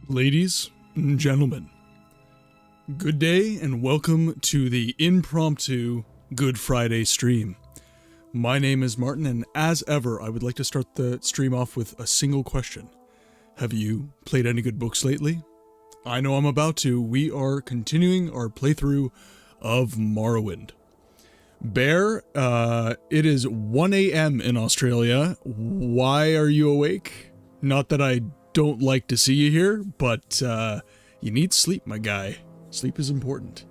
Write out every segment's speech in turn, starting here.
Ladies and gentlemen, good day and welcome to the impromptu Good Friday stream. My name is Martin, and as ever, I would like to start the stream off with a single question. Have you played any good books lately? I know I'm about to. We are continuing our playthrough of Morrowind. Bear, it is 1 a.m. in Australia. Why are you awake? Not that I don't like to see you here, but you need sleep, my guy. Sleep is important.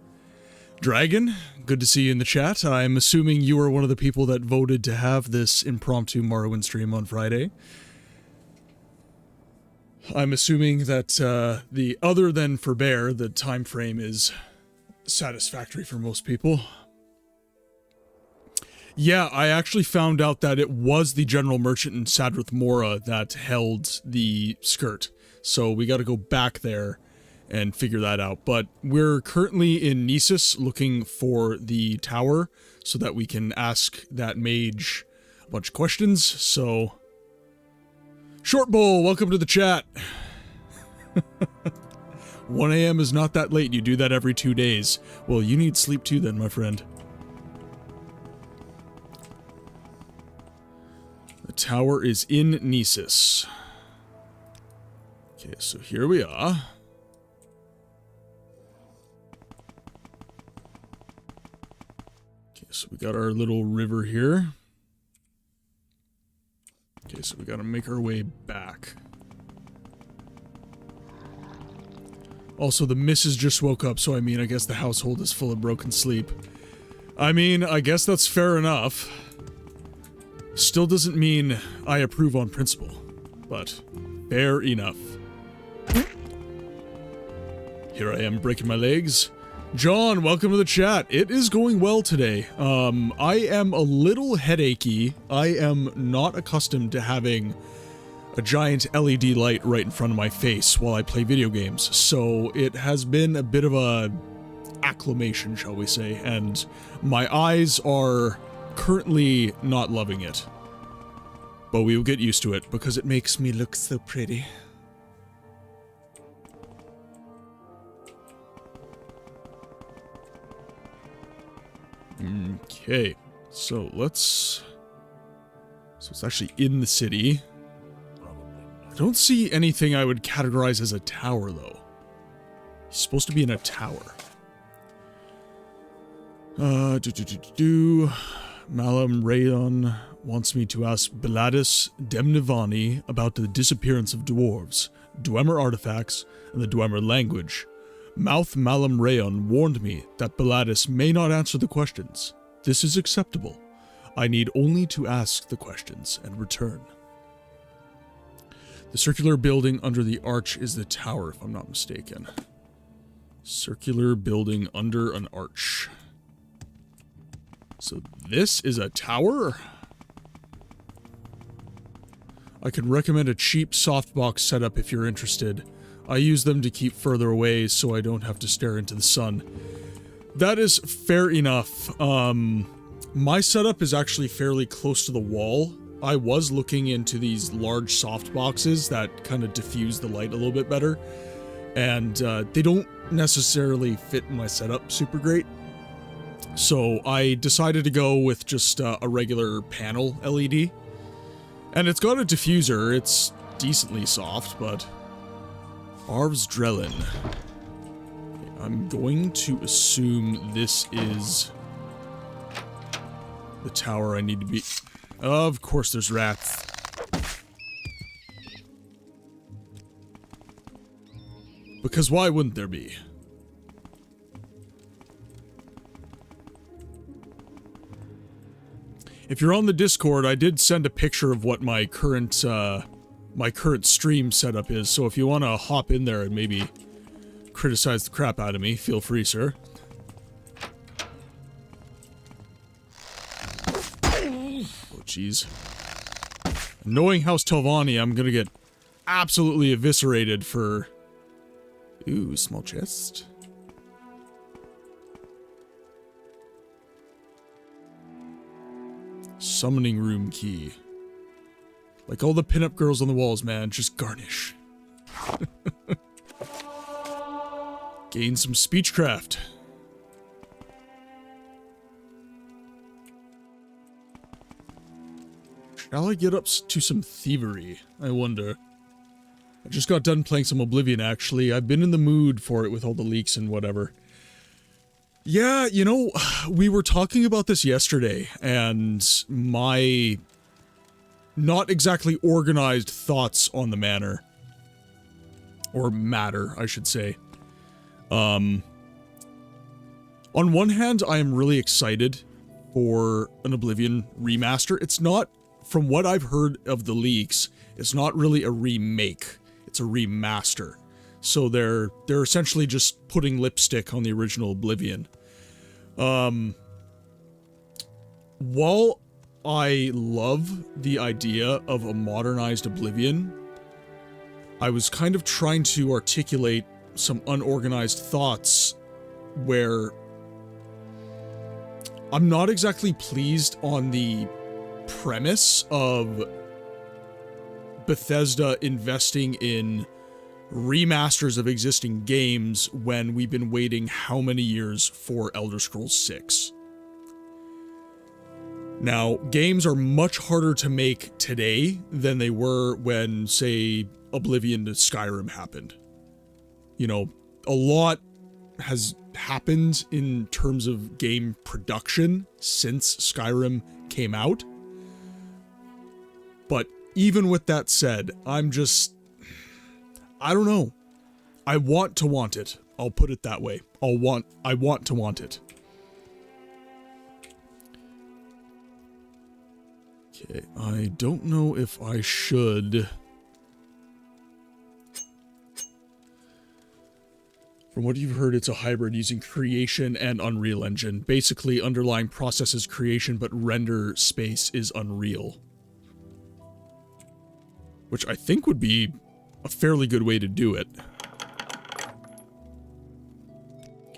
Dragon, good to see you in the chat. I'm assuming you are one of the people that voted to have this impromptu Morrowind stream on Friday. I'm assuming that the other than for Bear, the time frame is satisfactory for most people. Yeah, I actually found out that it was the General Merchant in Sadrith Mora that held the skirt. So we got to go back there and figure that out. But we're currently in Nessus looking for the tower so that we can ask that mage a bunch of questions. So, Short Bowl, welcome to the chat. 1 a.m. is not that late. You do that every 2 days. Well, you need sleep too then, my friend. The tower is in Nessus. Okay, so here we are. Okay, so we got our little river here. Okay, so we gotta make our way back. Also, the missus just woke up, so I mean, I guess the household is full of broken sleep. I mean, I guess that's fair enough. Still doesn't mean I approve on principle, but fair enough. Here I am breaking my legs. John, welcome to the chat. It is going well today. I am a little headachy. I am not accustomed to having a giant LED light right in front of my face while I play video games, so it has been a bit of a acclimation, shall we say, and my eyes are currently not loving it. But we will get used to it because it makes me look so pretty. Okay, so let's... So it's actually in the city. I don't see anything I would categorize as a tower, though. He's supposed to be in a tower. Malam Rayon wants me to ask Beladis Demnivani about the disappearance of dwarves, Dwemer artifacts, and the Dwemer language. Mouth Malam Rayon warned me that Beladis may not answer the questions. This is acceptable. I need only to ask the questions and return. The circular building under the arch is the tower, if I'm not mistaken. Circular building under an arch. So this is a tower? I can recommend a cheap softbox setup if you're interested. I use them to keep further away so I don't have to stare into the sun. That is fair enough. My setup is actually fairly close to the wall. I was looking into these large softboxes that kind of diffuse the light a little bit better. And they don't necessarily fit in my setup super great. So I decided to go with just a regular panel LED. And it's got a diffuser. It's decently soft, but... Arv's Drellin. Okay, I'm going to assume this is the tower I need to be... Of course there's rats. Because why wouldn't there be? If you're on the Discord, I did send a picture of what my current stream setup is, so if you want to hop in there and maybe criticize the crap out of me, feel free, sir. Oh, jeez. Knowing House Telvani, I'm gonna get absolutely eviscerated for... Ooh, small chest. Summoning room key. Like all the pinup girls on the walls, man, just garnish. Gain some speechcraft. Shall I get up to some thievery? I wonder. I just got done playing some Oblivion, actually. I've been in the mood for it with all the leaks and whatever. Yeah, you know, we were talking about this yesterday, and my not exactly organized thoughts on the matter. Or matter, I should say. On one hand, I am really excited for an Oblivion remaster. It's not, from what I've heard of the leaks, it's not really a remake. It's a remaster. So they're essentially just putting lipstick on the original Oblivion. While I love the idea of a modernized Oblivion, I was kind of trying to articulate some unorganized thoughts where I'm not exactly pleased on the premise of Bethesda investing in remasters of existing games when we've been waiting how many years for Elder Scrolls 6. Now, games are much harder to make today than they were when, say, Oblivion to Skyrim happened. You know, a lot has happened in terms of game production since Skyrim came out. But even with that said, I don't know. I want it. I'll put it that way. I want to want it. Okay, I don't know if I should. From what you've heard, it's a hybrid using Creation and Unreal Engine. Basically, underlying process is Creation, but render space is Unreal. Which I think would be a fairly good way to do it.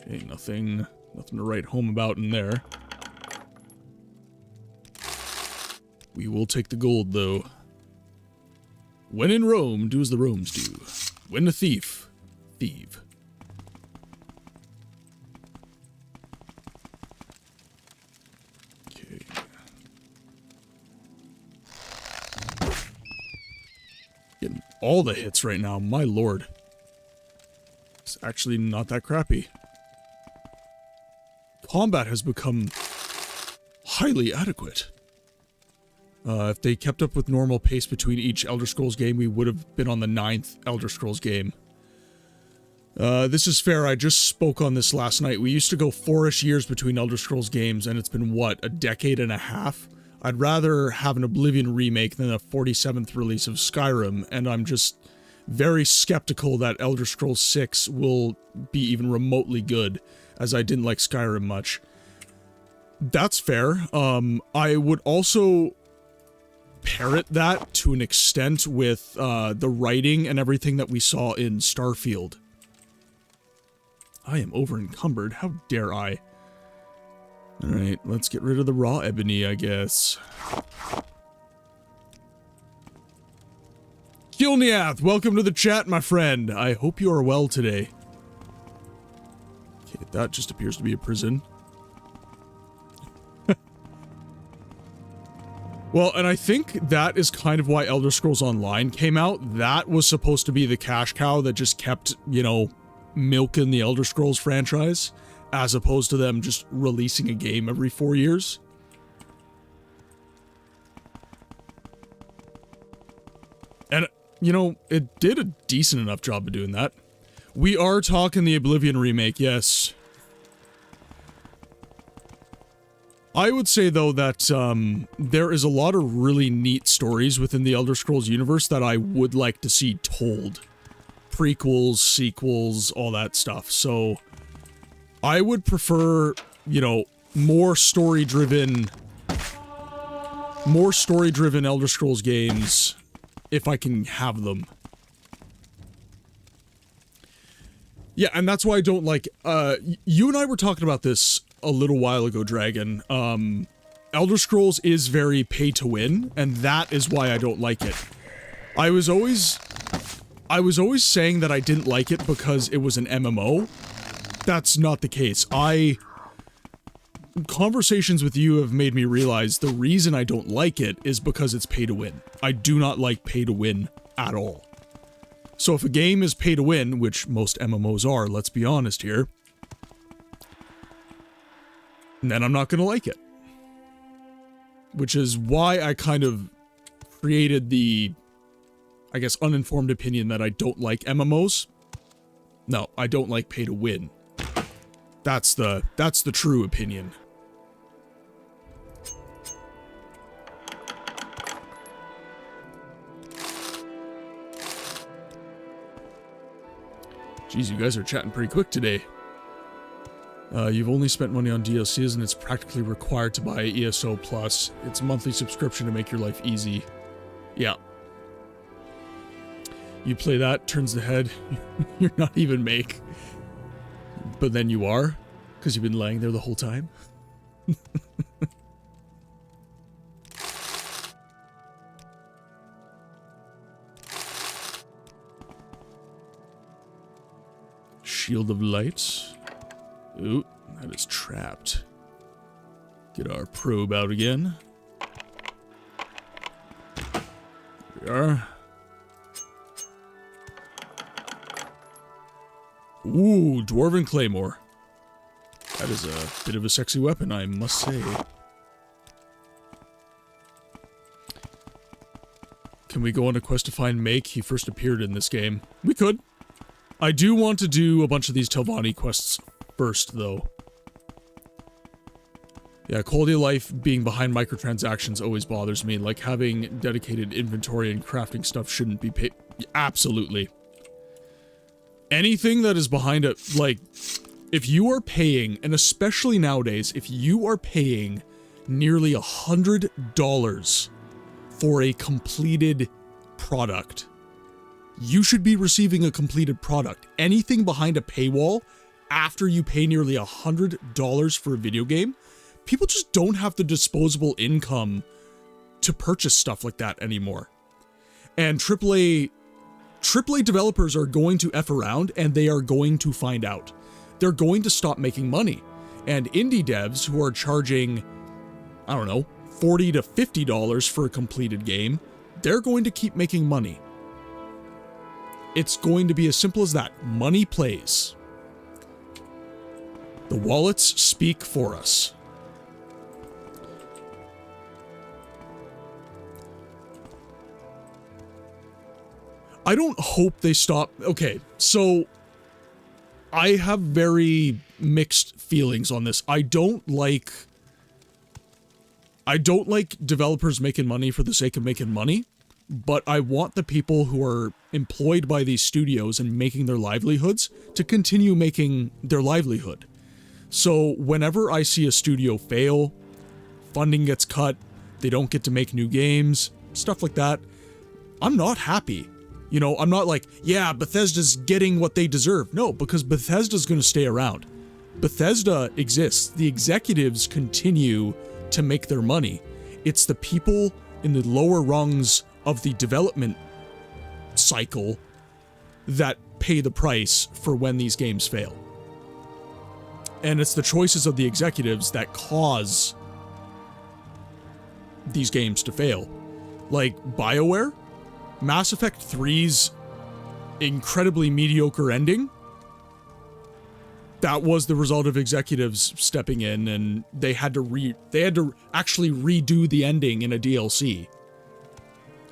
Okay, nothing to write home about in there. We will take the gold, though. When in Rome, do as the Romans do. When a thief, thieve. Okay. Getting all the hits right now, my lord. It's actually not that crappy. Combat has become highly adequate. If they kept up with normal pace between each Elder Scrolls game, we would have been on the 9th Elder Scrolls game. This is fair, I just spoke on this last night. We used to go 4-ish years between Elder Scrolls games, and it's been, what, a decade and a half? I'd rather have an Oblivion remake than a 47th release of Skyrim, and I'm just very skeptical that Elder Scrolls 6 will be even remotely good, as I didn't like Skyrim much. That's fair. I would also parrot that to an extent with the writing and everything that we saw in Starfield. I am over encumbered, how dare I? Alright, let's get rid of the raw ebony, I guess. Kilniath, welcome to the chat, my friend. I hope you are well today. Okay, that just appears to be a prison. Well, and I think that is kind of why Elder Scrolls Online came out. That was supposed to be the cash cow that just kept, you know, milking the Elder Scrolls franchise, as opposed to them just releasing a game every 4 years. And, you know, it did a decent enough job of doing that. We are talking the Oblivion remake, yes. I would say, though, that there is a lot of really neat stories within the Elder Scrolls universe that I would like to see told. Prequels, sequels, all that stuff. So, I would prefer, you know, more story-driven Elder Scrolls games if I can have them. Yeah, and that's why I don't like, you and I were talking about this a little while ago, Dragon. Elder Scrolls is very pay to win, and that is why I don't like it. I was always saying that I didn't like it because it was an MMO, that's not the case. Conversations with you have made me realize the reason I don't like it is because it's pay to win. I do not like pay to win at all. So if a game is pay to win, which most MMOs are, let's be honest here, then I'm not going to like it. Which is why I kind of created the, I guess, uninformed opinion that I don't like MMOs. No, I don't like pay to win. That's the true opinion. Jeez, you guys are chatting pretty quick today. You've only spent money on DLCs and it's practically required to buy ESO Plus. It's a monthly subscription to make your life easy. Yeah. You play that, turns the head, you're not even make. But then you are, because you've been laying there the whole time. Shield of Light. Ooh, that is trapped. Get our probe out again. There we are. Ooh, Dwarven Claymore. That is a bit of a sexy weapon, I must say. Can we go on a quest to find Make? He first appeared in this game. We could. I do want to do a bunch of these Telvani quests first, though. Yeah, quality of life being behind microtransactions always bothers me. Like, having dedicated inventory and crafting stuff shouldn't be paid. Absolutely. Anything that is behind it, like, if you are paying, and especially nowadays, if you are paying nearly $100 for a completed product, you should be receiving a completed product. Anything behind a paywall, after you pay nearly $100 for a video game, people just don't have the disposable income to purchase stuff like that anymore. And AAA developers are going to F around, and they are going to find out. They're going to stop making money. And indie devs who are charging, I don't know, $40 to $50 for a completed game, they're going to keep making money. It's going to be as simple as that. Money plays. The wallets speak for us. I don't hope they stop. Okay, so I have very mixed feelings on this. I don't like developers making money for the sake of making money, but I want the people who are employed by these studios and making their livelihoods to continue making their livelihood. So whenever I see a studio fail, funding gets cut, they don't get to make new games, stuff like that, I'm not happy. You know, I'm not like, yeah, Bethesda's getting what they deserve. No, because Bethesda's going to stay around. Bethesda exists. The executives continue to make their money. It's the people in the lower rungs of the development cycle that pay the price for when these games fail. And it's the choices of the executives that cause these games to fail. Like BioWare, Mass Effect 3's incredibly mediocre ending, that was the result of executives stepping in, and they had to actually redo the ending in a DLC.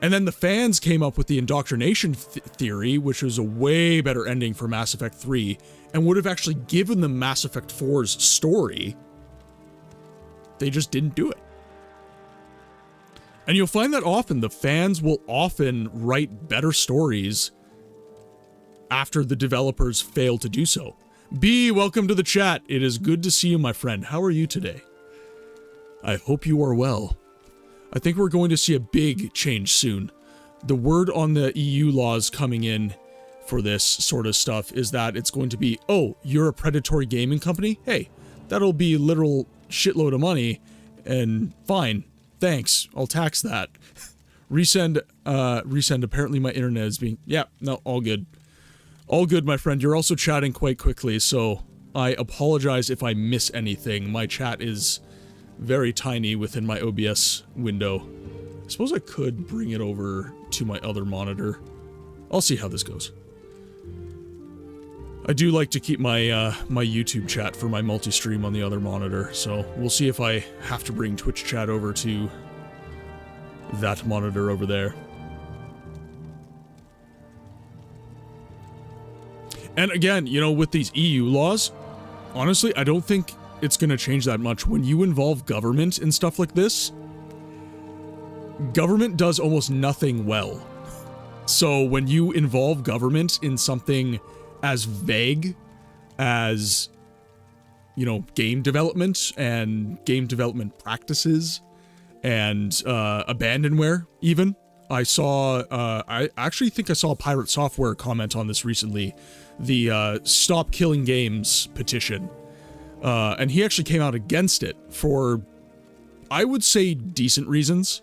And then the fans came up with the indoctrination theory, which was a way better ending for Mass Effect 3, and would have actually given them Mass Effect 4's story. They just didn't do it. And you'll find that often, the fans will often write better stories after the developers fail to do so. B, welcome to the chat. It is good to see you, my friend. How are you today? I hope you are well. I think we're going to see a big change soon. The word on the EU laws coming in for this sort of stuff is that it's going to be, oh, you're a predatory gaming company? Hey, that'll be a literal shitload of money, and fine. Thanks, I'll tax that. Resend, apparently my internet is being, yeah, no, all good. All good, my friend. You're also chatting quite quickly, so I apologize if I miss anything. My chat is very tiny within my OBS window. I suppose I could bring it over to my other monitor. I'll see how this goes. I do like to keep my my YouTube chat for my multi-stream on the other monitor, so we'll see if I have to bring Twitch chat over to that monitor over there. And again, you know, with these EU laws, honestly, I don't think it's going to change that much. When you involve government and stuff like this, government does almost nothing well. So when you involve government in something as vague as, you know, game development and game development practices and abandonware, even. I saw, I actually think I saw a Pirate Software comment on this recently, the Stop Killing Games petition. And he actually came out against it for, I would say, decent reasons.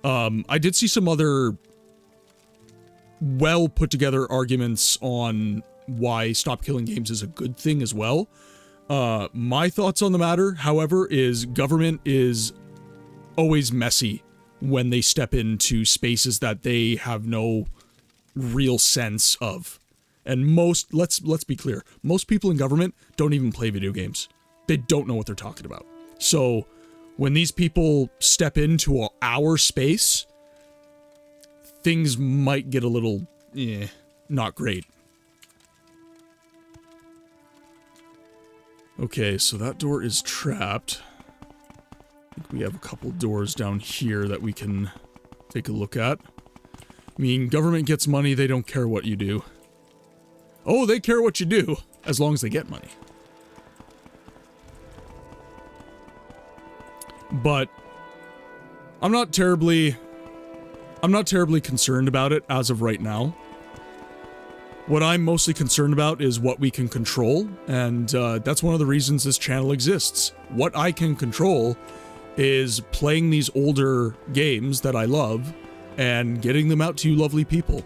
I did see some other well put together arguments on why Stop Killing Games is a good thing as well. My thoughts on the matter, however, is government is always messy when they step into spaces that they have no real sense of. And most, let's be clear, most people in government don't even play video games. They don't know what they're talking about. So when these people step into our space, things might get a little, not great. Okay, so that door is trapped. I think we have a couple doors down here that we can take a look at. I mean, government gets money, they don't care what you do. Oh, they care what you do, as long as they get money. But I'm not terribly concerned about it as of right now. What I'm mostly concerned about is what we can control, and that's one of the reasons this channel exists. What I can control is playing these older games that I love and getting them out to you lovely people.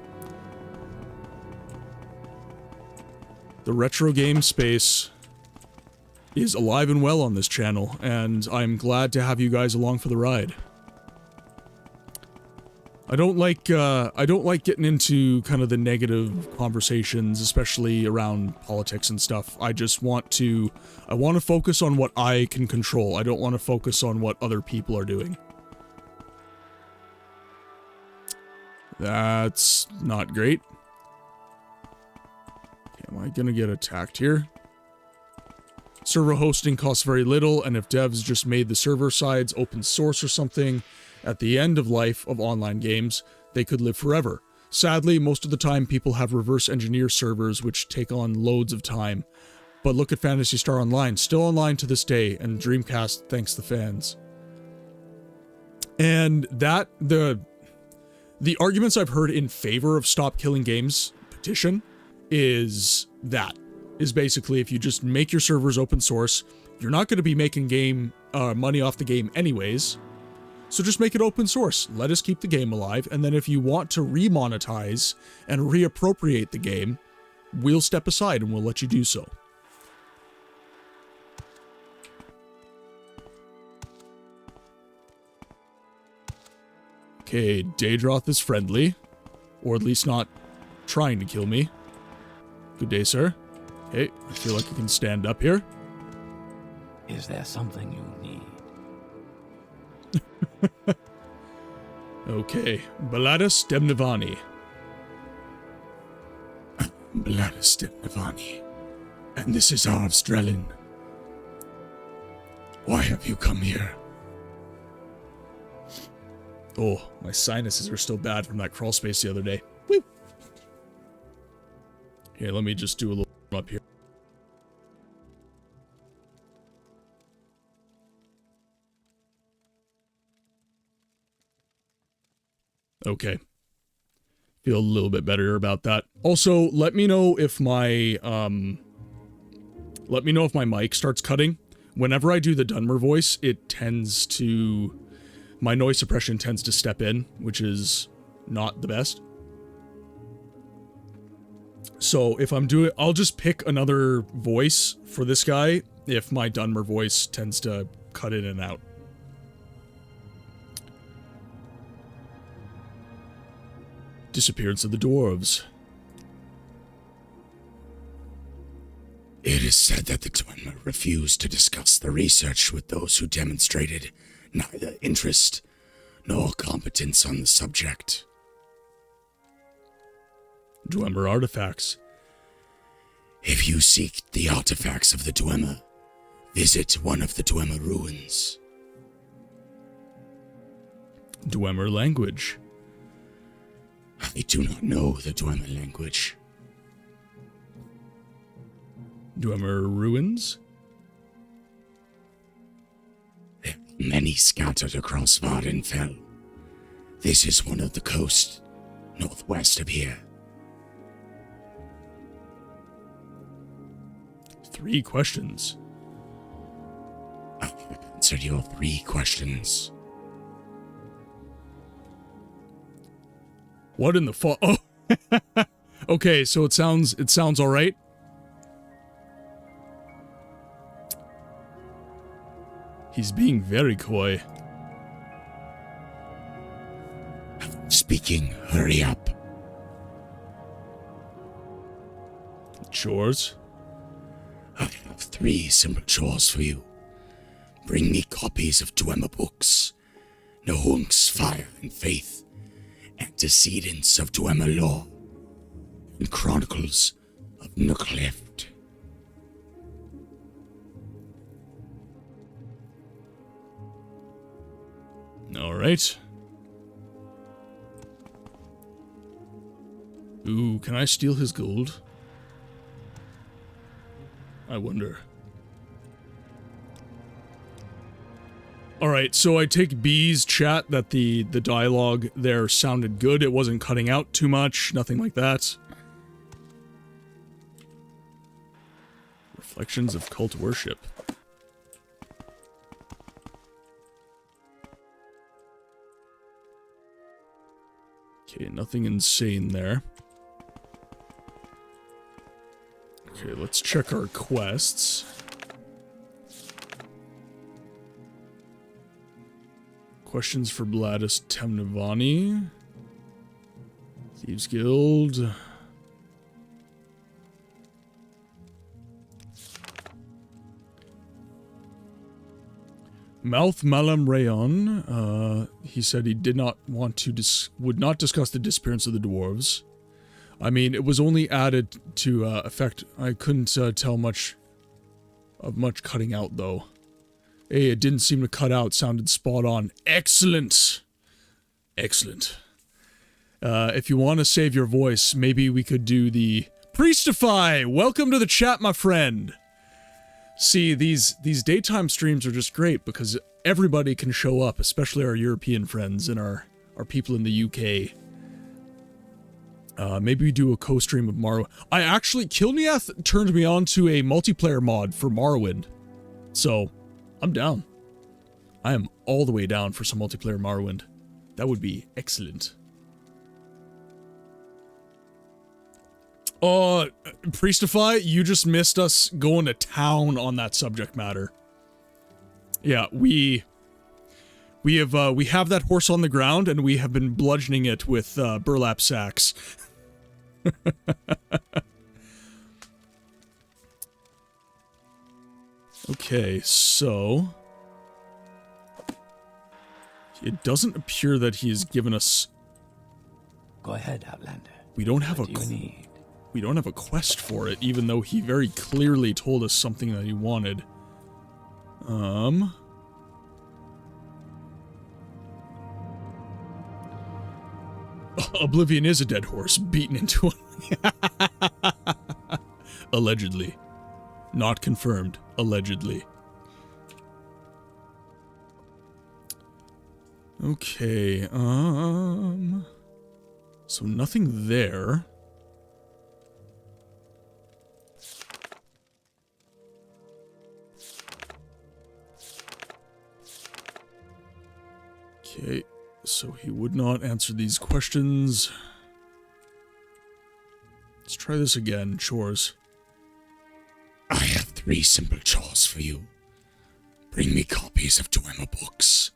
The retro game space is alive and well on this channel, and I'm glad to have you guys along for the ride. I don't like getting into kind of the negative conversations, especially around politics and stuff. I want to focus on what I can control. I don't want to focus on what other people are doing. That's not great. Okay, am I gonna get attacked here? Server hosting costs very little, and if devs just made the server sides open source or something, at the end of life of online games, they could live forever. Sadly, most of the time people have reverse engineer servers which take on loads of time. But look at Phantasy Star Online, still online to this day, and Dreamcast thanks the fans. And that, the arguments I've heard in favor of Stop Killing Games petition is basically if you just make your servers open source, you're not going to be making money off the game anyways. So just make it open source, let us keep the game alive, and then if you want to remonetize and reappropriate the game, we'll step aside and we'll let you do so. Okay, Daedroth is friendly, or at least not trying to kill me. Good day, sir. Okay, I feel like I can stand up here. Is there something you need? Okay, Baladas Demnivani. Baladas Demnivani. And this is Arv Strelin. Why have you come here? Oh, my sinuses are still bad from that crawl space the other day. Woo! Here, let me just do a little up here. Okay. Feel a little bit better about that. Also, let me know if my mic starts cutting. Whenever I do the Dunmer voice, my noise suppression tends to step in, which is not the best. So if I'm doing, I'll just pick another voice for this guy if my Dunmer voice tends to cut in and out. Disappearance of the dwarves. It is said that the Dwemer refused to discuss the research with those who demonstrated neither interest nor competence on the subject. Dwemer artifacts. If you seek the artifacts of the Dwemer, visit one of the Dwemer ruins. Dwemer language. I do not know the Dwemer language. Dwemer ruins. There are many scattered across Vardenfell. This is one of the coast, northwest of here. 3 questions. I have answered your 3 questions. What in the fuck? Oh, okay. So it sounds all right. He's being very coy. Speaking, hurry up. Chores. I have 3 simple chores for you. Bring me copies of Dwemer books, Nahunk's Fire and Faith, Antecedents of Dwemer Law, and Chronicles of Nucleft. All right. Ooh, can I steal his gold? I wonder. Alright, so I take B's chat that the dialogue there sounded good. It wasn't cutting out too much, nothing like that. Reflections of cult worship. Okay, nothing insane there. Okay, let's check our quests. Questions for Bladis Telvani. Thieves Guild. Mouth Malam Rayon. He said he did not want to would not discuss the disappearance of the dwarves. I mean, it was only added to effect. I couldn't tell much cutting out though. Hey, it didn't seem to cut out. Sounded spot on. Excellent. Excellent. If you want to save your voice, maybe we could do the Priestify. Welcome to the chat, my friend. See, these daytime streams are just great because everybody can show up, especially our European friends and our people in the UK. Maybe we do a co-stream of Morrowind. I actually, Kilniath turned me on to a multiplayer mod for Morrowind. So, I'm down. I am all the way down for some multiplayer Morrowind. That would be excellent. Priestify, you just missed us going to town on that subject matter. Yeah, we have that horse on the ground and we have been bludgeoning it with burlap sacks. Okay, so it doesn't appear that he has given us. Go ahead, Outlander. We don't have What do you need? We don't have a quest for it, even though he very clearly told us something that he wanted. Oblivion is a dead horse, beaten into a... Allegedly. Not confirmed. Allegedly. Okay, so nothing there. Okay, so he would not answer these questions. Let's try try this again. Chores. I have 3 simple chores for you. Bring me copies of Dwemer books,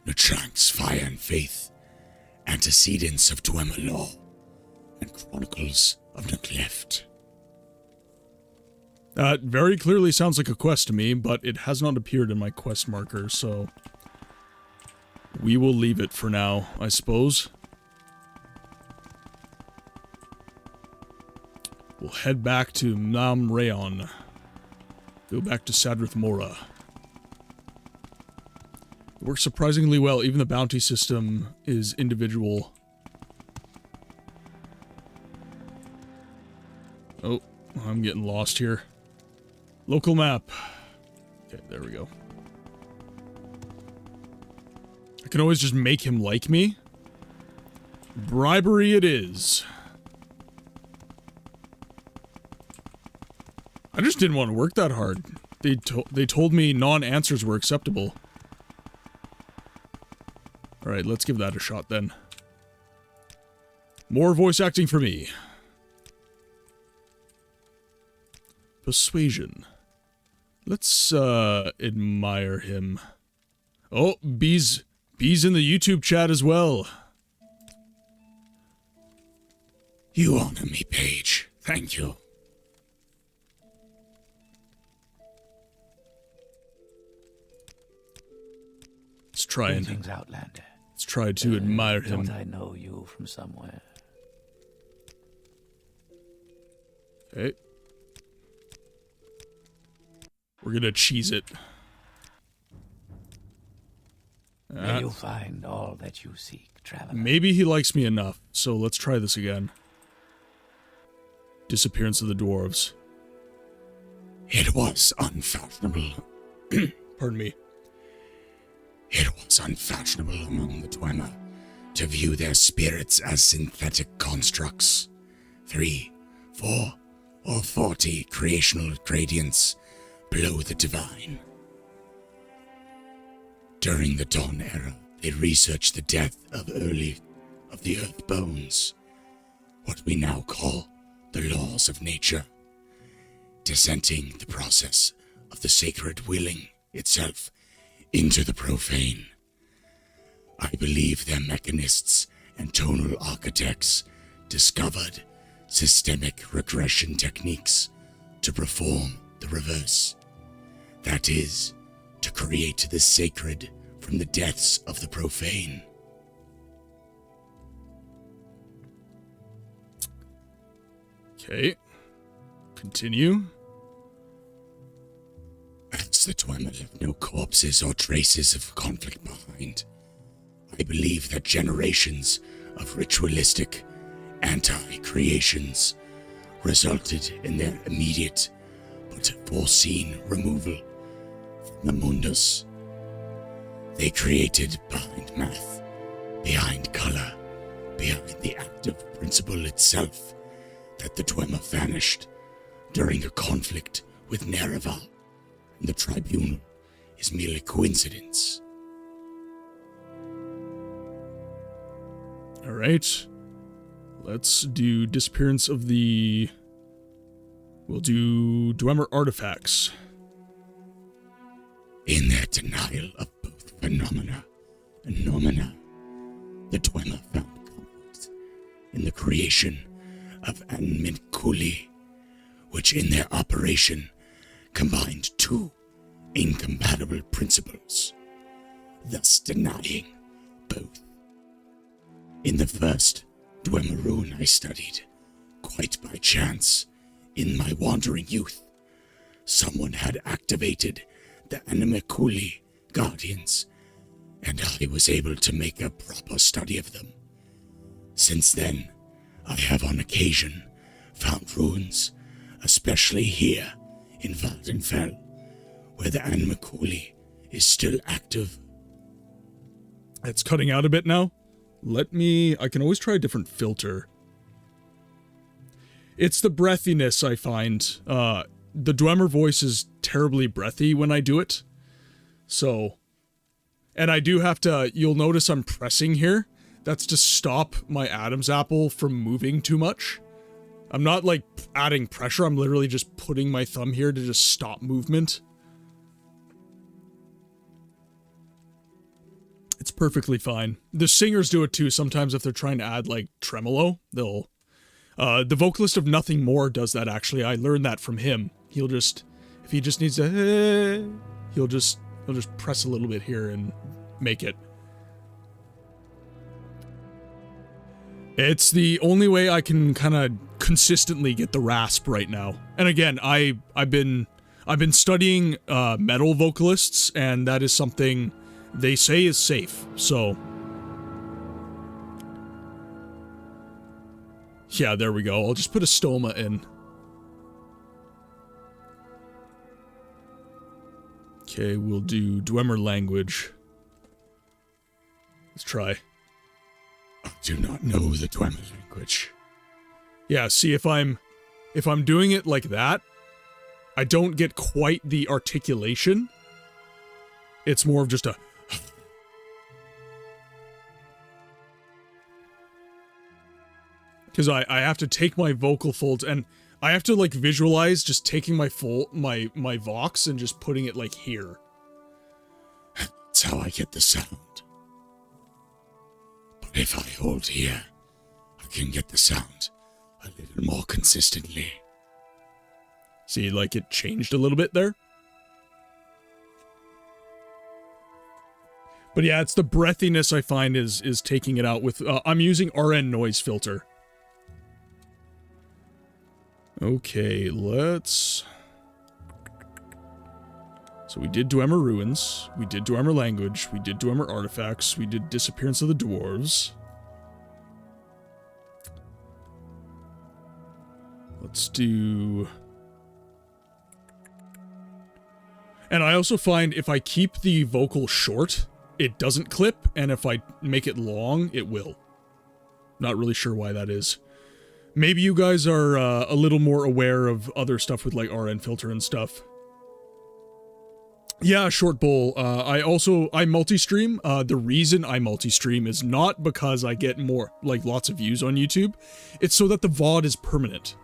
Nutrank's Fire and Faith, Antecedents of Dwemer Law, and Chronicles of Neglect. That very clearly sounds like a quest to me, but it has not appeared in my quest marker, so we will leave it for now, I suppose. We'll head back to Nam Rayon. Go back to Sadrith Mora. It works surprisingly well. Even the bounty system is individual. Oh, I'm getting lost here. Local map. Okay, there we go. I can always just make him like me. Bribery it is. I just didn't want to work that hard. They told me non-answers were acceptable. Alright, let's give that a shot then. More voice acting for me. Persuasion. Let's, admire him. Oh, B's in the YouTube chat as well. You honor me, Paige. Thank you. Let's try and... Greetings, Outlander. Let's try to admire him. Don't I know you from somewhere? Okay. We're gonna cheese it. May you find all that you seek, traveler. Maybe he likes me enough, so let's try this again. Disappearance of the dwarves. It was unfashionable. Pardon me. It was unfashionable among the Dwemer to view their spirits as synthetic constructs. 3, 4, or 40 creational gradients below the divine. During the Dawn Era, they researched the death of the Earth Bones, what we now call the laws of nature, dissenting the process of the sacred willing itself into the profane. I believe their mechanists and tonal architects discovered systemic regression techniques to perform the reverse. That is, to create the sacred from the deaths of the profane. Okay. Continue. As the Dwemer left no corpses or traces of conflict behind, I believe that generations of ritualistic anti-creations resulted in their immediate but foreseen removal from the mundus. They created behind math, behind color, behind the active principle itself, that the Dwemer vanished during a conflict with Nereval, and the tribunal is merely coincidence. Alright. Let's do disappearance of the... We'll do Dwemer artifacts. In their denial of both phenomena and noumena, the Dwemer found comfort in the creation of Anminkuli, which in their operation combined 2 incompatible principles, thus denying both. In the first Dwemer rune I studied, quite by chance, in my wandering youth, someone had activated the Animikuli Guardians, and I was able to make a proper study of them. Since then, I have on occasion found runes, especially here in Vardenfell, where the Animikuli is still active. It's cutting out a bit now. I can always try a different filter. It's the breathiness I find. The Dwemer voice is terribly breathy when I do it. So, and I do have to, you'll notice I'm pressing here. That's to stop my Adam's apple from moving too much. I'm not, like, adding pressure. I'm literally just putting my thumb here to just stop movement. It's perfectly fine. The singers do it too. Sometimes if they're trying to add, like, tremolo, they'll... the vocalist of Nothing More does that, actually. I learned that from him. He'll just... If he just needs to... He'll just press a little bit here and make it. It's the only way I can kind of consistently get the rasp right now. And again, I've been studying metal vocalists, and that is something they say is safe. So yeah, there we go. I'll just put a stoma in. Okay, we'll do Dwemer language. Let's try. I do not know the Dwemer language. Yeah, see, if I'm doing it like that, I don't get quite the articulation. It's more of just a... Because I have to take my vocal folds, and I have to, like, visualize just taking my my vox and just putting it, like, here. That's how I get the sound. But if I hold here, I can get the sound a little more consistently. See, like, it changed a little bit there? But yeah, it's the breathiness I find is taking it out with... I'm using RN noise filter. Okay, let's... So we did Dwemer Ruins, we did Dwemer Language, we did Dwemer Artifacts, we did Disappearance of the Dwarves. Let's do... And I also find if I keep the vocal short, it doesn't clip, and if I make it long, it will. Not really sure why that is. Maybe you guys are a little more aware of other stuff with, like, RN filter and stuff. Yeah, Short Bowl. I multi-stream. The reason I multi-stream is not because I get more, like, lots of views on YouTube. It's so that the VOD is permanent.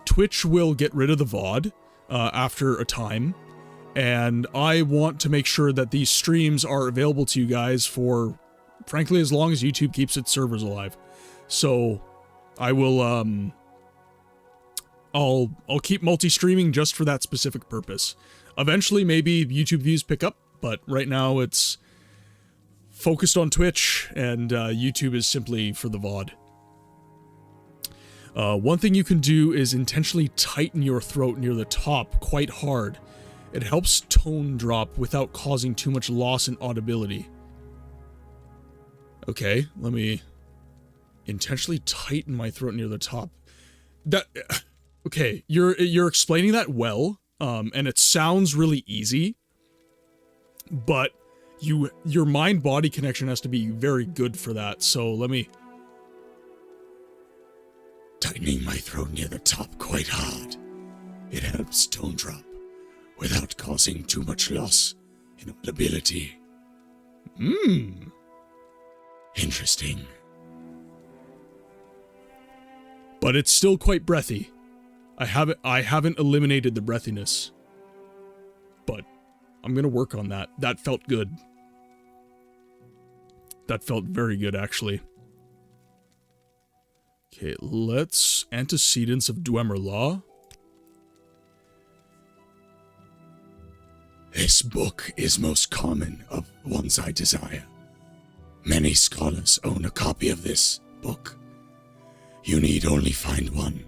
Twitch will get rid of the VOD after a time, and I want to make sure that these streams are available to you guys for, frankly, as long as YouTube keeps its servers alive. So I will, I'll keep multi-streaming just for that specific purpose. Eventually, maybe YouTube views pick up, but right now it's focused on Twitch, and YouTube is simply for the VOD. One thing you can do is intentionally tighten your throat near the top quite hard. It helps tone drop without causing too much loss in audibility. Okay, let me intentionally tighten my throat near the top. That... Okay, you're explaining that well, and it sounds really easy, but your mind-body connection has to be very good for that, so let me... Tightening my throat near the top quite hard. It helps tone drop, without causing too much loss in audibility. Interesting. But it's still quite breathy. I haven't eliminated the breathiness. But I'm gonna work on that. That felt good. That felt very good, actually. Okay, let's... Antecedents of Dwemer Law. This book is most common of ones I desire. Many scholars own a copy of this book. You need only find one.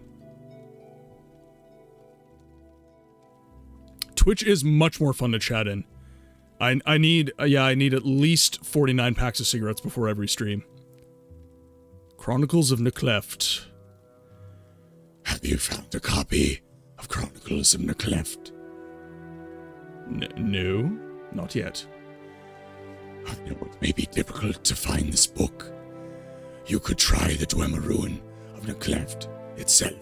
Twitch is much more fun to chat in. I need at least 49 packs of cigarettes before every stream. Chronicles of Necleft. Have you found a copy of Chronicles of Necleft? No, not yet. I know it may be difficult to find this book. You could try the Dwemer Ruin of Necleft itself,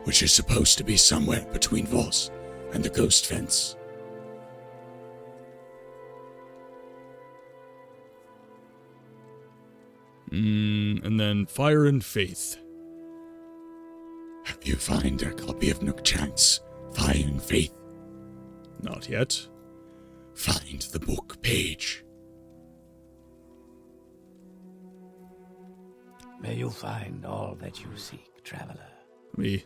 which is supposed to be somewhere between Voss and the Ghost Fence. And then Fire and Faith. Have you found a copy of Nookchank's Fire and Faith? Not yet. Find the book page. May you find all that you seek, traveler. Me.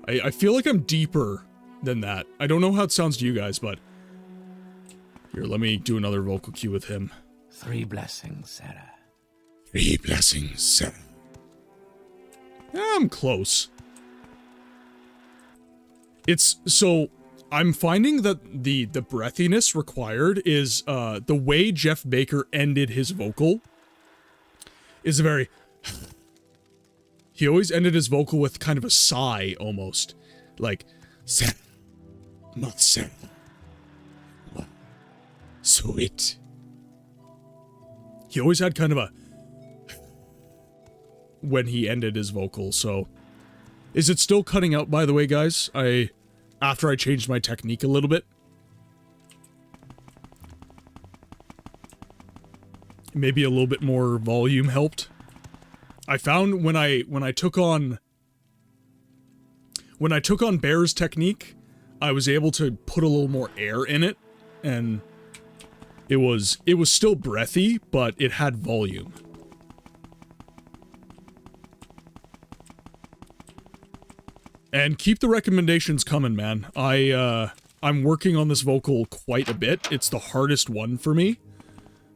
I feel like I'm deeper than that. I don't know how it sounds to you guys, but... Here, let me do another vocal cue with him. 3 blessings, Sarah. 3 blessings, Sarah. I'm close. It's... So, I'm finding that the breathiness required is, the way Jeff Baker ended his vocal is a very... He always ended his vocal with kind of a sigh, almost. Like, Sarah. Not Sarah. What? So it... He always had kind of a... when he ended his vocal, so... Is it still cutting out, by the way, guys? After I changed my technique a little bit. Maybe a little bit more volume helped. I found when I took on Bear's technique, I was able to put a little more air in it, and it was still breathy, but it had volume. And keep the recommendations coming, man. I'm working on this vocal quite a bit. It's the hardest one for me.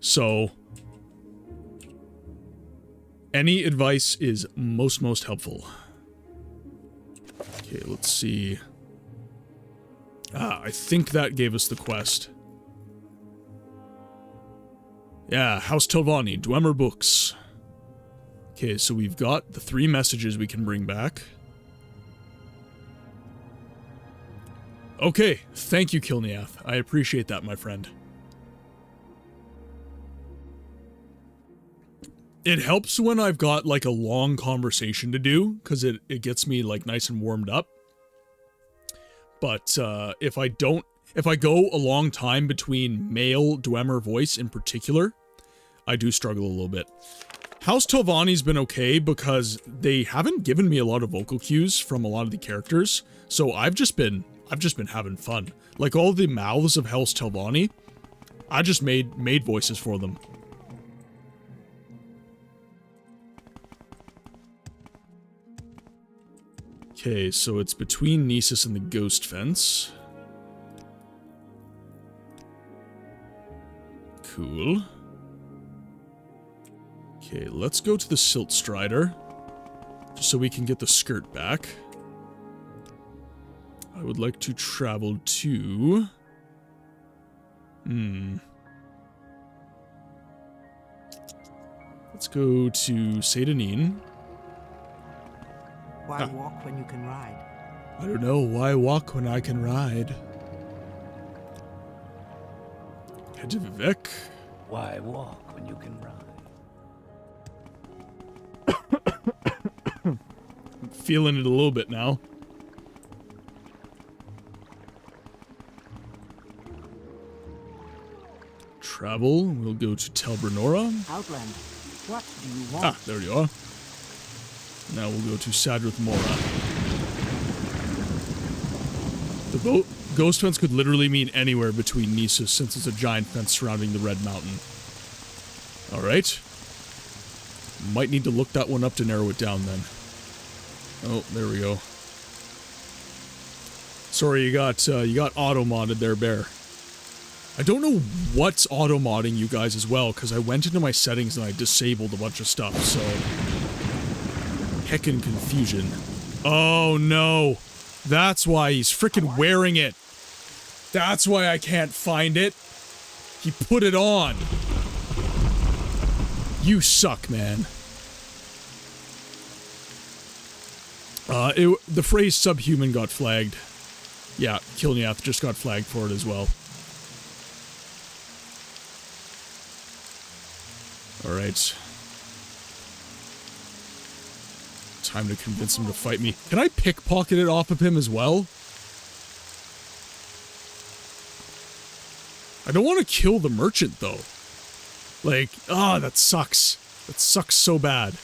So any advice is most helpful. Okay, let's see. I think that gave us the quest. Yeah, House Telvani, Dwemer Books. Okay, so we've got the 3 messages we can bring back. Okay, thank you, Kilniath. I appreciate that, my friend. It helps when I've got, like, a long conversation to do, because it gets me, like, nice and warmed up. But, if I go a long time between male Dwemer voice in particular, I do struggle a little bit. House Telvani's been okay, because they haven't given me a lot of vocal cues from a lot of the characters, so I've just been having fun. Like, all the mouths of House Telvani, I just made voices for them. Okay, so it's between Nisus and the Ghost Fence. Cool. Okay, let's go to the Silt Strider, just so we can get the skirt back. I would like to travel to... Let's go to Seydanine. Why walk when you can ride? I don't know. Why walk when I can ride? Head to Vivek. Why walk when you can ride? I'm feeling it a little bit now. Travel. We'll go to Telbranora. Outland, what do you want? Ah, there you are. Now we'll go to Sadrith Mora. The ghost fence could literally mean anywhere between Nisus, since it's a giant fence surrounding the Red Mountain. Alright. Might need to look that one up to narrow it down then. Oh, there we go. Sorry, you got auto-modded there, Bear. I don't know what's auto-modding you guys as well, because I went into my settings and I disabled a bunch of stuff, so... Heckin' confusion. Oh no! That's why he's frickin' wearing it! That's why I can't find it! He put it on! You suck, man. The phrase subhuman got flagged. Yeah, Kilniath just got flagged for it as well. Alright. Time to convince him to fight me. Can I pickpocket it off of him as well? I don't want to kill the merchant, though. Like, that sucks. That sucks so bad.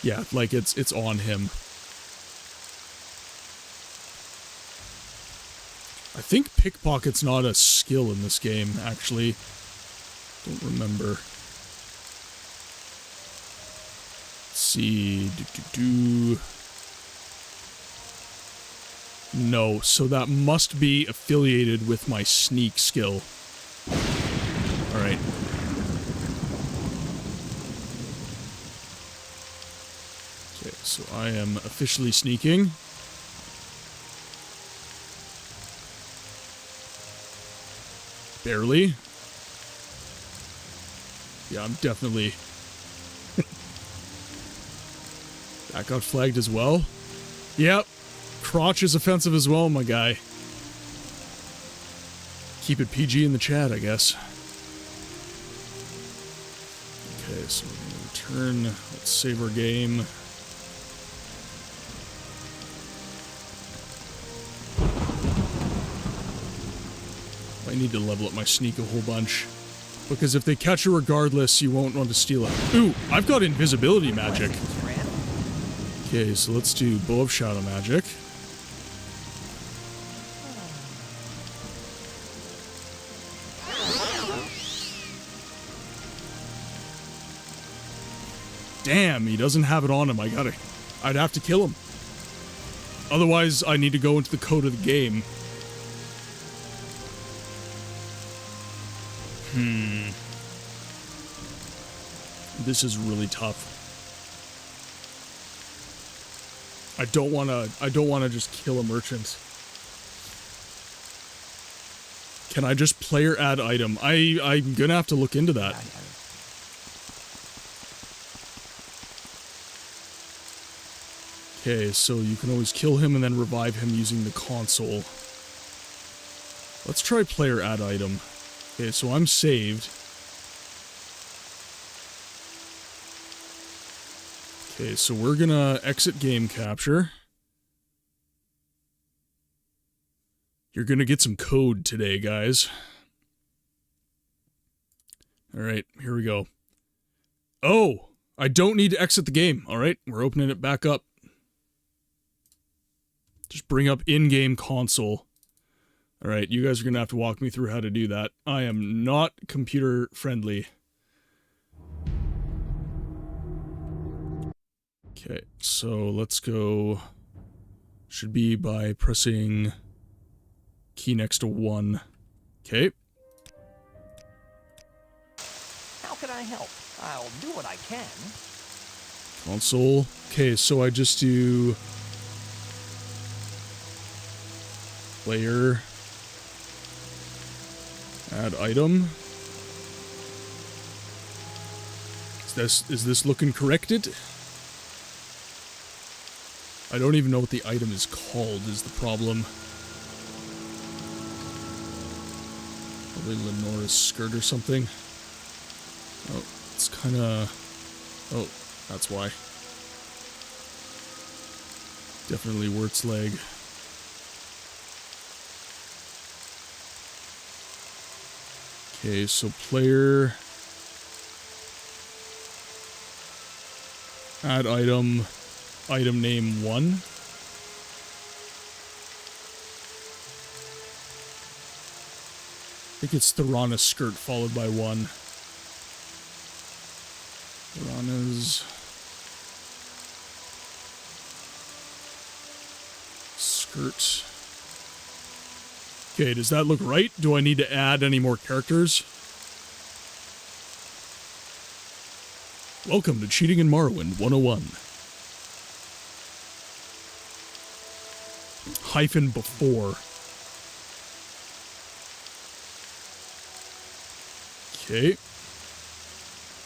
Yeah, like it's on him. I think pickpocket's not a skill in this game, actually. Don't remember. Let's see. No, so that must be affiliated with my sneak skill. Alright. Okay, so I am officially sneaking. Barely. Yeah, I'm definitely... That got flagged as well? Yep. Crotch is offensive as well, my guy. Keep it PG in the chat, I guess. Okay, so we're gonna return. Let's save our game. I need to level up my sneak a whole bunch. Because if they catch you regardless, you won't want to steal it. Ooh, I've got invisibility magic. Okay, so let's do Bow of Shadow Magic. Damn, he doesn't have it on him. I'd have to kill him. Otherwise, I need to go into the code of the game. This is really tough. I don't wanna just kill a merchant. Can I just player add item? I'm gonna have to look into that. Okay, so you can always kill him and then revive him using the console. Let's try player add item. Okay, so I'm saved. Okay, so we're gonna exit game capture. You're gonna get some code today, guys. Alright, here we go. Oh! I don't need to exit the game. Alright, we're opening it back up. Just bring up in-game console. Alright, you guys are gonna have to walk me through how to do that. I am not computer friendly. Okay, so let's go... Should be by pressing key next to 1. Okay. How can I help? I'll do what I can. Console. Okay, so I just do... Player... Add item. Is this looking corrected? I don't even know what the item is called, is the problem. Probably Lenora's skirt or something. Oh, it's kinda... Oh, that's why. Definitely Wirt's leg. Okay, so player... Add item... Item name 1. I think it's Thorana's skirt followed by 1. Thorana's... skirt... Okay, does that look right? Do I need to add any more characters? Welcome to Cheating in Morrowind 101. Hyphen before. Okay.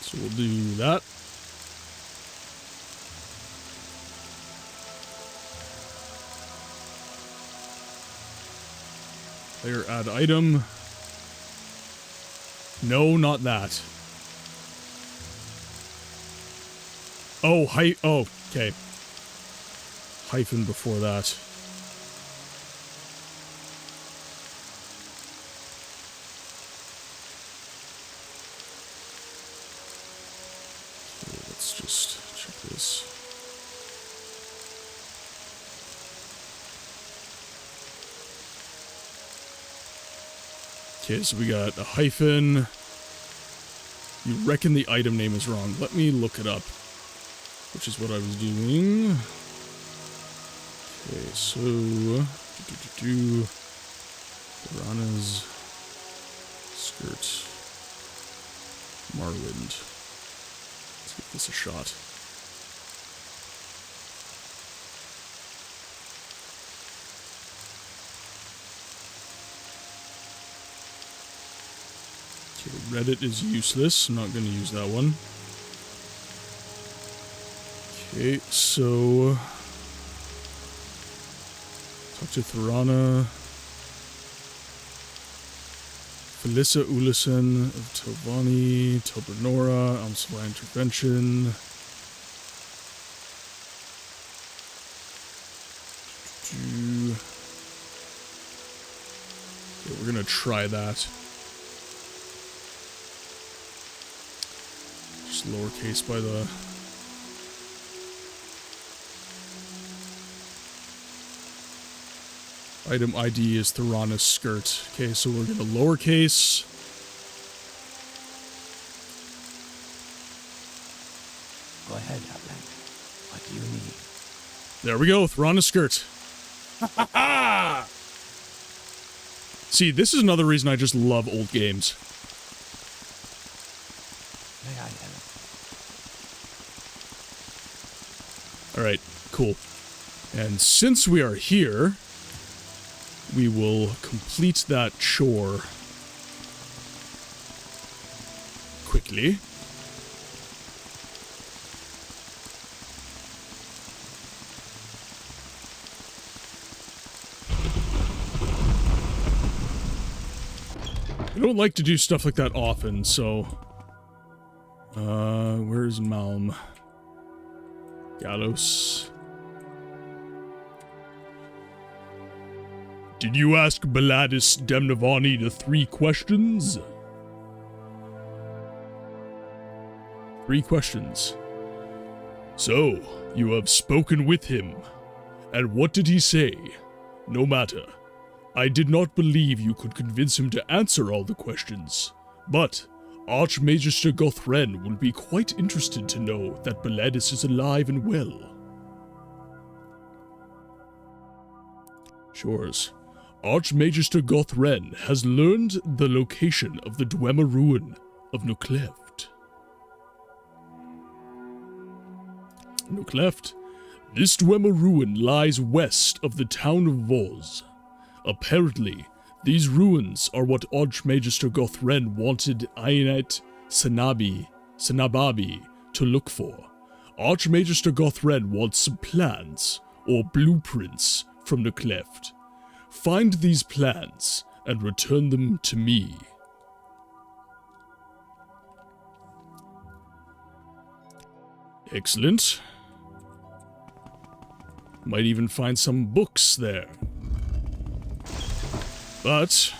So we'll do that. Player add item. No, not that. Oh, oh, okay. Hyphen before that. Okay, let's just check this. Okay, so we got a hyphen. You reckon the item name is wrong. Let me look it up, which is what I was doing. Okay, so... Piranha's skirt. Morrowind. Let's give this a shot. Okay, Reddit is useless. I'm not going to use that one. Okay, so... Talk to Thorana. Felissa Ulison of Telvani, Telbernora, Amsway Intervention. Okay, we're gonna try that. Just lowercase by the... Item ID is Thorana's skirt. Okay, so we're gonna lowercase. Go ahead, Outlander. What do you need? There we go, Thorana's skirt. See, this is another reason I just love old games. May I help? Alright, cool. And since we are here, we will complete that chore quickly. I don't like to do stuff like that often, so... where's Malm? Gallos. Did you ask Baladis Demnavani the 3 questions? 3 questions. So, you have spoken with him. And what did he say? No matter. I did not believe you could convince him to answer all the questions. But, Archmagister Gothren will be quite interested to know that Baladis is alive and well. Shores. Archmagister Gothren has learned the location of the Dwemer ruin of Nukleft. Nukleft? This Dwemer ruin lies west of the town of Voz. Apparently, these ruins are what Archmagister Gothren wanted Ainet Sanababi to look for. Archmagister Gothren wants some plans, or blueprints, from Nukleft. Find these plans and return them to me. Excellent. Might even find some books there. But,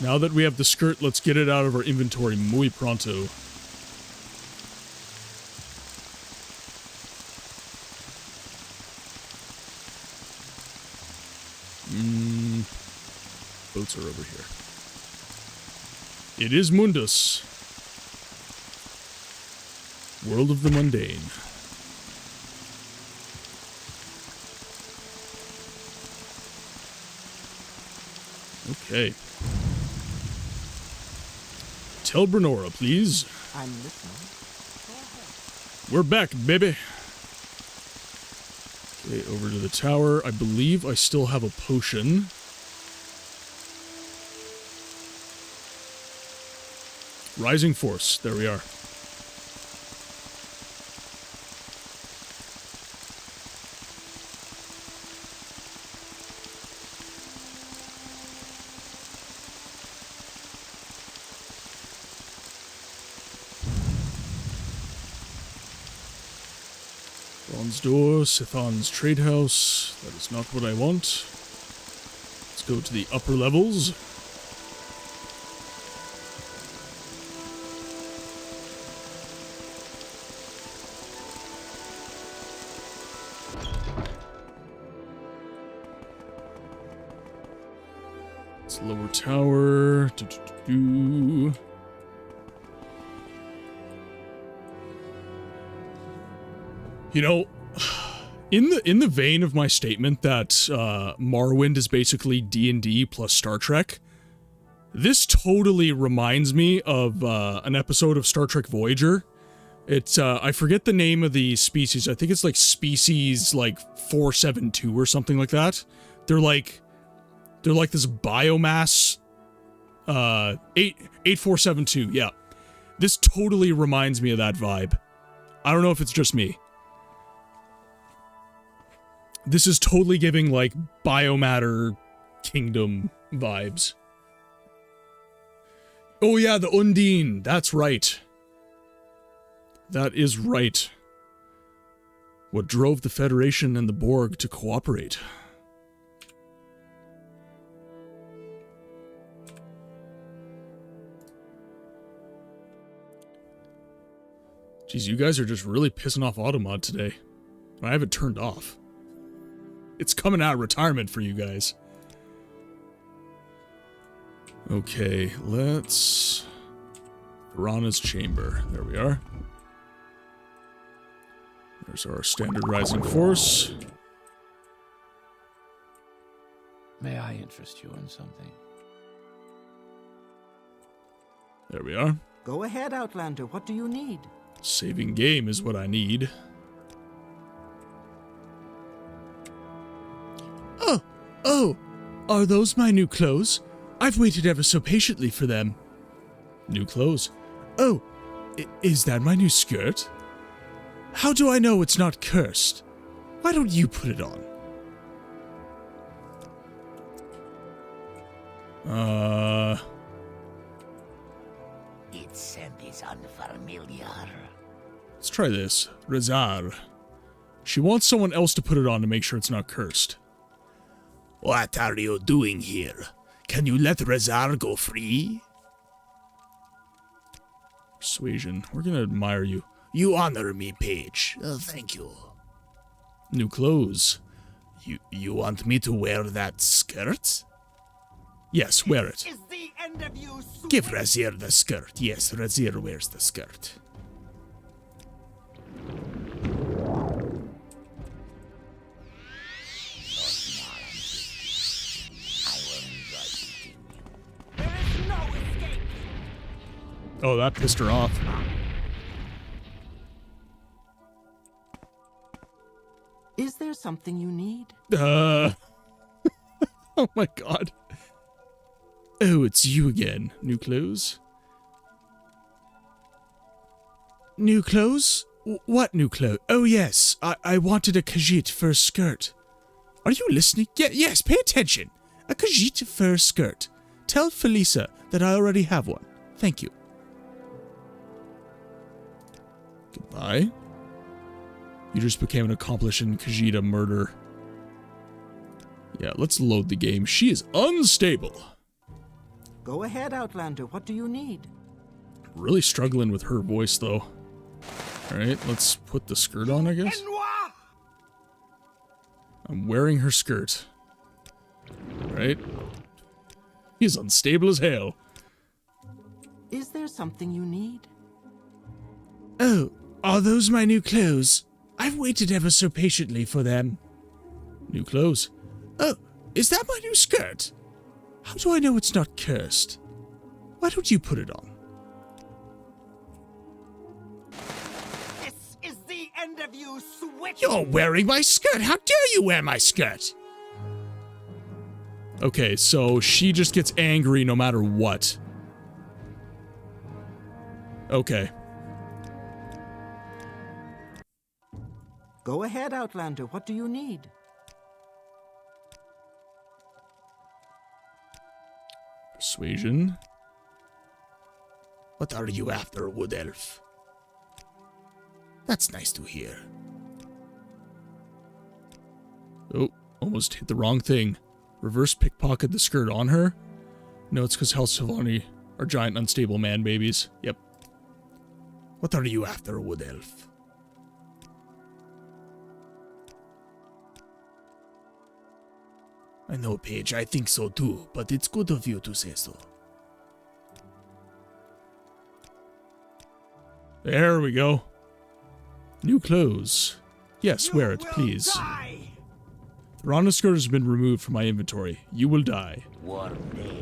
now that we have the skirt, let's get it out of our inventory muy pronto. Boats are over here. It is Mundus. World of the Mundane. Okay. Tell Brenora, please. I'm listening. We're back, baby. Okay, over to the tower. I believe I still have a potion. Rising Force. There we are. Bronze Door, Sithon's Trade House. That is not what I want. Let's go to the upper levels. Let's lower tower. You know, in the vein of my statement that Morrowind is basically D&D plus Star Trek, this totally reminds me of an episode of Star Trek Voyager. It's I forget the name of the species. I think it's like species like 472 or something like that. They're like this biomass 8472. Yeah. This totally reminds me of that vibe. I don't know if it's just me. This is totally giving like biomatter kingdom vibes. Oh yeah, the Undine. That's right. That is right. What drove the Federation and the Borg to cooperate. Jeez, you guys are just really pissing off Automod today. I have it turned off. It's coming out of retirement for you guys. Okay, let's... Piranha's Chamber. There we are. There's our standard rising force. May I interest you in something? There we are. Go ahead, Outlander. What do you need? Saving game is what I need. Oh, are those my new clothes? I've waited ever so patiently for them. New clothes? Oh, is that my new skirt? How do I know it's not cursed? Why don't you put it on? Its scent is unfamiliar. Let's try this. Rezar. She wants someone else to put it on to make sure it's not cursed. What are you doing here? Can you let Rezar go free? Persuasion. We're gonna admire you. You honor me, Paige. Thank you. New clothes. You want me to wear that skirt? Yes, wear it. Is the end of you, Give Razir the skirt. Yes, Razir wears the skirt. Oh, that pissed her off. Is there something you need? Oh my god. Oh, it's you again. New clothes? New clothes? What new clothes? Oh yes, I wanted a Khajiit fur skirt. Are you listening? Yes, pay attention. A Khajiit fur skirt. Tell Felisa that I already have one. Thank you. Goodbye. You just became an accomplice in Khajiit murder. Yeah, let's load the game. She is unstable. Go ahead, Outlander. What do you need? Really struggling with her voice, though. Alright, let's put the skirt on, I guess. I'm wearing her skirt. Alright. He's unstable as hell. Is there something you need? Oh, are those my new clothes? I've waited ever so patiently for them. New clothes? Oh, is that my new skirt? How do I know it's not cursed? Why don't you put it on? This is the end of you, switch! You're wearing my skirt. How dare you wear my skirt? Okay, so she just gets angry no matter what. Okay. Go ahead, Outlander. What do you need? Persuasion. What are you after, Wood Elf? That's nice to hear. Oh, almost hit the wrong thing. Reverse pickpocket the skirt on her? No, it's because Telvani are giant unstable man babies. Yep. What are you after, Wood Elf? I know, Paige. I think so too, but it's good of you to say so. There we go. New clothes. Yes, wear it, please. The Rana skirt has been removed from my inventory. You will die. One day.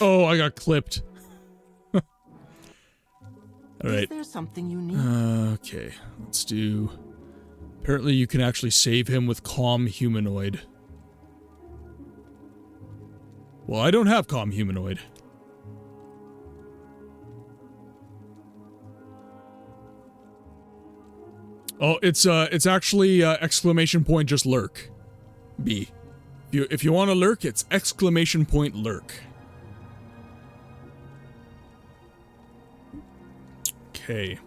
Oh, I got clipped. All right. Is there something you need? Okay, let's do... Apparently you can actually save him with Calm Humanoid. Well, I don't have Calm Humanoid. Oh, it's actually exclamation point just lurk. B. If you want to lurk, it's exclamation point lurk. Okay.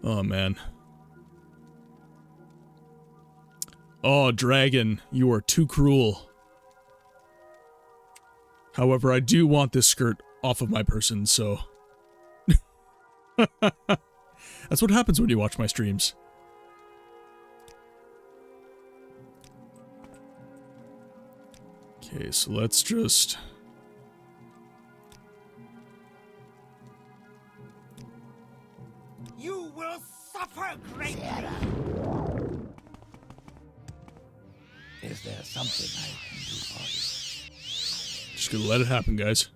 Oh, man. Oh, dragon, you are too cruel. However, I do want this skirt off of my person, so... That's what happens when you watch my streams. Okay, so let's just... You will suffer greatly. Is there something I can do for you? Just gonna let it happen, guys.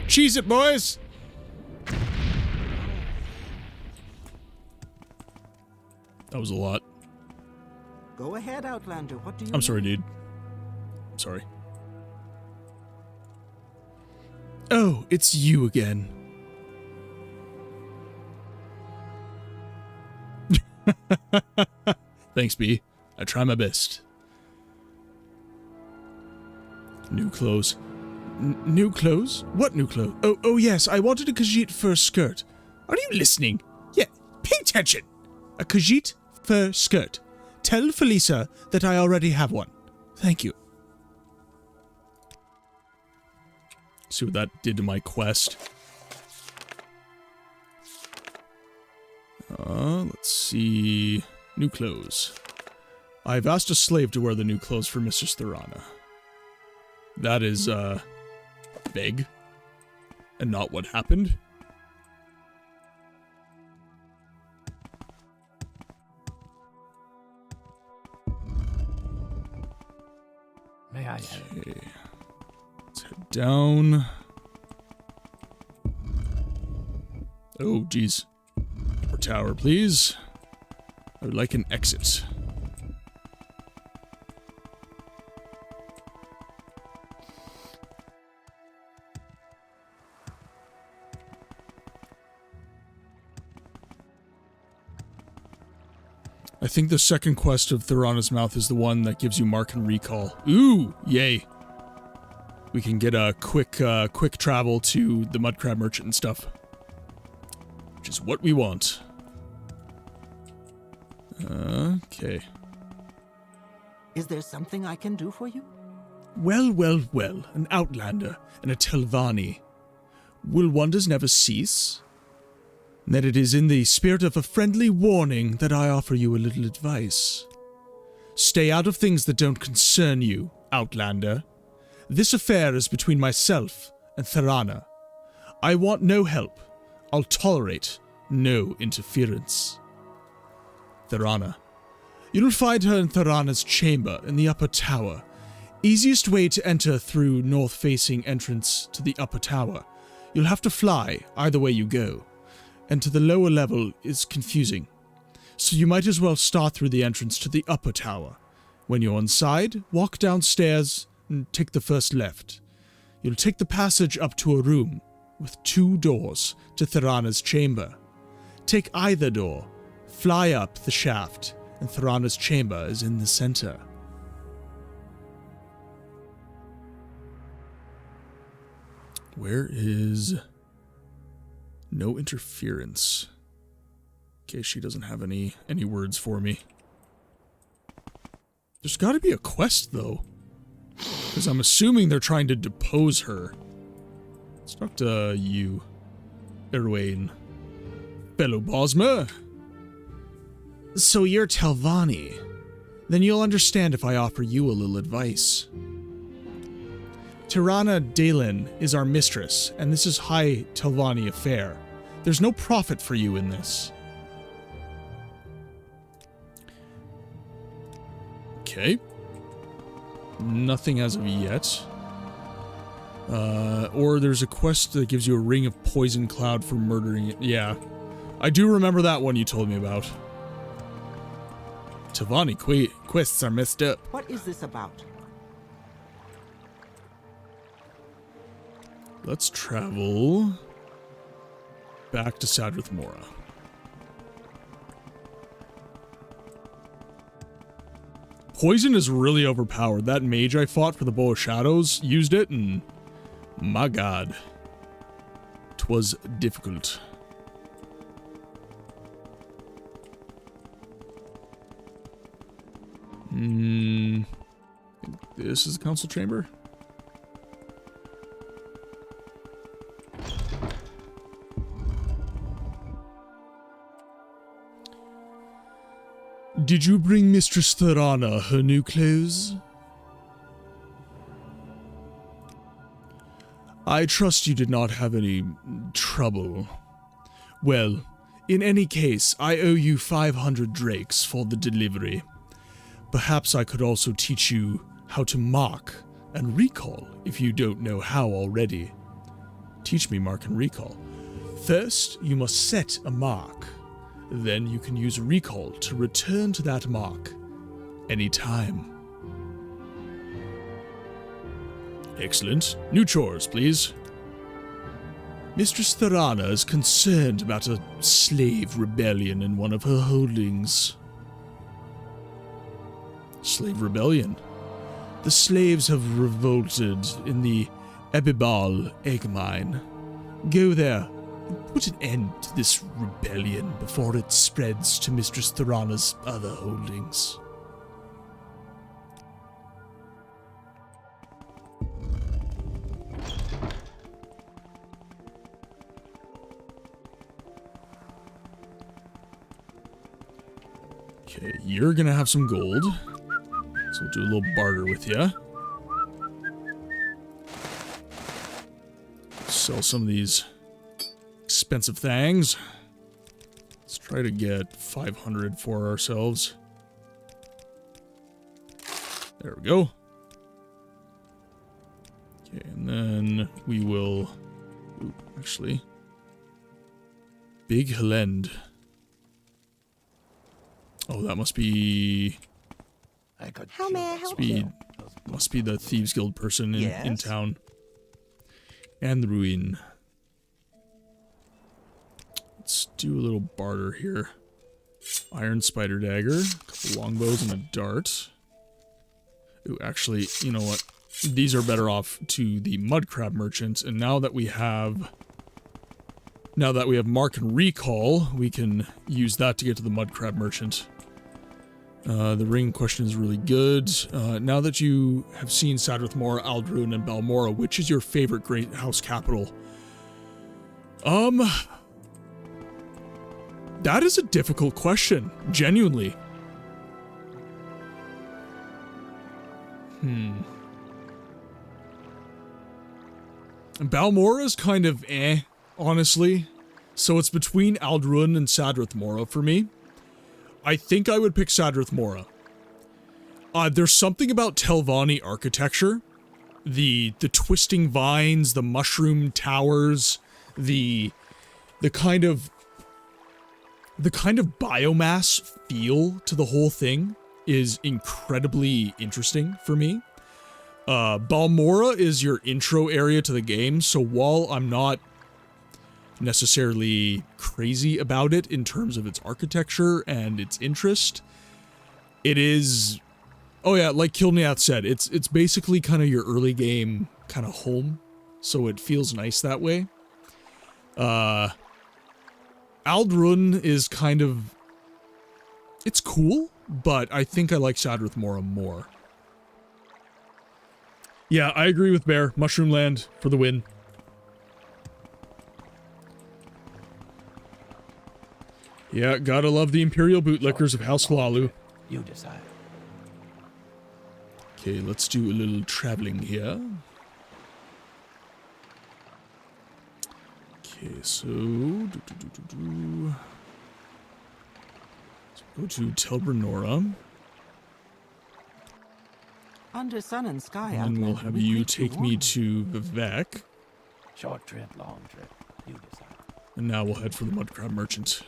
Cheese it, boys! That was a lot. Go ahead, Outlander. What do you I'm sorry, need? dude. Sorry. Oh, it's you again. Thanks, B. I try my best. New clothes. New clothes? What new clothes? Oh yes, I wanted a Khajiit fur skirt. Are you listening? Yeah, pay attention. A Khajiit fur skirt. Tell Felisa that I already have one. Thank you. See what that did to my quest. Let's see. New clothes. I've asked a slave to wear the new clothes for Mistress Thorana. That is, big. And not what happened. May I help? Okay. Let's head down. Oh, geez. Upper tower, please. I would like an exit. I think the second quest of Thorana's Mouth is the one that gives you mark and recall. Ooh, yay. We can get a quick travel to the Mudcrab Merchant and stuff. Which is what we want. Okay. Is there something I can do for you? Well, well, well, an outlander and a Telvani. Will wonders never cease? Then it is in the spirit of a friendly warning that I offer you a little advice. Stay out of things that don't concern you, outlander. This affair is between myself and Thorana. I want no help. I'll tolerate no interference. Thorana. You'll find her in Thorana's chamber in the upper tower. Easiest way to enter through north-facing entrance to the upper tower. You'll have to fly either way you go. And to the lower level is confusing. So you might as well start through the entrance to the upper tower. When you're inside, walk downstairs and take the first left. You'll take the passage up to a room with 2 doors to Thorana's chamber. Take either door, fly up the shaft, and Thorana's chamber is in the center. Where is... No interference. case she doesn't have any words for me. There's got to be a quest, though. Because I'm assuming they're trying to depose her. Let's talk to you, Erwain. Fellow Bosma. So you're Telvani. Then you'll understand if I offer you a little advice. Tirana Dalen is our mistress, and this is High Telvani affair. There's no profit for you in this. Okay. Nothing as of yet. Or there's a quest that gives you a ring of poison cloud for murdering it. Yeah. I do remember that one you told me about. Telvani quests are messed up. What is this about? Let's travel back to Sadrith Mora. Poison is really overpowered. That mage I fought for the Bow of Shadows used it, and my god, 'twas difficult. This is the council chamber. Did you bring Mistress Tirana her new clothes? I trust you did not have any trouble. Well, in any case, I owe you 500 drakes for the delivery. Perhaps I could also teach you how to mark and recall if you don't know how already. Teach me mark and recall. First, you must set a mark. Then you can use recall to return to that mark anytime. Excellent. New chores, please. Mistress Tirana is concerned about a slave rebellion in one of her holdings. Slave rebellion? The slaves have revolted in the Ebibal egg mine. Go there and put an end to this rebellion before it spreads to Mistress Tirana's other holdings. Okay, you're gonna have some gold, so we'll do a little barter with you. Sell some of these expensive things. Let's try to get 500 for ourselves. There we go. Okay, and then we will... Ooh, actually... Big Helend. Oh, that must be... How may I help you? Must be the Thieves Guild person in town. And the Ruin. Let's do a little barter here. Iron Spider Dagger, a couple longbows, and a dart. Ooh, actually, you know what? These are better off to the Mudcrab Merchants, and now that we have Mark and Recall, we can use that to get to the Mudcrab Merchant. The ring question is really good. Now that you have seen Sadrith Mora, Aldruin, and Balmora, which is your favorite Great House capital? That is a difficult question, genuinely. Balmora is kind of honestly. So it's between Aldruin and Sadrith Mora for me. I think I would pick Sadrith Mora. There's something about Telvani architecture. The twisting vines, the mushroom towers, the kind of biomass feel to the whole thing is incredibly interesting for me. Balmora is your intro area to the game, so while I'm not necessarily crazy about it in terms of its architecture and its interest, it is... Oh yeah, like Kilniath said, it's basically kind of your early game kind of home, so it feels nice that way. Aldrun is kind of... It's cool, but I think I like Shadrith more and more. Yeah, I agree with Bear. Mushroom Land for the win. Yeah, gotta love the Imperial bootlickers of House Lalu. You decide. Okay, let's do a little traveling here. Okay, so... Let's go to Telbranora. Under sun and sky, And we'll have you take me to Vivek. Short trip, long trip. You decide. And now we'll head for the Mudcrab Merchant.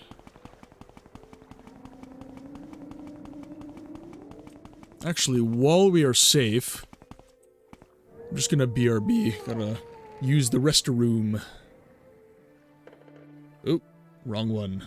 Actually, while we are safe, I'm just gonna BRB. Gotta use the restroom. Oh, wrong one.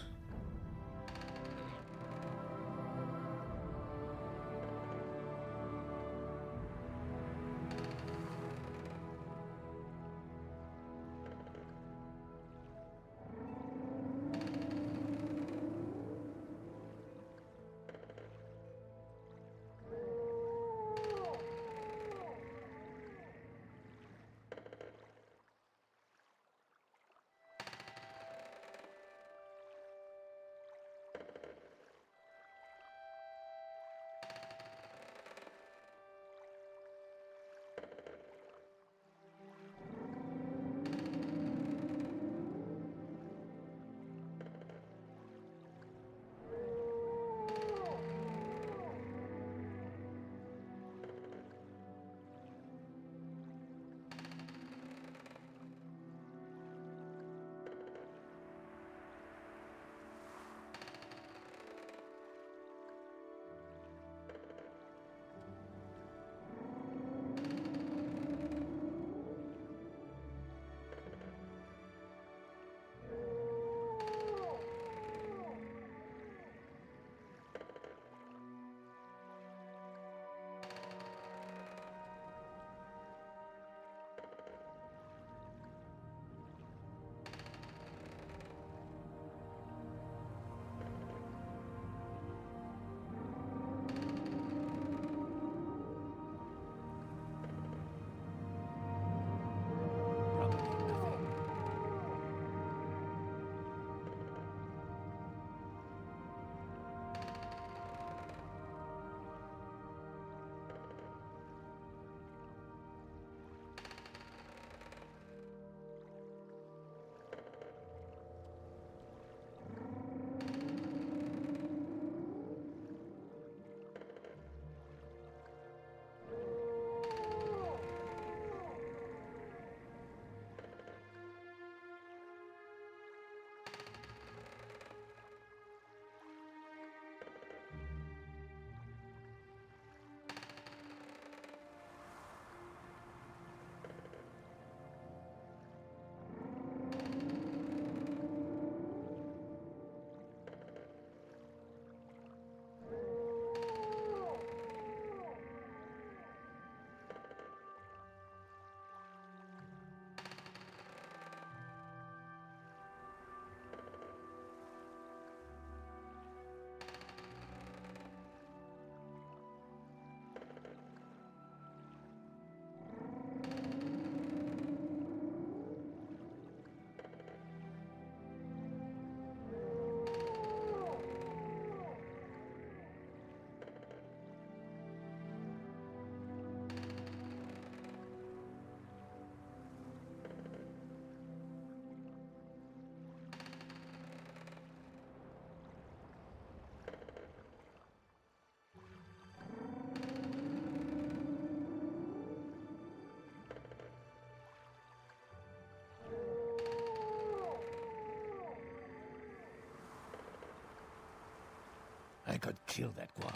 I could kill that Guar.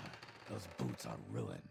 Those boots are ruined.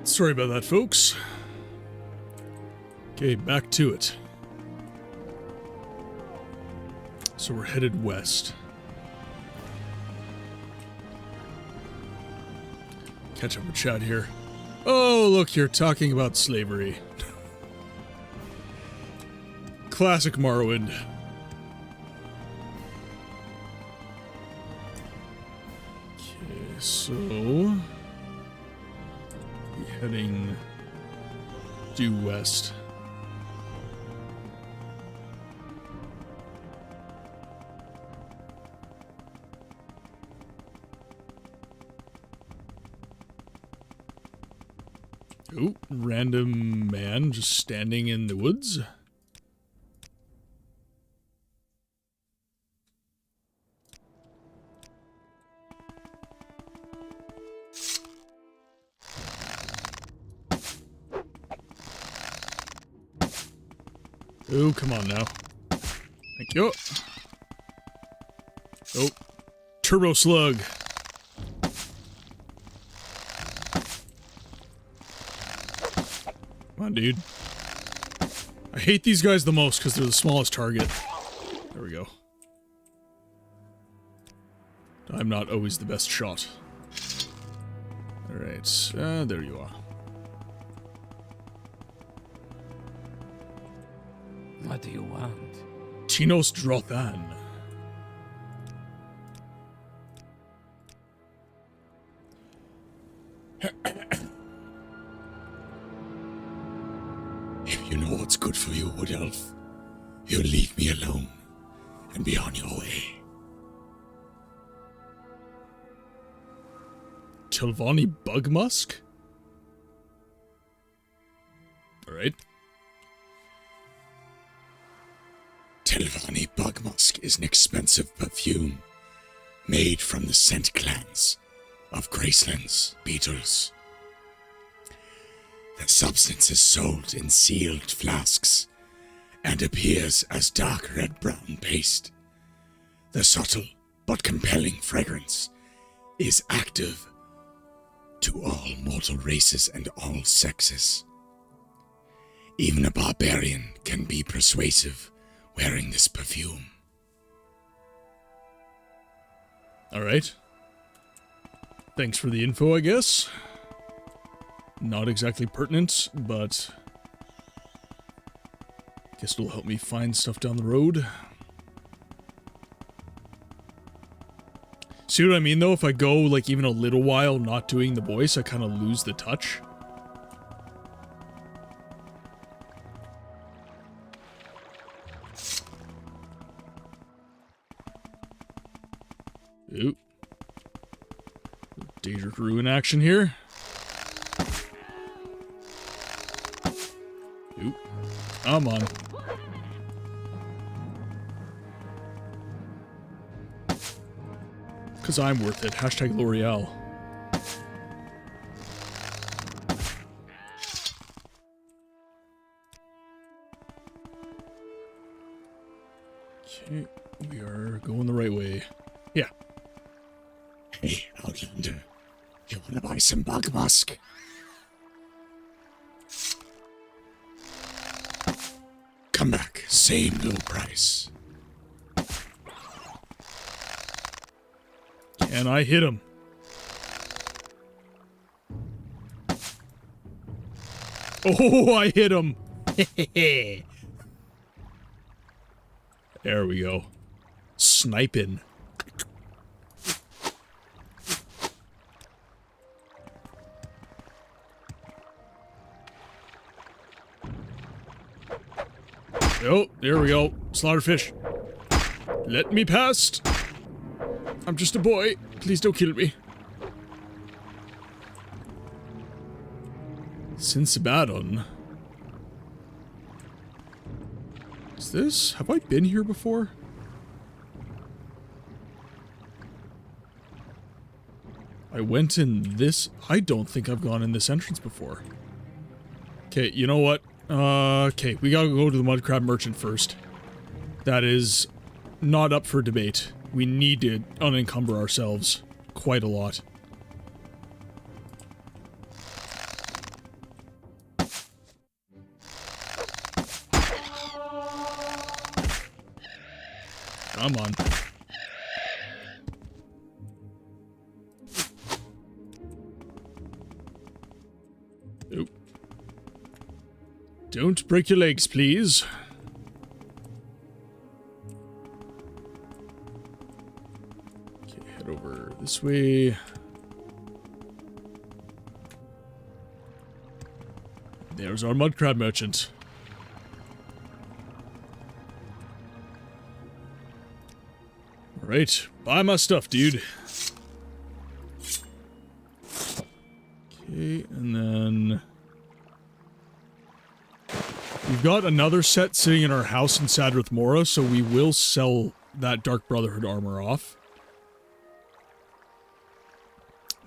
Sorry about that, folks. Okay, back to it. So we're headed west. Catch up with chat here. Oh, look, you're talking about slavery. Classic Morrowind. Okay, so... heading due west. Ooh, random man just standing in the woods. Oh, come on now. Thank you. Oh, turbo slug. Come on, dude. I hate these guys the most because they're the smallest target. There we go. I'm not always the best shot. Alright, there you are. What do you want? Tinos Drothan. If you know what's good for you, Wood Elf, you'll leave me alone and be on your way. Telvani Bugmusk? Alright. Telvani Bugmusk is an expensive perfume made from the scent glands of Graceland's beetles. The substance is sold in sealed flasks and appears as dark red-brown paste. The subtle but compelling fragrance is active to all mortal races and all sexes. Even a barbarian can be persuasive wearing this perfume. Alright. Thanks for the info, I guess. Not exactly pertinent, but I guess it'll help me find stuff down the road. See what I mean, though? If I go, like, even a little while not doing the voice, I kind of lose the touch. Ooh. Danger Crew in action here. Ooh. Come on. Because I'm worth it. Hashtag L'Oreal. Okay, we are going the right way. Yeah. Hey, Outlander, you wanna buy some bug musk? Come back, same low price. And I hit him. Oh, I hit him. There we go. Sniping. Oh, there we go. Slaughterfish. Let me past. I'm just a boy. Please don't kill me. Cincinnati. Is this? Have I been here before? I went in this. I don't think I've gone in this entrance before. Okay, you know what? Okay, we gotta go to the Mudcrab Merchant first. That is not up for debate. We need to unencumber ourselves quite a lot. Come on. Oh. Don't break your legs, please. Okay, head over this way. There's our mud crab merchant. Alright, buy my stuff, dude. Okay, and then... we've got another set sitting in our house in Sadrith Mora, so we will sell that Dark Brotherhood armor off.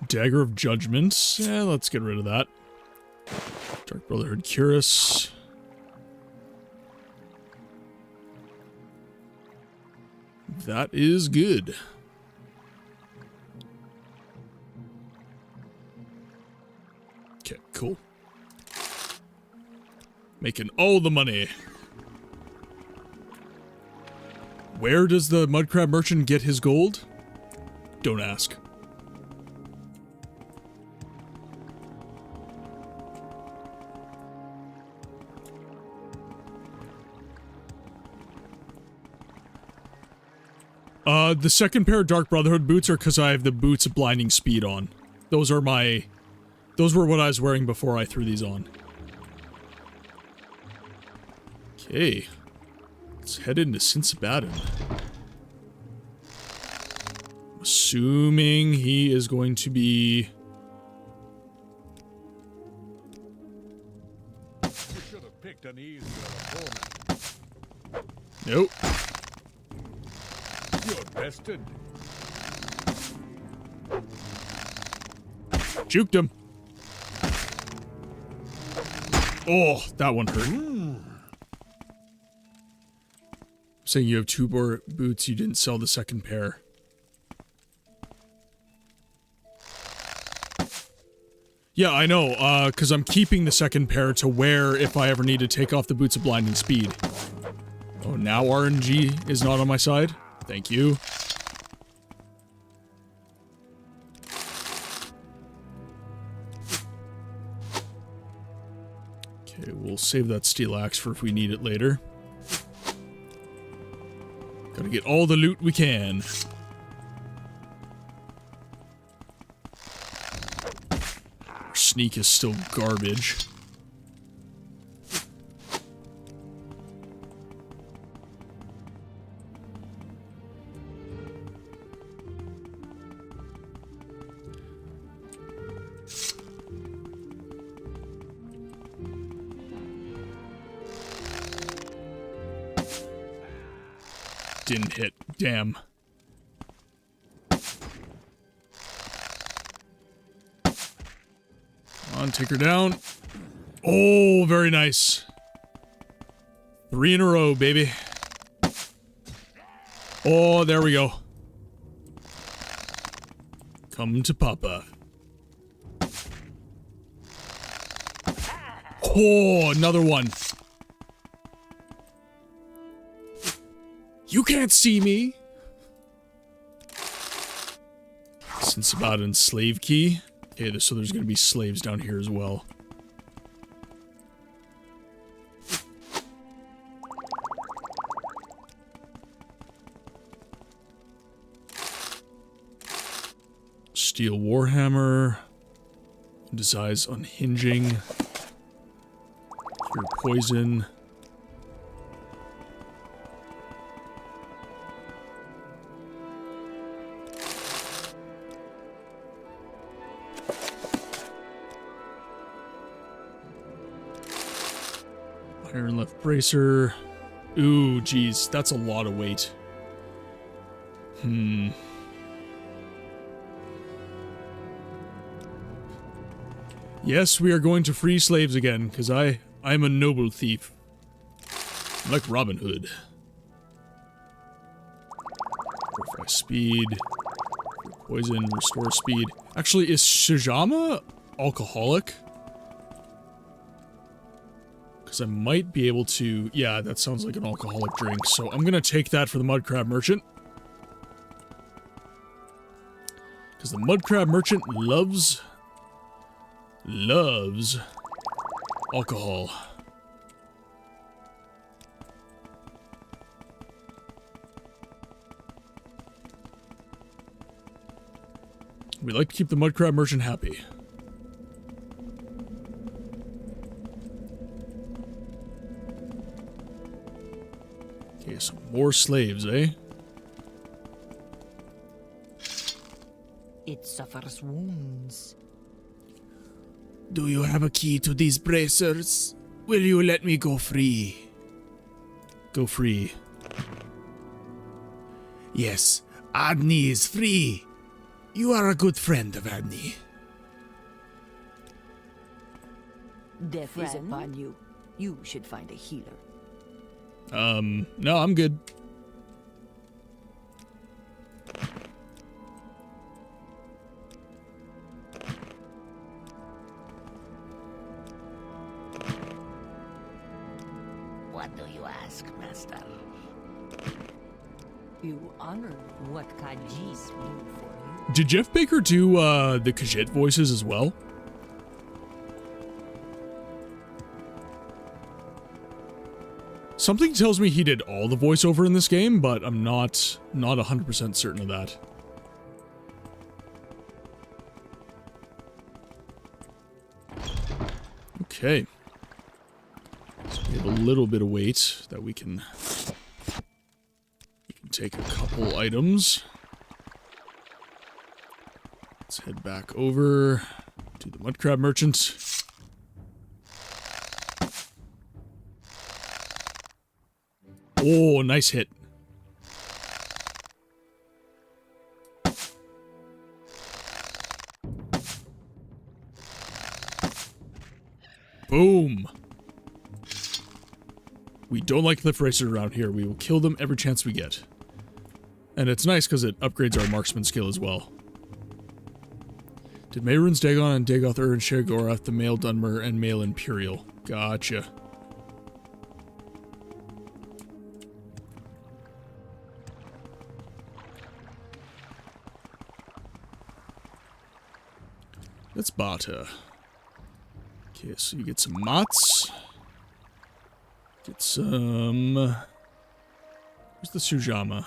Dagger of Judgment. Yeah, let's get rid of that. Dark Brotherhood Cuirass. That is good. Okay, cool. Making all the money. Where does the Mudcrab Merchant get his gold? Don't ask. The second pair of Dark Brotherhood boots are because I have the boots of blinding speed on. Those were what I was wearing before I threw these on. Okay. Let's head into Cinsabaton. Assuming he is going to be... You should have picked an easier opponent. Nope. You're bested. Juked him. Oh, that one hurt. Saying you have two more boots, you didn't sell the second pair. Yeah, I know, because I'm keeping the second pair to wear if I ever need to take off the boots of blinding speed. Oh, now RNG is not on my side? Thank you. Okay, we'll save that steel axe for if we need it later. Gotta get all the loot we can. Our sneak is still garbage. Didn't hit. Damn. Come on, take her down. Oh, very nice. 3 in a row, baby. Oh, there we go. Come to Papa. Oh, another one. You can't see me! Cinsabaton slave key. Okay, so there's gonna be slaves down here as well. Steel Warhammer. Desires unhinging. Cure poison. Iron left bracer. Ooh, geez, that's a lot of weight. Yes, we are going to free slaves again, because I'm a noble thief. I'm like Robin Hood. Fortify speed. Poison, restore speed. Actually, is Shijama alcoholic? Because I might be able to... Yeah, that sounds like an alcoholic drink. So I'm going to take that for the Mud Crab Merchant. Because the Mud Crab Merchant loves alcohol. We like to keep the Mud Crab Merchant happy. Okay, some more slaves, eh? It suffers wounds. Do you have a key to these bracers? Will you let me go free? Go free. Yes, Adni is free. You are a good friend of Adni. Death is upon you. You should find a healer. No, I'm good. What do you ask, Master? You honor what Khajiit do for you. Did Jeff Baker do, the Khajiit voices as well? Something tells me he did all the voiceover in this game, but I'm not 100% certain of that. Okay. So we have a little bit of weight that we can take a couple items. Let's head back over to the Mud Crab Merchant. Oh, nice hit. Boom. We don't like cliff racers around here. We will kill them every chance we get. And it's nice because it upgrades our marksman skill as well. Did Mehrunes Dagon and Dagoth Ur and Shegorath the male Dunmer and male Imperial? Gotcha. Let's barter. Okay, so you get some mats. Get some... Where's the Sujama?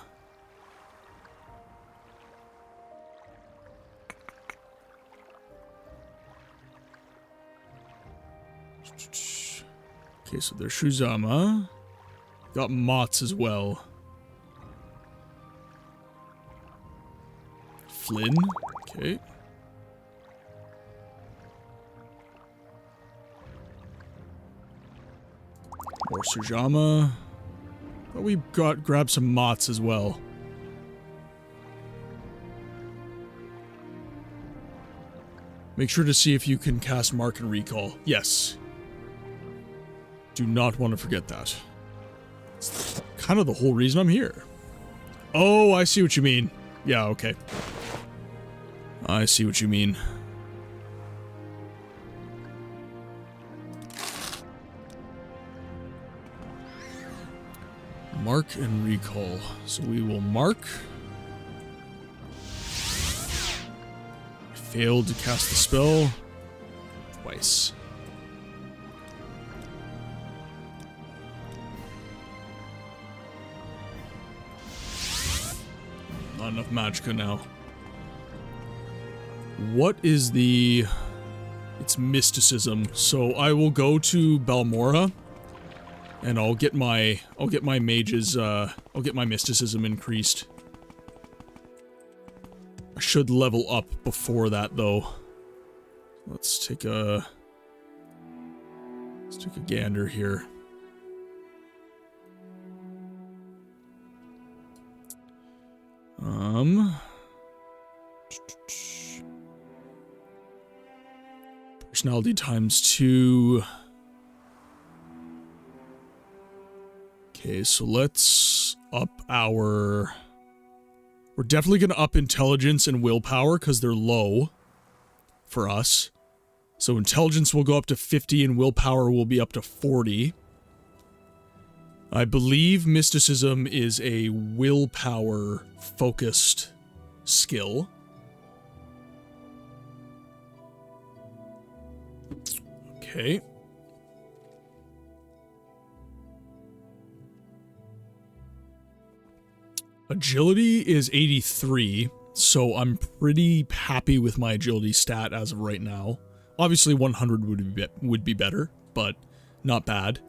Okay, so there's Shuzama. Got Mots as well. Flynn. Okay. More Sujama. But we grabbed some Mots as well. Make sure to see if you can cast Mark and Recall. Yes. Do not want to forget that. It's kind of the whole reason I'm here. Oh, I see what you mean. Yeah, okay. I see what you mean. Mark and recall. So we will mark. Failed to cast the spell twice. Not enough magicka now. What is the... It's mysticism. So I will go to Balmora. And I'll get my mages, I'll get my mysticism increased. I should level up before that, though. Let's take a gander here. Personality ×2. Okay, so let's up our... We're definitely going to up intelligence and willpower because they're low for us. So intelligence will go up to 50 and willpower will be up to 40. I believe mysticism is a willpower focused skill. Okay. Agility is 83, so I'm pretty happy with my agility stat as of right now. Obviously 100 would be better, but not bad.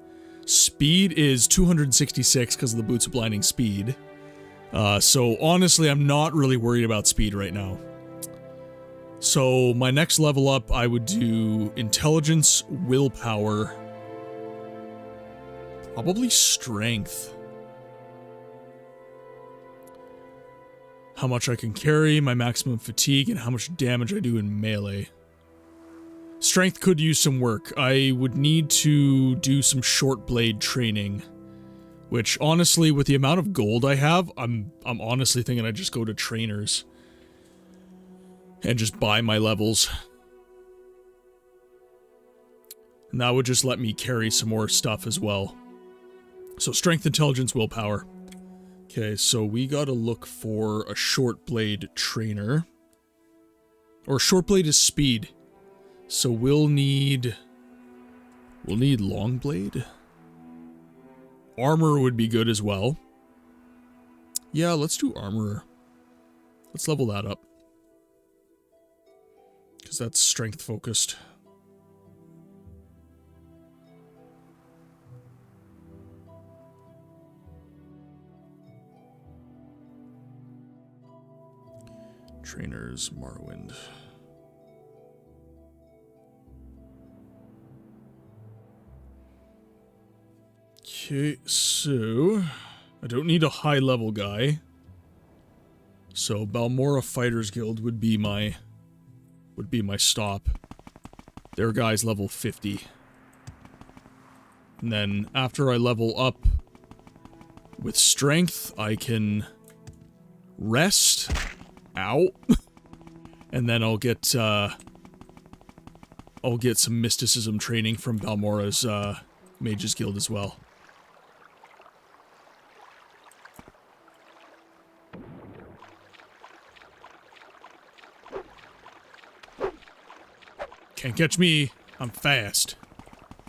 Speed is 266 because of the Boots of Blinding speed. So honestly, I'm not really worried about speed right now. So my next level up, I would do intelligence, willpower, probably strength. How much I can carry, my maximum fatigue, and how much damage I do in melee. Strength could use some work. I would need to do some short blade training, which honestly, with the amount of gold I have, I'm honestly thinking I'd just go to trainers and just buy my levels. And that would just let me carry some more stuff as well. So strength, intelligence, willpower. Okay, so we gotta look for a short blade trainer. Or short blade is speed. So we'll need long blade. Armor would be good as well. Yeah, let's do armor. Let's level that up. Because that's strength focused. Trainers, Morrowind. Okay, so I don't need a high level guy. So Balmora Fighters Guild would be my stop. Their guy's level 50. And then after I level up with strength, I can rest. Ow. And then I'll get some mysticism training from Balmora's Mages Guild as well. Can't catch me. I'm fast.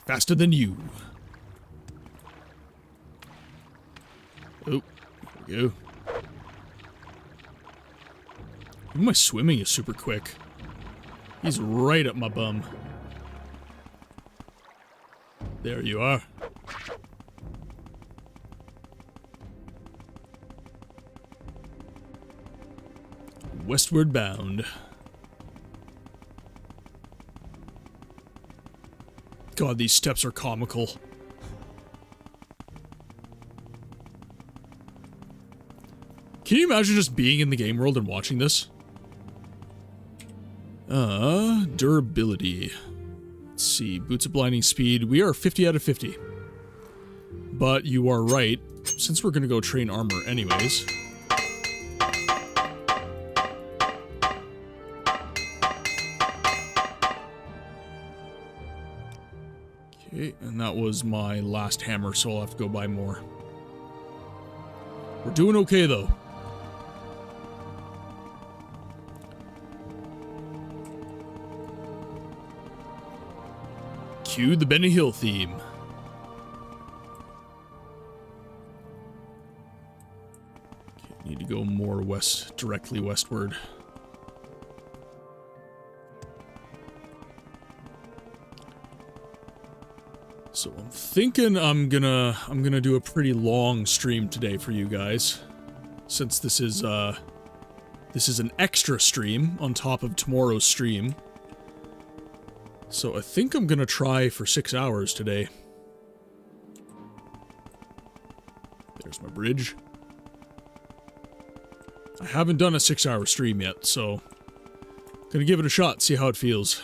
Faster than you. Oh, there we go. Even my swimming is super quick. He's right up my bum. There you are. Westward bound. God, these steps are comical. Can you imagine just being in the game world and watching this? Durability. Let's see, Boots of Blinding speed. We are 50 out of 50. But you are right, since we're gonna go train armor anyways. Okay, and that was my last hammer, so I'll have to go buy more. We're doing okay, though. Cue the Benny Hill theme. Okay, need to go more west, directly westward. So I'm thinking I'm gonna do a pretty long stream today for you guys, since this is an extra stream on top of tomorrow's stream. So I think I'm gonna try for 6 hours today. There's my bridge. I haven't done a 6-hour stream yet, so gonna give it a shot, see how it feels.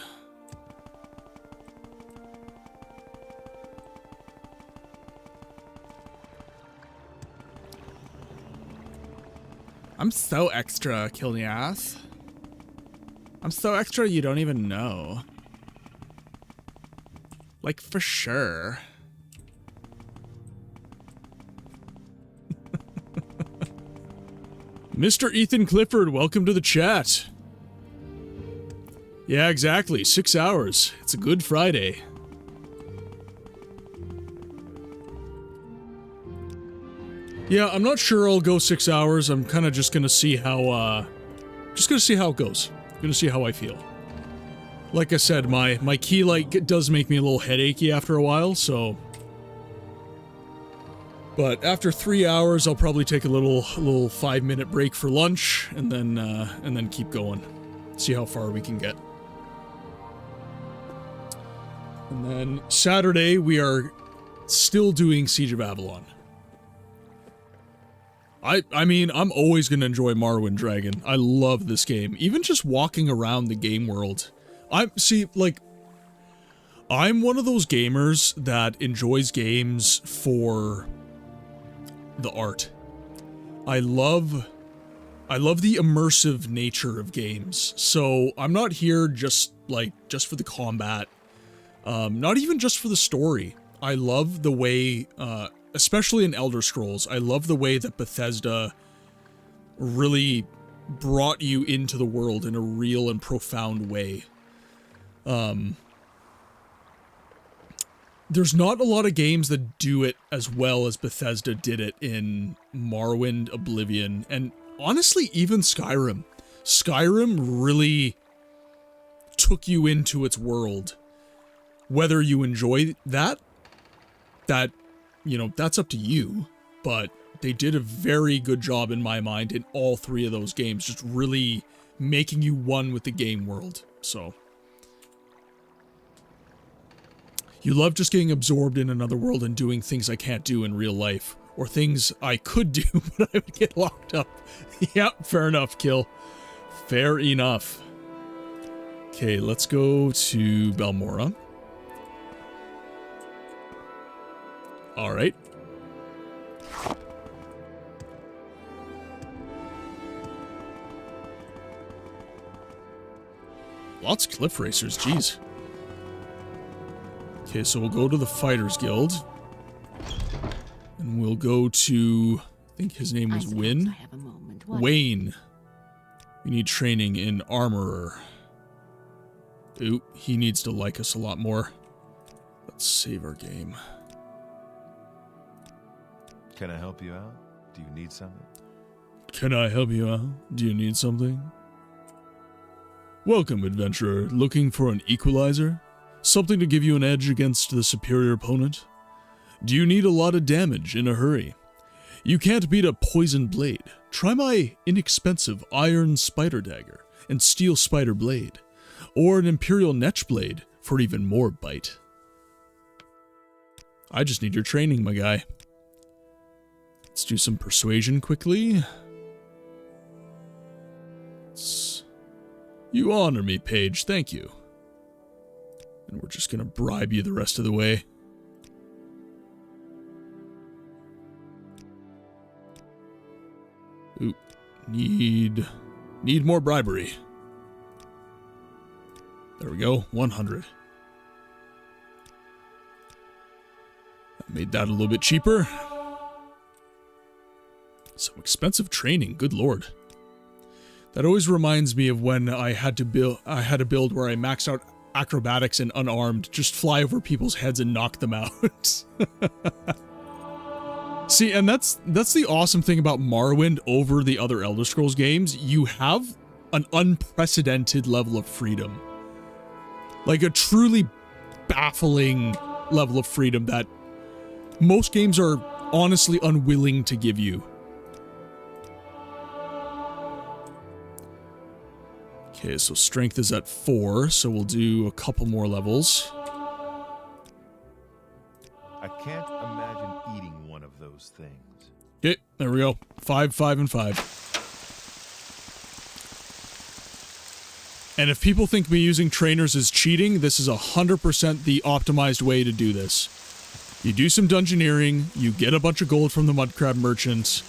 I'm so extra, Kilniath. I'm so extra you don't even know. Like, for sure. Mr. Ethan Clifford, welcome to the chat. Yeah, exactly. 6 hours. It's a good Friday. Yeah, I'm not sure I'll go 6 hours. I'm kind of just gonna see how, it goes. Gonna see how I feel. Like I said, my key light does make me a little headachy after a while, so... But after 3 hours, I'll probably take a little 5-minute break for lunch, and then keep going. See how far we can get. And then Saturday, we are still doing Siege of Avalon. I mean, I'm always going to enjoy Morrowind Dragon. I love this game. Even just walking around the game world. I'm one of those gamers that enjoys games for the art. I love the immersive nature of games. So I'm not here just for the combat. Not even just for the story. I love the way, especially in Elder Scrolls, I love the way that Bethesda really brought you into the world in a real and profound way. There's not a lot of games that do it as well as Bethesda did it in Morrowind, Oblivion, and honestly, even Skyrim. Skyrim really took you into its world. Whether you enjoy that, you know, that's up to you, but they did a very good job in my mind in all three of those games, just really making you one with the game world, so... You love just getting absorbed in another world and doing things I can't do in real life. Or things I could do, but I would get locked up. Yep, fair enough, Kill. Fair enough. Okay, let's go to Balmora. Alright. Lots of cliff racers, jeez. Okay, so we'll go to the Fighters Guild. And we'll go to... I think his name was Wayne. We need training in Armorer. Ooh, he needs to like us a lot more. Let's save our game. Can I help you out? Do you need something? Can I help you out? Do you need something? Welcome, adventurer. Looking for an equalizer? Something to give you an edge against the superior opponent? Do you need a lot of damage in a hurry? You can't beat a poison blade. Try my inexpensive iron spider dagger and steel spider blade, or an imperial netch blade for even more bite. I just need your training, my guy. Let's do some persuasion quickly. You honor me, Paige, thank you. And we're just gonna bribe you the rest of the way. Oop. Need more bribery. There we go, 100. That made that a little bit cheaper. Some expensive training, good lord. That always reminds me of when I had to build where I maxed out acrobatics and unarmed, just fly over people's heads and knock them out. See, and that's the awesome thing about Morrowind over the other Elder Scrolls games. You have an unprecedented level of freedom. Like a truly baffling level of freedom that most games are honestly unwilling to give you. Okay, so strength is at 4, so we'll do a couple more levels. I can't imagine eating one of those things. Okay, there we go. 5, 5, and 5. And if people think me using trainers is cheating, this is 100% the optimized way to do this. You do some dungeoneering, you get a bunch of gold from the mudcrab merchants,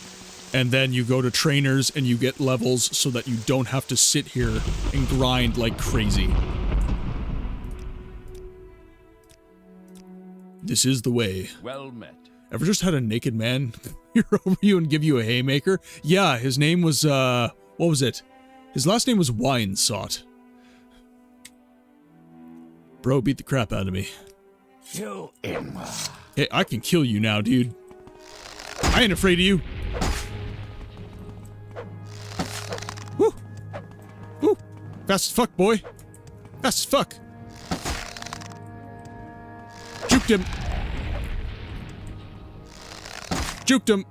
and then you go to trainers and you get levels so that you don't have to sit here and grind like crazy. This is the way. Well met. Ever just had a naked man here over you and give you a haymaker? Yeah, his name was, what was it? His last name was Winesaught. Bro beat the crap out of me. You in. Hey, I can kill you now, dude. I ain't afraid of you. Woo! Woo! Fast as fuck, boy. Fast as fuck. Juked him. Juked him.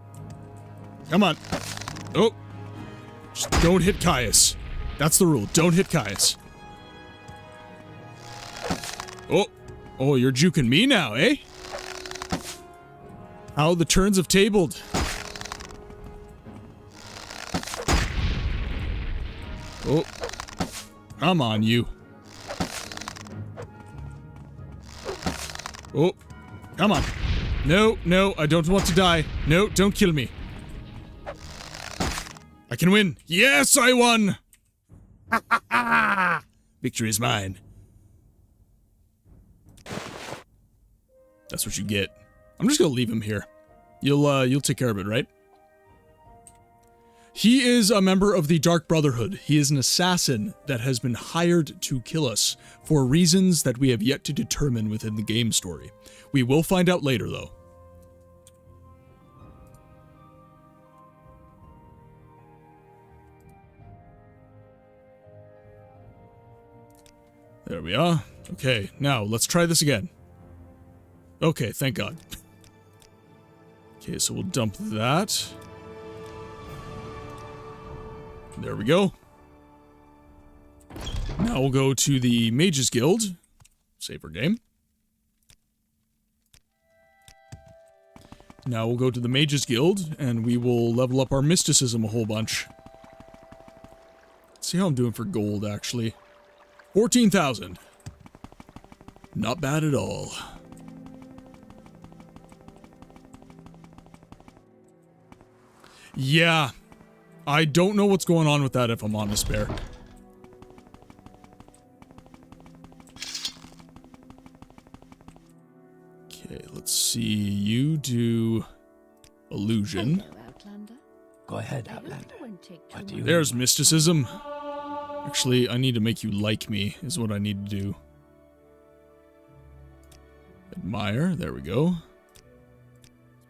Come on. Oh. Just don't hit Caius. That's the rule. Don't hit Caius. Oh. Oh, you're juking me now, eh? How the turns have tabled. Oh. Come on, you. Oh. Come on. No, no, I don't want to die. No, don't kill me. I can win. Yes, I won! Ha ha ha! Victory is mine. That's what you get. I'm just gonna leave him here. You'll take care of it, right? He is a member of the Dark Brotherhood. He is an assassin that has been hired to kill us for reasons that we have yet to determine within the game story. We will find out later, though. There we are. Okay, now let's try this again. Okay, thank God. Okay, so we'll dump that. There we go. Now we'll go to the Mages Guild. Save our game. Now we'll go to the Mages Guild, and we will level up our mysticism a whole bunch. Let's see how I'm doing for gold, actually. 14,000. Not bad at all. Yeah. I don't know what's going on with that, if I'm honest, Bear. Okay, let's see. You do illusion. Hello, Outlander. Go ahead, Outlander. What do you... There's mysticism. Actually, I need to make you like me, is what I need to do. Admire. There we go.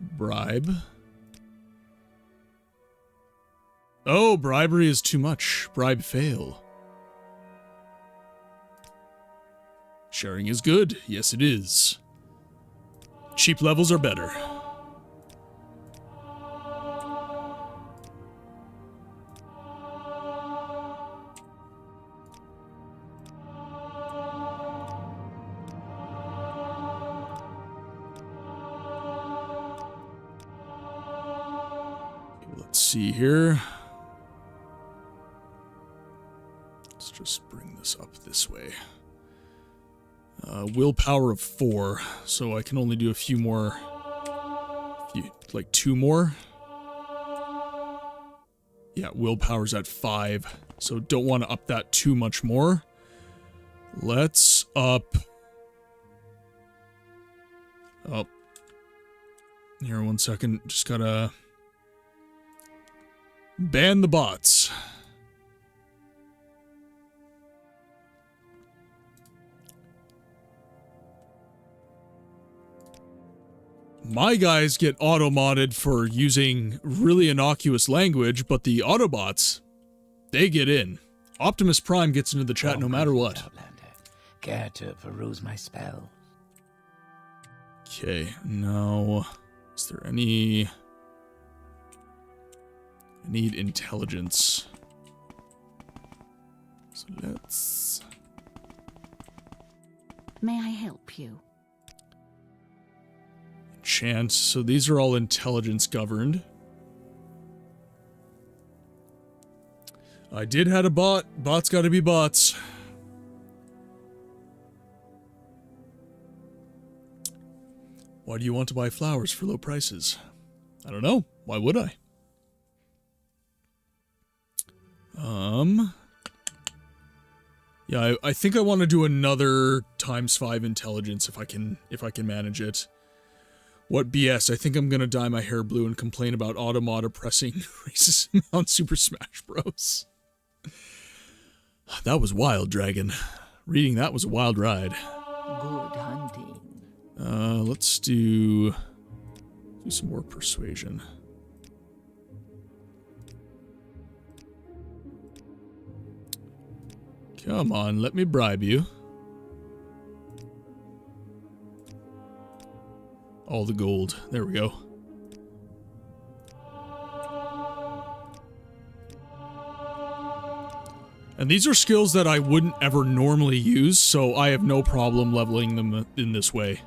Bribe. Oh, bribery is too much. Bribe fail. Sharing is good. Yes, it is. Cheap levels are better. Let's see here. Let's just bring this up this way. Willpower of 4, so I can only do a few more. Like 2 more. Yeah, willpower's at 5, so don't want to up that too much more. Let's up. Oh. Here, 1 second. Just gotta ban the bots. My guys get auto-modded for using really innocuous language, but the Autobots, they get in. Optimus Prime gets into the chat no matter what. Outlander. Care to peruse my spells? Okay, now, is there any... I need intelligence. So let's... May I help you? Enchant. So these are all intelligence governed. I did had a bot. Bots gotta be bots. Why do you want to buy flowers for low prices? I don't know. Why would I? Yeah, I think I want to do another ×5 intelligence if I can manage it. What BS? I think I'm gonna dye my hair blue and complain about Automod oppressing racism on Super Smash Bros. That was wild, Dragon. Reading that was a wild ride. Good hunting. Let's do some more persuasion. Come on, let me bribe you. All the gold. There we go. And these are skills that I wouldn't ever normally use, so I have no problem leveling them in this way.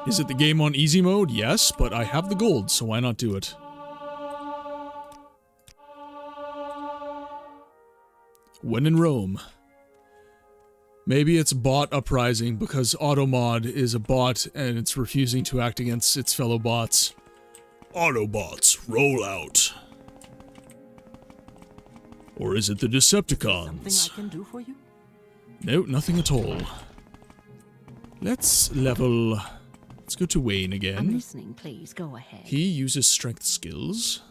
Is it the game on easy mode? Yes, but I have the gold, so why not do it? When in Rome. Maybe it's bot uprising because Automod is a bot and it's refusing to act against its fellow bots. Autobots, roll out. Or is it the Decepticons? Something I can do for you? No, nothing at all. Let's level... Let's go to Wayne again. I'm listening, please. Go ahead. He uses strength skills.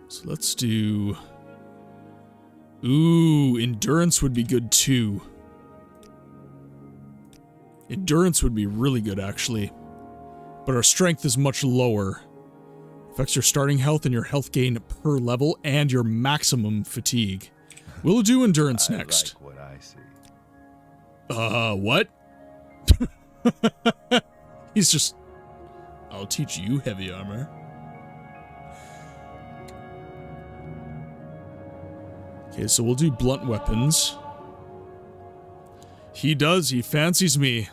So let's do... Ooh, endurance would be good too. Endurance would be really good, actually. But our strength is much lower. Affects your starting health and your health gain per level and your maximum fatigue. We'll do endurance next. I like what I see. What? He's just... I'll teach you heavy armor. Okay, so we'll do blunt weapons. He does, he fancies me.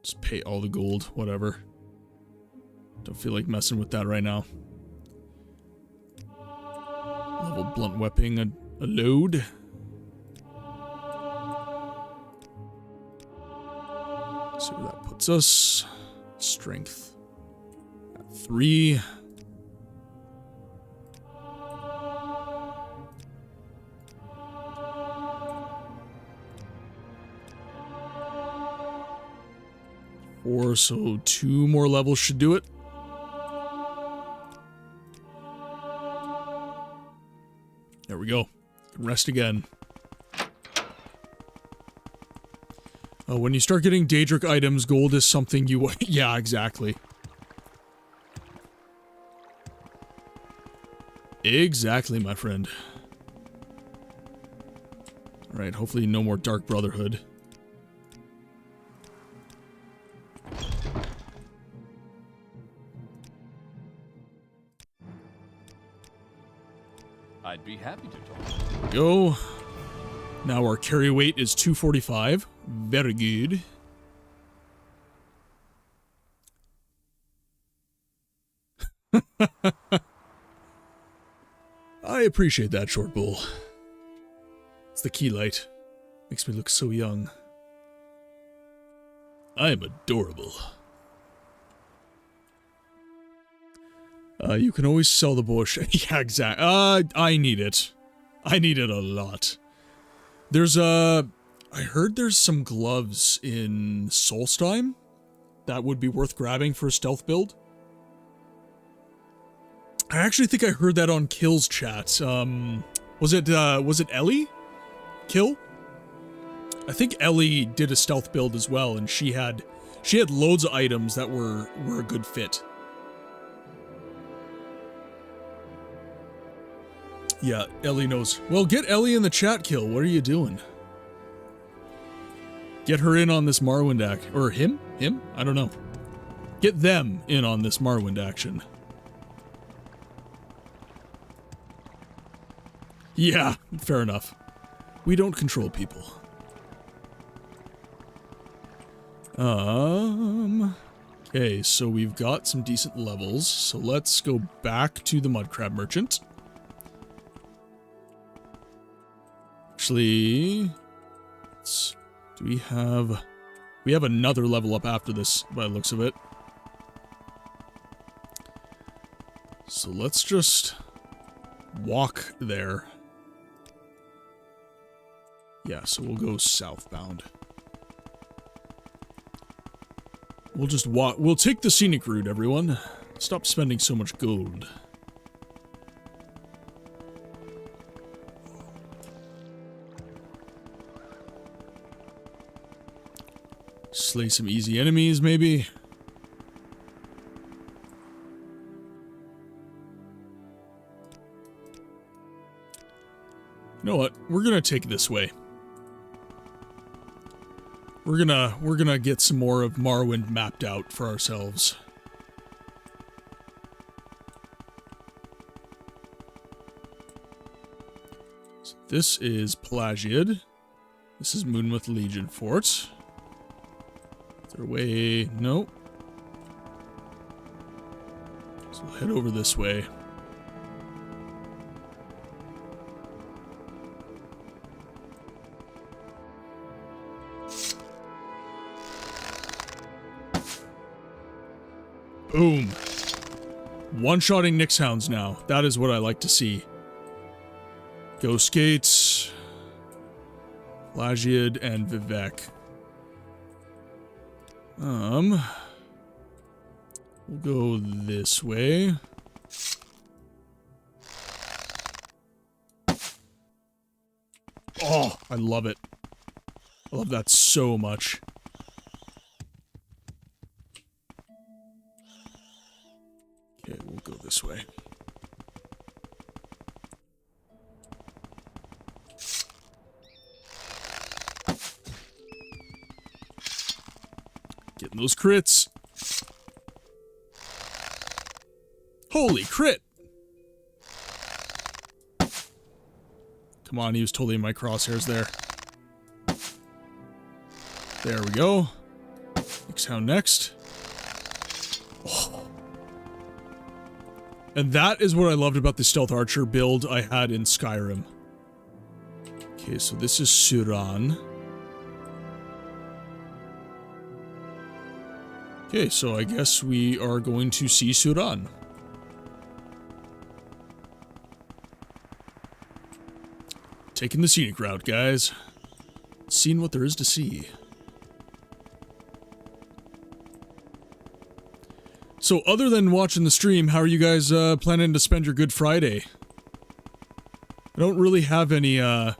Just pay all the gold, whatever. Don't feel like messing with that right now. Level blunt weapon a load. See where that puts us. Strength. 3. Four, so 2 more levels should do it. There we go. Rest again. When you start getting Daedric items, gold is something you... Yeah, exactly. Exactly, my friend. Alright, hopefully no more Dark Brotherhood. I'd be happy to talk. Go. Now our carry weight is 245. Very good. I appreciate that, Short Bull. It's the key light. Makes me look so young. I am adorable. You can always sell the bush. Yeah, exactly. I need it. I need it a lot. There's I heard there's some gloves in Solstheim that would be worth grabbing for a stealth build. I actually think I heard that on Kill's chat. Was it Ellie? Kill? I think Ellie did a stealth build as well, and she had loads of items that were a good fit. Yeah, Ellie knows. Well, get Ellie in the chat, Kill. What are you doing? Get her in on this Morrowind act. Or him? Him? I don't know. Get them in on this Morrowind action. Yeah, fair enough. We don't control people. Okay, so we've got some decent levels. So let's go back to the Mudcrab Merchant. Actually, do we have another level up after this by the looks of it. So let's just walk there. Yeah, so we'll go southbound. We'll just walk. We'll take the scenic route, everyone. Stop spending so much gold. Slay some easy enemies, maybe. You know what? We're gonna take it this way. We're gonna get some more of Morrowind mapped out for ourselves. So this is Pelagiad. This is Moonmouth Legion Fort. Is there a way? No. So we'll head over this way. Boom. One-shotting Nyx Hounds now. That is what I like to see. Ghost Gates, Pelagiad, and Vivek. We'll go this way. Oh, I love it. I love that so much. Okay, we'll go this way. Getting those crits. Holy crit! Come on, he was totally in my crosshairs there. There we go. Nyx Hound next. Oh. And that is what I loved about the Stealth Archer build I had in Skyrim. Okay, so this is Suran. Okay, so I guess we are going to see Suran. Taking the scenic route, guys. Seeing what there is to see. So, other than watching the stream, how are you guys planning to spend your Good Friday? I don't really have any, I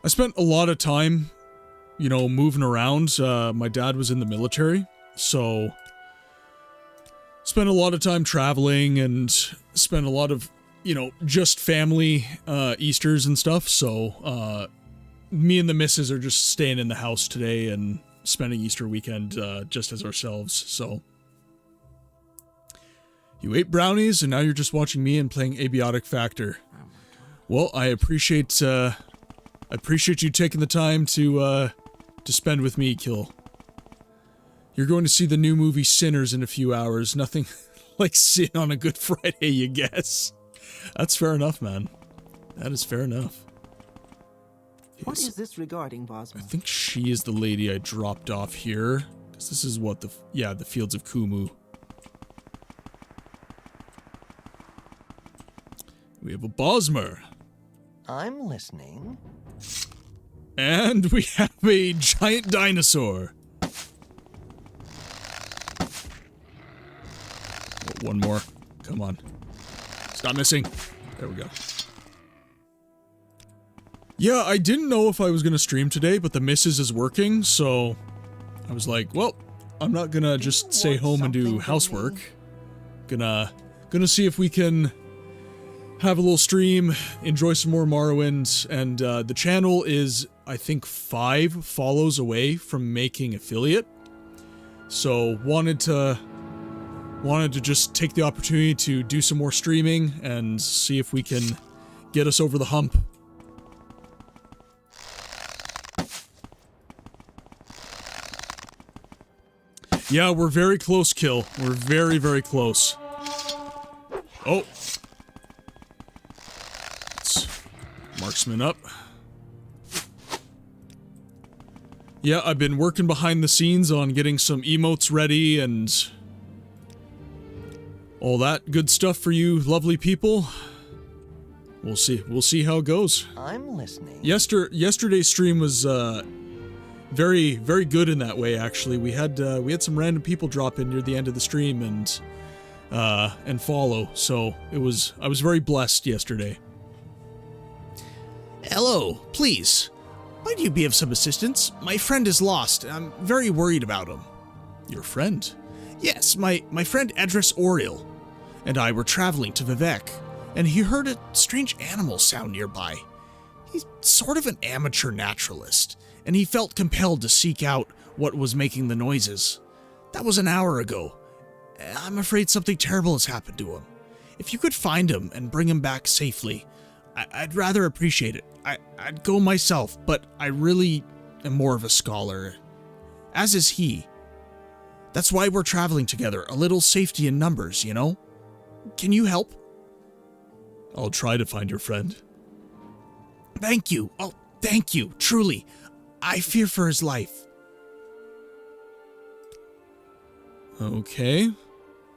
spent a lot of time, you know, moving around. My dad was in the military, so spent a lot of time traveling and spent a lot of, you know, just family Easters and stuff. So me and the missus are just staying in the house today and spending Easter weekend just as ourselves. So you ate brownies and now you're just watching me and playing Abiotic Factor. Well, I appreciate you taking the time to spend with me, Kill. You're going to see the new movie Sinners in a few hours. Nothing like sin on a Good Friday, you guess. That's fair enough, man. That is fair enough. What is this regarding, Bosma? I think she is the lady I dropped off here. Because this is what the Fields of Kumu. We have a Bosmer. I'm listening. And we have a giant dinosaur. Oh, one more. Come on. Stop missing. There we go. Yeah, I didn't know if I was gonna stream today, but the missus is working, so I was like, well, I'm not gonna just stay home and do housework. Gonna see if we can have a little stream, enjoy some more Morrowind, and the channel is, I think, 5 follows away from making affiliate. So wanted to just take the opportunity to do some more streaming and see if we can get us over the hump. Yeah, we're very close, Kill. We're very, very close. Oh. Let's marksman up. Yeah, I've been working behind the scenes on getting some emotes ready and all that good stuff for you lovely people. We'll see. We'll see how it goes. I'm listening. Yesterday's stream was very, very good in that way. Actually, we had some random people drop in near the end of the stream and follow. So I was very blessed yesterday. Hello, please. Might you be of some assistance? My friend is lost. I'm very worried about him. Your friend? Yes, my friend Edris Oriel and I were traveling to Vivek, and he heard a strange animal sound nearby. He's sort of an amateur naturalist, and he felt compelled to seek out what was making the noises. That was an hour ago. I'm afraid something terrible has happened to him. If you could find him and bring him back safely, I'd rather appreciate it. I'd go myself, but I really am more of a scholar, as is he. That's why we're traveling together, a little safety in numbers, you know? Can you help? I'll try to find your friend. Thank you. Oh, thank you, truly. I fear for his life. Okay.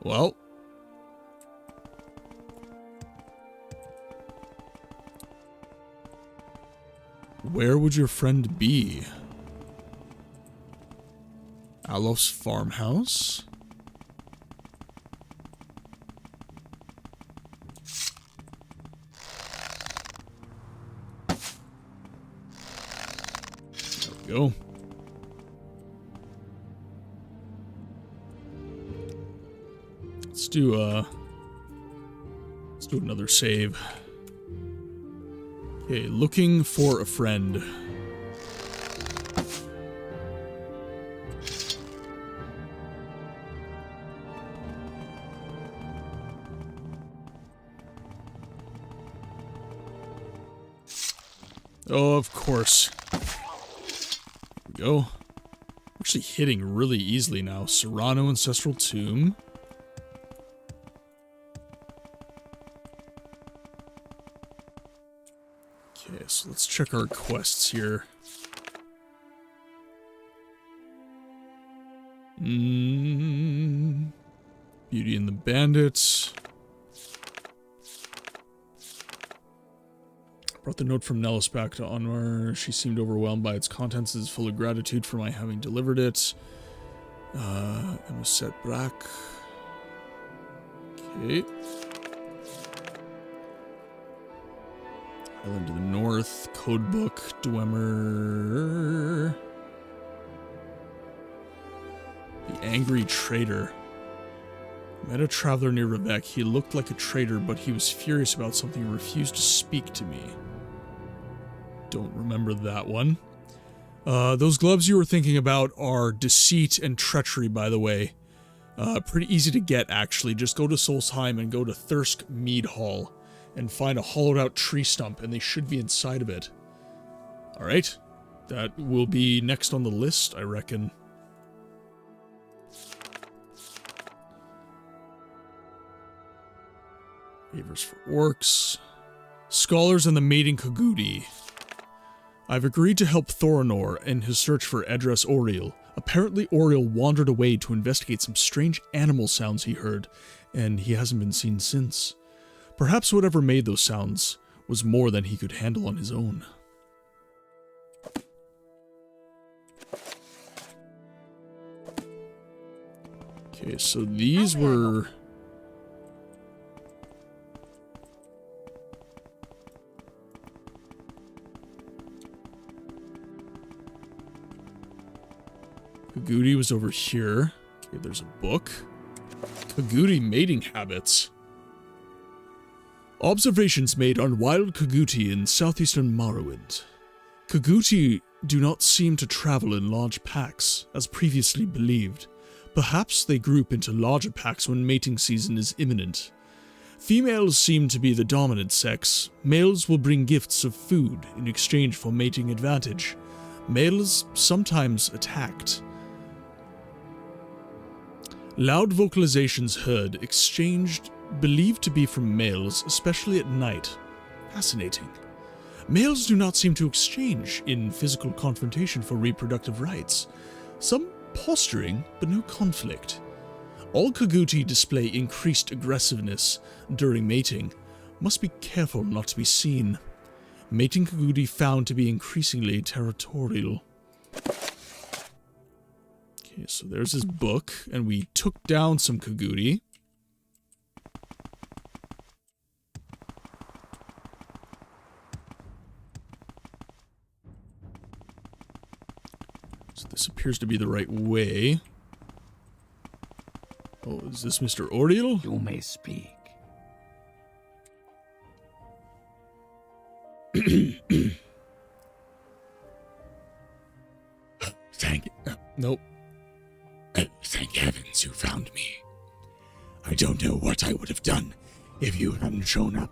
Well. Where would your friend be? Alof's farmhouse? There we go. Let's do another save. Okay, looking for a friend. Oh, of course. There we go. Actually hitting really easily now. Serrano Ancestral Tomb. Okay, so let's check our quests here. Beauty and the Bandits. Brought the note from Nellis back to Anwar. She seemed overwhelmed by its contents and is full of gratitude for my having delivered it. Emma Set Brack. Okay. Island to the north. Codebook. Dwemer. The Angry Trader. Met a traveler near Revek. He looked like a traitor, but he was furious about something and refused to speak to me. Don't remember that one. Those gloves you were thinking about are deceit and treachery, by the way. Pretty easy to get, actually. Just go to Solstheim and go to Thirsk Mead Hall and find a hollowed out tree stump, and they should be inside of it. Alright. That will be next on the list, I reckon. Favors for orcs. Scholars and the mating Kagudi. I've agreed to help Thorinor in his search for Edris Oriel. Apparently Oriel wandered away to investigate some strange animal sounds he heard, and he hasn't been seen since. Perhaps whatever made those sounds was more than he could handle on his own. Okay, so these were... Kagudi was over here. Okay, there's a book. Kagudi mating habits. Observations made on wild Kaguti in southeastern Morrowind. Kaguti do not seem to travel in large packs, as previously believed. Perhaps they group into larger packs when mating season is imminent. Females seem to be the dominant sex. Males will bring gifts of food in exchange for mating advantage. Males sometimes attacked. Loud vocalizations heard, exchanged, believed to be from males, especially at night. Fascinating. Males do not seem to exchange in physical confrontation for reproductive rights. Some posturing, but no conflict. All Kaguti display increased aggressiveness during mating. Must be careful not to be seen. Mating Kagudi found to be increasingly territorial. Okay, so there's his book, and we took down some Kagudi. So this appears to be the right way. Oh, is this Mr. Ordeal? You may speak. Nope. Thank heavens you found me. I don't know what I would have done if you hadn't shown up.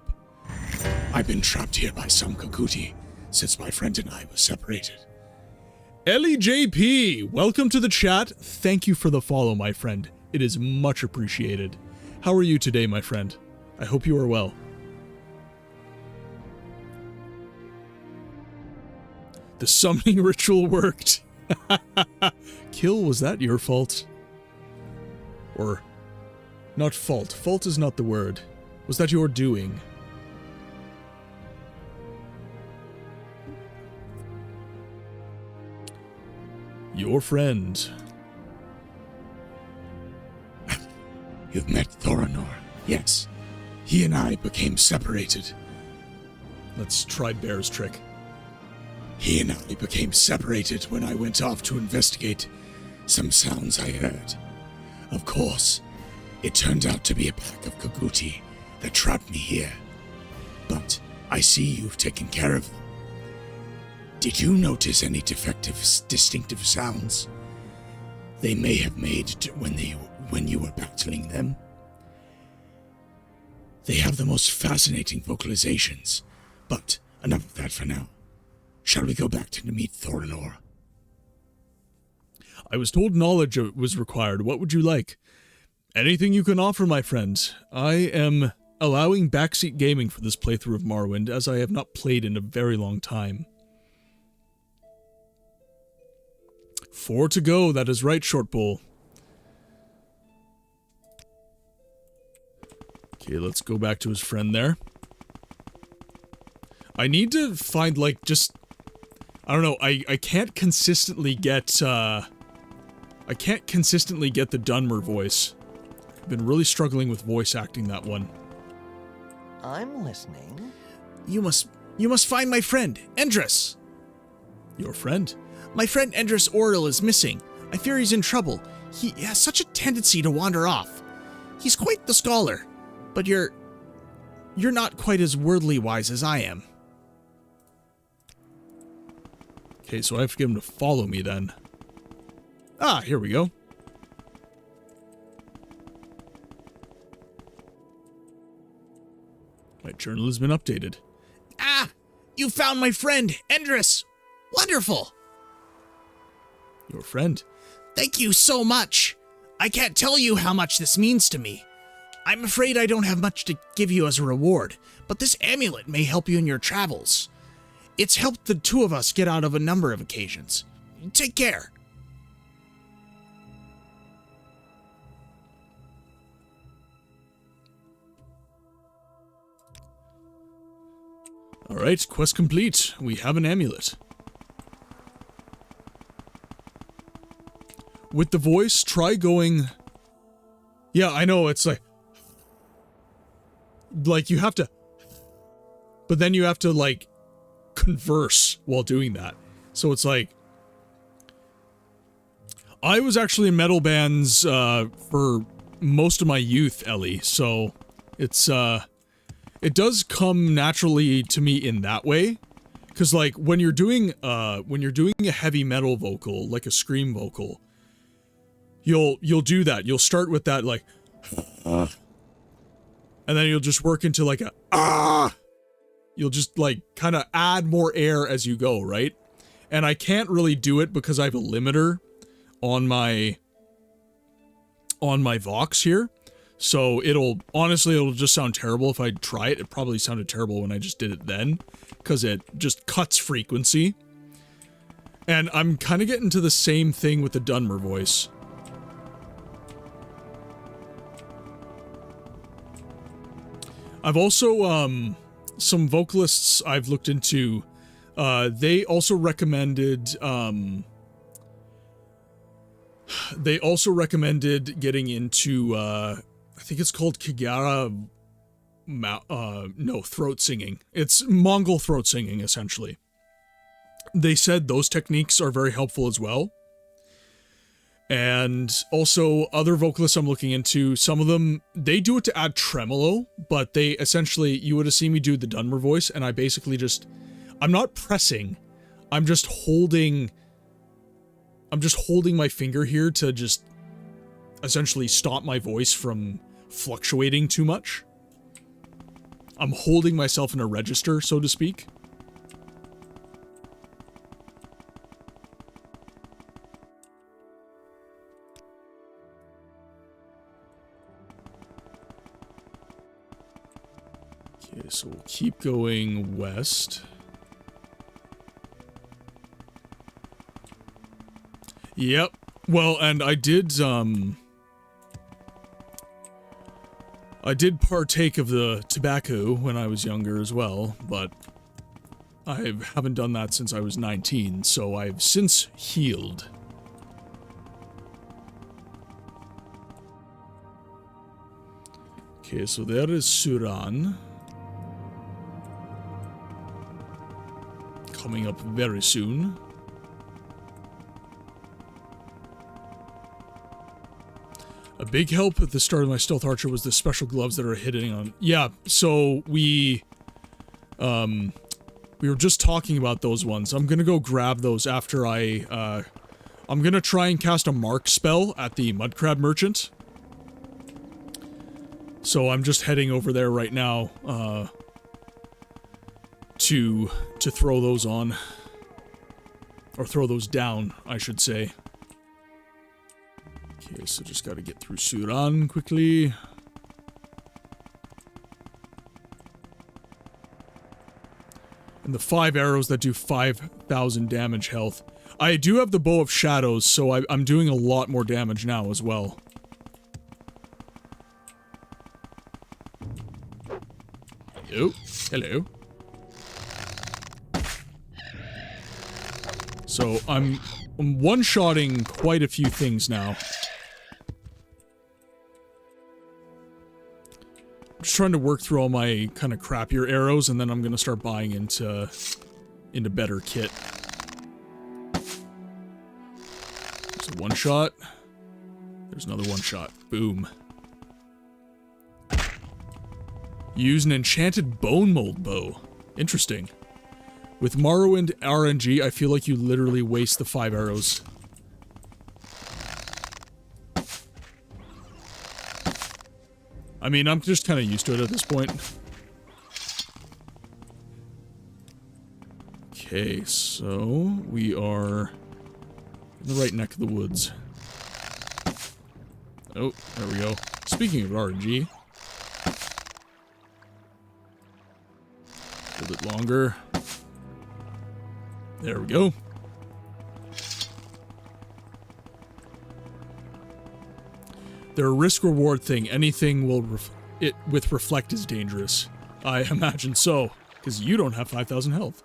I've been trapped here by some Kakuti since my friend and I were separated. Ellie JP, welcome to the chat. Thank you for the follow, my friend. It is much appreciated. How are you today, my friend? I hope you are well. The summoning ritual worked. Kill, was that your fault? Or, not fault. Fault is not the word. Was that your doing? Your friend. You've met Thoranor. Yes. He and I became separated. Let's try Bear's trick. He and I became separated when I went off to investigate some sounds I heard. Of course, it turned out to be a pack of Kaguti that trapped me here. But I see you've taken care of them. Did you notice any distinctive sounds they may have made when you were battling them? They have the most fascinating vocalizations, but enough of that for now. Shall we go back to meet Thoranor? I was told knowledge was required. What would you like? Anything you can offer, my friend. I am allowing backseat gaming for this playthrough of Morrowind, as I have not played in a very long time. 4 to go, that is right, Short Bull. Okay, let's go back to his friend there. I need to find, like, just... I don't know, I can't consistently get, I can't consistently get the Dunmer voice. I've been really struggling with voice acting that one. I'm listening. You must find my friend, Endress. Your friend? My friend Endress Oril is missing. I fear he's in trouble. He has such a tendency to wander off. He's quite the scholar, but you're not quite as worldly wise as I am. Okay, so I have to get him to follow me then. Ah, here we go. My journal has been updated. Ah! You found my friend, Endress! Wonderful! Your friend? Thank you so much! I can't tell you how much this means to me. I'm afraid I don't have much to give you as a reward, but this amulet may help you in your travels. It's helped the two of us get out of a number of occasions. Take care. Alright, quest complete. We have an amulet. With the voice, try going... Yeah, I know, it's like... Like, you have to... But then you have to, like, converse while doing that. So it's like... I was actually in metal bands, for most of my youth, Ellie, so... It's, it does come naturally to me in that way. Because, like, when you're doing a heavy metal vocal, like a scream vocal... You'll do that. You'll start with that, like, and then you'll just work into, like, a, You'll just, like, kind of add more air as you go, right? And I can't really do it because I have a limiter on my Vox here. So honestly, it'll just sound terrible if I try it. It probably sounded terrible when I just did it then, because it just cuts frequency. And I'm kind of getting to the same thing with the Dunmer voice. I've also, some vocalists I've looked into, they also recommended getting into, I think it's called Kagara, no, throat singing. It's Mongol throat singing, essentially. They said those techniques are very helpful as well. And also, other vocalists I'm looking into, some of them, they do it to add tremolo, but they essentially, you would have seen me do the Dunmer voice, and I basically just, I'm not pressing, I'm just holding my finger here to just essentially stop my voice from fluctuating too much. I'm holding myself in a register, so to speak. Okay, so we'll keep going west. Yep. Well, and I did partake of the tobacco when I was younger as well, but I haven't done that since I was 19, so I've since healed. Okay, so there is Suran. Coming up very soon. A big help at the start of my Stealth Archer was the special gloves that are hitting on... Yeah, so we were just talking about those ones. I'm gonna go grab those after I'm gonna try and cast a mark spell at the Mudcrab Merchant. So I'm just heading over there right now, to throw those on. Or throw those down, I should say. Okay, so just gotta get through Suran quickly. And the 5 arrows that do 5,000 damage health. I do have the Bow of Shadows, so I'm doing a lot more damage now as well. Oh, hello. So I'm one-shotting quite a few things now. I'm just trying to work through all my kind of crappier arrows, and then I'm gonna start buying into better kit. There's a one-shot. There's another one-shot. Boom. Use an enchanted bone mold bow. Interesting. With Morrowind RNG, I feel like you literally waste the 5 arrows. I mean, I'm just kind of used to it at this point. Okay, so we are in the right neck of the woods. Oh, there we go. Speaking of RNG. A little bit longer. There we go. They're a risk-reward thing. Anything will with reflect is dangerous. I imagine so, because you don't have 5,000 health.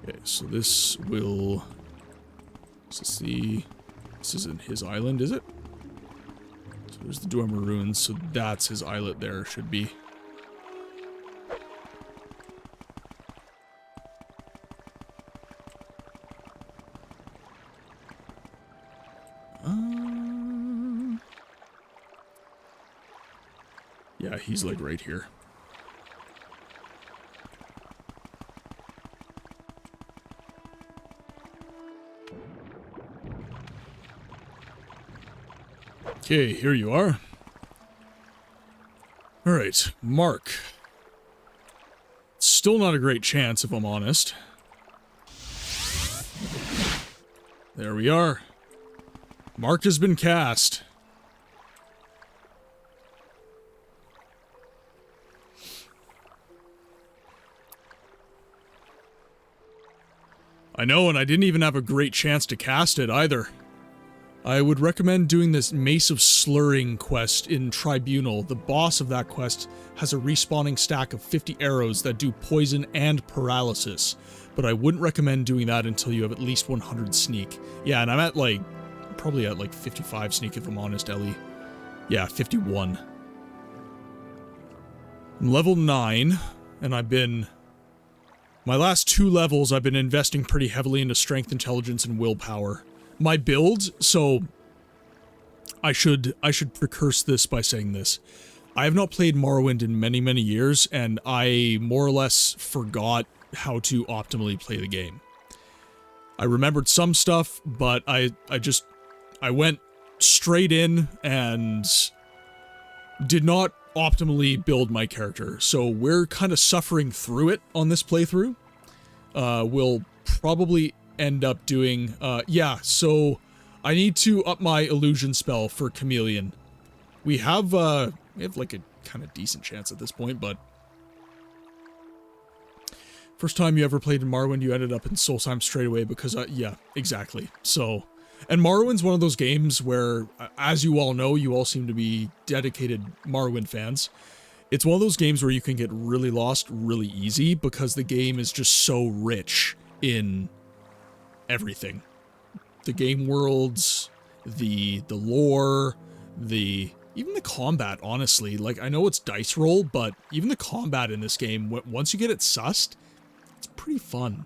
Okay, so this will... This isn't his island, is it? So there's the Dwemer Ruins, so that's his islet there, should be. Yeah, he's like right here. Okay, here you are. Alright, Mark. Still not a great chance, if I'm honest. There we are. Mark has been cast. I know, and I didn't even have a great chance to cast it either. I would recommend doing this Mace of Slurring quest in Tribunal. The boss of that quest has a respawning stack of 50 arrows that do poison and paralysis, but I wouldn't recommend doing that until you have at least 100 sneak. Yeah, and I'm at like, probably at like 55 sneak if I'm honest, Ellie. Yeah, 51. I'm level 9, and I've been... My last 2 levels, I've been investing pretty heavily into strength, intelligence, and willpower. My build, so I should precurse this by saying this. I have not played Morrowind in many, many years, and I more or less forgot how to optimally play the game. I remembered some stuff, but I went straight in and did not optimally build my character. So we're kind of suffering through it on this playthrough. We'll probably end up doing, yeah, so I need to up my illusion spell for Chameleon. We have like a kind of decent chance at this point, but first time you ever played in Morrowind, you ended up in Solstheim straight away because, yeah, exactly. So, and Morrowind's one of those games where, as you all know, you all seem to be dedicated Morrowind fans. It's one of those games where you can get really lost really easy because the game is just so rich in everything. The game worlds, the lore, even the combat, honestly. Like, I know it's dice roll, but even the combat in this game, once you get it sussed, it's pretty fun.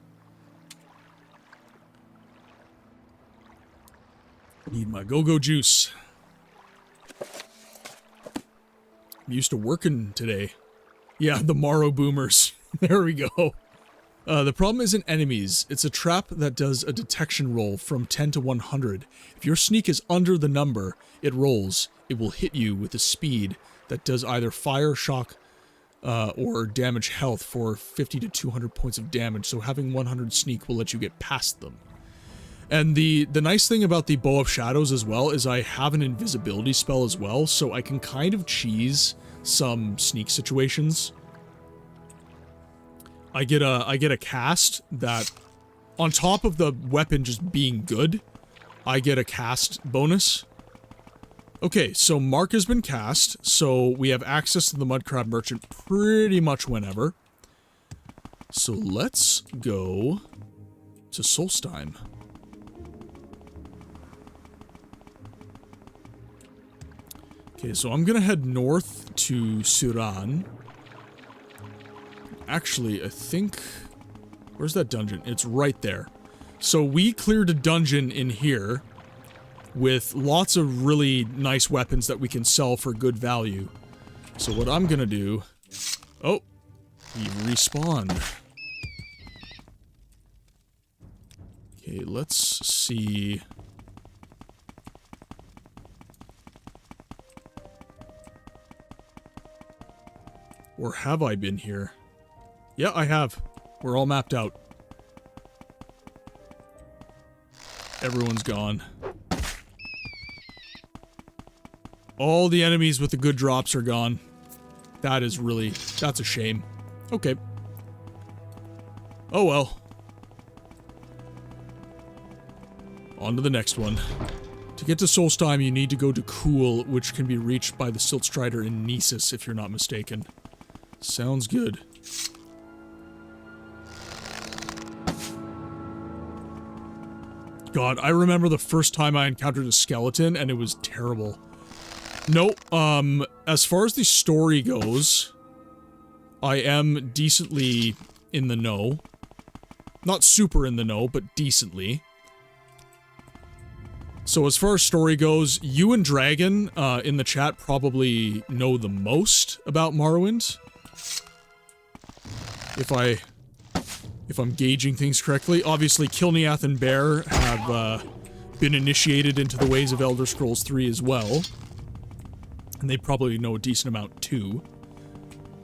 Need my go-go juice. I'm used to working today. Yeah, the Morrow boomers. There we go. The problem isn't enemies. It's a trap that does a detection roll from 10 to 100. If your sneak is under the number it rolls, it will hit you with a speed that does either fire, shock, or damage health for 50 to 200 points of damage, so having 100 sneak will let you get past them. And the nice thing about the Bow of Shadows as well is I have an invisibility spell as well, so I can kind of cheese some sneak situations. I get a cast that, on top of the weapon just being good, I get a cast bonus. Okay, so Mark has been cast, so we have access to the Mudcrab Merchant pretty much whenever. So let's go to Solstheim. Okay, so I'm gonna head north to Suran. Actually, I think... Where's that dungeon? It's right there. So we cleared a dungeon in here with lots of really nice weapons that we can sell for good value. So what I'm gonna do... Oh! We respawned. Okay, let's see... Or have I been here? Yeah, I have. We're all mapped out. Everyone's gone. All the enemies with the good drops are gone. That is really... That's a shame. Okay. Oh well. On to the next one. To get to Solstheim, you need to go to Kuhl, which can be reached by the Siltstrider in Nisus, if you're not mistaken. Sounds good. God, I remember the first time I encountered a skeleton, and it was terrible. No, as far as the story goes, I am decently in the know. Not super in the know, but decently. So as far as story goes, you and Dragon, in the chat probably know the most about Morrowind. If I'm gauging things correctly. Obviously, Kilniath and Bear have, been initiated into the ways of Elder Scrolls 3 as well. And they probably know a decent amount too.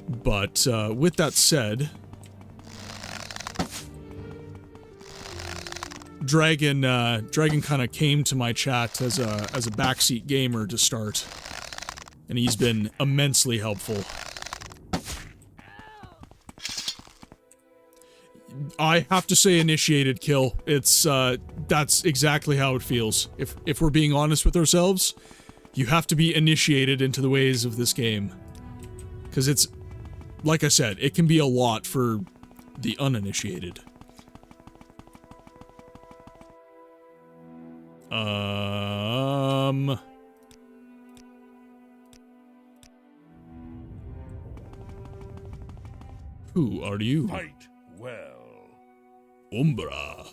But, with that said... Dragon kind of came to my chat as a backseat gamer to start. And he's been immensely helpful. I have to say initiated kill. It's, that's exactly how it feels. If we're being honest with ourselves, you have to be initiated into the ways of this game. Because it's, like I said, it can be a lot for the uninitiated. Who are you? Fight well. Umbra.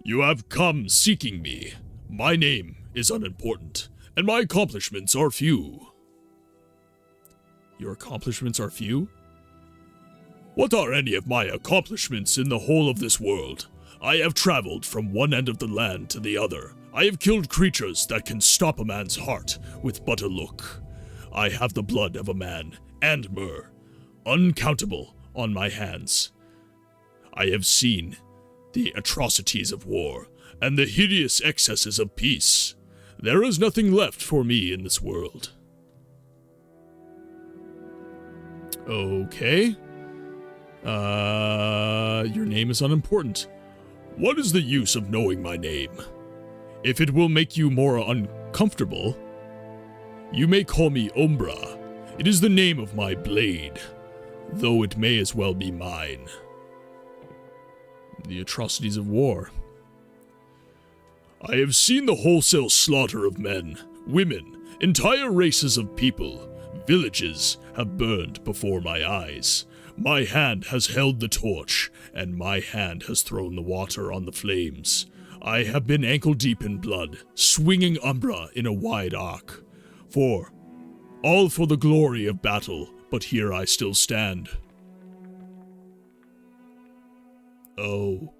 You have come seeking me. My name is unimportant, and my accomplishments are few. Your accomplishments are few? What are any of my accomplishments in the whole of this world? I have traveled from one end of the land to the other. I have killed creatures that can stop a man's heart with but a look. I have the blood of a man and myrrh, uncountable, on my hands. I have seen the atrocities of war and the hideous excesses of peace. There is nothing left for me in this world. Okay. Your name is unimportant. What is the use of knowing my name? If it will make you more uncomfortable, you may call me Umbra. It is the name of my blade, though it may as well be mine. The atrocities of war. I have seen the wholesale slaughter of men, women, entire races of people. Villages have burned before my eyes. My hand has held the torch, and my hand has thrown the water on the flames. I have been ankle-deep in blood, swinging Umbra in a wide arc. All for the glory of battle, but here I still stand. Oh.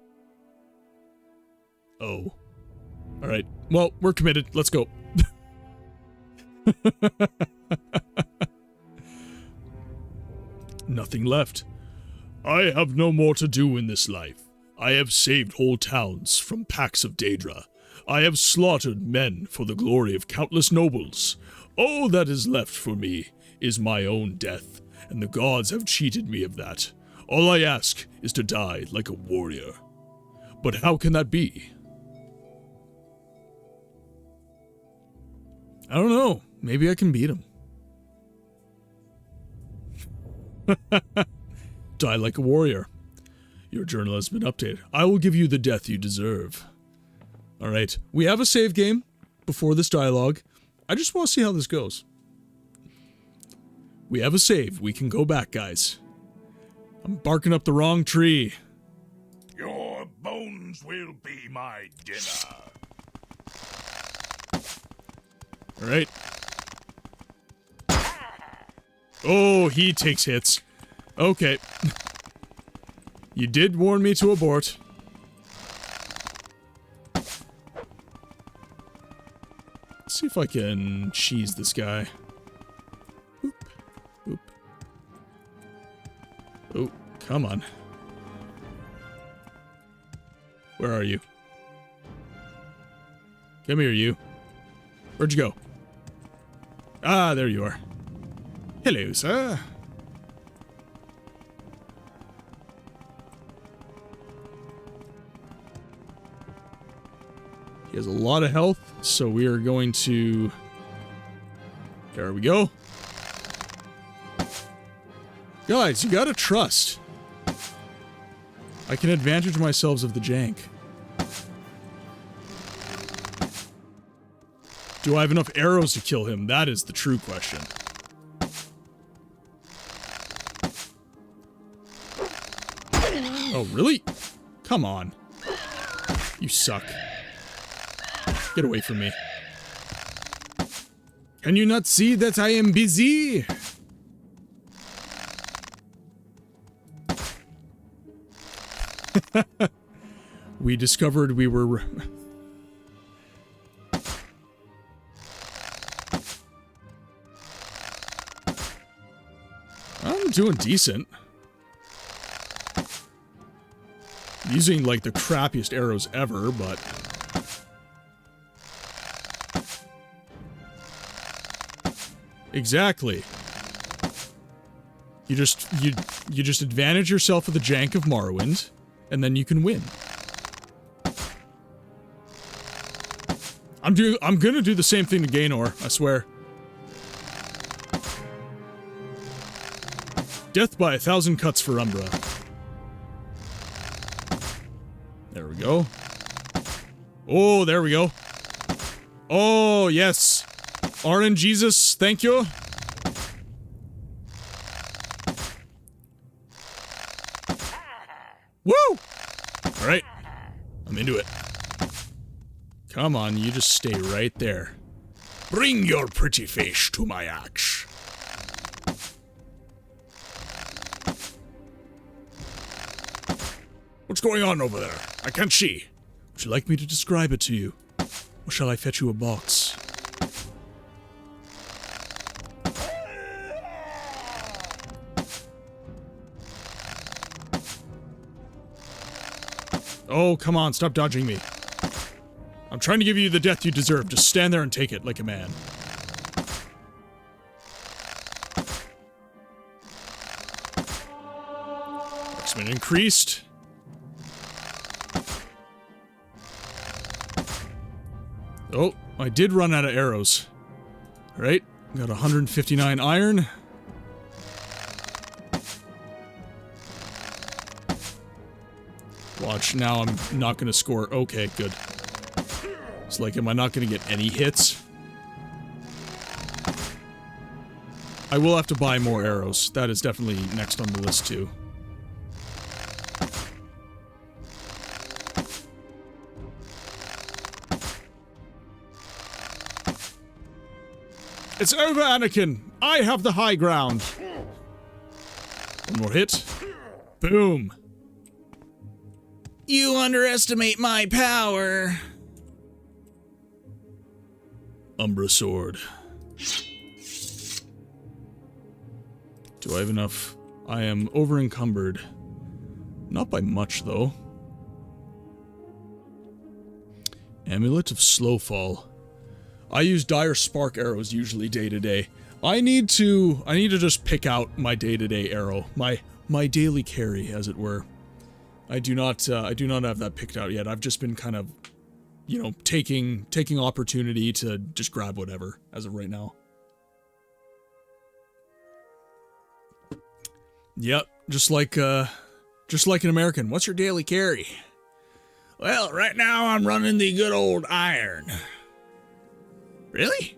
Alright, well, we're committed. Let's go. Nothing left. I have no more to do in this life. I have saved whole towns from packs of Daedra. I have slaughtered men for the glory of countless nobles. All that is left for me is my own death, and the gods have cheated me of that. All I ask is to die like a warrior. But how can that be? I don't know. Maybe I can beat him. Die like a warrior. Your journal has been updated. I will give you the death you deserve. Alright, we have a save game before this dialogue. I just want to see how this goes. We have a save. We can go back, guys. I'm barking up the wrong tree. Your bones will be my dinner. Alright. Oh, he takes hits. Okay. You did warn me to abort. Let's see if I can cheese this guy. Oop. Oop. Oh, come on. Where are you? Come here, you. Where'd you go? Ah, there you are. Hello, sir. He has a lot of health, so we are going to... There we go. Guys, you gotta trust. I can advantage myself of the jank. Do I have enough arrows to kill him? That is the true question. Oh, really? Come on. You suck. Get away from me. Can you not see that I am busy? We discovered we were... I'm doing decent. Using, like, the crappiest arrows ever, but... Exactly. You just advantage yourself with the jank of Morrowind, and then you can win. I'm gonna do the same thing to Gaynor, I swear. Death by 1,000 cuts for Umbra. There we go. Oh, there we go. Oh, yes. RNGesus, thank you. Woo! Alright. I'm into it. Come on, you just stay right there. Bring your pretty face to my axe. What's going on over there? I can't see. Would you like me to describe it to you? Or shall I fetch you a box? Oh, come on, stop dodging me. I'm trying to give you the death you deserve. Just stand there and take it like a man. Marksman increased. Oh, I did run out of arrows. Alright, got 159 iron. Watch, now I'm not gonna score. Okay, good. It's like, am I not gonna get any hits? I will have to buy more arrows. That is definitely next on the list, too. It's over, Anakin! I have the high ground! One more hit. Boom! You underestimate my power. Umbra sword. Do I have enough? I am over encumbered. Not by much, though. Amulet of Slowfall. I use dire spark arrows usually day to day. I need to just pick out my day-to-day arrow. My daily carry, as it were. I do not have that picked out yet. I've just been kind of, you know, taking opportunity to just grab whatever as of right now. Yep, just like an American. What's your daily carry? Well, right now I'm running the good old iron. Really?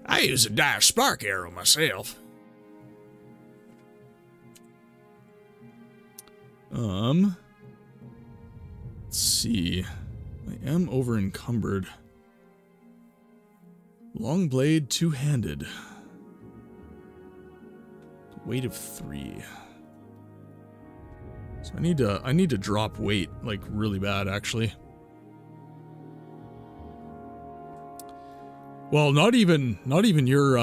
I use a dire spark arrow myself. Let's see. I am over encumbered. Long blade, two-handed. Weight of 3. So I need to drop weight, like, really bad, actually. Well, not even your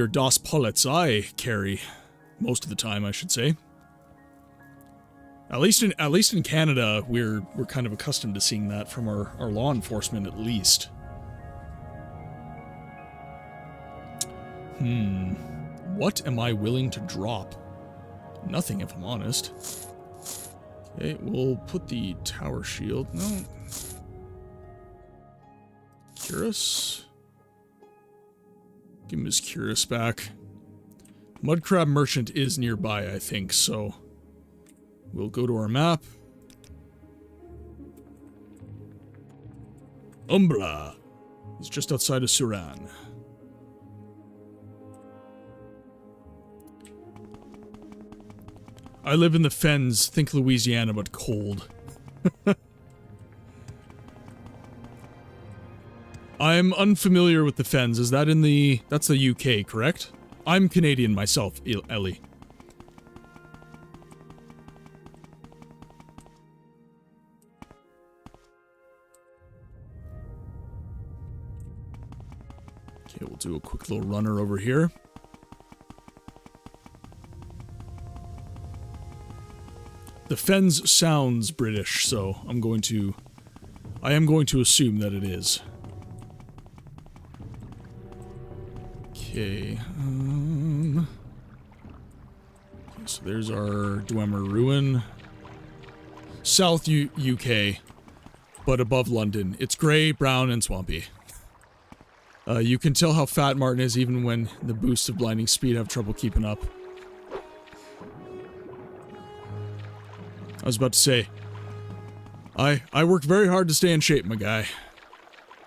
DOS pullets I carry most of the time, I should say. At least in Canada, we're kind of accustomed to seeing that from our law enforcement, at least. What am I willing to drop? Nothing, if I'm honest. Okay, we'll put the tower shield. No. Curious? Give him his Curious back. Mudcrab Merchant is nearby, I think, so we'll go to our map. Umbra. He's just outside of Suran. I live in the Fens, think Louisiana, but cold. I'm unfamiliar with the Fens. Is that in the... That's the UK, correct? I'm Canadian myself, Ellie. Okay, we'll do a quick little runner over here. The Fens sounds British, so I am going to assume that it is. Okay, So there's our Dwemer Ruin. South UK, but above London. It's grey, brown, and swampy. You can tell how fat Martin is even when the boosts of blinding speed have trouble keeping up. I was about to say, I work very hard to stay in shape, my guy.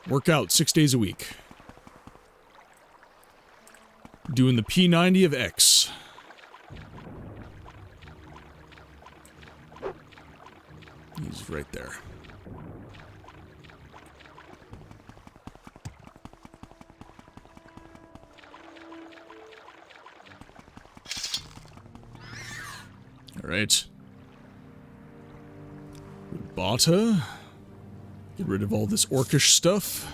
Work out 6 days a week. Doing the P90 of X. He's right there. Alright. Bata. Get rid of all this orcish stuff.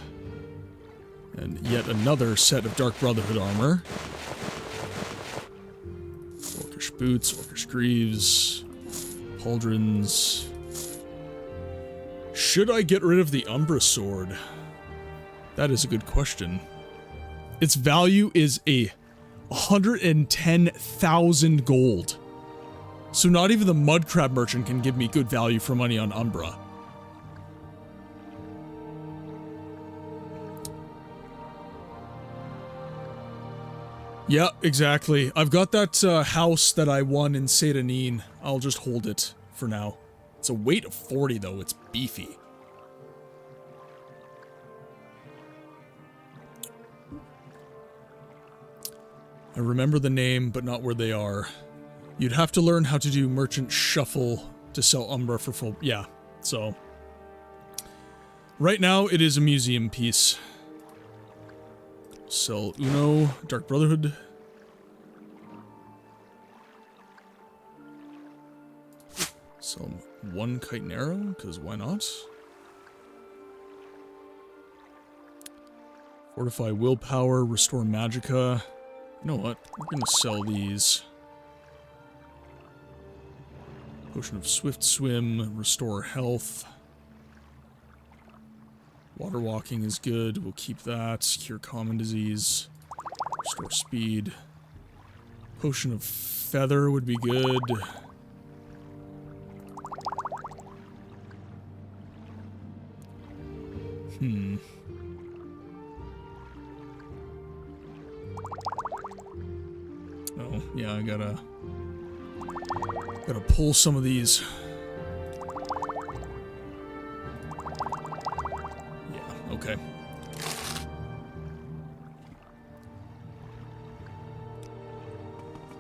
And yet another set of Dark Brotherhood armor. Orcish boots, orcish greaves, pauldrons. Should I get rid of the Umbra sword? That is a good question. Its value is 110,000 gold. So not even the Mudcrab merchant can give me good value for money on Umbra. Yeah, exactly. I've got that house that I won in Sedanine. I'll just hold it for now. It's a weight of 40 though, it's beefy. I remember the name, but not where they are. You'd have to learn how to do merchant shuffle to sell Umbra for full... Yeah, so... Right now, it is a museum piece. Sell Uno, Dark Brotherhood. Sell one Kite and Arrow, because why not? Fortify Willpower, Restore Magicka. You know what? We're gonna sell these. Potion of Swift Swim, Restore Health. Water Walking is good, we'll keep that. Cure Common Disease. Restore Speed. Potion of Feather would be good. Oh, yeah, I gotta pull some of these. Yeah, okay.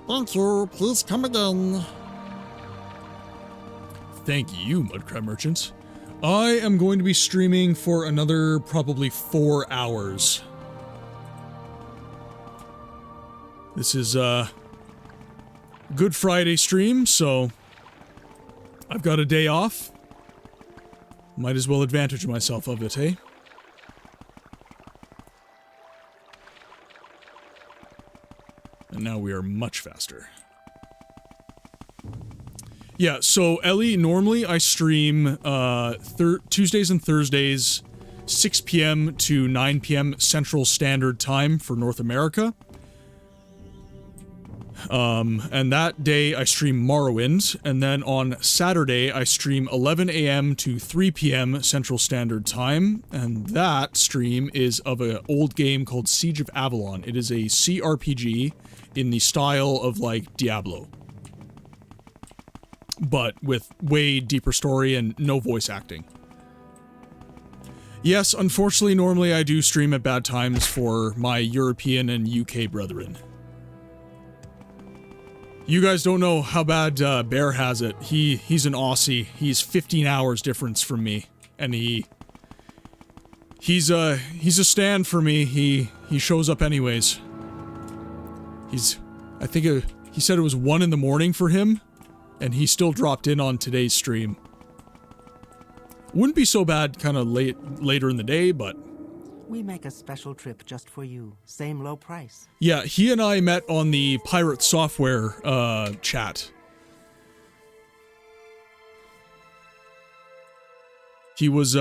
Thank you. Please come again. Thank you, Mudcrab Merchant. I am going to be streaming for another probably 4 hours. This is Good Friday stream, so I've got a day off. Might as well advantage myself of it, eh? And now we are much faster. Yeah, so Ellie, normally I stream Tuesdays and Thursdays, 6 p.m. to 9 p.m. Central Standard Time for North America. And that day I stream Morrowind, and then on Saturday I stream 11 a.m. to 3 p.m. Central Standard Time, and that stream is of an old game called Siege of Avalon. It is a CRPG in the style of, like, Diablo, but with way deeper story and no voice acting. Yes, unfortunately, normally I do stream at bad times for my European and UK brethren. You guys don't know how bad Bear has it. He's an Aussie. He's 15 hours difference from me, and he's a stand for me. He shows up anyways. I think he said it was 1 in the morning for him, and he still dropped in on today's stream. Wouldn't be so bad kind of later in the day, but... We make a special trip just for you. Same low price. Yeah, he and I met on the Pirate Software chat. He was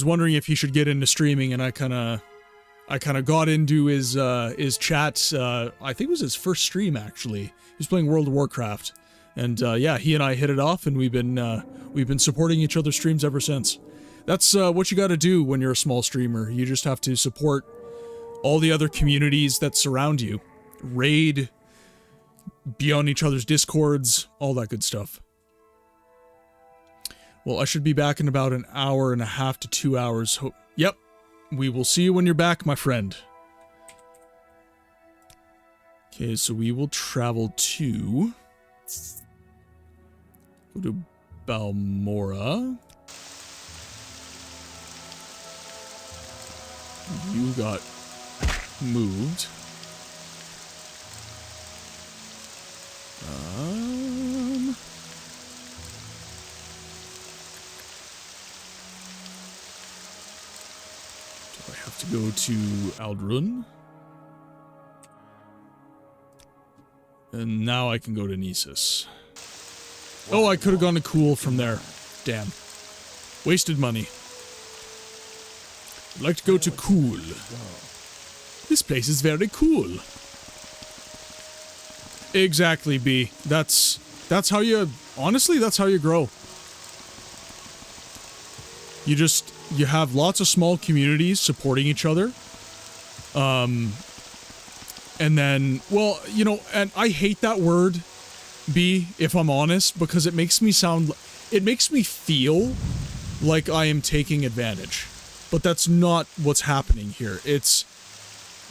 wondering if he should get into streaming, and I kind of got into his chat. I think it was his first stream, actually. He was playing World of Warcraft. And yeah, he and I hit it off, and we've been supporting each other's streams ever since. That's what you got to do when you're a small streamer. You just have to support all the other communities that surround you. Raid, be on each other's discords, all that good stuff. Well, I should be back in about an hour and a half to 2 hours. Yep, we will see you when you're back, my friend. Okay, so we will travel to... Go to Balmora. You got moved. Do I have to go to Aldrun? And now I can go to Nisus. Oh, I could have gone to Cool from there. Damn. Wasted money. I'd like to go to Cool. This place is very cool. Exactly, B. That's how you... Honestly, that's how you grow. You have lots of small communities supporting each other. And then, well, you know, and I hate that word, B, if I'm honest, because it makes me feel like I am taking advantage. But that's not what's happening here. It's,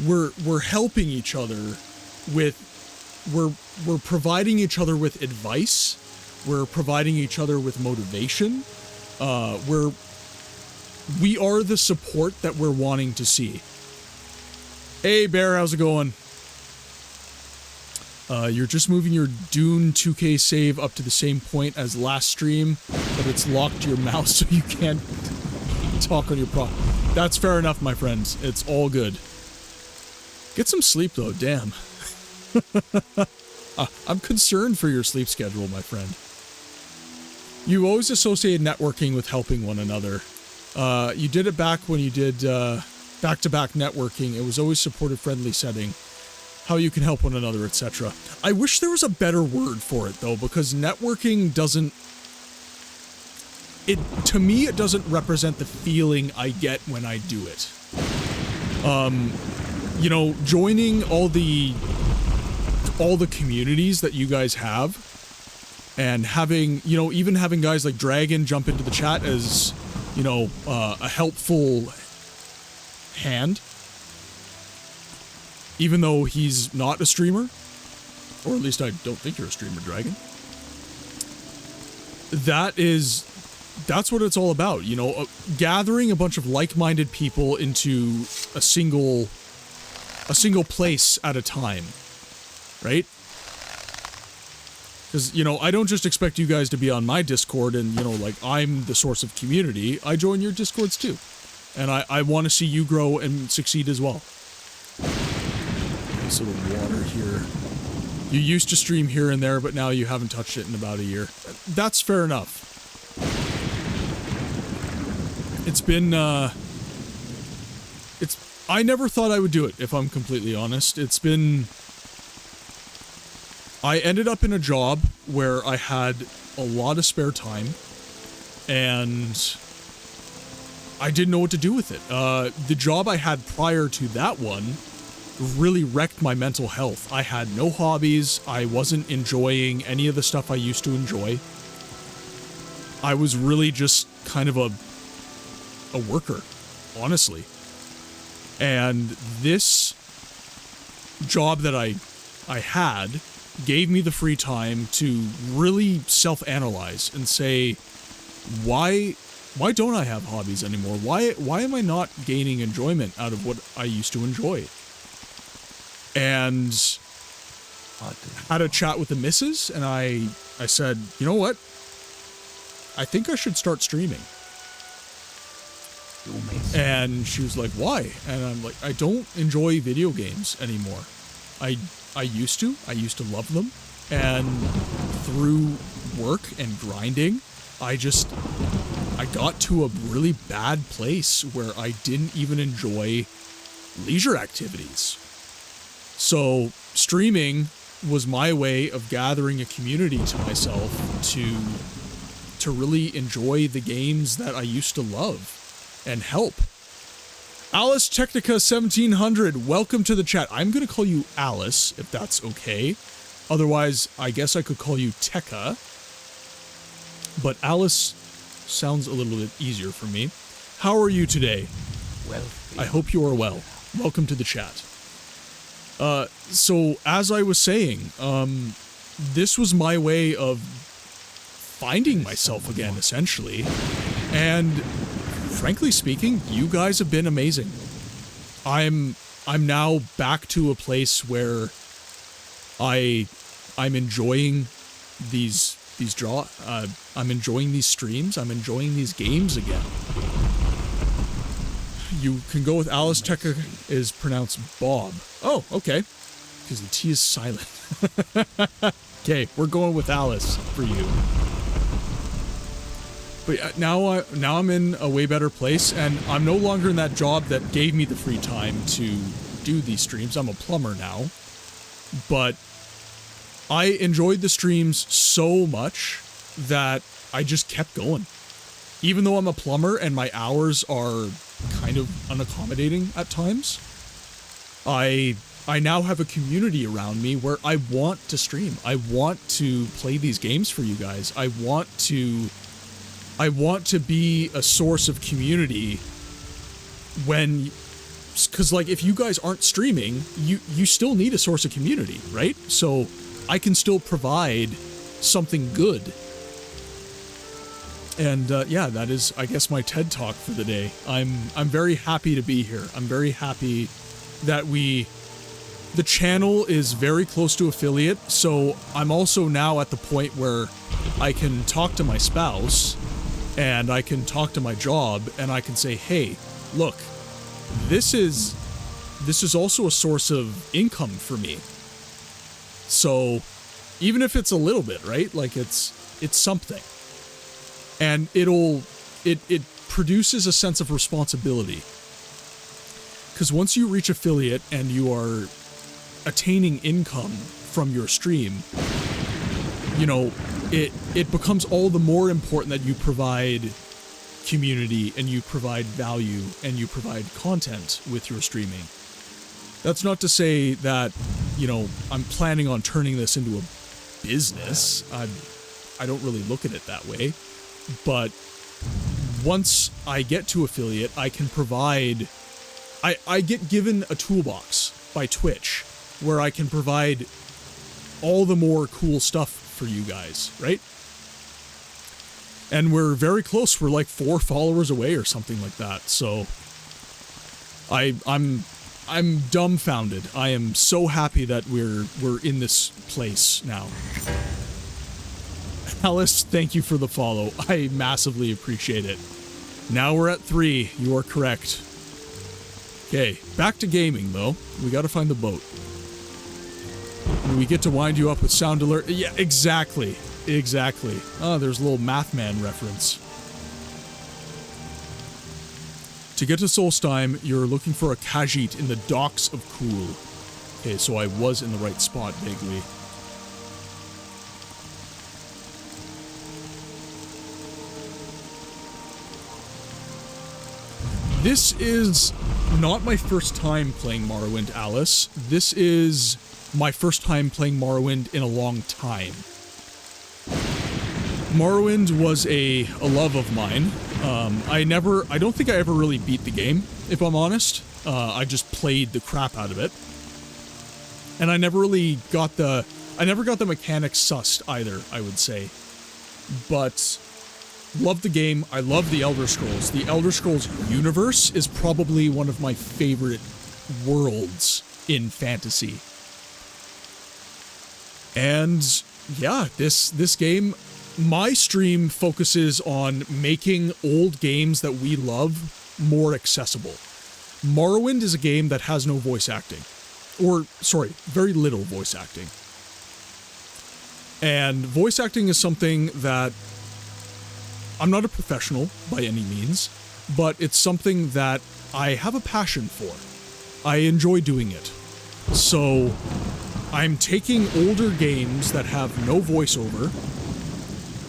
we're helping each other with, we're providing each other with advice. We're providing each other with motivation. We are the support that we're wanting to see. Hey, Bear, how's it going? You're just moving your Dune 2K save up to the same point as last stream, but it's locked to your mouse so you can't talk on your prop. That's fair enough, my friends. It's all good. Get some sleep, though, damn. I'm concerned for your sleep schedule, my friend. You always associate networking with helping one another. You did it back when you did back-to-back networking. It was always supportive, friendly setting. How you can help one another, etc. I wish there was a better word for it, though, because networking doesn't... To me, it doesn't represent the feeling I get when I do it. You know, joining all the communities that you guys have, and having, you know, even having guys like Dragon jump into the chat as, you know, a helpful hand, even though he's not a streamer, or at least I don't think you're a streamer, Dragon. That's what it's all about, you know, gathering a bunch of like-minded people into a single place at a time, right? Because, you know, I don't just expect you guys to be on my Discord and, you know, like, I'm the source of community. I join your Discords too. And I want to see you grow and succeed as well. Nice little water here. You used to stream here and there, but now you haven't touched it in about a year. That's fair enough. It's been, I never thought I would do it, if I'm completely honest. I ended up in a job where I had a lot of spare time, and I didn't know what to do with it. The job I had prior to that one really wrecked my mental health. I had no hobbies. I wasn't enjoying any of the stuff I used to enjoy. I was really just kind of a worker, honestly. And this job that I had gave me the free time to really self-analyze and say, why don't I have hobbies anymore? Why am I not gaining enjoyment out of what I used to enjoy? And had a chat with the missus, and I said, you know what? I think I should start streaming. And she was like, why? And I'm like, I don't enjoy video games anymore. I used to love them. And through work and grinding, I got to a really bad place where I didn't even enjoy leisure activities. So streaming was my way of gathering a community to myself to really enjoy the games that I used to love and help. Alice Technica 1700, welcome to the chat. I'm going to call you Alice, if that's okay. Otherwise, I guess I could call you Tekka. But Alice sounds a little bit easier for me. How are you today? Well, I hope you are well. Welcome to the chat. So, as I was saying, this was my way of finding myself again, essentially. And frankly speaking, you guys have been amazing. I'm now back to a place where I'm enjoying I'm enjoying these streams. I'm enjoying these games again. You can go with Alice. Tekka is pronounced Bob. Oh, okay. Because the T is silent. Okay, we're going with Alice for you. But now I'm in a way better place, and I'm no longer in that job that gave me the free time to do these streams. I'm a plumber now. But I enjoyed the streams so much that I just kept going. Even though I'm a plumber and my hours are kind of unaccommodating at times, I now have a community around me where I want to stream. I want to play these games for you guys. I want to be a source of community because like if you guys aren't streaming, you still need a source of community, right? So I can still provide something good. And yeah, that is, I guess, my TED Talk for the day. I'm very happy to be here. I'm very happy that the channel is very close to affiliate, so I'm also now at the point where I can talk to my spouse and I can talk to my job and I can say, hey, look, this is also a source of income for me. So even if it's a little bit, right? Like it's something. And it produces a sense of responsibility. Because once you reach affiliate and you are attaining income from your stream, you know, it becomes all the more important that you provide community and you provide value and you provide content with your streaming. That's not to say that, you know, I'm planning on turning this into a business. I don't really look at it that way. But once I get to affiliate, I can provide... I get given a toolbox by Twitch where I can provide all the more cool stuff for you guys, right? And we're very close. We're like 4 followers away or something like that. So I'm dumbfounded. I am so happy that we're in this place now. Alice, thank you for the follow. I massively appreciate it. Now we're at 3. You are correct. Okay, back to gaming though. We gotta find the boat. We get to wind you up with sound alert. Yeah, exactly. Exactly. Oh, there's a little Mathman reference. To get to Solstheim, you're looking for a Khajiit in the docks of Kool. Okay, so I was in the right spot vaguely. This is not my first time playing Morrowind, Alice. This is my first time playing Morrowind in a long time. Morrowind was a love of mine. I don't think I ever really beat the game, if I'm honest. I just played the crap out of it. And I never got the mechanics sussed either, I would say. But love the game. I love the Elder Scrolls. The Elder Scrolls universe is probably one of my favorite worlds in fantasy. And yeah, this game, my stream focuses on making old games that we love more accessible. Morrowind is a game that has no voice acting. Or, sorry, very little voice acting. And voice acting is something that I'm not a professional by any means, but it's something that I have a passion for. I enjoy doing it. So I'm taking older games that have no voiceover,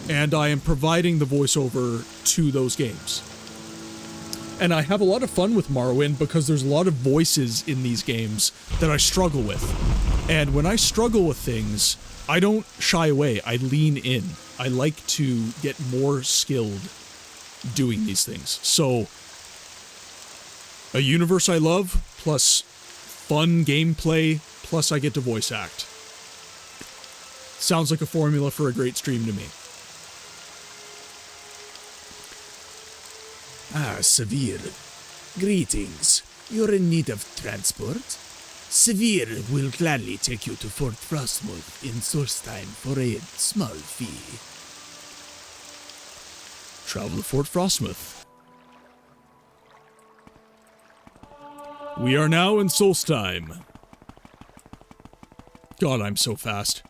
and I am providing the voiceover to those games. And I have a lot of fun with Morrowind because there's a lot of voices in these games that I struggle with. And when I struggle with things, I don't shy away. I lean in. I like to get more skilled doing these things. So, a universe I love, plus fun gameplay, plus I get to voice act. Sounds like a formula for a great stream to me. Ah, Severe. Greetings. You're in need of transport? Severe will gladly take you to Fort Frostmourne in Solstheim for a small fee. Travel to Fort Frostmourne. We are now in Solstheim. God, I'm so fast.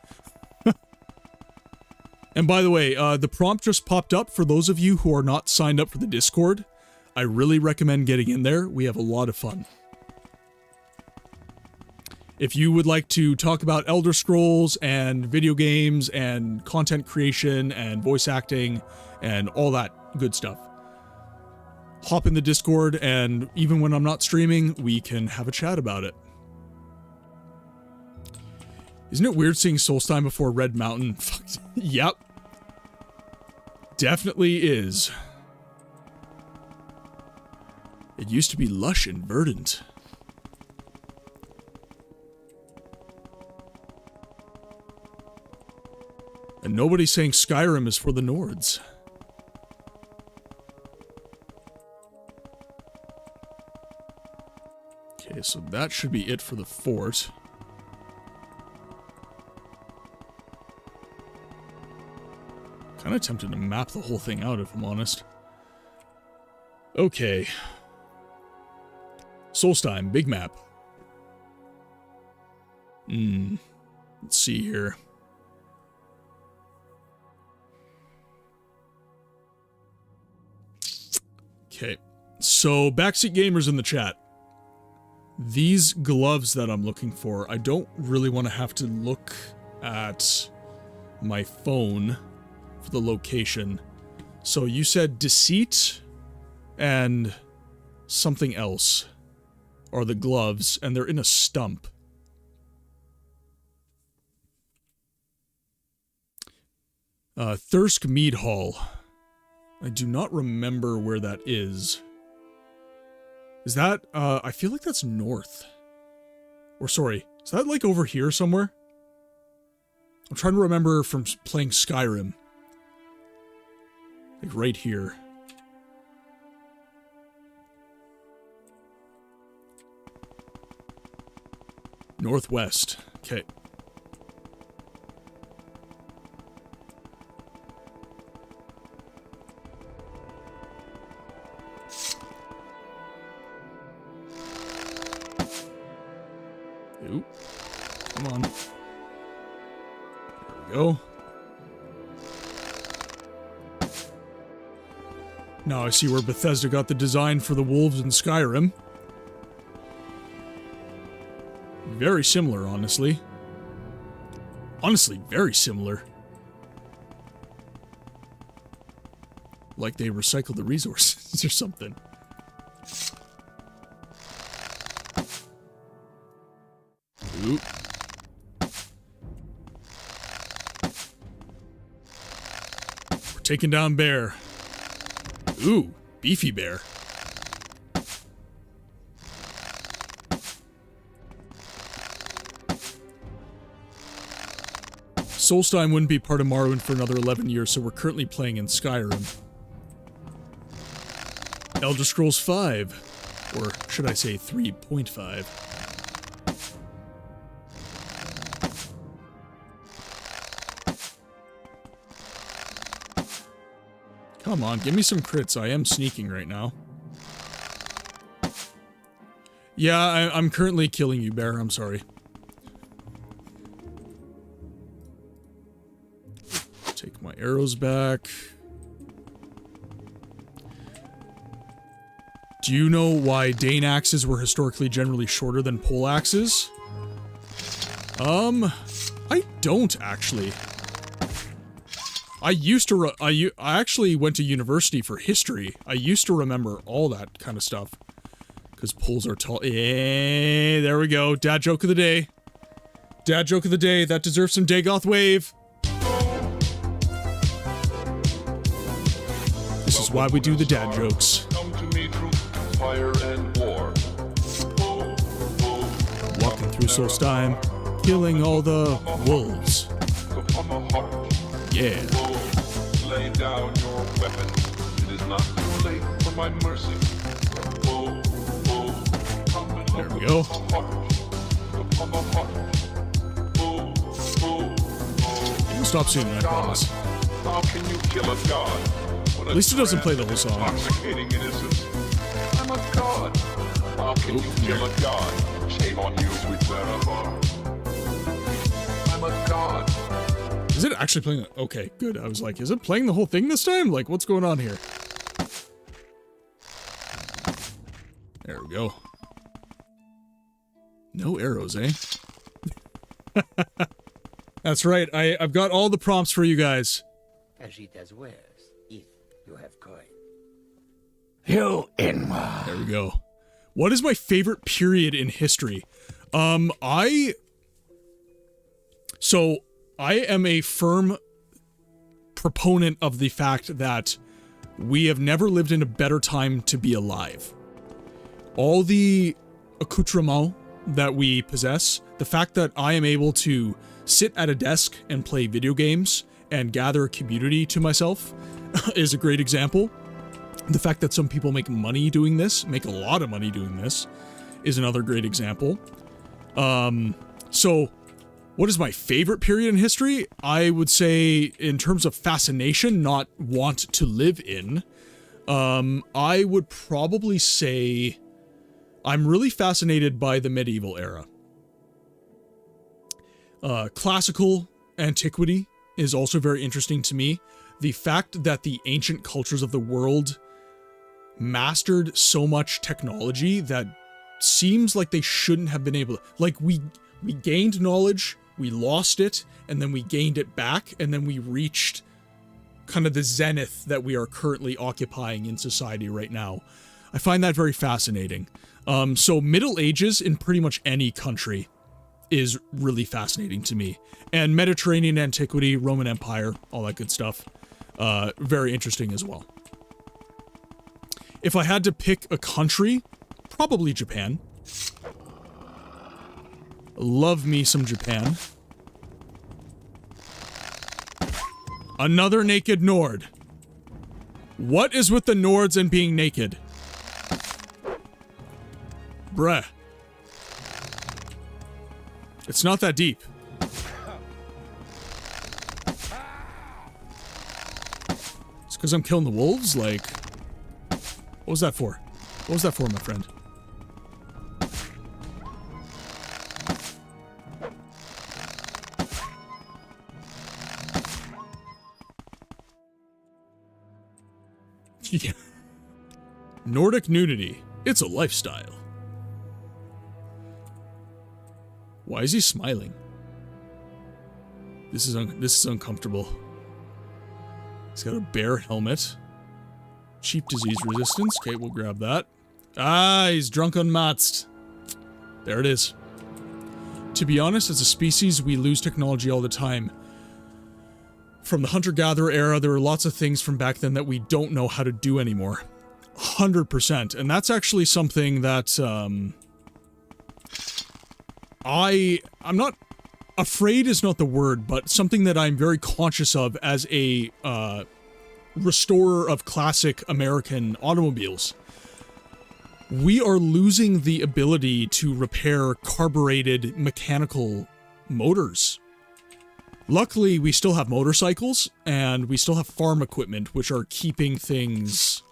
And by the way, the prompt just popped up for those of you who are not signed up for the Discord. I really recommend getting in there. We have a lot of fun. If you would like to talk about Elder Scrolls and video games and content creation and voice acting and all that good stuff, hop in the Discord, and even when I'm not streaming, we can have a chat about it. Isn't it weird seeing Solstheim before Red Mountain? Yep. Definitely is. It used to be lush and verdant. And nobody's saying Skyrim is for the Nords. Okay, so that should be it for the fort. Kind of tempted to map the whole thing out, if I'm honest. Okay. Solstheim, big map. Let's see here. Okay, so Backseat Gamers in the chat. These gloves that I'm looking for, I don't really want to have to look at my phone for the location. So you said deceit and something else are the gloves, and they're in a stump. Thirsk Mead Hall. I do not remember where that is. Is that, I feel like that's north. Or sorry, is that like over here somewhere? I'm trying to remember from playing Skyrim. Like right here. Northwest. Okay. Ooh. Come on. There we go. Now I see where Bethesda got the design for the wolves in Skyrim. Very similar, honestly. Honestly, very similar. Like they recycled the resources or something. Oop. We're taking down bear. Ooh, beefy bear. Solstheim wouldn't be part of Morrowind for another 11 years, so we're currently playing in Skyrim. Elder Scrolls 5, or should I say 3.5. Come on, give me some crits. I am sneaking right now. Yeah, I'm currently killing you, bear. I'm sorry. Take my arrows back. Do you know why Dane axes were historically generally shorter than pole axes? I don't actually. I actually went to university for history. I used to remember all that kind of stuff. Because poles are tall. Yeah, there we go. Dad joke of the day. Dad joke of the day. That deserves some Dagoth wave. This is why we do the dad jokes. Come to me through fire and war. Walking through Solstheim, killing all the wolves. Yeah. Lay down your weapon. It is not too late for my mercy. There we go. We'll stop soon, I promise. How can you kill a god? At least it doesn't play the whole song. Intoxicating innocence. I'm a god. How can you kill a god? Shame on you, sweet Zarabar. I'm a god. Is it actually playing? Okay, good. I was like, is it playing the whole thing this time? Like, what's going on here? There we go. No arrows, eh? That's right. I've got all the prompts for you guys. As it as wares, if you have coin. You Inma. There we go. What is my favorite period in history? I am a firm proponent of the fact that we have never lived in a better time to be alive. All the accoutrements that we possess, the fact that I am able to sit at a desk and play video games and gather a community to myself is a great example. The fact that some people make money doing this, make a lot of money doing this, is another great example. So what is my favorite period in history? I would say, in terms of fascination, not want to live in, I would probably say I'm really fascinated by the medieval era. Classical antiquity is also very interesting to me. The fact that the ancient cultures of the world mastered so much technology that seems like they shouldn't have been able to. Like, we gained knowledge, we lost it, and then we gained it back, and then we reached kind of the zenith that we are currently occupying in society right now. I find that very fascinating. So Middle Ages in pretty much any country is really fascinating to me. And Mediterranean antiquity, Roman Empire, all that good stuff. Very interesting as well. If I had to pick a country, probably Japan. Love me some Japan. Another naked Nord. What is with the Nords and being naked? Bruh. It's not that deep. It's because I'm killing the wolves? Like, what was that for? What was that for, my friend? Yeah. Nordic nudity. It's a lifestyle. Why is he smiling? This is uncomfortable. He's got a bear helmet. Cheap disease resistance. Okay, we'll grab that. Ah, he's drunk on Matst. There it is. To be honest, as a species, we lose technology all the time. From the hunter-gatherer era, there were lots of things from back then that we don't know how to do anymore. 100%. And that's actually something that, I'm not... Afraid is not the word, but something that I'm very conscious of as a, restorer of classic American automobiles. We are losing the ability to repair carbureted mechanical motors. Luckily, we still have motorcycles, and we still have farm equipment, which are keeping things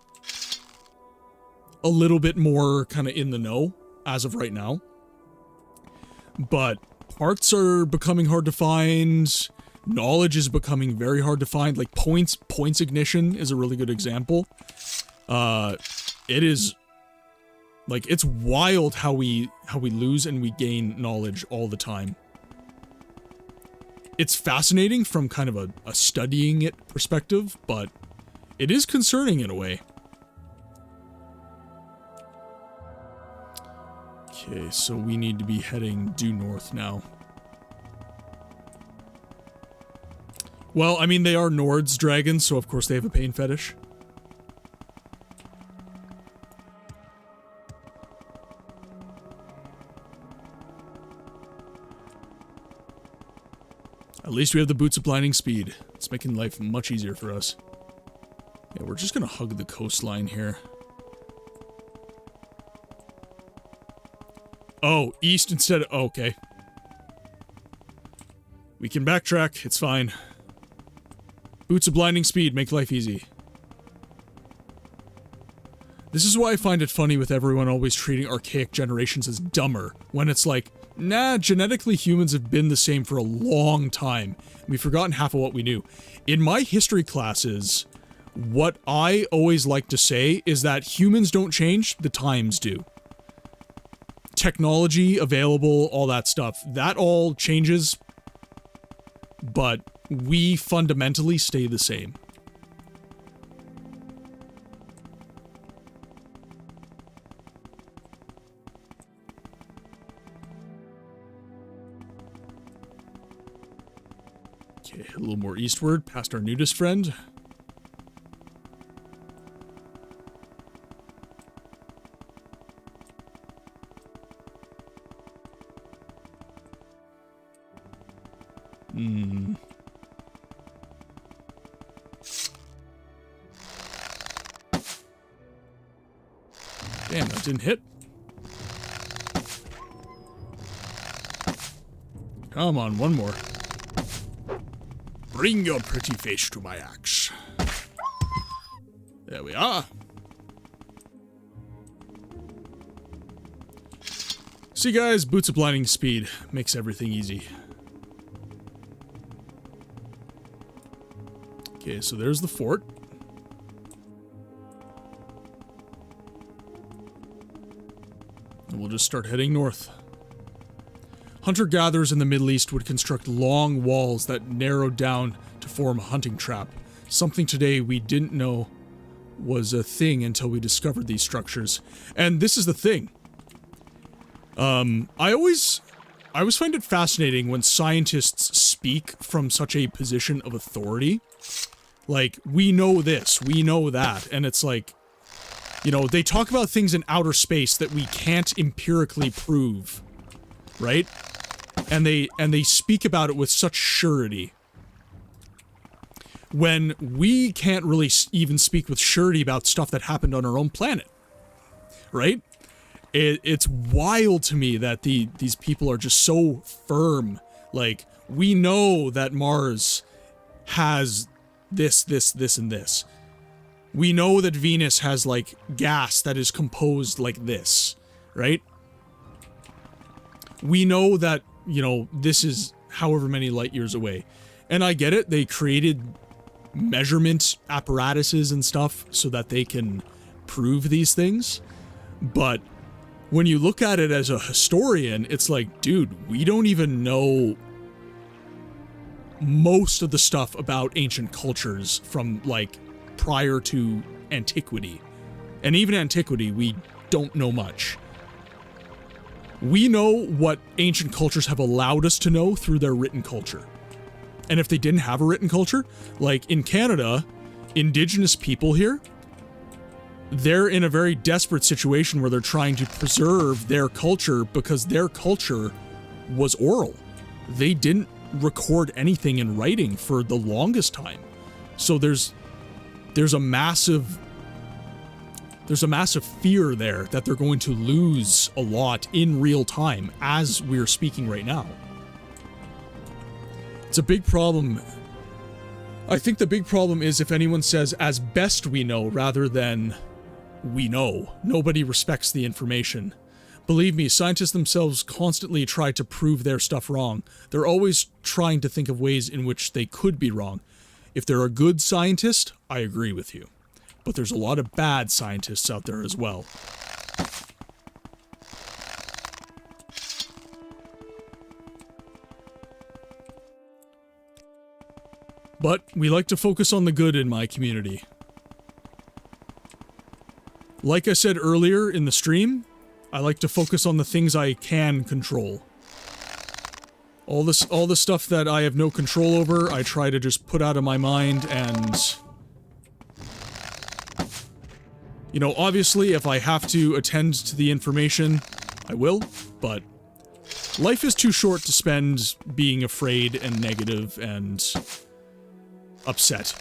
a little bit more kind of in the know as of right now. But parts are becoming hard to find. Knowledge is becoming very hard to find. Like points ignition is a really good example. It is like, it's wild how we lose and we gain knowledge all the time. it's fascinating from kind of a studying it perspective, but it is concerning in a way. Okay, so we need to be heading due north now. Well, I mean, they are Nord's dragons, so of course they have a pain fetish. At least we have the boots of blinding speed. It's making life much easier for us. Yeah, we're just gonna hug the coastline here. Oh, east instead of... Oh, okay. We can backtrack. It's fine. Boots of blinding speed make life easy. This is why I find it funny with everyone always treating archaic generations as dumber, when it's like, nah, genetically humans have been the same for a long time. We've forgotten half of what we knew. In my history classes, what I always like to say is that humans don't change, the times do. Technology, available, all that stuff, that all changes, but we fundamentally stay the same. Okay, a little more eastward, past our nudist friend. Damn, that didn't hit. Come on, one more. Bring your pretty face to my axe. There we are. See guys, boots of blinding speed makes everything easy. Okay, so there's the fort. And we'll just start heading north. Hunter-gatherers in the Middle East would construct long walls that narrowed down to form a hunting trap. Something today we didn't know was a thing until we discovered these structures. And this is the thing. I always find it fascinating when scientists speak from such a position of authority. Like, we know this, we know that, and it's like, you know, they talk about things in outer space that we can't empirically prove, right? And they speak about it with such surety. When we can't really even speak with surety about stuff that happened on our own planet, right? It's wild to me that these people are just so firm. Like, we know that Mars has this, and this. We know that Venus has, like, gas that is composed like this, right? We know that, you know, this is however many light years away. And I get it, they created measurement apparatuses and stuff so that they can prove these things. But when you look at it as a historian, it's like, dude, we don't even know most of the stuff about ancient cultures from, like, prior to antiquity. And even antiquity, we don't know much. We know what ancient cultures have allowed us to know through their written culture. And if they didn't have a written culture, like in Canada, Indigenous people here, they're in a very desperate situation where they're trying to preserve their culture because their culture was oral. They didn't record anything in writing for the longest time. So there's a massive fear there that they're going to lose a lot in real time as we're speaking right now. It's a big problem. I think the big problem is if anyone says as best we know rather than we know. Nobody respects the information. Believe me, scientists themselves constantly try to prove their stuff wrong. They're always trying to think of ways in which they could be wrong. If they're a good scientist, I agree with you. But there's a lot of bad scientists out there as well. But we like to focus on the good in my community. Like I said earlier in the stream, I like to focus on the things I can control. All the stuff that I have no control over, I try to just put out of my mind and... You know, obviously, if I have to attend to the information, I will, but... Life is too short to spend being afraid and negative and... upset.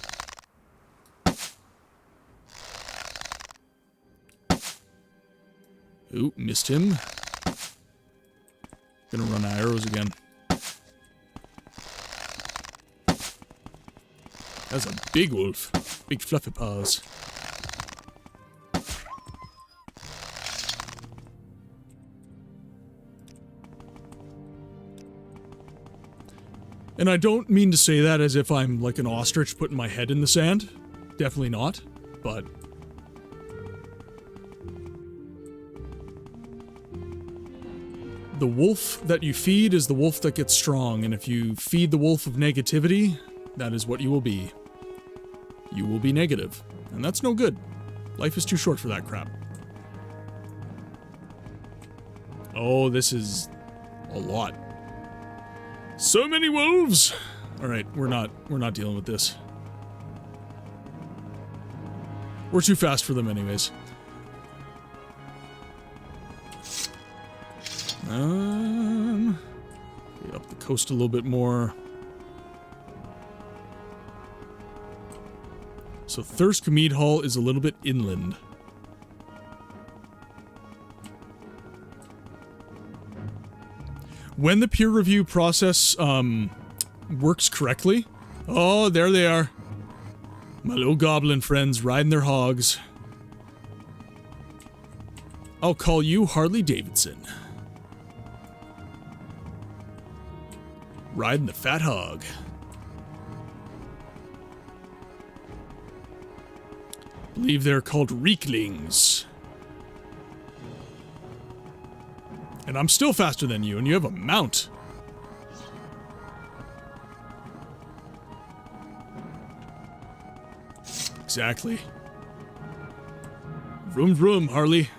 Ooh, missed him. Gonna run arrows again. That's a big wolf. Big fluffy paws. And I don't mean to say that as if I'm like an ostrich putting my head in the sand. Definitely not, but... The wolf that you feed is the wolf that gets strong, and if you feed the wolf of negativity, that is what you will be. You will be negative, and that's no good. Life is too short for that crap. Oh, this is a lot. So many wolves! Alright, we're not dealing with this. We're too fast for them anyways. Up the coast a little bit more. So Thirsk Hall is a little bit inland. When the peer review process works correctly... Oh, there they are. My little goblin friends riding their hogs. I'll call you Harley Davidson. Riding the fat hog. Believe they're called Reeklings. And I'm still faster than you, and you have a mount. Exactly. Vroom vroom, Harley.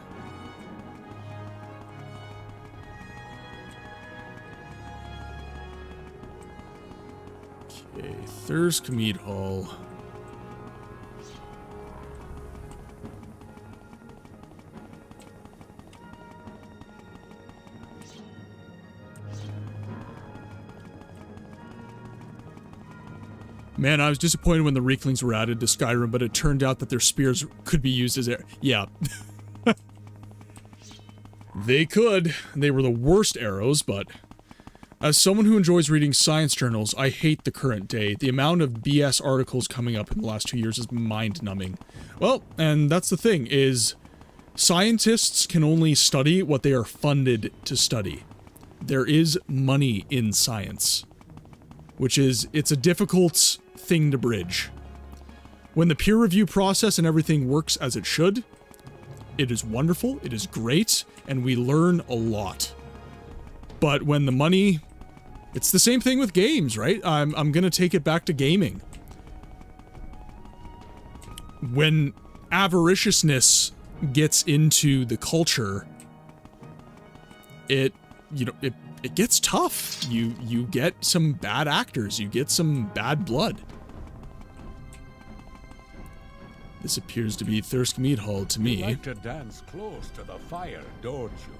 Okay, Thirsk Hall. Man, I was disappointed when the Reeklings were added to Skyrim, but it turned out that their spears could be used as air. Yeah. They could. They were the worst arrows, but... As someone who enjoys reading science journals, I hate the current day. The amount of BS articles coming up in the last 2 years is mind-numbing. Well, and that's the thing, is... Scientists can only study what they are funded to study. There is money in science. Which is, it's a difficult thing to bridge. When the peer review process and everything works as it should, it is wonderful, it is great, and we learn a lot. But when the money... It's the same thing with games, right? I'm gonna take it back to gaming. When avariciousness gets into the culture, it gets tough. You get some bad actors. You get some bad blood. This appears to be Thirsk Hall to me. You like to dance close to the fire, don't you?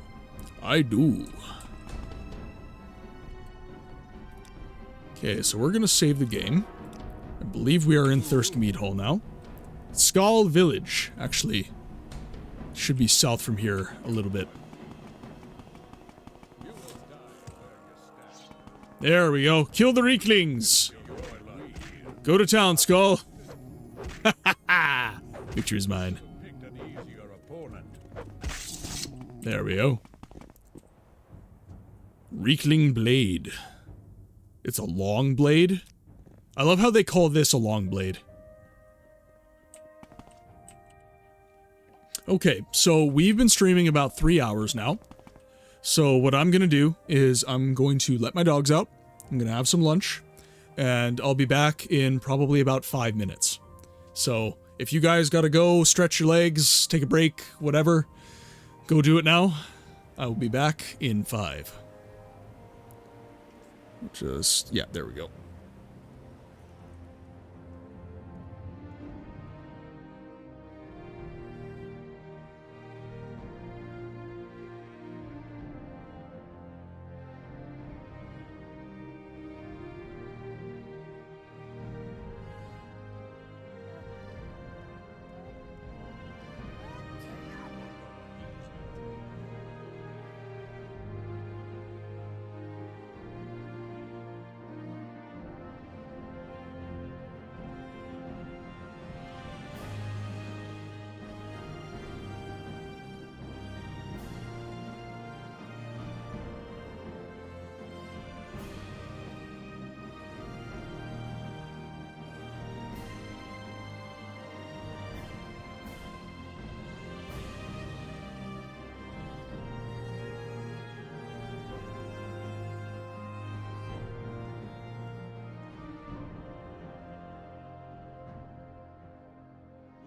I do. Okay, so we're gonna save the game. I believe we are in Thirsk Hall now. Skal Village, actually, should be south from here a little bit. There we go. Kill the Reeklings. Go to town, Skull. Ha ha ha! Victory's mine. There we go. Reekling Blade. It's a long blade. I love how they call this a long blade. Okay, so we've been streaming about 3 hours now. So what I'm going to do is I'm going to let my dogs out. I'm going to have some lunch. and I'll be back in probably about 5 minutes. So if you guys gotta go, stretch your legs, take a break, whatever, go do it now. I will be back in 5. Yeah, there we go.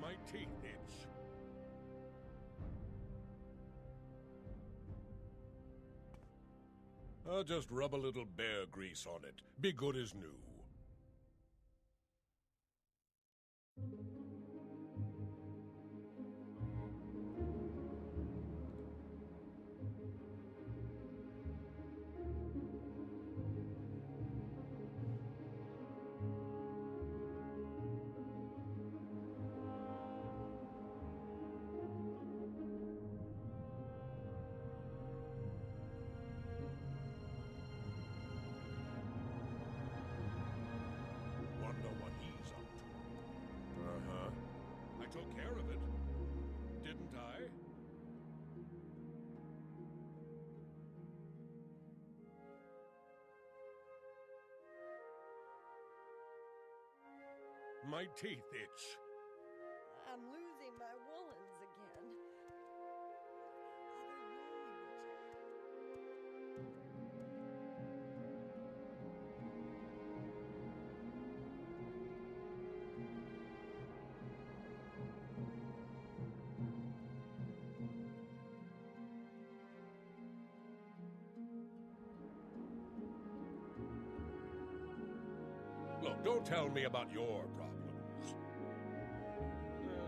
My teeth itch. I'll just rub a little bear grease on it. Be good as new. I took care of it, didn't I? My teeth itch. I'm losing my woolens again. Look, don't tell me about your problems.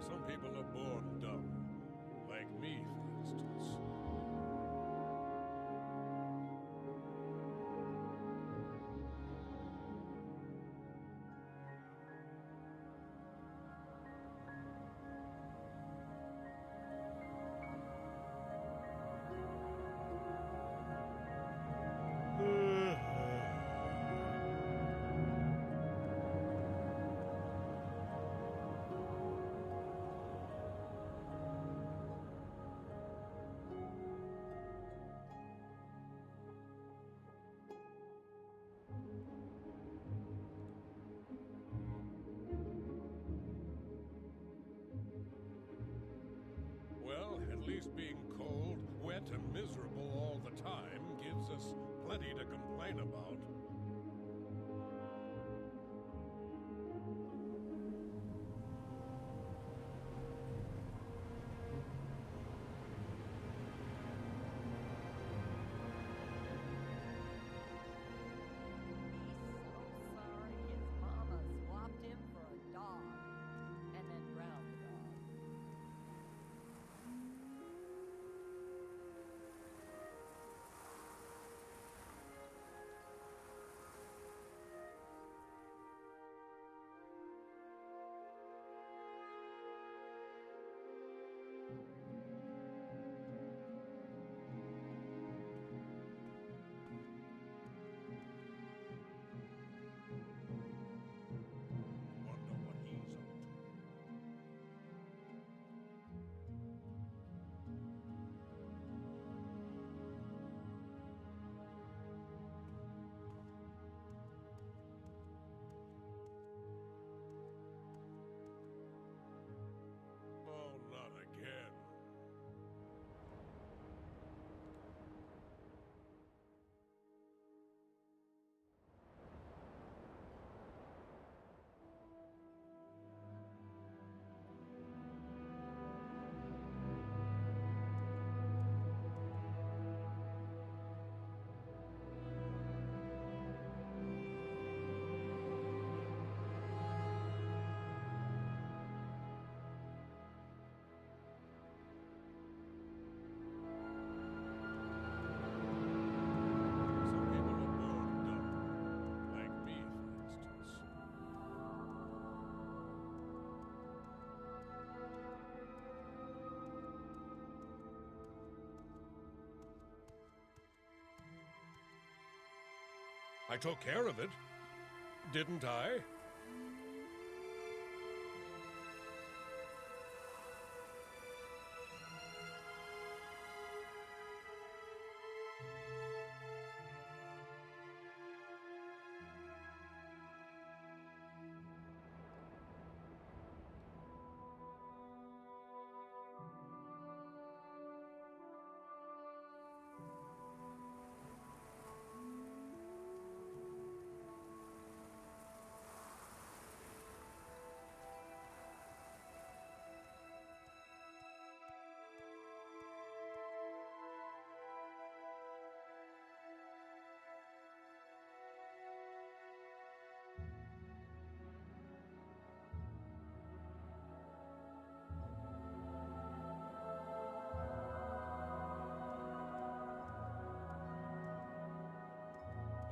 Some people are born dumb. Like me, for instance. Well, at least being cold, wet, and miserable all the time gives us plenty to complain about. I took care of it, didn't I?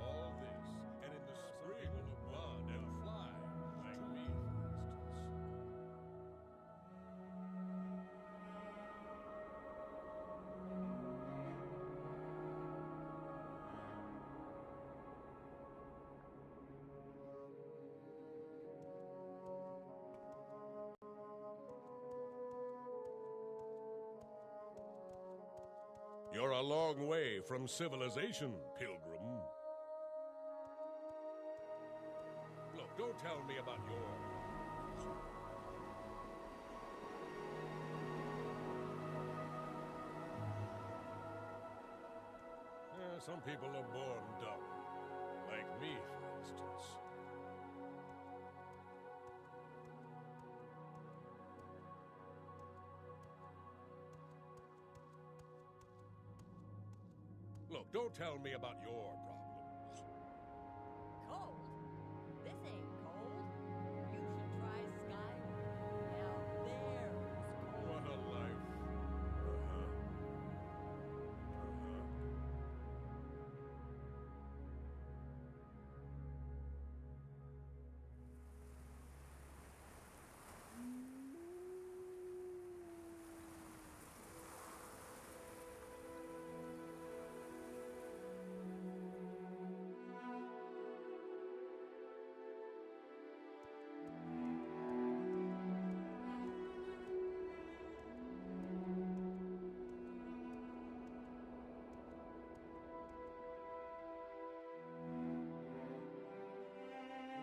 All this, and in the spring of blood and flies, like me, for instance. You're a long way from civilization, pilgrim. Look, don't tell me about your... some people are born dumb. Like me, for instance. Look, don't tell me about your problems. Cold? This ain't cold. You should try Skyrim. Now there's cold. What a life.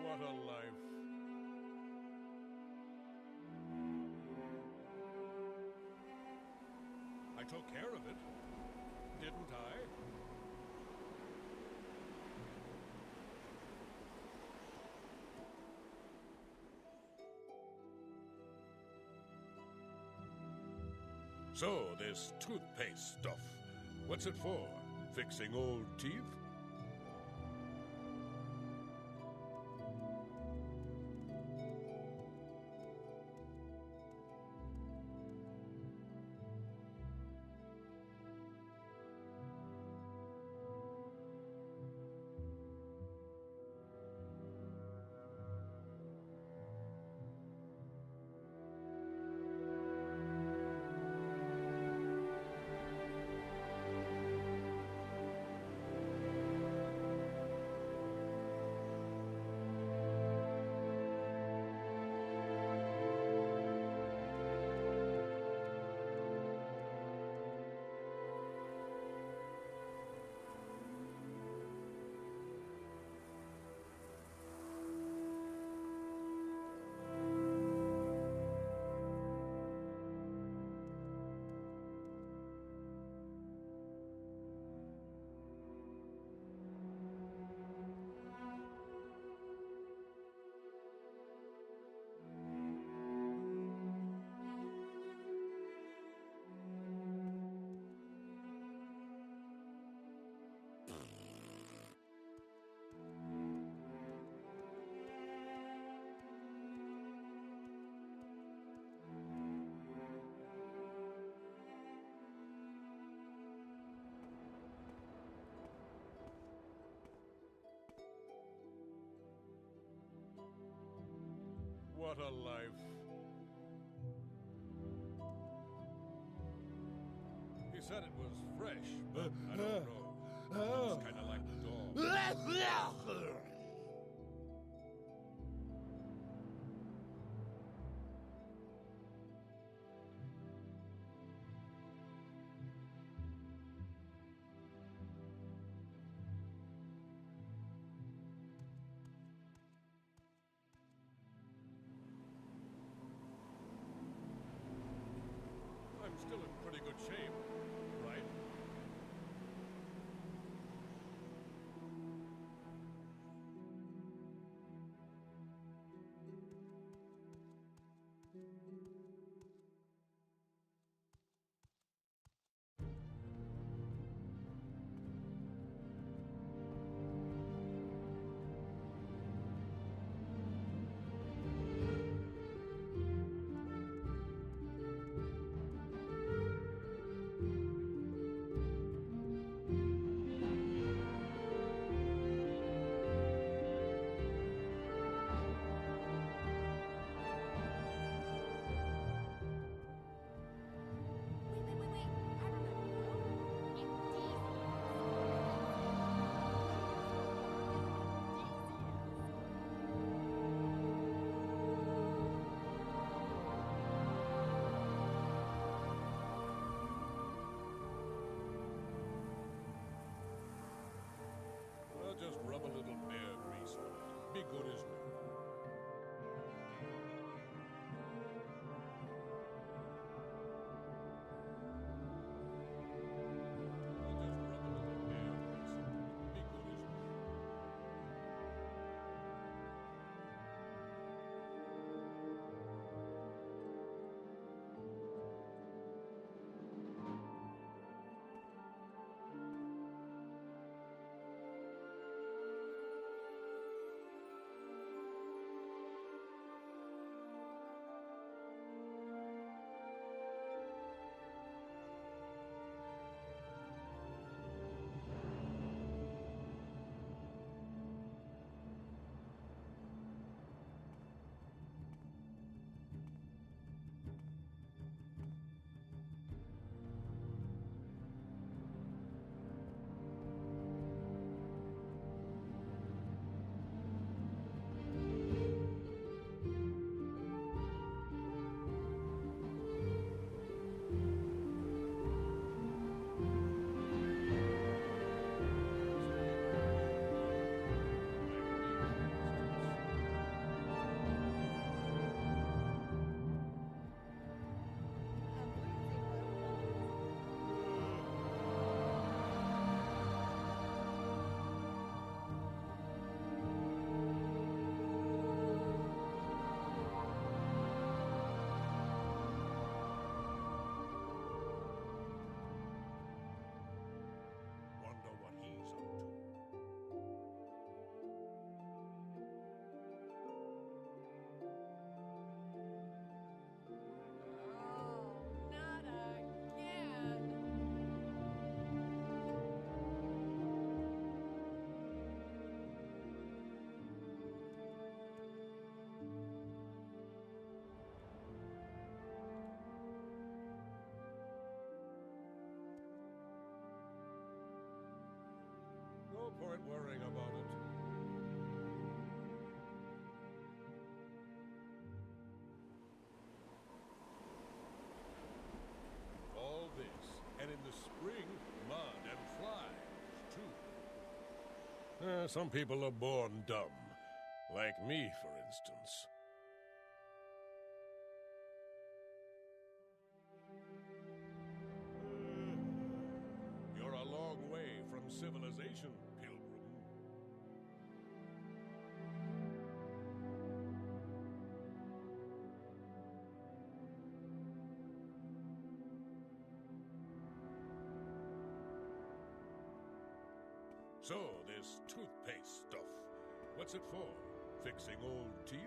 What a life. I took care of it, didn't I? So, this toothpaste stuff, what's it for? Fixing old teeth? What a life. He said it was fresh, but I don't know. It's kind of like a dog. I'm still in pretty good shape, right? I'll just rub a little bear grease on it. Be good as new. I'll just rub a little bear grease on it. Be good as new. I'm losing my woolens. Wonder what he's up to. Oh, not again. No point worrying about it. All this, and in the spring, mud and flies, too. Some people are born dumb. Like me, for instance. You're a long way from civilization, Pilgrim. So, this toothpaste stuff, what's it for? Fixing old teeth?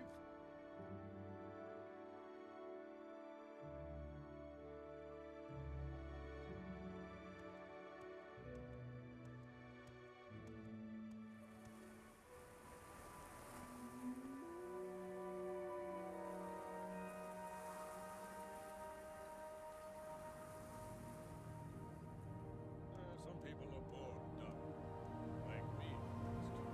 Some people are born dumb. Like me, for instance.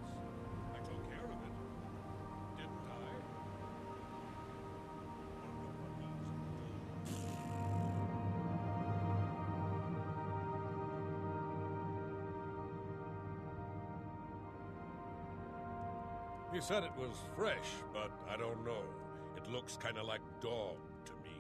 He said it was fresh, but I don't know. It looks kind of like dog to me.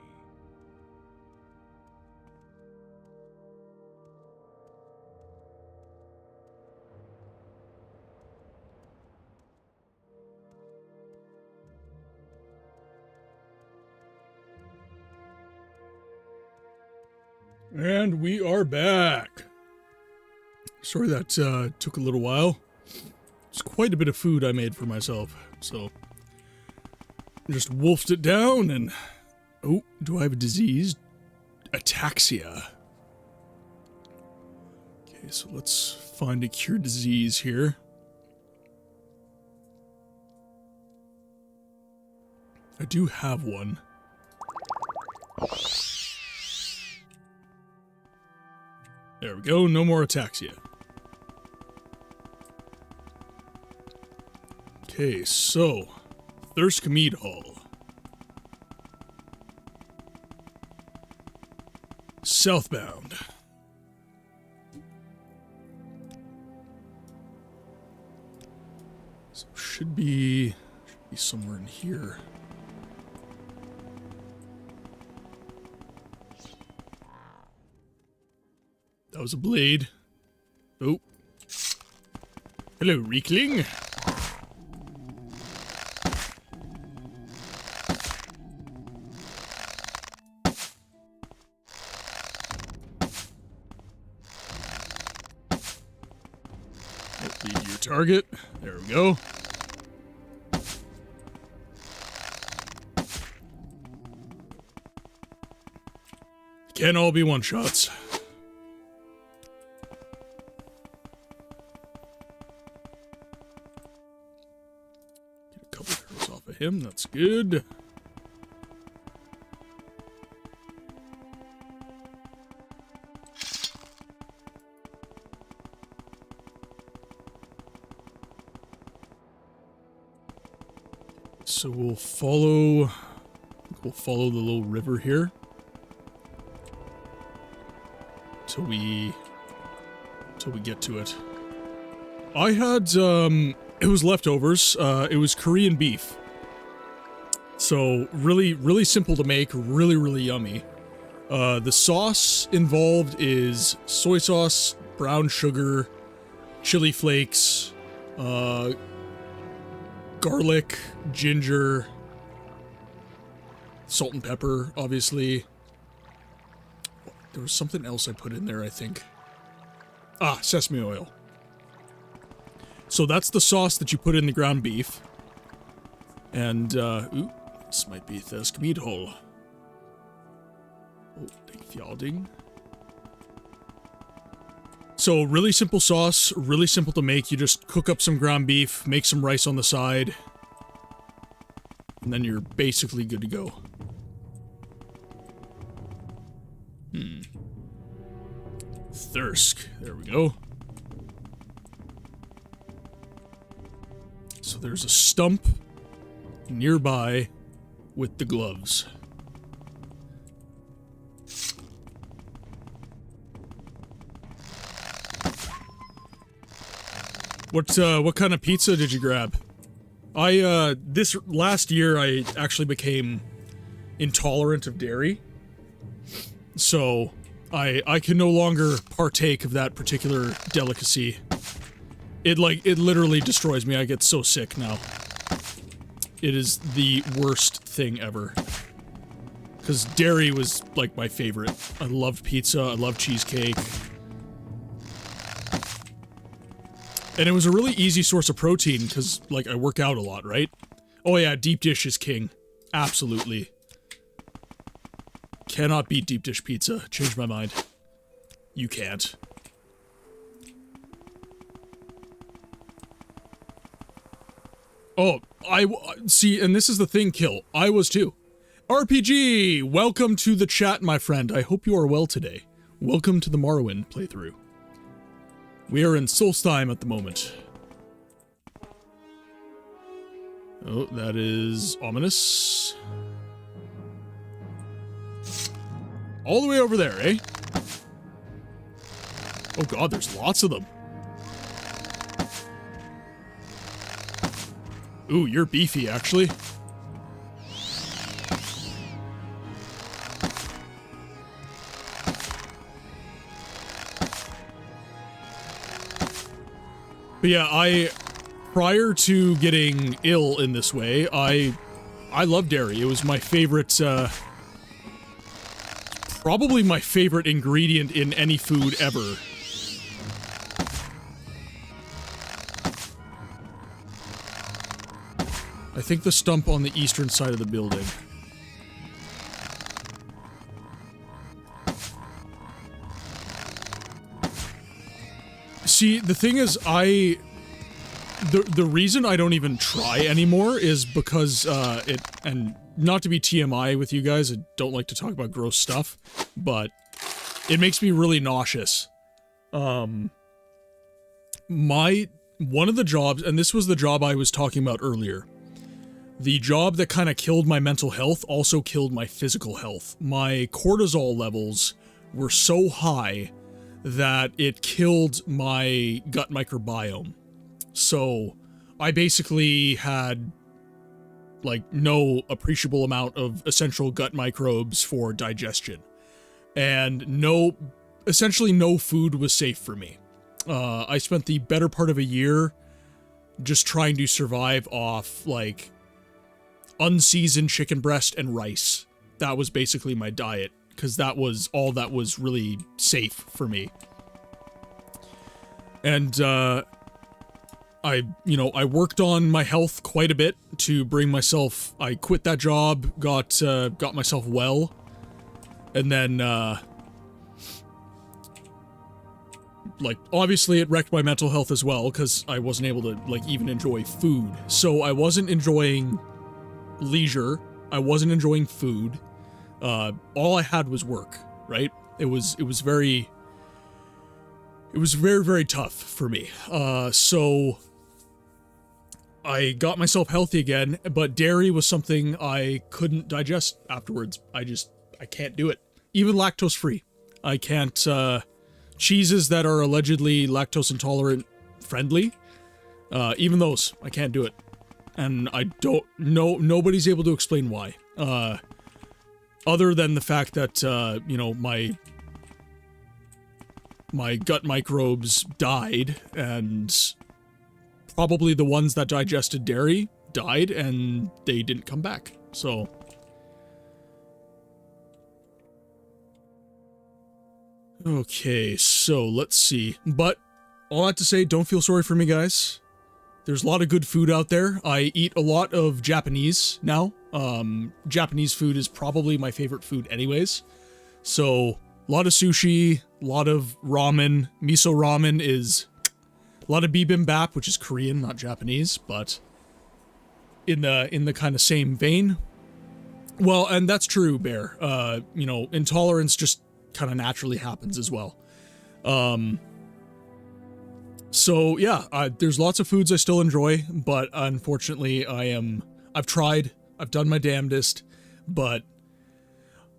And we are back. Sorry that took a little while. It's quite a bit of food I made for myself, so I just wolfed it down and... Oh, do I have a disease? Ataxia. Okay, so let's find a cure disease here. I do have one. There we go, no more ataxia. Okay, so Thirsk Hall. Southbound. So should be somewhere in here. That was a blade. Oh. Hello, Reekling. Lead your target. There we go. Can't all be one-shots. Get a couple of arrows off of him, that's good. So we'll follow the little river here till we get to it. I had it was leftovers. It was Korean beef. So really simple to make, really yummy. The sauce involved is soy sauce, brown sugar, chili flakes, garlic, ginger, salt and pepper, obviously. There was something else I put in there, I think. Ah, sesame oil. So that's the sauce that you put in the ground beef. And, ooh, this might be Thirsk Hall. Oh, fjording. So, really simple sauce, really simple to make. You just cook up some ground beef, make some rice on the side, and then you're basically good to go. Thirsk. There we go. So there's a stump nearby with the gloves. What kind of pizza did you grab? This last year I actually became intolerant of dairy. So I can no longer partake of that particular delicacy. It literally destroys me. I get so sick now. It is the worst thing ever. Because dairy was, like, my favorite. I loved pizza, I loved cheesecake. And it was a really easy source of protein, because, like, I work out a lot, right? Oh yeah, deep dish is king. Absolutely. Cannot beat deep dish pizza. Changed my mind. You can't. Oh, see, and this is the thing, Kill. I was too. RPG! Welcome to the chat, my friend. I hope you are well today. Welcome to the Morrowind playthrough. We are in Solstheim at the moment. Oh, that is ominous. All the way over there, eh? Oh god, there's lots of them. Ooh, you're beefy, actually. But yeah, prior to getting ill in this way, I love dairy. It was my favorite, probably my favorite ingredient in any food ever. I think the stump on the eastern side of the building. See, the thing is, the reason I don't even try anymore is because, and not to be TMI with you guys, I don't like to talk about gross stuff, but it makes me really nauseous. One of the jobs, and this was the job I was talking about earlier, the job that kind of killed my mental health also killed my physical health. My cortisol levels were so high that it killed my gut microbiome. So I basically had like no appreciable amount of essential gut microbes for digestion, and essentially no food was safe for me. I spent the better part of a year just trying to survive off like unseasoned chicken breast and rice. That was basically my diet, because that was all that was really safe for me. And I worked on my health quite a bit to bring myself. I quit that job, got myself well, and then like obviously it wrecked my mental health as well, because I wasn't able to like even enjoy food. So I wasn't enjoying leisure. I wasn't enjoying food. All I had was work, right? It was very, very tough for me. So I got myself healthy again, but dairy was something I couldn't digest afterwards. I can't do it. Even lactose free. I can't, cheeses that are allegedly lactose intolerant friendly, even those, I can't do it. And I don't know, nobody's able to explain why. Other than the fact that, my gut microbes died, and probably the ones that digested dairy died, and they didn't come back. So okay, so let's see. But all that to say, don't feel sorry for me, guys. There's a lot of good food out there. I eat a lot of Japanese now. Japanese food is probably my favorite food anyways. So, a lot of sushi, a lot of ramen. Miso ramen is a lot of bibimbap, which is Korean, not Japanese, but in the kind of same vein. Well, and that's true, Bear. Intolerance just kind of naturally happens as well. So yeah, there's lots of foods I still enjoy, but unfortunately I've tried, I've done my damnedest, but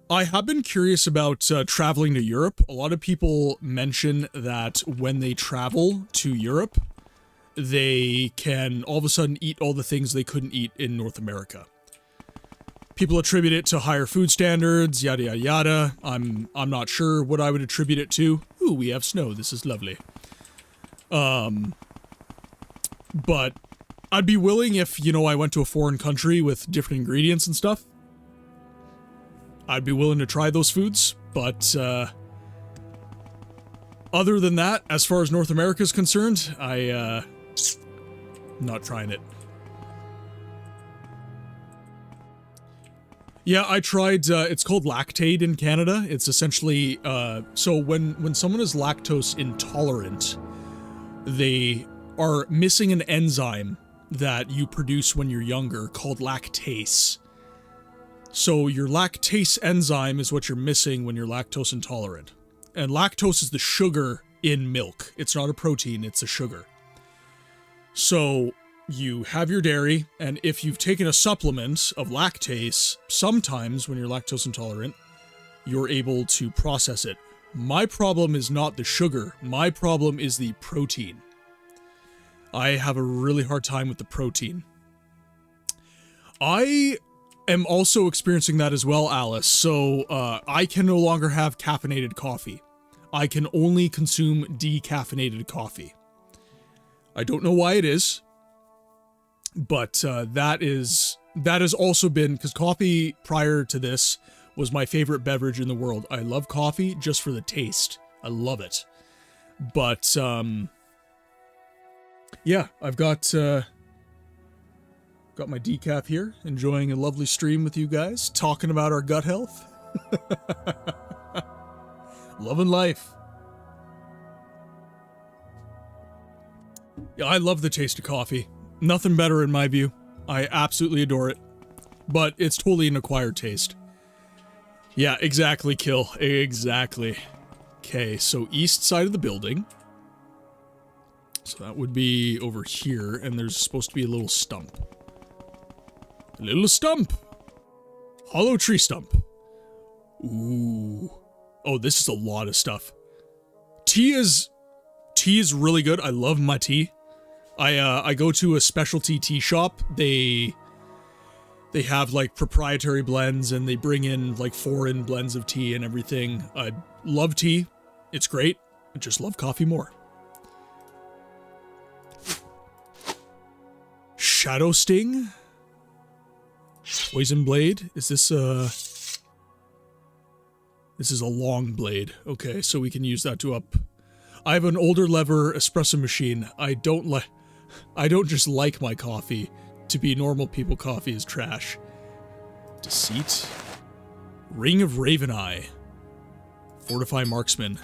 I have been curious about traveling to Europe. A lot of people mention that when they travel to Europe, they can all of a sudden eat all the things they couldn't eat in North America. People attribute it to higher food standards, yada yada yada. I'm not sure what I would attribute it to. Ooh, we have snow, this is lovely. But I'd be willing if, I went to a foreign country with different ingredients and stuff. I'd be willing to try those foods, but, other than that, as far as North America is concerned, not trying it. Yeah, I tried, it's called Lactaid in Canada. It's essentially, so when someone is lactose intolerant, they are missing an enzyme that you produce when you're younger called lactase. So your lactase enzyme is what you're missing when you're lactose intolerant. And lactose is the sugar in milk. It's not a protein, it's a sugar. So you have your dairy, and if you've taken a supplement of lactase, sometimes when you're lactose intolerant, you're able to process it. My problem is not the sugar. My problem is the protein. I have a really hard time with the protein. I am also experiencing that as well, Alice. So I can no longer have caffeinated coffee. I can only consume decaffeinated coffee. I don't know why it is, but that has also been, because coffee prior to this was my favorite beverage in the world. I love coffee just for the taste. I love it. But yeah, I've got my decaf here, enjoying a lovely stream with you guys, talking about our gut health. Loving life. Yeah, I love the taste of coffee. Nothing better in my view. I absolutely adore it. But it's totally an acquired taste. Yeah, exactly, Kill. Exactly. Okay, so east side of the building. So that would be over here, and there's supposed to be a little stump. A little stump! Hollow tree stump. Ooh. Oh, this is a lot of stuff. Tea is really good. I love my tea. I go to a specialty tea shop. They have like proprietary blends, and they bring in like foreign blends of tea and everything. I love tea. It's great. I just love coffee more. Shadow Sting. Poison Blade. Is this This is a long blade. Okay, so we can use that to up. I have an older lever espresso machine. I don't just like my coffee. To be normal people, coffee is trash. Deceit. Ring of Raven Eye. Fortify Marksman.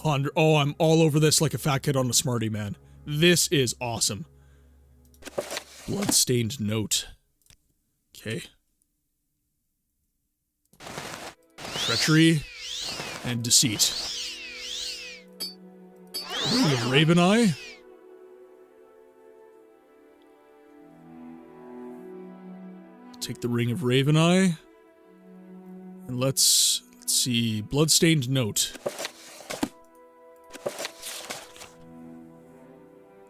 Oh, I'm all over this like a fat kid on a Smartie, man. This is awesome. Bloodstained Note. Okay. Treachery and Deceit. Ring of Raven Eye. Take the Ring of Raven Eye. And let's see. Bloodstained Note.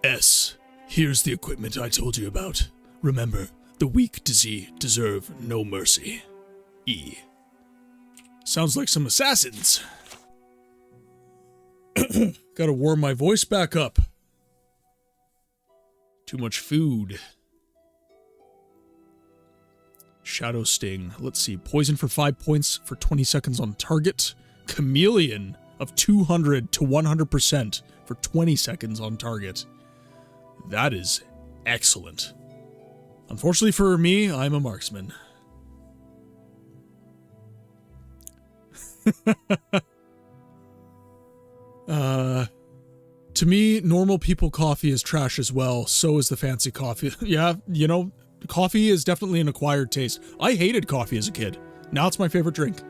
S. Here's the equipment I told you about. Remember, the weak deserve no mercy. E. Sounds like some assassins. Gotta warm my voice back up. Too much food. Shadow Sting. Let's see. Poison for 5 points for 20 seconds on target. Chameleon of 200 to 100% for 20 seconds on target. That is excellent. Unfortunately for me, I'm a marksman. To me, normal people coffee is trash as well. So is the fancy coffee. Yeah, you know, coffee is definitely an acquired taste. I hated coffee as a kid. Now it's my favorite drink.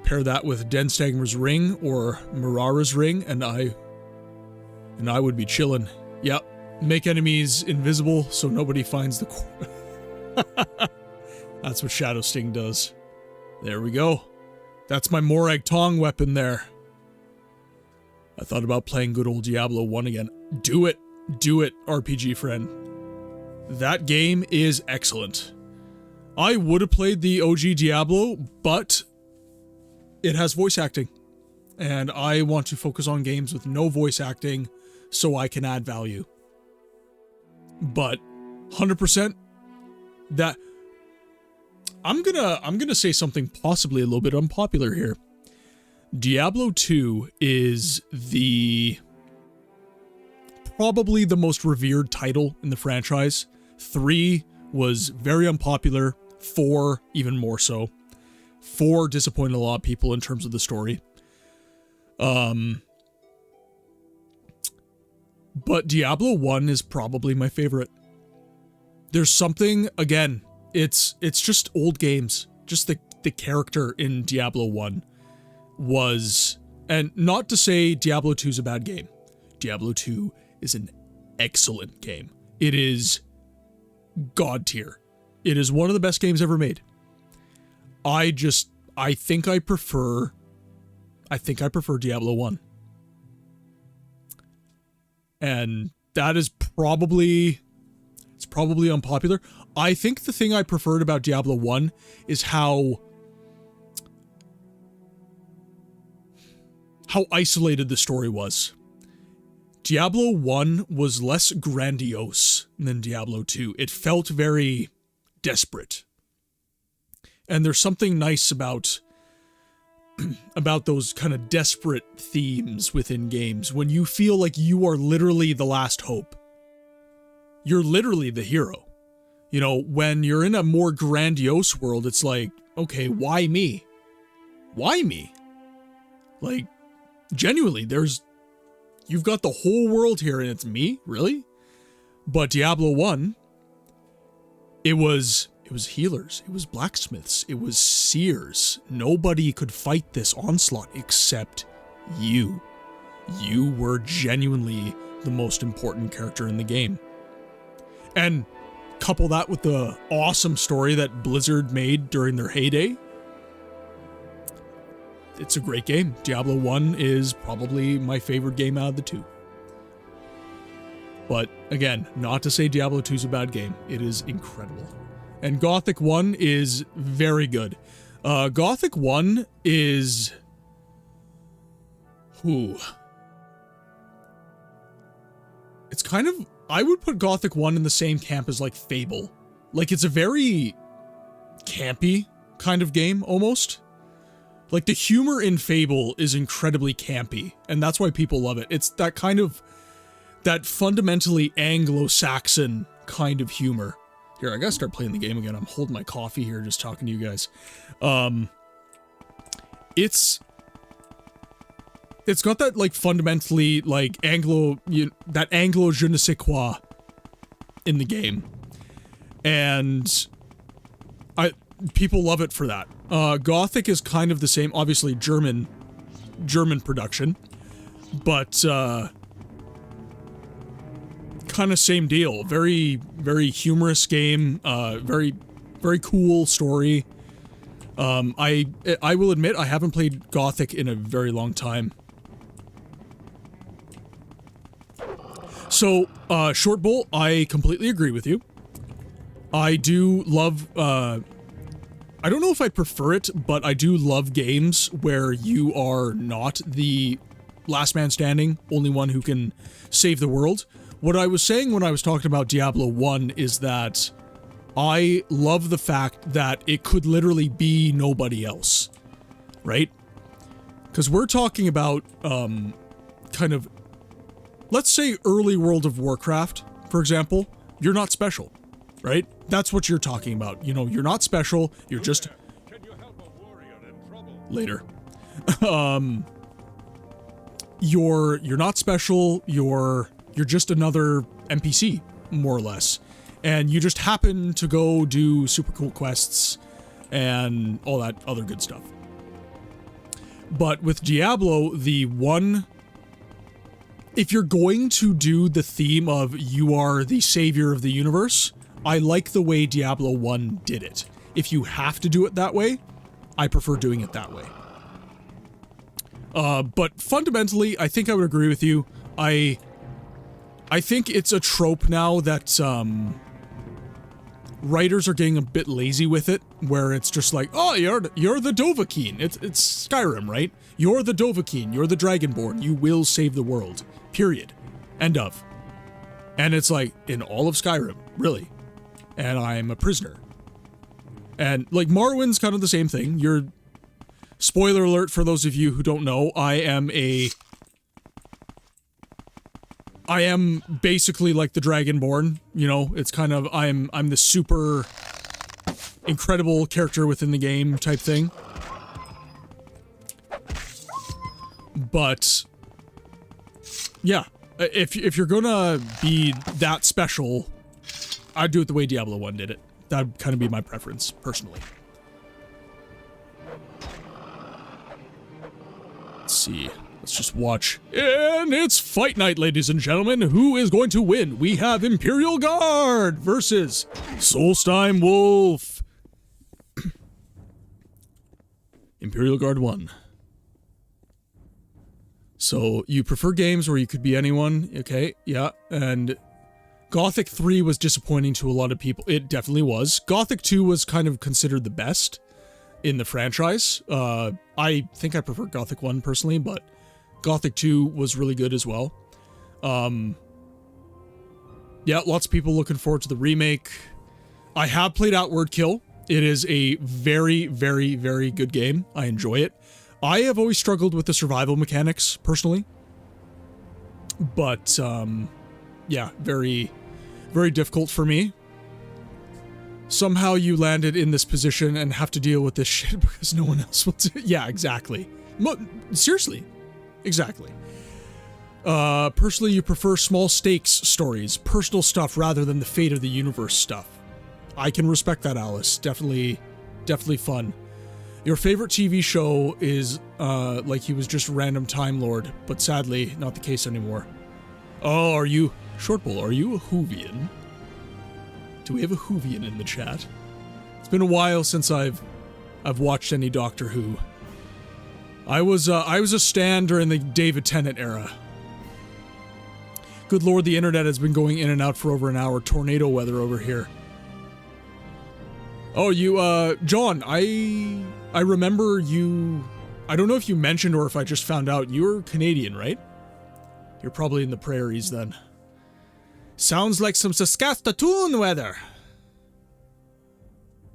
Pair that with Denstagmer's Ring or Mirara's Ring, and I would be chillin'. Yep. Make enemies invisible so nobody finds the That's what Shadow Sting does. There we go. That's my Morag Tong weapon there. I thought about playing good old Diablo 1 again. Do it. Do it, RPG friend. That game is excellent. I would have played the OG Diablo, but it has voice acting. And I want to focus on games with no voice acting so I can add value. But 100% that I'm gonna say something possibly a little bit unpopular here. Diablo 2 is probably the most revered title in the franchise. 3 was very unpopular. 4 even more so. 4 disappointed a lot of people in terms of the story. But Diablo 1 is probably my favorite. There's something, again, it's just old games. Just the character in Diablo 1 was, and not to say Diablo 2 is a bad game. Diablo 2 is an excellent game. It is god tier. It is one of the best games ever made. I think I prefer Diablo 1. And that is probably It's probably unpopular. I think the thing I preferred about Diablo 1 is how isolated the story was. Diablo 1 was less grandiose than Diablo 2. It felt very desperate. And there's something nice about those kind of desperate themes within games when you feel like you are literally the last hope. You're literally the hero. You know, when you're in a more grandiose world, it's like, okay, why me? Why me? Like, genuinely, you've got the whole world here and it's me? Really? But Diablo 1, it was healers, it was blacksmiths, it was seers. Nobody could fight this onslaught except you. You were genuinely the most important character in the game. And couple that with the awesome story that Blizzard made during their heyday. It's a great game. Diablo 1 is probably my favorite game out of the two. But again, not to say Diablo 2 is a bad game. It is incredible. And Gothic 1 is very good. Gothic 1 is... It's kind of... I would put Gothic 1 in the same camp as, like, Fable. Like, it's a very campy kind of game, almost. Like, the humor in Fable is incredibly campy, and that's why people love it. It's that kind of... that fundamentally Anglo-Saxon kind of humor. Here, I gotta start playing the game again. I'm holding my coffee here, just talking to you guys. It's got that, like, fundamentally, like, that Anglo je ne sais quoi in the game. And people love it for that. Gothic is kind of the same, obviously German production, but, kind of same deal. Very, very humorous game, very, very cool story. I will admit I haven't played Gothic in a very long time. So, Short Bull, I completely agree with you. I do love, I don't know if I prefer it, but I do love games where you are not the last man standing, only one who can save the world. What I was saying when I was talking about Diablo 1 is that I love the fact that it could literally be nobody else, right? Because we're talking about, kind of, let's say early World of Warcraft, for example. You're not special, right? That's what you're talking about. You know, you're not special, you're just... Can you help a warrior in trouble? Later. You're not special, you're just another NPC, more or less. And you just happen to go do super cool quests and all that other good stuff. But with Diablo, if you're going to do the theme of you are the savior of the universe, I like the way Diablo 1 did it. If you have to do it that way, I prefer doing it that way. But fundamentally, I think I would agree with you. I think it's a trope now that, writers are getting a bit lazy with it, where it's just like, oh, you're the Dovahkiin. It's Skyrim, right? You're the Dovahkiin. You're the Dragonborn. You will save the world. Period. End of. And it's like, in all of Skyrim, really. And I'm a prisoner. And, like, Morrowind's kind of the same thing. Spoiler alert for those of you who don't know, I am basically like the Dragonborn, you know, it's kind of, I'm the super incredible character within the game type thing. But, yeah, if you're gonna be that special, I'd do it the way Diablo 1 did it. That'd kind of be my preference, personally. Let's see. Let's just watch. And it's fight night, ladies and gentlemen. Who is going to win? We have Imperial Guard versus Solstheim Wolf. Imperial Guard won. So, you prefer games where you could be anyone? Okay, yeah. And Gothic 3 was disappointing to a lot of people. It definitely was. Gothic 2 was kind of considered the best in the franchise. I think I prefer Gothic 1 personally, but Gothic 2 was really good as well. Yeah, lots of people looking forward to the remake. I have played Outward Kill. It is a very, very, very good game. I enjoy it. I have always struggled with the survival mechanics, personally. But, yeah, very, very difficult for me. Somehow you landed in this position and have to deal with this shit because no one else will do it. Yeah, exactly. Seriously. Exactly. Personally, you prefer small stakes stories, personal stuff, rather than the fate of the universe stuff. I can respect that, Alice. Definitely fun. Your favorite TV show is, like he was just random Time Lord, but sadly, not the case anymore. Oh, are you... Shortbull, are you a Whovian? Do we have a Whovian in the chat? It's been a while since I've watched any Doctor Who. I was a stan during the David Tennant era. Good lord, the internet has been going in and out for over an hour. Tornado weather over here. Oh, you, John, I remember you... I don't know if you mentioned or if I just found out. You're Canadian, right? You're probably in the prairies then. Sounds like some Saskatchewan weather.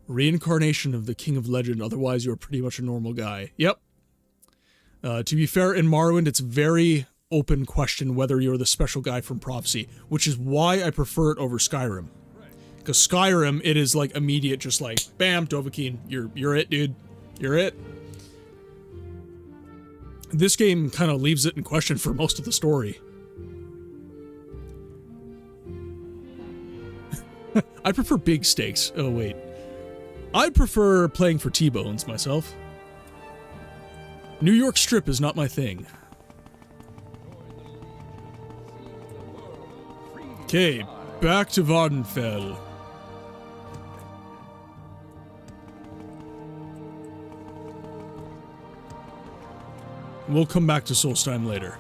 Reincarnation of the King of Legend, otherwise you're pretty much a normal guy. Yep. To be fair, in Morrowind, it's very open question whether you're the special guy from Prophecy, which is why I prefer it over Skyrim. Because Skyrim, it is like immediate, just like, bam, Dovahkiin, you're it, dude. You're it. This game kind of leaves it in question for most of the story. I prefer big stakes. Oh, wait. I prefer playing for T-Bones myself. New York Strip is not my thing. Okay, back to Vardenfell. We'll come back to Solstheim later.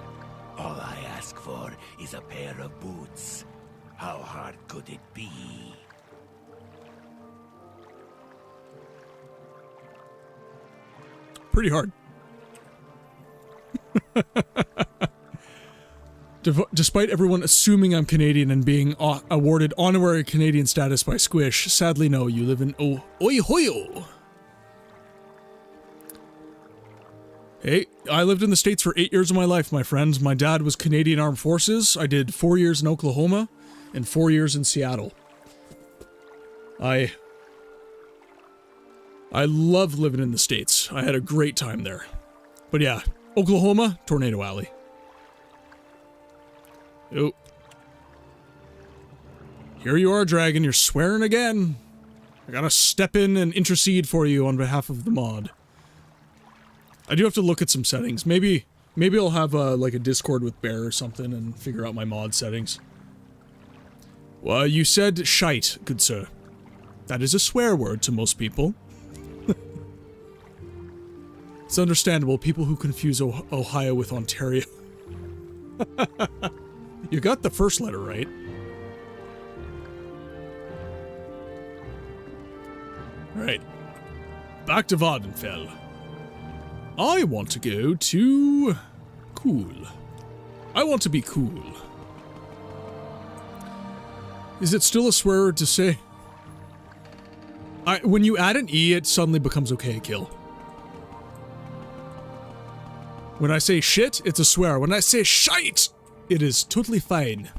All I ask for is a pair of boots. How hard could it be? Pretty hard. Despite everyone assuming I'm Canadian and being awarded honorary Canadian status by Squish, sadly no, you live in Oihoyo. Hey, I lived in the States for 8 years of my life, my friends. My dad was Canadian Armed Forces. I did 4 years in Oklahoma and 4 years in Seattle. I love living in the States. I had a great time there. But yeah, Oklahoma, Tornado Alley. Oh. Here you are, Dragon. You're swearing again. I gotta step in and intercede for you on behalf of the mod. I do have to look at some settings. Maybe I'll have like a Discord with Bear or something and figure out my mod settings. Well, you said shite, good sir. That is a swear word to most people. It's understandable, people who confuse Ohio with Ontario. You got the first letter right. Alright. Back to Vardenfell. I want to go to... cool. I want to be cool. Is it still a swear word to say? When you add an E, it suddenly becomes okay, Kill. When I say shit, it's a swear. When I say shite, it is totally fine.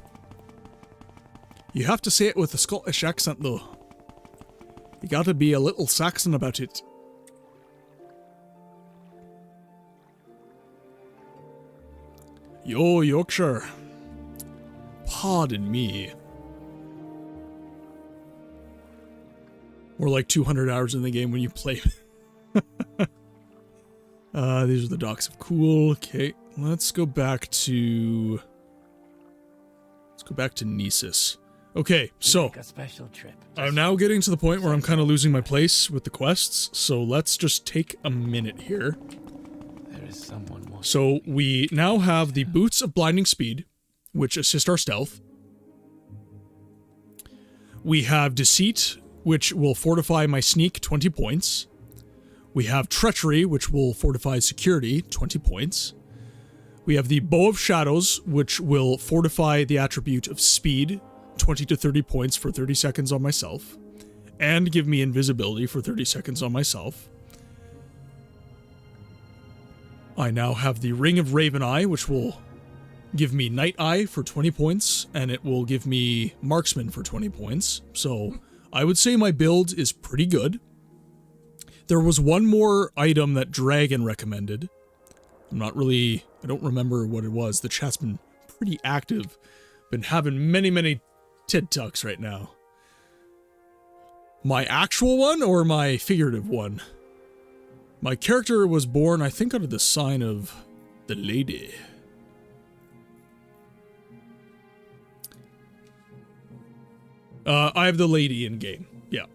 You have to say it with a Scottish accent, though. You gotta be a little Saxon about it. Yo, Yorkshire. Pardon me. More like 200 hours in the game when you play. These are the docks of cool. Okay, let's go back to... let's go back to Nisus. Okay, so... a special trip. I'm now getting to the point where I'm kind of losing my place with the quests, so let's just take a minute here. There is someone more. So we now have the Boots of Blinding Speed, which assist our stealth. We have Deceit, which will fortify my sneak 20 points. We have Treachery, which will fortify security 20 points. We have the Bow of Shadows, which will fortify the attribute of speed 20 to 30 points for 30 seconds on myself, and give me invisibility for 30 seconds on myself. I now have the Ring of Raven Eye, which will give me Night Eye for 20 points, and it will give me Marksman for 20 points. So I would say my build is pretty good. There was one more item that Dragon recommended. I don't remember what it was. The chat's been pretty active. Been having many TED Talks right now. My actual one or my figurative one? My character was born, I think, under the sign of the Lady. I have the Lady in game. Yeah.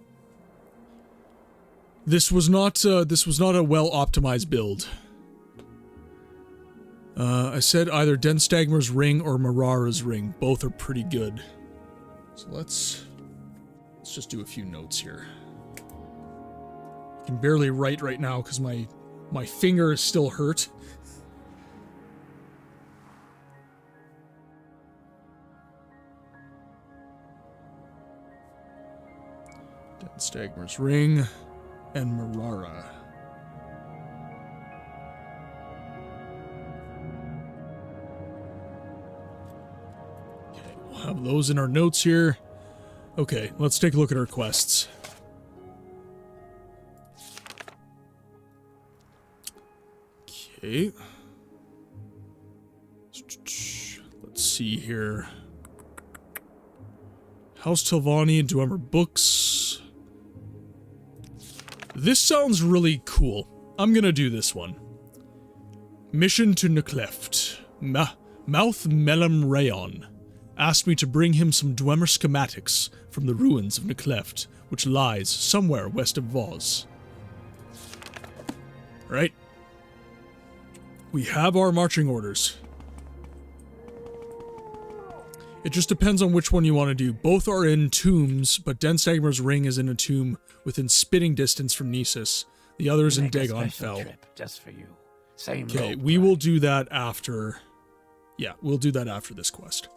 This was not a well-optimized build. I said either Denstagmer's Ring or Marara's Ring. Both are pretty good. So let's just do a few notes here. I can barely write right now because my finger is still hurt. Denstagmer's Ring and Marara. Okay, we'll have those in our notes here. Okay, let's take a look at our quests. Okay. Let's see here. House Telvani and Dwemer books. This sounds really cool. I'm gonna do this one. Mission to Necleft. Mouth Melem Rayon asked me to bring him some Dwemer schematics from the ruins of Necleft, which lies somewhere west of Voz. Right. We have our marching orders. It just depends on which one you want to do. Both are in tombs, but Denstagmer's Ring is in a tomb within spitting distance from Nesis. The other is in Dagon Fell. Just for you. Same okay, we will do that after... Yeah, we'll do that after this quest.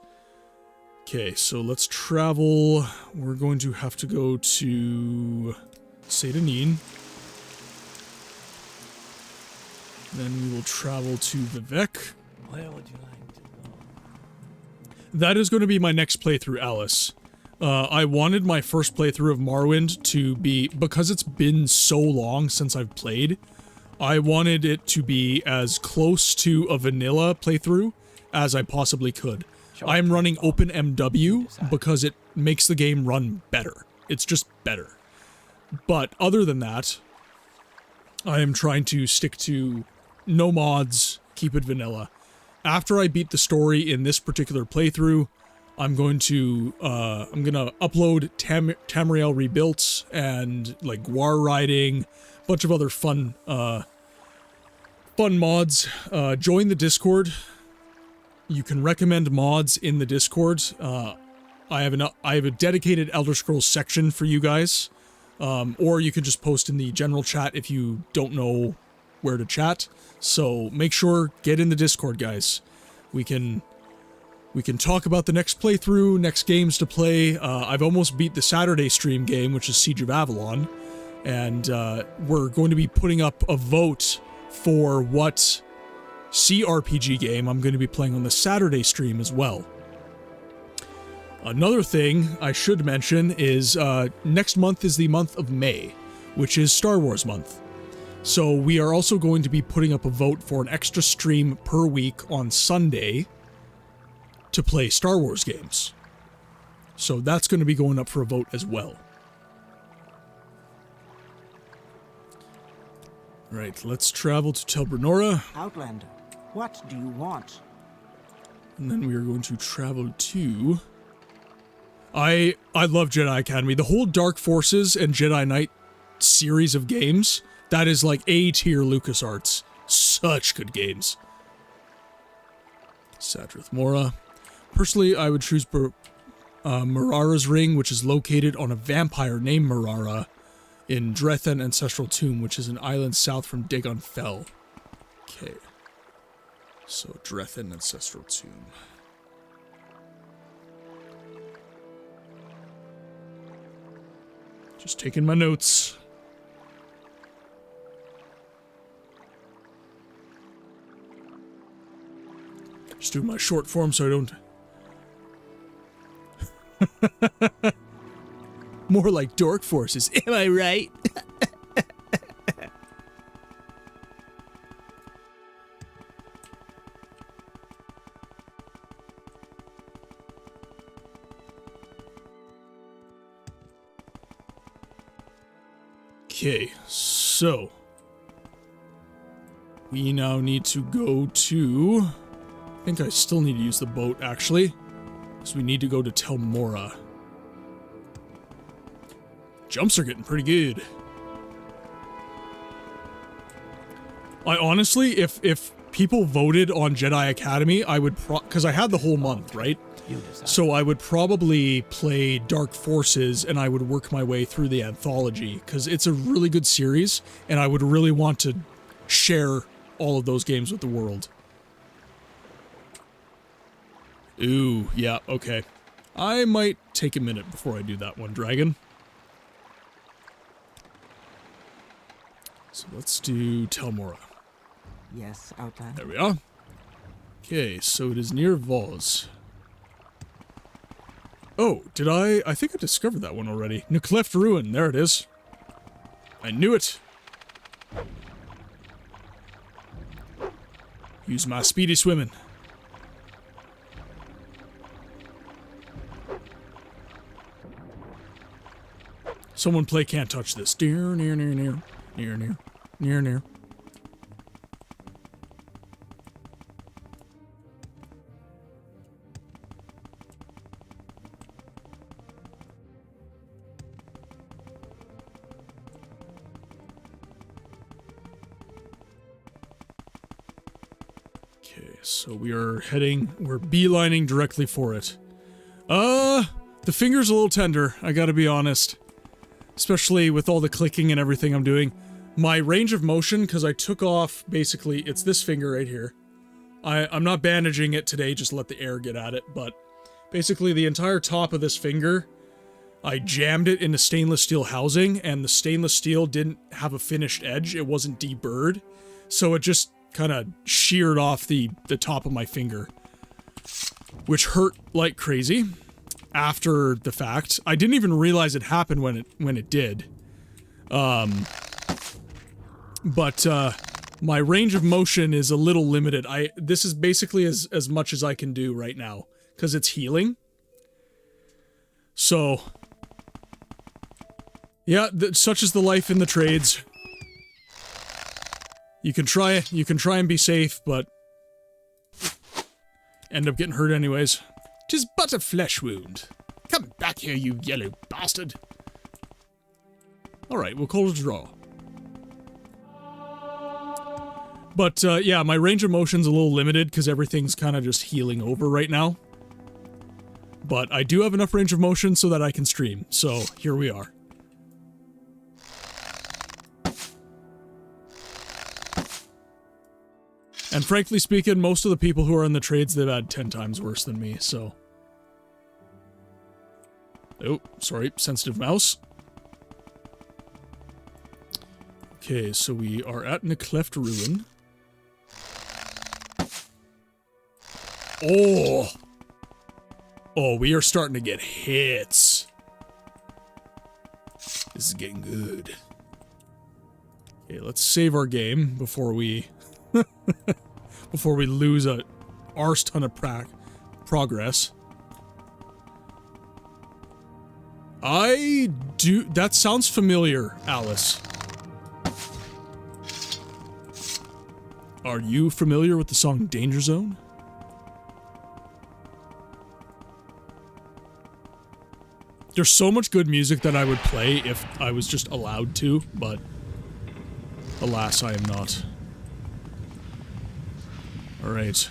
Okay, so let's travel. We're going to have to go to Sedanin. Then we will travel to Vivek. Where would you like to go? That is going to be my next playthrough, Alice. I wanted my first playthrough of Morrowind to be, because it's been so long since I've played, I wanted it to be as close to a vanilla playthrough as I possibly could. I'm running OpenMW because it makes the game run better. It's just better. But other than that, I am trying to stick to no mods, keep it vanilla. After I beat the story in this particular playthrough, I'm gonna upload Tamriel Rebuilt and like Gwar riding, a bunch of other fun mods. Join the Discord. You can recommend mods in the Discord. I have a dedicated Elder Scrolls section for you guys, or you can just post in the general chat if you don't know where to chat. So make sure, get in the Discord, guys. We can talk about the next playthrough, next games to play. I've almost beat the Saturday stream game, which is Siege of Avalon, and we're going to be putting up a vote for what CRPG game I'm going to be playing on the Saturday stream as well. Another thing I should mention is next month is the month of May, which is Star Wars month. So we are also going to be putting up a vote for an extra stream per week on Sunday to play Star Wars games. So that's going to be going up for a vote as well. Right, let's travel to Tel Brenora. Outlander, what do you want? And then we are going to travel to... I love Jedi Academy. The whole Dark Forces and Jedi Knight series of games, that is like A-tier LucasArts. Such good games. Sadrith Mora. Personally, I would choose Marara's Ring, which is located on a vampire named Marara in Drethen Ancestral Tomb, which is an island south from Dagon Fell. Okay. So, Drethen Ancestral Tomb. Just taking my notes. Just do my short form so I don't... More like dork forces, am I right? Okay, so... we now need to go to... I think I still need to use the boat, actually. Because we need to go to Telmora. Jumps are getting pretty good. I honestly, if people voted on Jedi Academy, I would because I had the whole month, right? So I would probably play Dark Forces and I would work my way through the anthology because it's a really good series and I would really want to share all of those games with the world. Ooh, yeah, okay. I might take a minute before I do that one, Dragon. So let's do Telmora. Yes, outline. There we are. Okay, so it is near Voz. Oh, did I think I discovered that one already. Nucleft Ruin, there it is. I knew it. Use my speedy swimming. Someone play Can't Touch This. Near, near, near, near. Near, near. Near, near. Okay, so we're beelining directly for it. The finger's a little tender, I gotta be honest. Especially with all the clicking and everything I'm doing. My range of motion, because I took off, basically, it's this finger right here. I'm not bandaging it today, just let the air get at it, but basically the entire top of this finger, I jammed it into stainless steel housing, and the stainless steel didn't have a finished edge, it wasn't deburred, so it just kind of sheared off the top of my finger, which hurt like crazy. After the fact, I didn't even realize it happened when it did. But my range of motion is a little limited. This is basically as much as I can do right now because it's healing. So, yeah, such is the life in the trades. You can try and be safe, but end up getting hurt anyways. 'Tis but a flesh wound. Come back here, you yellow bastard. Alright, we'll call it a draw. But, yeah, my range of motion's a little limited because everything's kind of just healing over right now. But I do have enough range of motion so that I can stream, so here we are. And frankly speaking, most of the people who are in the trades, they've had 10 times worse than me, so... Oh, sorry, sensitive mouse. Okay, so we are at Nucleft Ruin. Oh! Oh, we are starting to get hits. This is getting good. Okay, let's save our game before we... before we lose a arse ton of progress. That sounds familiar, Alice. Are you familiar with the song Danger Zone? There's so much good music that I would play if I was just allowed to, but alas, I am not. Alright.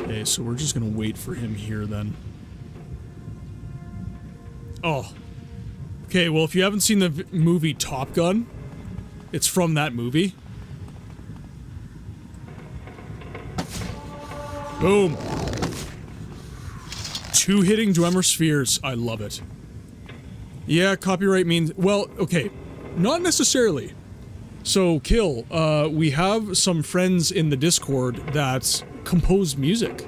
Okay, so we're just gonna wait for him here then. Oh. Okay, well, if you haven't seen the movie Top Gun, it's from that movie. Boom. 2 hitting Dwemer spheres. I love it. Yeah, copyright means... Well, okay. Not necessarily. So, Kill, we have some friends in the Discord that compose music.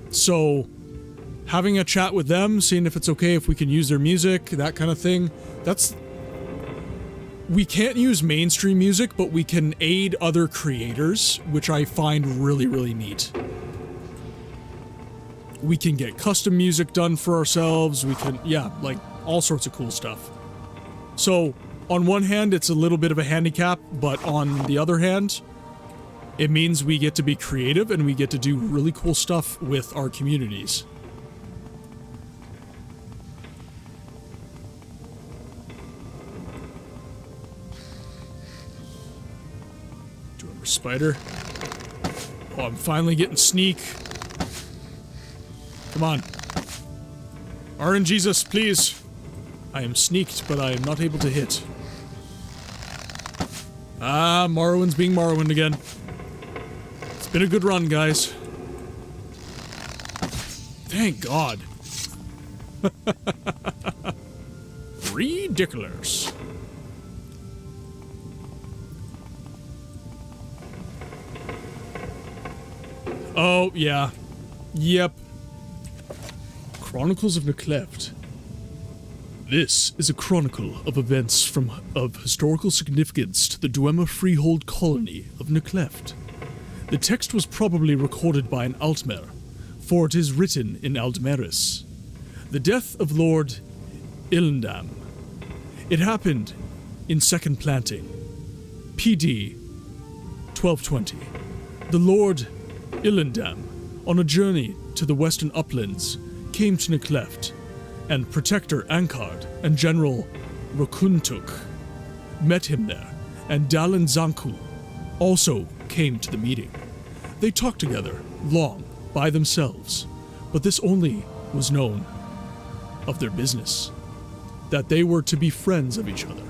So, having a chat with them, seeing if it's okay if we can use their music, that kind of thing, that's... We can't use mainstream music, but we can aid other creators, which I find really, really neat. We can get custom music done for ourselves, we can... Yeah, like, all sorts of cool stuff. So, on one hand, it's a little bit of a handicap, but on the other hand, it means we get to be creative and we get to do really cool stuff with our communities. Dwemer Spider. Oh, I'm finally getting sneak. Come on. RNGesus, please. I am sneaked, but I am not able to hit. Ah, Morrowind's being Morrowind again. It's been a good run, guys. Thank God. Ridiculous. Oh, yeah. Yep. Chronicles of Necleft. This is a chronicle of events of historical significance to the Dwemer freehold colony of Necleft. The text was probably recorded by an Altmer, for it is written in Aldmeris. The death of Lord Illendam. It happened in Second Planting, PD 1220. The Lord Illendam, on a journey to the western uplands, came to Necleft, and Protector Ankard and General Rokuntuk met him there, and Dallin Zanku also came to the meeting. They talked together, long, by themselves, but this only was known of their business, that they were to be friends of each other.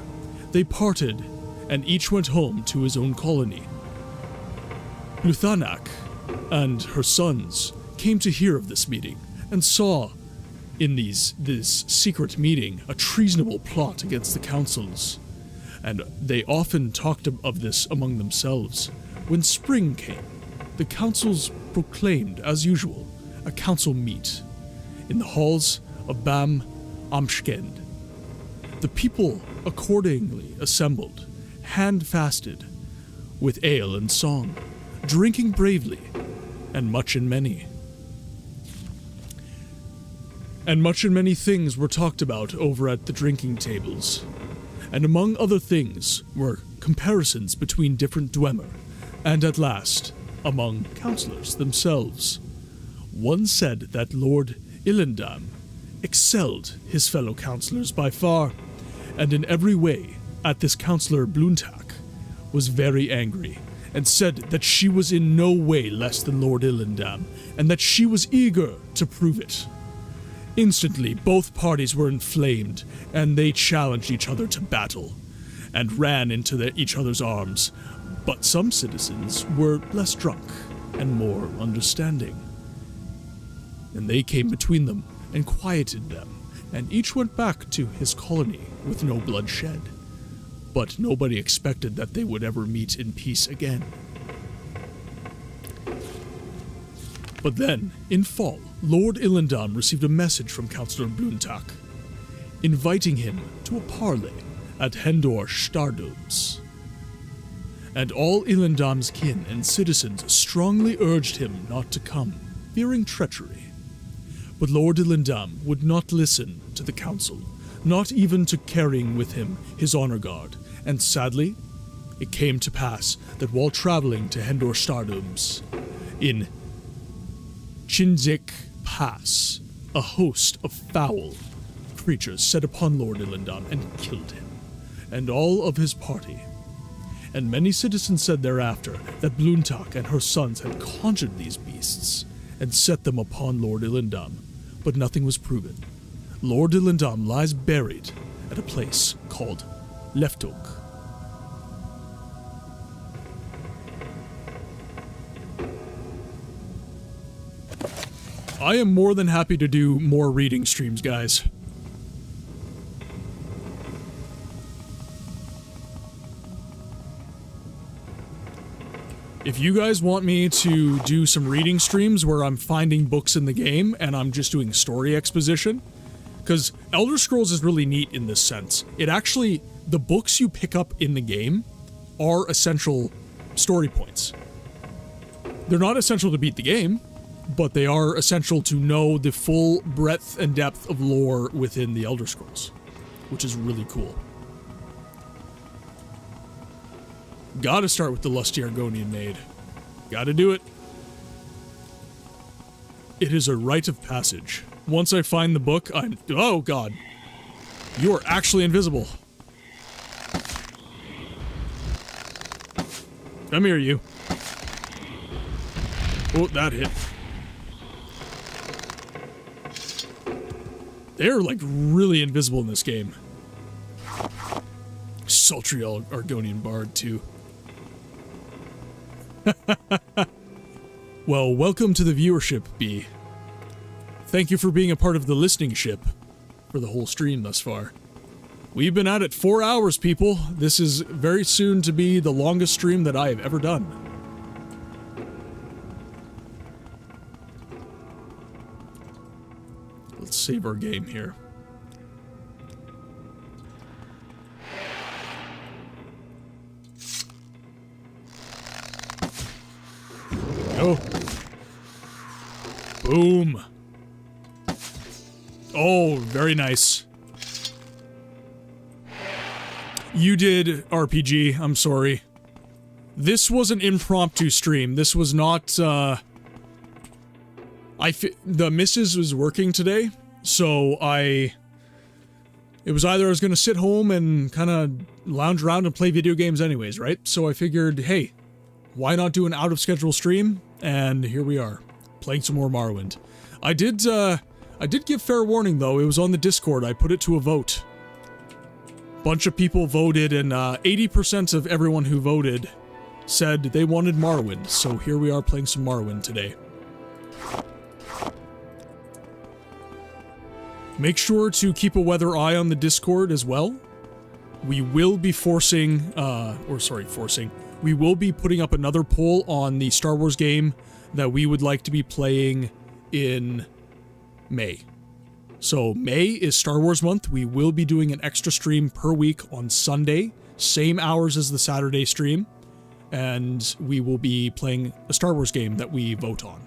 They parted, and each went home to his own colony. Luthanak and her sons came to hear of this meeting, and saw in this secret meeting a treasonable plot against the councils, and they often talked of this among themselves. When spring came, the councils proclaimed, as usual, a council meet in the halls of Bam Amskend. The people accordingly assembled, hand-fasted, with ale and song, drinking bravely, and much and many. And much and many things were talked about over at the drinking tables. And among other things were comparisons between different Dwemer, and at last, among councillors themselves. One said that Lord Illendam excelled his fellow councillors by far, and in every way, at this councillor Bluntak was very angry, and said that she was in no way less than Lord Illendam, and that she was eager to prove it. Instantly, both parties were inflamed, and they challenged each other to battle, and ran into each other's arms. But some citizens were less drunk and more understanding, and they came between them and quieted them, and each went back to his colony with no blood shed. But nobody expected that they would ever meet in peace again. But then, in fall, Lord Illendam received a message from Councillor Bluntak, inviting him to a parley at Hendor Stardums. And all Illendam's kin and citizens strongly urged him not to come, fearing treachery. But Lord Illendam would not listen to the council, not even to carrying with him his honor guard, and sadly, it came to pass that while traveling to Hendor Stardums, in Chinzik Pass, a host of foul creatures set upon Lord Illendam and killed him, and all of his party. and many citizens said thereafter that Bluntak and her sons had conjured these beasts and set them upon Lord Illindam, but nothing was proven. Lord Illindam lies buried at a place called Leftog. I am more than happy to do more reading streams, guys. If you guys want me to do some reading streams where I'm finding books in the game and I'm just doing story exposition, because Elder Scrolls is really neat in this sense. It actually, the books you pick up in the game are essential story points. They're not essential to beat the game, but they are essential to know the full breadth and depth of lore within the Elder Scrolls, which is really cool. Gotta start with the lusty Argonian maid. Gotta do it. It is a rite of passage. Once I find the book, I'm... Oh, God. You are actually invisible. Come here, you. Oh, that hit. They're, like, really invisible in this game. Sultry Argonian bard, too. Well, welcome to the viewership, B. Thank you for being a part of the listening ship for the whole stream thus far. We've been at it 4 hours, people. This is very soon to be the longest stream that I have ever done. Let's save our game here. Go. Boom. Oh, very nice. You did RPG, I'm sorry. This was an impromptu stream. This was not, the missus was working today, so it was either I was gonna sit home and kind of lounge around and play video games anyways, right? So I figured, hey, why not do an out-of-schedule stream? And here we are, playing some more Morrowind. I did give fair warning, though. It was on the Discord. I put it to a vote. Bunch of people voted, and 80% of everyone who voted said they wanted Morrowind. So here we are playing some Morrowind today. Make sure to keep a weather eye on the Discord as well. We will be we will be putting up another poll on the Star Wars game that we would like to be playing in May. So May is Star Wars month. We will be doing an extra stream per week on Sunday, same hours as the Saturday stream, and we will be playing a Star Wars game that we vote on.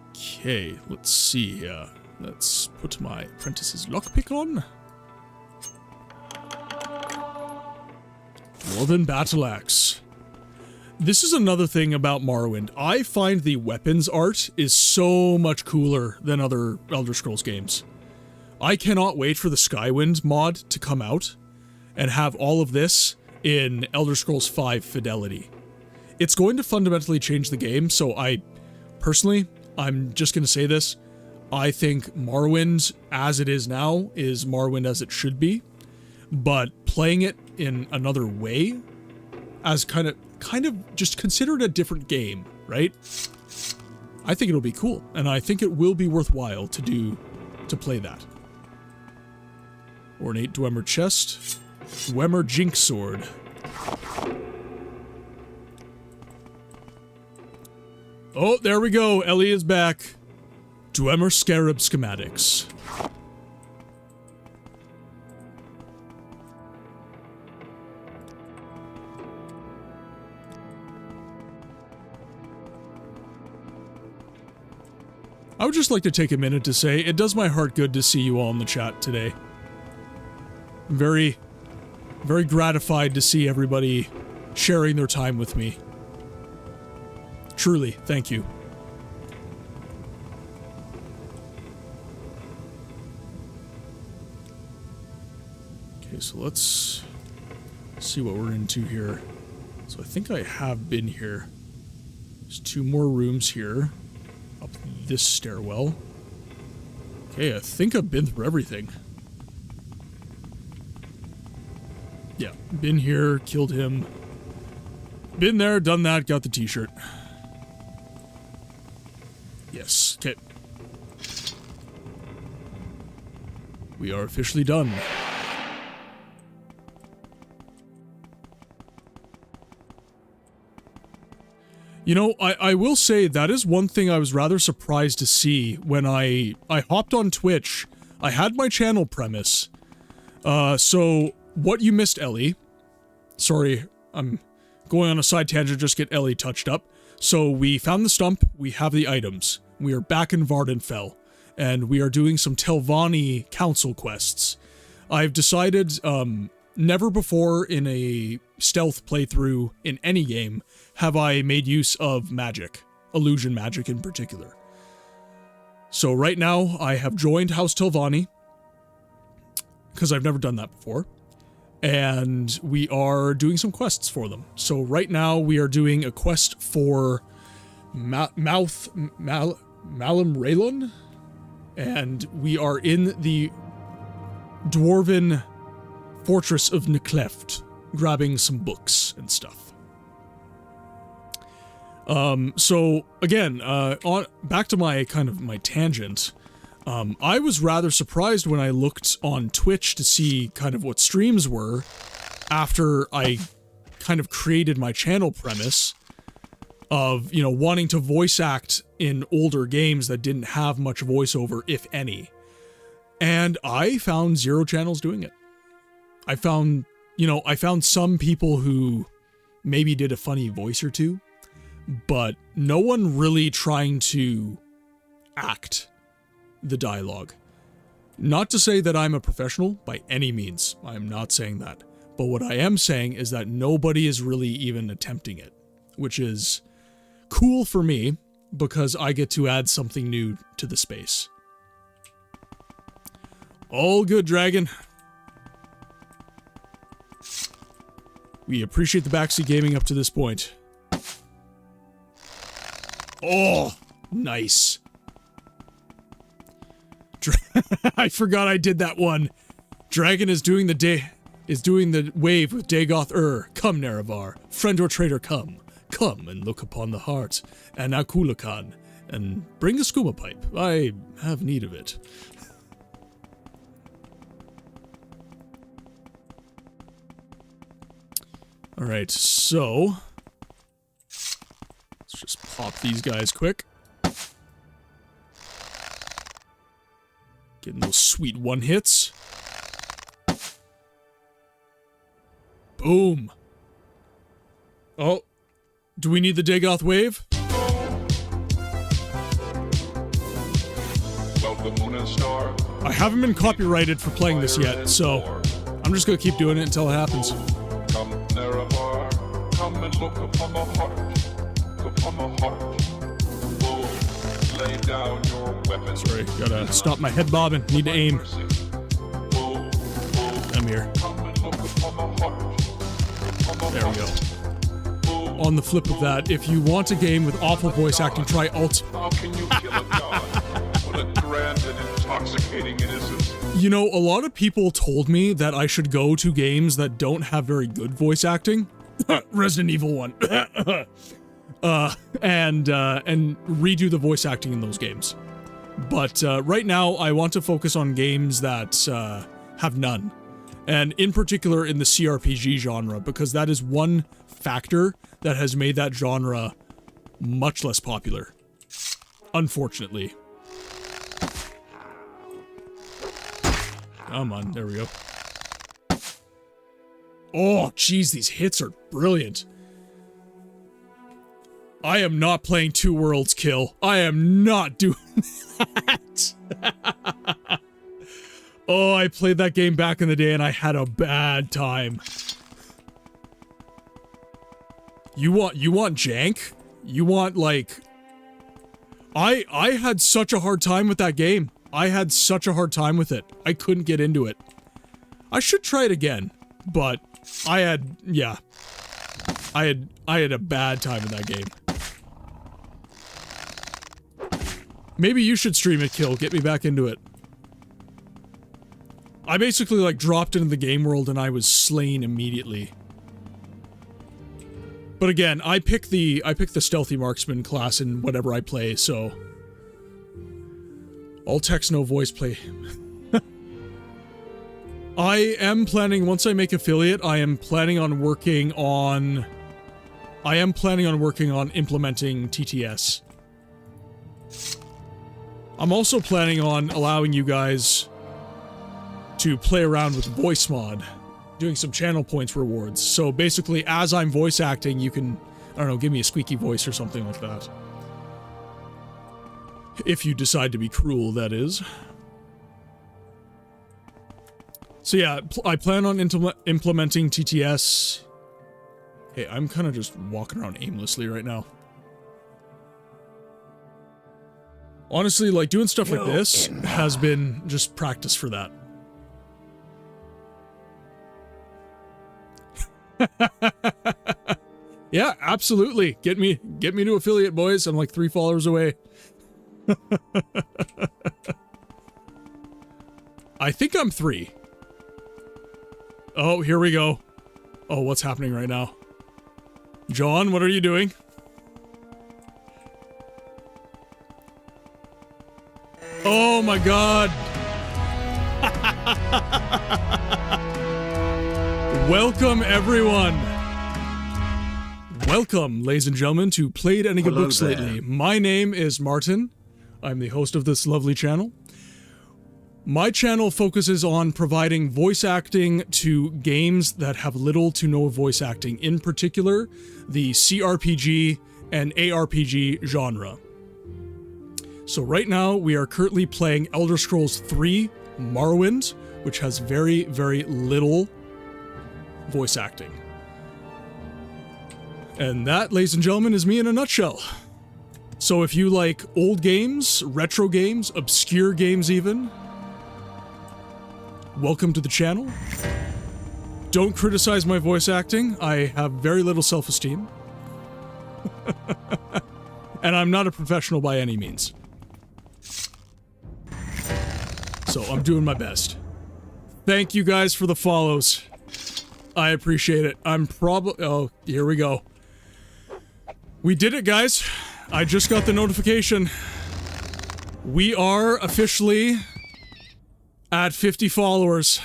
Okay, let's see here. Let's put my apprentice's lockpick on. Dwarven Battle Axe. This is another thing about Morrowind. I find the weapons art is so much cooler than other Elder Scrolls games. I cannot wait for the Skywind mod to come out and have all of this in Elder Scrolls V fidelity. It's going to fundamentally change the game, so personally, I'm just going to say this. I think Morrowind, as it is now, is Morrowind as it should be. But playing it in another way, as kind of just consider it a different game, right? I think it'll be cool, and I think it will be worthwhile to play that. Ornate Dwemer chest, Dwemer Jinx sword. Oh, there we go. Ellie is back. Dwemer Scarab schematics. I would just like to take a minute to say, it does my heart good to see you all in the chat today. I'm very, very gratified to see everybody sharing their time with me. Truly, thank you. Okay, so let's see what we're into here. So I think I have been here. There's 2 more rooms here. Up this stairwell. Okay, I think I've been through everything. Yeah, been here, killed him. Been there, done that, got the t-shirt. Yes, okay. We are officially done. You know, I will say that is one thing I was rather surprised to see when I hopped on Twitch. I had my channel premise. So, what you missed, Ellie. Sorry, I'm going on a side tangent, just get Ellie touched up. So, we found the stump, we have the items. We are back in Vardenfell, and we are doing some Telvani council quests. I've decided, never before in a stealth playthrough in any game have I made use of magic, illusion magic in particular. So right now I have joined House Telvani, because I've never done that before, and we are doing some quests for them. So right now we are doing a quest for Malum Raylon, and we are in the Dwarven Fortress of Necleft, grabbing some books and stuff. So again, back to my tangent. I was rather surprised when I looked on Twitch to see kind of what streams were after I kind of created my channel premise of, you know, wanting to voice act in older games that didn't have much voiceover, if any. And I found 0 channels doing it. I found some people who maybe did a funny voice or two, but no one really trying to act the dialogue. Not to say that I'm a professional by any means. I'm not saying that. But what I am saying is that nobody is really even attempting it, which is cool for me because I get to add something new to the space. All good, Dragon. We appreciate the backseat gaming up to this point. Oh, nice. I forgot I did that one. Dragon is doing the wave with Dagoth Come, Nerevar, friend or traitor, come. Come and look upon the heart, and Akulakan, and bring a skooma pipe. I have need of it. Alright, so let's just pop these guys quick. Getting those sweet one-hits. Boom. Oh, do we need the Dagoth wave? I haven't been copyrighted for playing this yet, so I'm just gonna keep doing it until it happens. Come, Nerevar, come and look upon the heart, upon the heart. Oh, lay down your weapons. Sorry, gotta stop my head bobbing. Need to aim. I'm here. There we go. On the flip of that, if you want a game with awful voice acting, try Alt. How can you kill a god? What a grand and intoxicating innocence. You know, a lot of people told me that I should go to games that don't have very good voice acting. Resident Evil 1. and redo the voice acting in those games. But right now, I want to focus on games that have none. And in particular in the CRPG genre, because that is one factor that has made that genre much less popular. Unfortunately. Come on, there we go. Oh, jeez, these hits are brilliant. I am not playing Two Worlds Kill. I am not doing that. Oh, I played that game back in the day and I had a bad time. You want jank? You want, like... I had such a hard time with that game. I had such a hard time with it. I couldn't get into it. I should try it again, but I had a bad time in that game. Maybe you should stream it, Kill. Get me back into it. I basically, like, dropped into the game world and I was slain immediately. But again, I pick the stealthy marksman class in whatever I play, so... All text, no voice play. I am planning, once I make affiliate, I am planning on working on implementing T.E.S. I'm also planning on allowing you guys to play around with voice mod, doing some channel points rewards. So basically, as I'm voice acting, you can, I don't know, give me a squeaky voice or something like that. If you decide to be cruel, that is. So yeah, I plan on implementing T.E.S. Hey, I'm kind of just walking around aimlessly right now. Honestly, like, doing stuff like this has been just practice for that. Yeah, absolutely. Get me to affiliate, boys. I'm like 3 followers away. I think I'm 3. Oh, here we go. Oh, what's happening right now? John, what are you doing? Oh my god. Welcome, everyone. Welcome, ladies and gentlemen, to Played Any Good Books Lately. My name is Martin. I'm the host of this lovely channel. My channel focuses on providing voice acting to games that have little to no voice acting, in particular, the CRPG and ARPG genre. So right now, we are currently playing Elder Scrolls 3 Morrowind, which has very, very little voice acting. And that, ladies and gentlemen, is me in a nutshell. So if you like old games, retro games, obscure games even, welcome to the channel. Don't criticize my voice acting. I have very little self-esteem. And I'm not a professional by any means. So I'm doing my best. Thank you guys for the follows. I appreciate it. I'm probably... Oh, here we go. We did it, guys. I just got the notification. We are officially at 50 followers.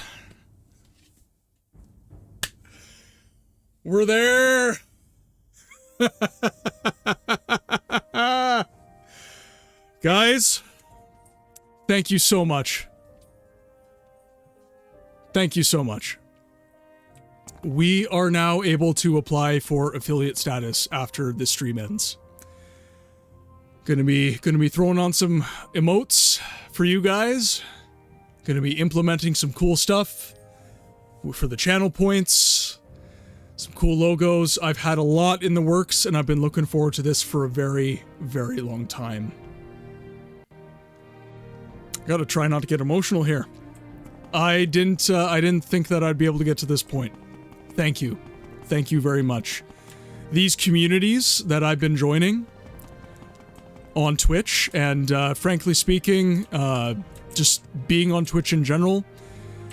We're there. Guys, thank you so much. Thank you so much. We are now able to apply for affiliate status after this stream ends. Gonna be throwing on some emotes for you guys. Gonna be implementing some cool stuff for the channel points. Some cool logos. I've had a lot in the works, and I've been looking forward to this for a very, very long time. Gotta try not to get emotional here. I didn't think that I'd be able to get to this point. Thank you. Thank you very much. These communities that I've been joining on Twitch, and frankly speaking, just being on Twitch in general,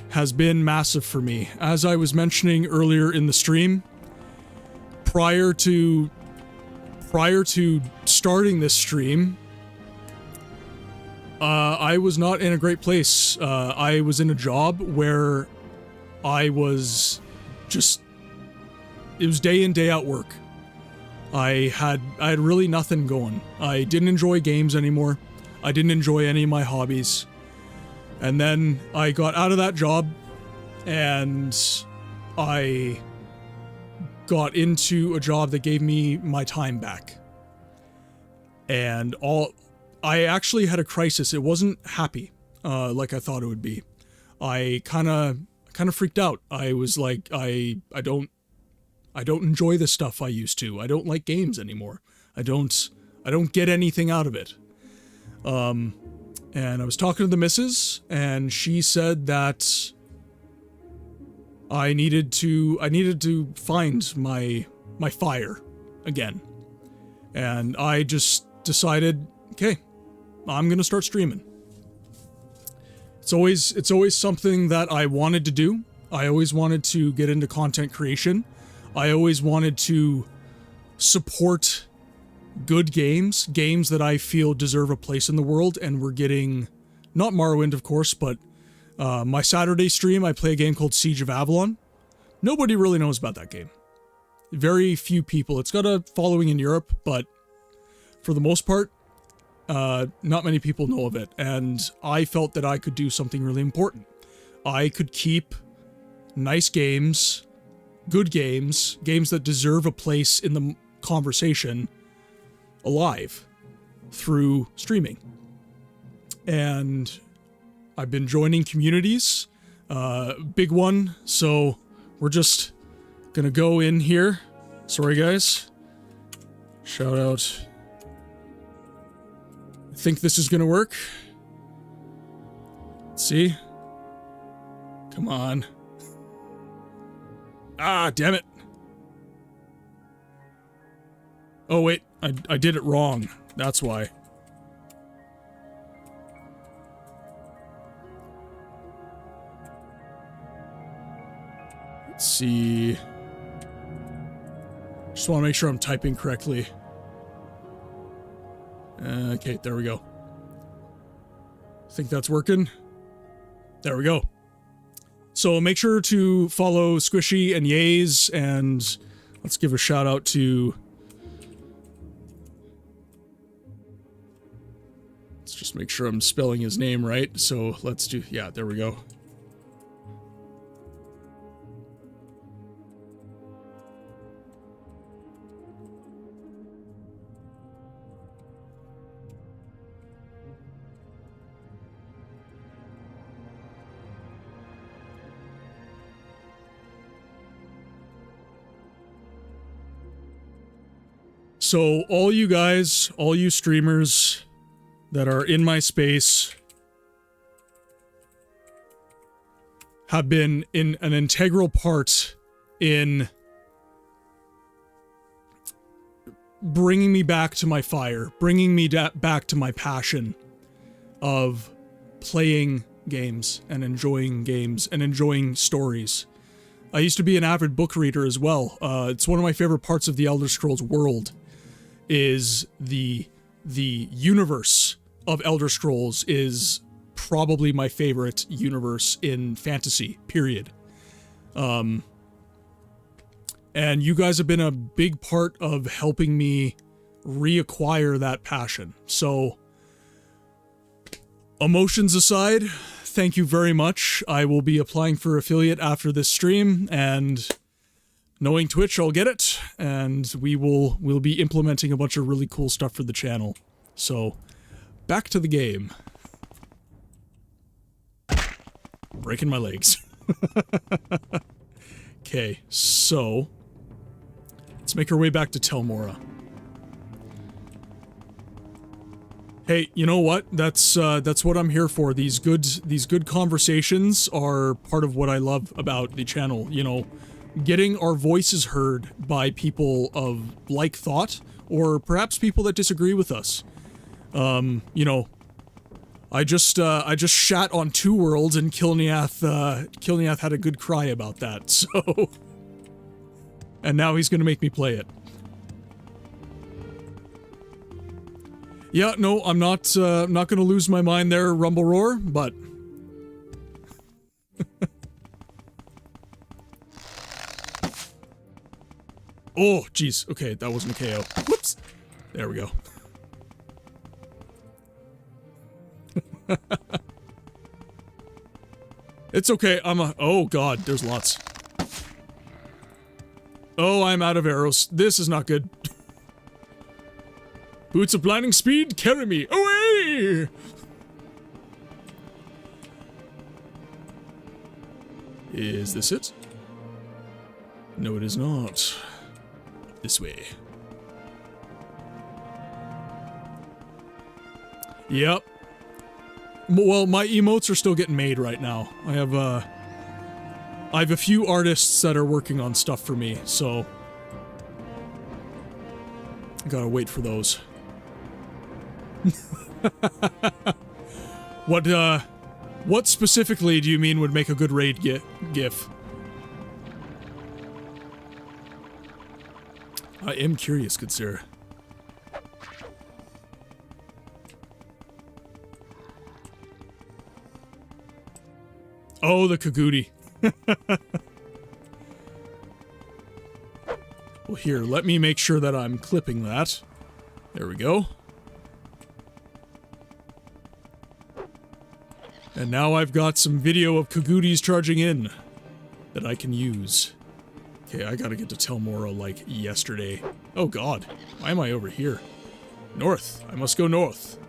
has been massive for me. As I was mentioning earlier in the stream, prior to starting this stream, I was not in a great place. I was in a job where I was just... It was day in, day out work. I had really nothing going. I didn't enjoy games anymore. I didn't enjoy any of my hobbies. And then I got out of that job, and I got into a job that gave me my time back. And I actually had a crisis. It wasn't happy, like I thought it would be. I kind of freaked out. I was like, I don't enjoy the stuff I used to. I don't like games anymore. I don't get anything out of it. And I was talking to the missus, and she said that I needed to find my fire again. And I just decided, okay, I'm going to start streaming. It's always something that I wanted to do. I always wanted to get into content creation. I always wanted to support good games that I feel deserve a place in the world, and we're getting, not Morrowind, of course, but my Saturday stream, I play a game called Siege of Avalon. Nobody really knows about that game. Very few people. It's got a following in Europe, but for the most part, not many people know of it, and I felt that I could do something really important. I could keep nice games, good games, games that deserve a place in the conversation alive through streaming. And I've been joining communities, big one, so we're just gonna go in here. Sorry guys. Shout out. I think this is gonna work. Let's see. Come on. Ah, damn it. Oh wait, I did it wrong. That's why. Let's see. Just want to make sure I'm typing correctly. Okay, there we go. Think that's working? There we go. So make sure to follow Squishy and Yays, and let's give a shout out to... Let's just make sure I'm spelling his name right. So let's do... Yeah, there we go. So all you guys, all you streamers that are in my space have been in an integral part in bringing me back to my fire, bringing me back to my passion of playing games and enjoying stories. I used to be an avid book reader as well. It's one of my favorite parts of the Elder Scrolls world. Is the universe of Elder Scrolls is probably my favorite universe in fantasy, period. And you guys have been a big part of helping me reacquire that passion. So, emotions aside, thank you very much. I will be applying for affiliate after this stream, and knowing Twitch, I'll get it, and we'll be implementing a bunch of really cool stuff for the channel. So, back to the game. Breaking my legs. Okay, so let's make our way back to Telmora. Hey, you know what? That's what I'm here for. These good conversations are part of what I love about the channel, you know. Getting our voices heard by people of like thought, or perhaps people that disagree with us. You know, I just shat on Two Worlds, and Kilniath had a good cry about that, so... And now he's gonna make me play it. Yeah, no, I'm not gonna lose my mind there, Rumble Roar, but... Oh, jeez. Okay, that wasn't a KO. Whoops. There we go. It's okay. Oh, God. There's lots. Oh, I'm out of arrows. This is not good. Boots of blinding speed, carry me away! Is this it? No, it is not. This way. Yep. Well, my emotes are still getting made right now. I have I have a few artists that are working on stuff for me, so I gotta wait for those. What specifically do you mean would make a good raid gif? I am curious, good sir. Oh, the Kagudi. Well, here, let me make sure that I'm clipping that. There we go. And now I've got some video of Kagudis charging in that I can use. Okay, I gotta get to Telmora like yesterday. Oh god, why am I over here? North, I must go north.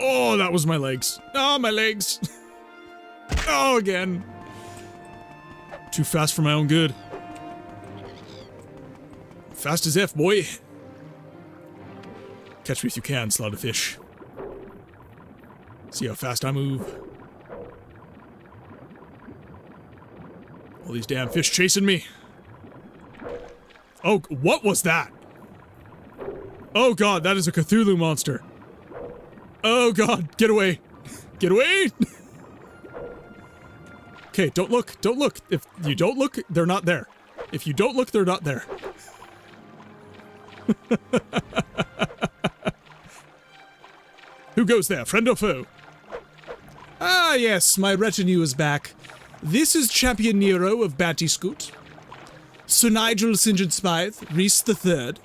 Oh, that was my legs. Oh, my legs. Oh, again. Too fast for my own good. Fast as F, boy. Catch me if you can, slot of fish. See how fast I move. All these damn fish chasing me. Oh, what was that? Oh god, that is a Cthulhu monster. Oh god, get away. Get away! Okay, don't look, don't look. If you don't look, they're not there. If you don't look, they're not there. Who goes there, friend or foe? Ah yes, my retinue is back. This is Champion Nero of Banty Scoot. Sir Nigel St. John Smythe, Reese the Third.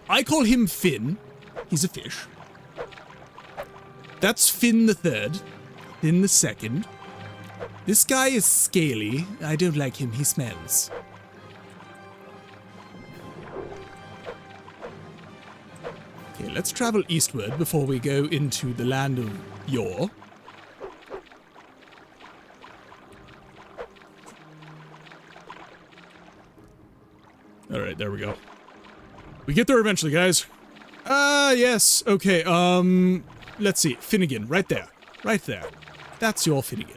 I call him Finn. He's a fish. That's Finn the Third. Finn the Second. This guy is scaly. I don't like him. He smells. Okay, let's travel eastward before we go into the land of Yor. Alright, there we go. We get there eventually, guys. Yes. Okay, let's see. Finnegan, right there. Right there. That's your Finnegan.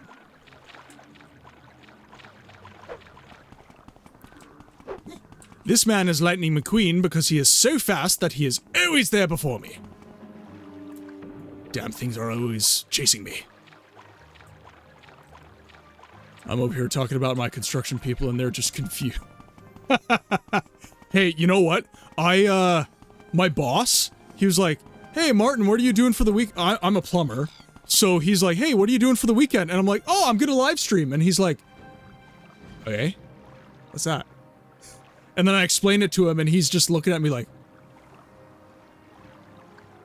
This man is Lightning McQueen because he is so fast that he is always there before me. Damn things are always chasing me. I'm over here talking about my construction people and they're just confused. Hey, you know what? My boss, he was like, hey, Martin, what are you doing for the week? I'm a plumber. So he's like, hey, what are you doing for the weekend? And I'm like, oh, I'm gonna live stream. And he's like, okay, what's that? And then I explained it to him and he's just looking at me like,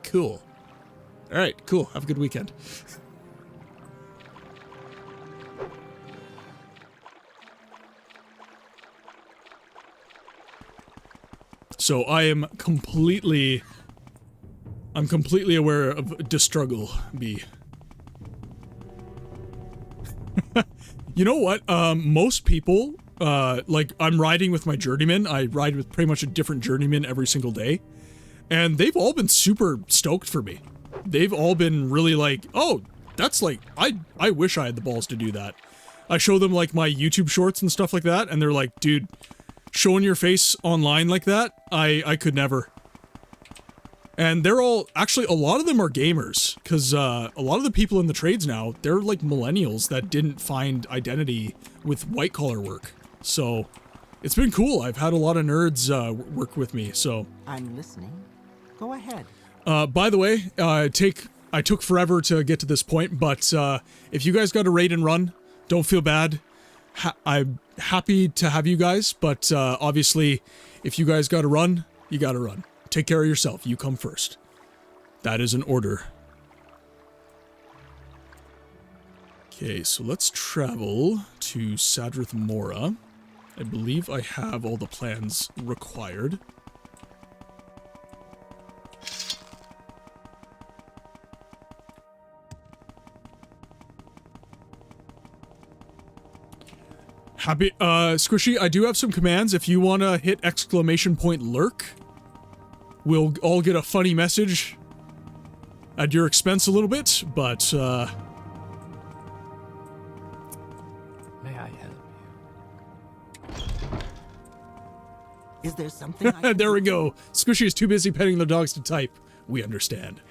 cool. All right, cool. Have a good weekend. So I'm completely aware of Destruggle B. You know what? Most people, like, I'm riding with my journeyman. I ride with pretty much a different journeyman every single day. And they've all been super stoked for me. They've all been really like, oh, that's like, I wish I had the balls to do that. I show them, like, my YouTube shorts and stuff like that, and they're like, dude, showing your face online like that, I could never. And they're all, actually, a lot of them are gamers, because a lot of the people in the trades now, they're like millennials that didn't find identity with white-collar work. So, it's been cool. I've had a lot of nerds work with me, so. I'm listening. Go ahead. By the way, I took forever to get to this point, but if you guys got a raid and run, don't feel bad. I'm happy to have you guys, but obviously, if you guys gotta run, you gotta run. Take care of yourself. You come first. That is an order. Okay, so let's travel to Sadrith Mora. I believe I have all the plans required. Happy, Squishy, I do have some commands. If you want to hit !lurk, we'll all get a funny message. at your expense a little bit, but May I help Is there something I can there we do? go. Squishy is too busy petting the dogs to type. We understand.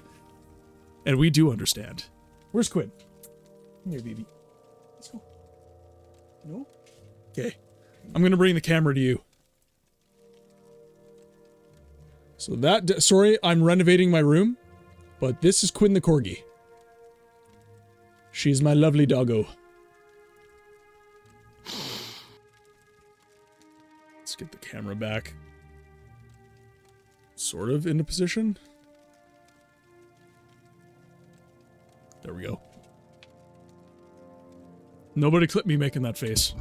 And we do understand. Where's Quinn? Come here, baby. Let's go. No? Okay. I'm gonna bring the camera to you. So that, sorry, I'm renovating my room, but this is Quinn the Corgi. She's my lovely doggo. Let's get the camera back. Sort of into position. There we go. Nobody clip me making that face.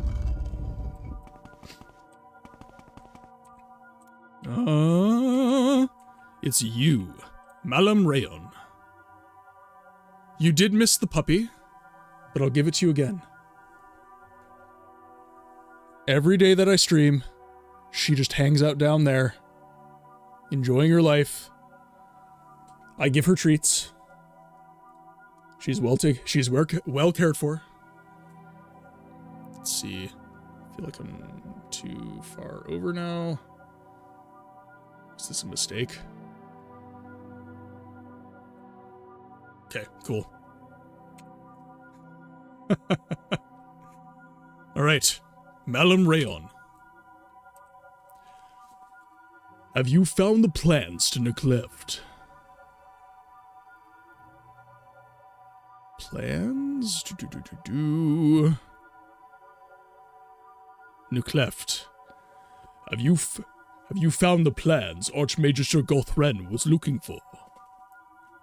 It's you, Malam Rayon. You did miss the puppy, but I'll give it to you again. Every day that I stream, she just hangs out down there, enjoying her life. I give her treats. She's well cared for. Let's see. I feel like I'm too far over now. Is this a mistake? Okay, cool. All right, Malam Rayon. Have you found the plans to Nucleft? Plans? Nucleft. Have you found the plans Archmagister Gothren was looking for?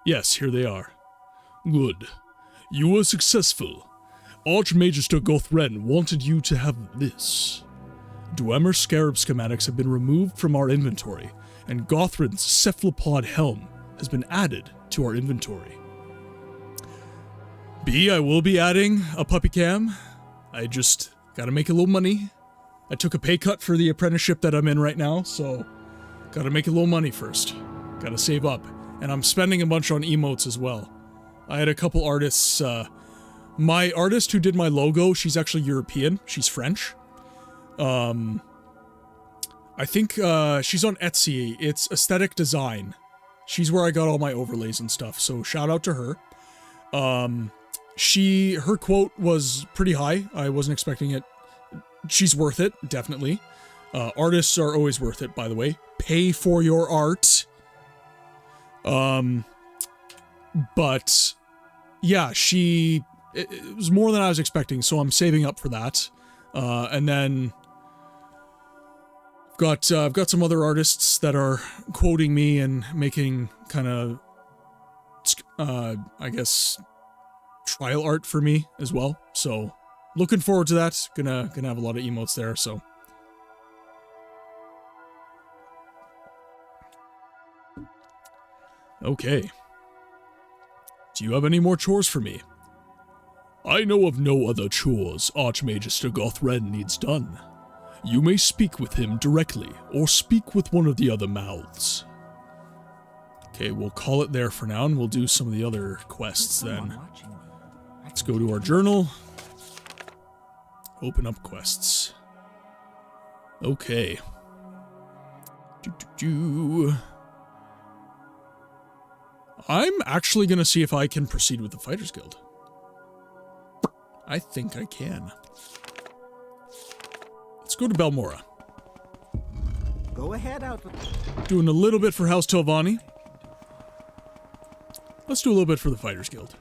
Yes, here they are. Good. You were successful. Archmagister Gothren wanted you to have this. Dwemer Scarab schematics have been removed from our inventory, and Gothren's cephalopod helm has been added to our inventory. B, I will be adding a puppy cam. I just gotta make a little money. I took a pay cut for the apprenticeship that I'm in right now, so gotta make a little money first. Gotta save up. And I'm spending a bunch on emotes as well. I had a couple artists, my artist who did my logo, she's actually European, she's French. I think, she's on Etsy, it's Aesthetic Design. She's where I got all my overlays and stuff, so shout out to her. Her quote was pretty high, I wasn't expecting it. She's worth it, definitely. Artists are always worth it, by the way. Pay for your art. But yeah, it was more than I was expecting, so I'm saving up for that. And then I've got some other artists that are quoting me and making kind of, I guess, trial art for me as well. So looking forward to that. Gonna have a lot of emotes there, so. Okay. Do you have any more chores for me? I know of no other chores Archmagister Gothren needs done. You may speak with him directly, or speak with one of the other mouths. Okay, we'll call it there for now, and we'll do some of the other quests then. Let's go to our journal. Open up quests. Okay. I'm actually gonna see if I can proceed with the Fighters Guild. I think I can. Let's go to Balmora. Go ahead, out. Doing a little bit for House Telvani. Let's do a little bit for the Fighters Guild.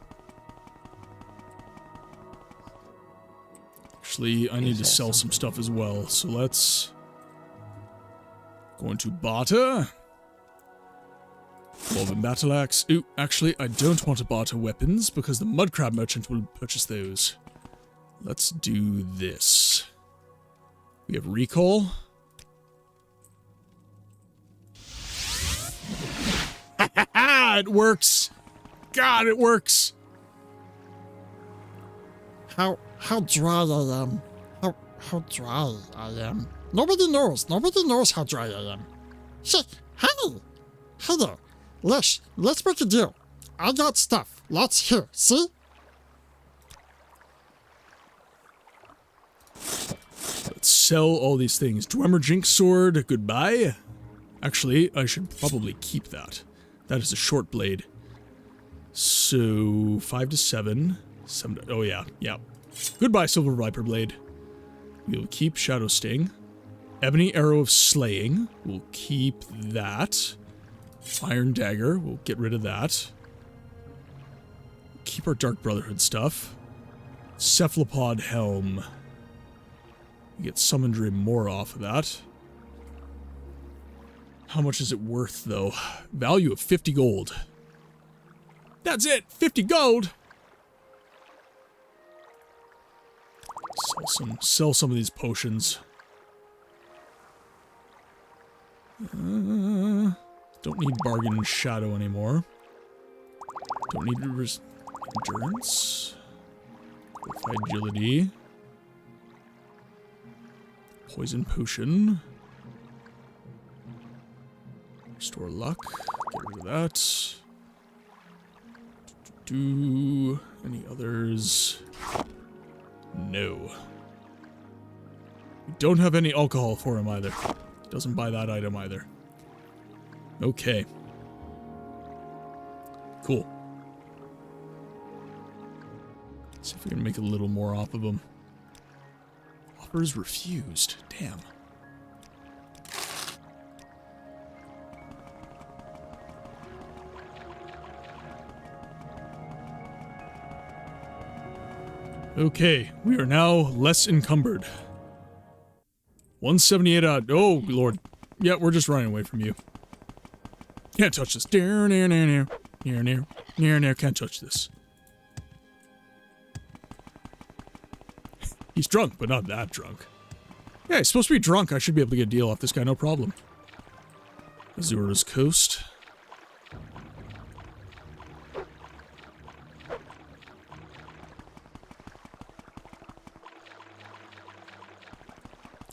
Actually, I need to sell some stuff as well, so let's go into Barter. Woven Battle Axe. Ooh, actually, I don't want to barter weapons because the Mudcrab Merchant will purchase those. Let's do this. We have Recall. It works! God, it works! How dry I am. How dry I am. Nobody knows how dry I am. Shit, hey there. Let's make a deal. I got stuff. Lots here. See? Let's sell all these things. Dwemer Jinx Sword, goodbye. Actually, I should probably keep that. That is a short blade. So, 5 to 7. Oh yeah, yeah. Goodbye, Silver Viper Blade. We'll keep Shadow Sting. Ebony Arrow of Slaying. We'll keep that. Iron Dagger. We'll get rid of that. Keep our Dark Brotherhood stuff. Cephalopod Helm. We get Summoned more off of that. How much is it worth, though? Value of 50 gold. That's it! 50 gold! Sell some of these potions. Don't need Bargain Shadow anymore. Don't need Endurance. Agility. Poison Potion. Restore Luck. Get rid of that. Any others? No. We don't have any alcohol for him either. Doesn't buy that item either. Okay. Cool. Let's see if we can make a little more off of him. Offers refused. Damn. Okay, we are now less encumbered. 178 out. Oh, Lord. Yeah, we're just running away from you. Can't touch this. Near. Can't touch this. He's drunk, but not that drunk. Yeah, he's supposed to be drunk. I should be able to get a deal off this guy, no problem. Azura's Coast.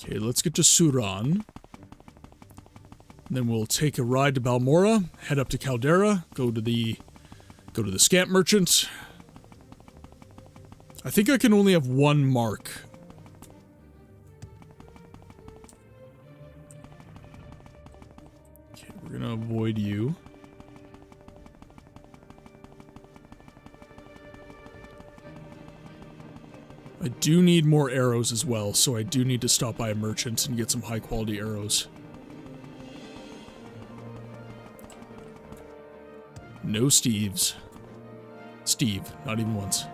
Okay, let's get to Suran. And then we'll take a ride to Balmora, head up to Caldera, go to the Scamp Merchant. I think I can only have one mark. Okay, we're gonna avoid you. I do need more arrows as well, so I do need to stop by a merchant and get some high quality arrows. No Steves. Steve, not even once.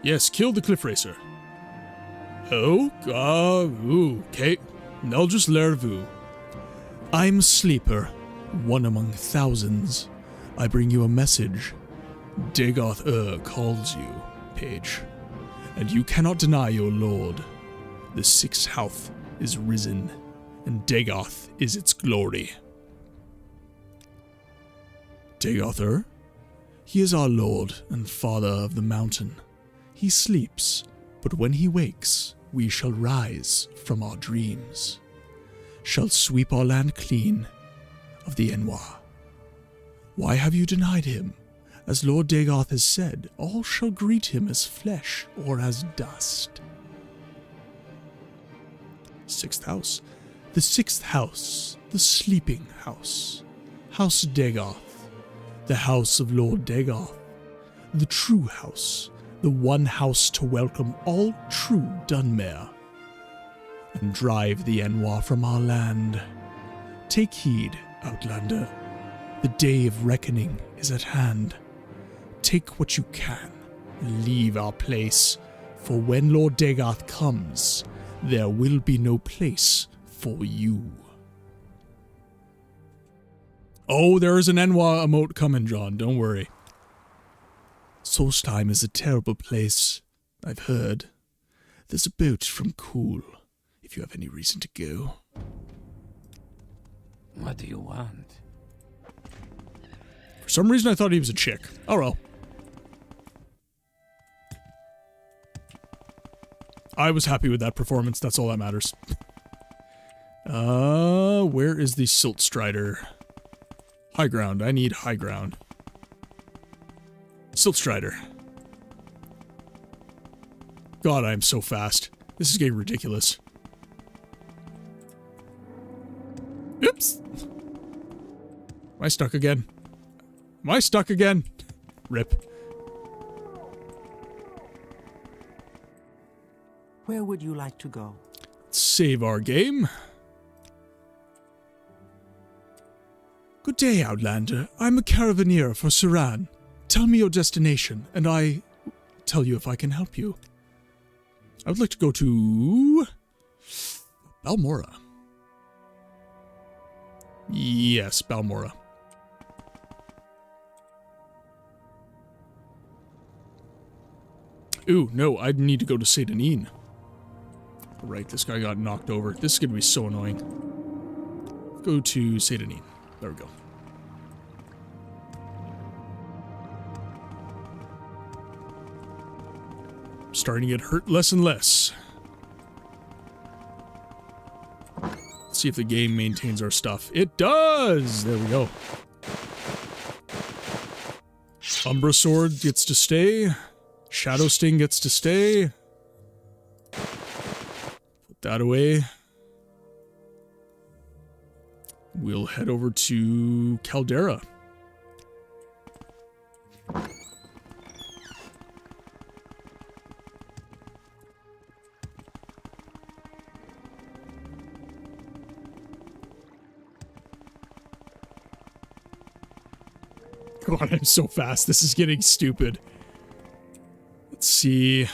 Yes, kill the Cliff Racer. Oh, okay. Neldris Lervu. I'm Sleeper, one among thousands. I bring you a message. Dagoth calls you, page. And you cannot deny your lord. The sixth house is risen, and Dagoth is its glory. Dagoth, he is our lord and father of the mountain. He sleeps, but when he wakes, we shall rise from our dreams. Shall sweep our land clean of the Enwa. Why have you denied him? As Lord Dagoth has said, all shall greet him as flesh or as dust. Sixth house. The sixth house. The sleeping house. House Dagoth. The house of Lord Dagoth. The true house. The one house to welcome all true Dunmere. And drive the Enwa from our land. Take heed, Outlander. The day of reckoning is at hand. Take what you can, and leave our place, for when Lord Dagoth comes, there will be no place for you. Oh, there is an Enwa emote coming, John, don't worry. Solstheim is a terrible place, I've heard. There's a boat from Kuhl, if you have any reason to go. What do you want? For some reason I thought he was a chick. Oh well. I was happy with that performance, that's all that matters. Where is the Silt Strider? High ground. I need high ground. Silt Strider. God, I am so fast. This is getting ridiculous. Oops. Am I stuck again? Am I stuck again? Rip. Where would you like to go? Save our game. Good day, Outlander. I'm a caravaneer for Saran. Tell me your destination, and I tell you if I can help you. I would like to go to Balmora. Yes, Balmora. Ooh, no, I need to go to Satanine. Right, this guy got knocked over. This is going to be so annoying. Go to Satanine. There we go. Starting to get hurt less and less. Let's see if the game maintains our stuff. It does! There we go. Umbra Sword gets to stay. Shadow Sting gets to stay. Put that away. We'll head over to Caldera. God, I'm so fast. This is getting stupid. Let's see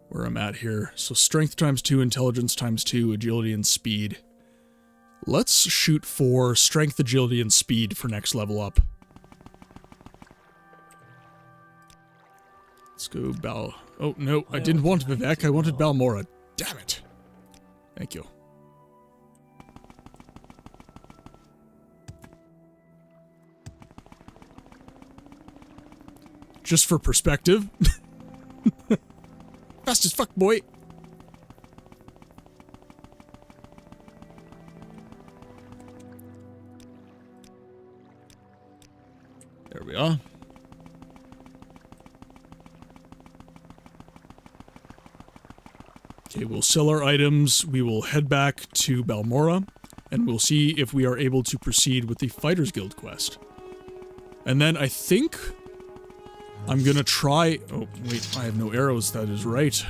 where I'm at here. So strength times 2, intelligence times 2, agility and speed. Let's shoot for strength, agility, and speed for next level up. Let's go Bal... Oh, no, I didn't want Vivek. I wanted Balmora. Damn it. Thank you. Just for perspective. Fast as fuck, boy. There we are. Okay, we'll sell our items. We will head back to Balmora, and we'll see if we are able to proceed with the Fighters Guild quest. And then I think I'm gonna try... Oh, wait, I have no arrows. That is right.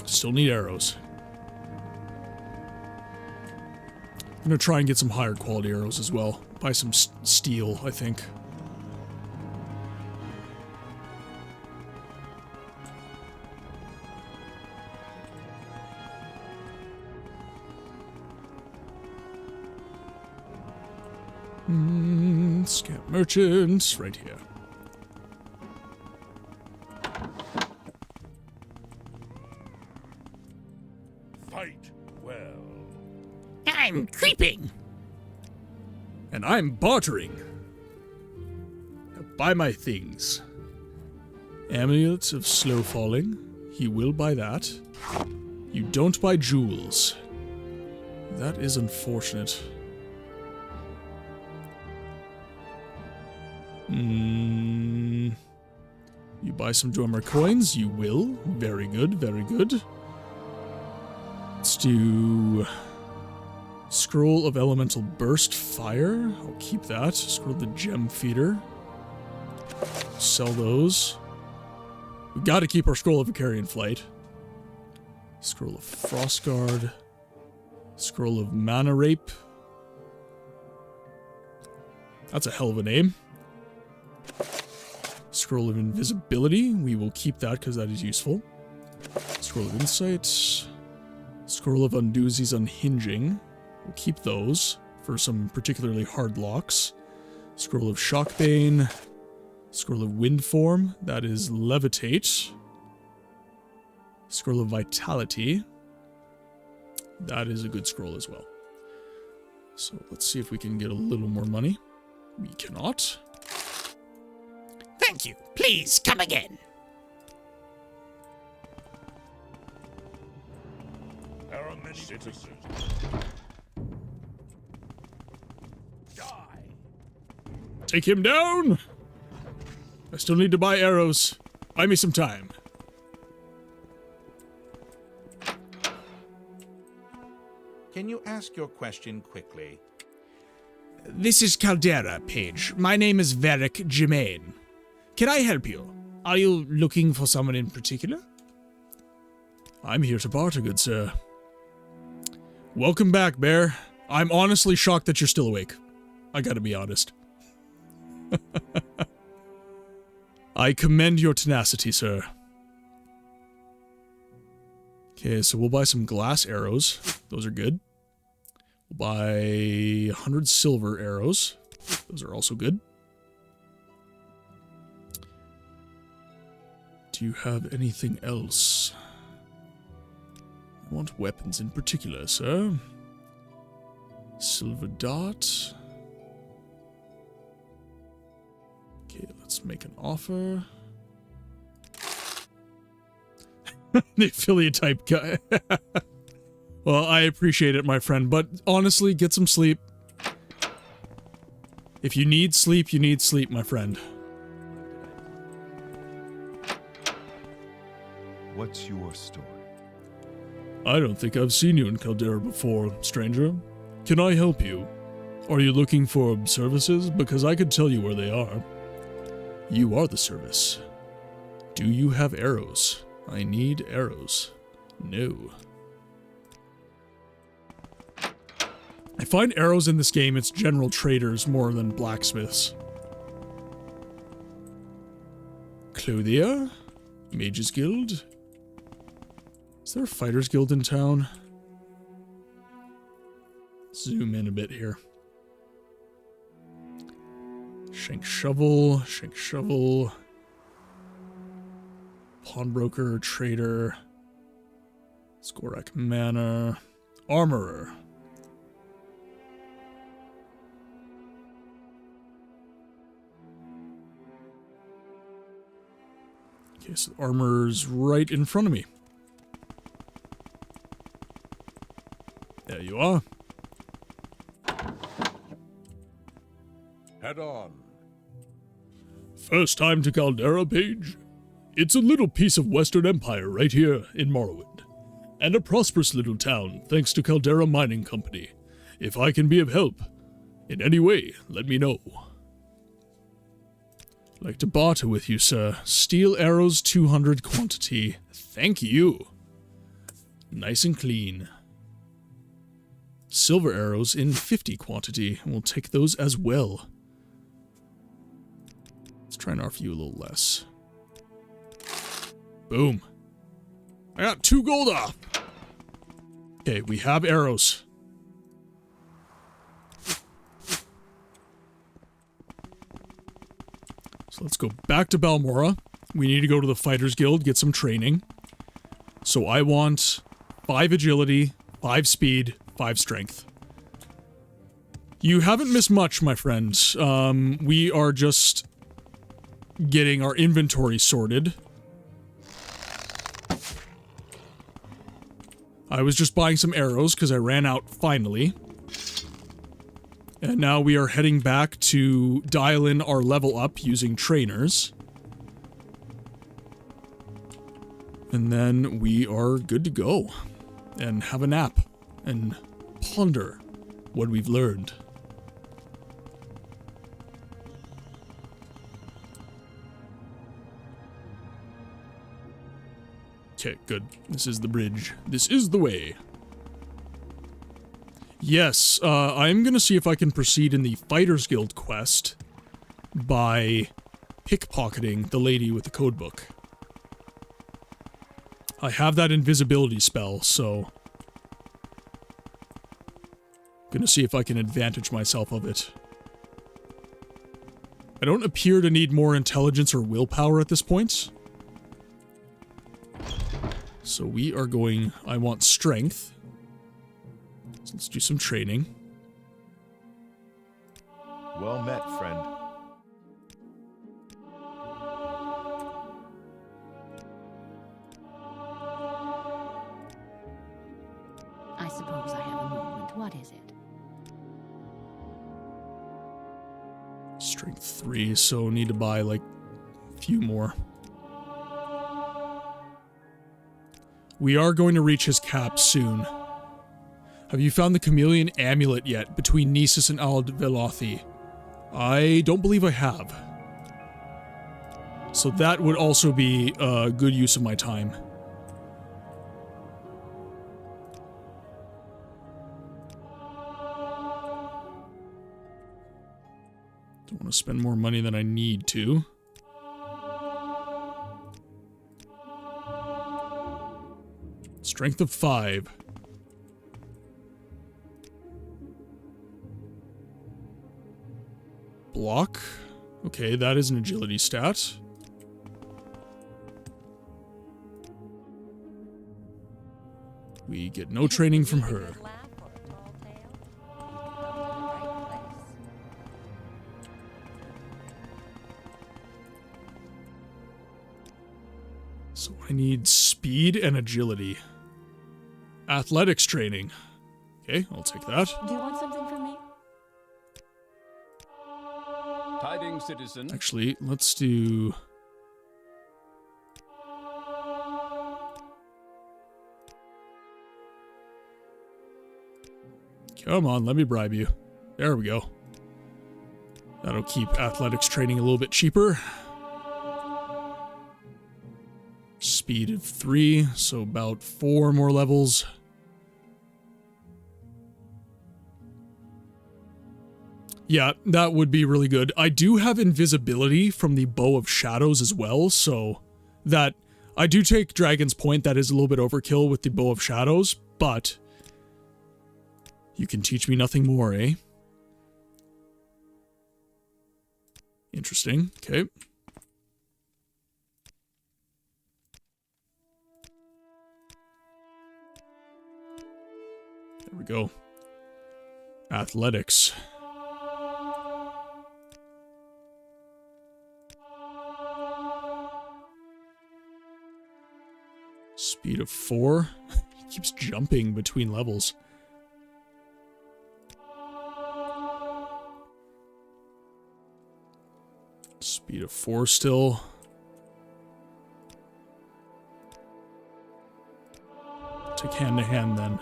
Still need arrows. I'm gonna try and get some higher quality arrows as well. Buy some steel, I think. Scamp merchants, right here. Fight well. I'm creeping. And I'm bartering. Now buy my things. Amulets of slow falling. He will buy that. You don't buy jewels. That is unfortunate. You buy some Dwemer coins? You will. Very good, very good. Let's do... Scroll of Elemental Burst Fire. I'll keep that. Scroll of the Gem Feeder. Sell those. We gotta keep our Scroll of Vicarian Flight. Scroll of Frostguard. Scroll of Mana Rape. That's a hell of a name. Scroll of Invisibility. We will keep that because that is useful. Scroll of Insight. Scroll of Undoozy's Unhinging. We'll keep those for some particularly hard locks. Scroll of Shockbane. Scroll of Windform. That is Levitate. Scroll of Vitality. That is a good scroll as well. So let's see if we can get a little more money. We cannot. Thank you. Please come again. citizen. Die. Take him down! I still need to buy arrows. Buy me some time. Can you ask your question quickly? This is Caldera, Page. My name is Varric Germain. Can I help you? Are you looking for someone in particular? I'm here to barter, good sir. Welcome back, Bear. I'm honestly shocked that you're still awake. I gotta be honest. I commend your tenacity, sir. Okay, so we'll buy some glass arrows. Those are good. We'll buy 100 silver arrows. Those are also good. Do you have anything else? I want weapons in particular, sir. Silver dot. Okay, let's make an offer. The affiliate type guy. Well, I appreciate it, my friend, but honestly, get some sleep. If you need sleep, you need sleep, my friend. What's your story? I don't think I've seen you in Caldera before, stranger. Can I help you? Are you looking for services? Because I could tell you where they are. You are the service. Do you have arrows? I need arrows. No. I find arrows in this game, it's general traders more than blacksmiths. Clothier? Mages Guild? Is there a Fighters Guild in town? Zoom in a bit here. Shank Shovel, Shank Shovel. Pawnbroker, Trader. Skorak Manor. Armorer. Okay, so the armor's right in front of me. There you are. Head on. First time to Caldera, Page? It's a little piece of Western Empire right here in Morrowind. And a prosperous little town thanks to Caldera Mining Company. If I can be of help in any way, let me know. Like to barter with you, sir. Steel arrows, 200 quantity. Thank you. Nice and clean. Silver arrows in 50 quantity. We'll take those as well. Let's try and offer you a little less. Boom. I got 2 gold off. Okay, we have arrows. So let's go back to Balmora. We need to go to the Fighters Guild, get some training. So I want 5 agility, 5 speed, 5 strength. You haven't missed much, my friends. We are just getting our inventory sorted. I was just buying some arrows because I ran out finally. And now we are heading back to dial in our level up using trainers. And then we are good to go. And have a nap. And ponder what we've learned. Okay, good. This is the bridge. This is the way. Yes, I'm gonna see if I can proceed in the Fighters Guild quest by pickpocketing the lady with the codebook. I have that invisibility spell, so gonna see if I can advantage myself of it. I don't appear to need more intelligence or willpower at this point. So we are going... I want strength. So let's do some training. Well met, friend. I suppose I have a moment. What is it? Strength 3, so need to buy like a few more. We are going to reach his cap soon. Have you found the chameleon amulet yet between Nisus and Ald-Velothi? I don't believe I have. So that would also be a good use of my time. Don't want to spend more money than I need to. Strength of 5. Block. Okay, that is an agility stat. We get no training from her. So I need speed and agility. Athletics training. Okay, I'll take that. Do you want something from me? Tidings, citizen. Actually, let's do... Come on, let me bribe you. There we go. That'll keep athletics training a little bit cheaper. Speed of 3, so about 4 more levels. Yeah, that would be really good. I do have invisibility from the Bow of Shadows as well, so that... I do take Dragon's Point, that is a little bit overkill with the Bow of Shadows, but... You can teach me nothing more, eh? Interesting, okay. There we go. Athletics. Speed of 4. He keeps jumping between levels. Speed of 4 still. Take hand to hand then.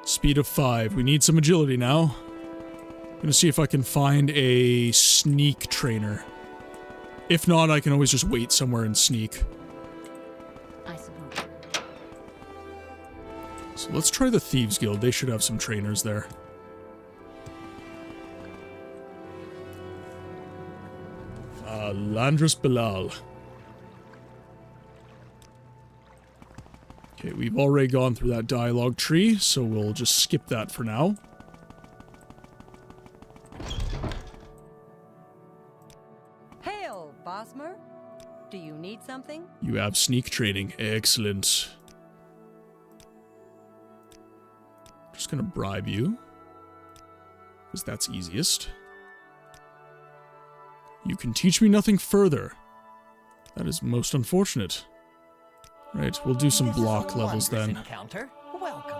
Speed of 5. We need some agility now. I'm gonna see if I can find a sneak trainer. If not, I can always just wait somewhere and sneak. I suppose. So let's try the Thieves Guild. They should have some trainers there. Landris Bilal. Okay, we've already gone through that dialogue tree, so we'll just skip that for now. Hail, Bosmer. Do you need something? You have sneak training. Excellent. Just gonna bribe you, because that's easiest. You can teach me nothing further. That is most unfortunate. Right, we'll do some block levels then. Encounter. Welcome.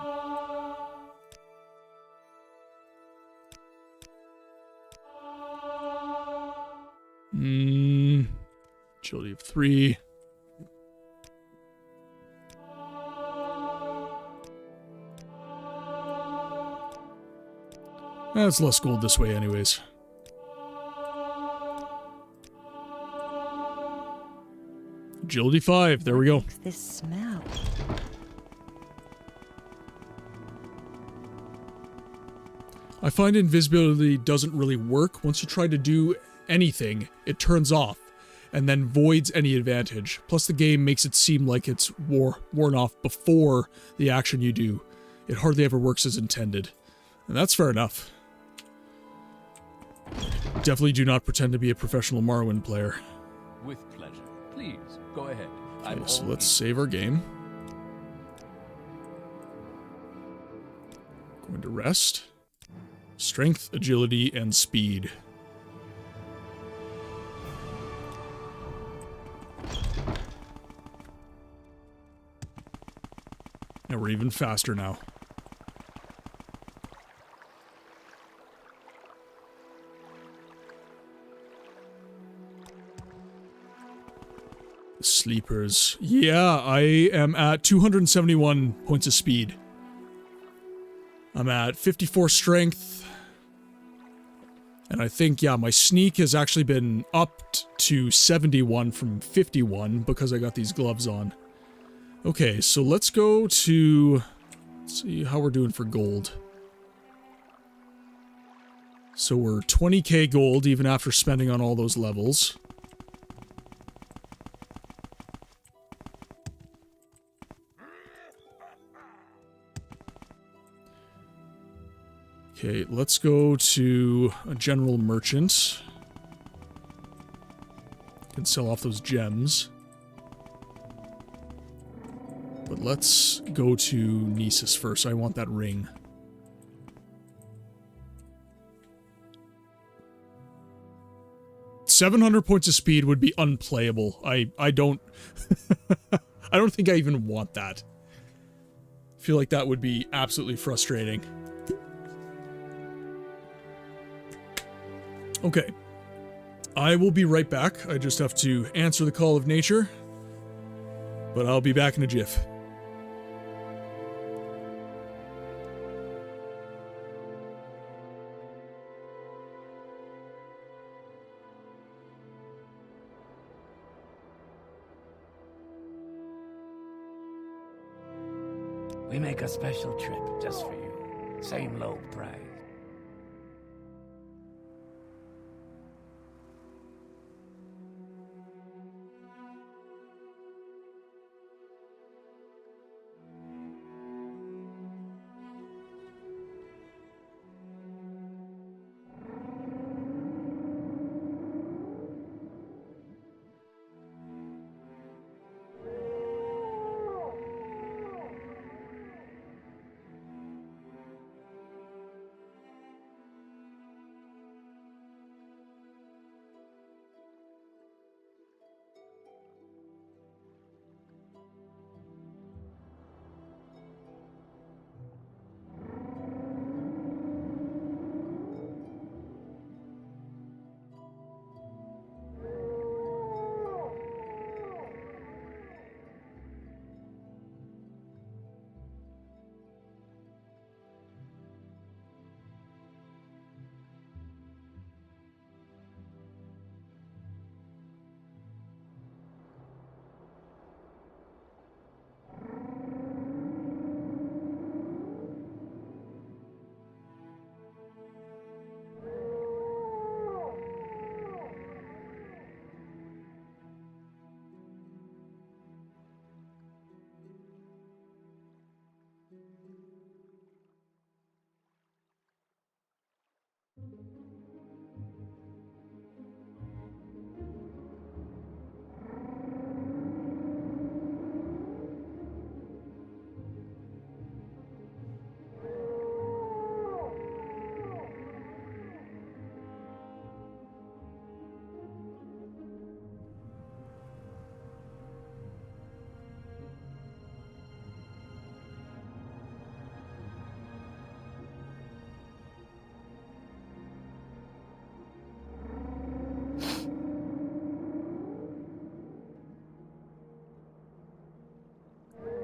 Agility of 3. That's less gold this way anyways. Agility 5, there we go. This smell. I find invisibility doesn't really work. Once you try to do anything, it turns off and then voids any advantage. Plus the game makes it seem like it's worn off before the action you do. It hardly ever works as intended. And that's fair enough. Definitely do not pretend to be a professional Morrowind player. With pleasure. Please, go ahead. Okay, so let's save our game. Going to rest. Strength, agility, and speed. Now we're even faster now. Sleepers. Yeah, I am at 271 points of speed. I'm at 54 strength. And I think, yeah, my sneak has actually been upped to 71 from 51 because I got these gloves on. Okay, so let's go to... Let's see how we're doing for gold. So we're 20k gold even after spending on all those levels. Okay, let's go to a general merchant. Can sell off those gems. But let's go to Nisus first. I want that ring. $700 points of speed would be unplayable. I don't... I don't think I even want that. I feel like that would be absolutely frustrating. Okay. I will be right back. I just have to answer the call of nature. But I'll be back in a jiff. We make a special trip just for you. Same low price.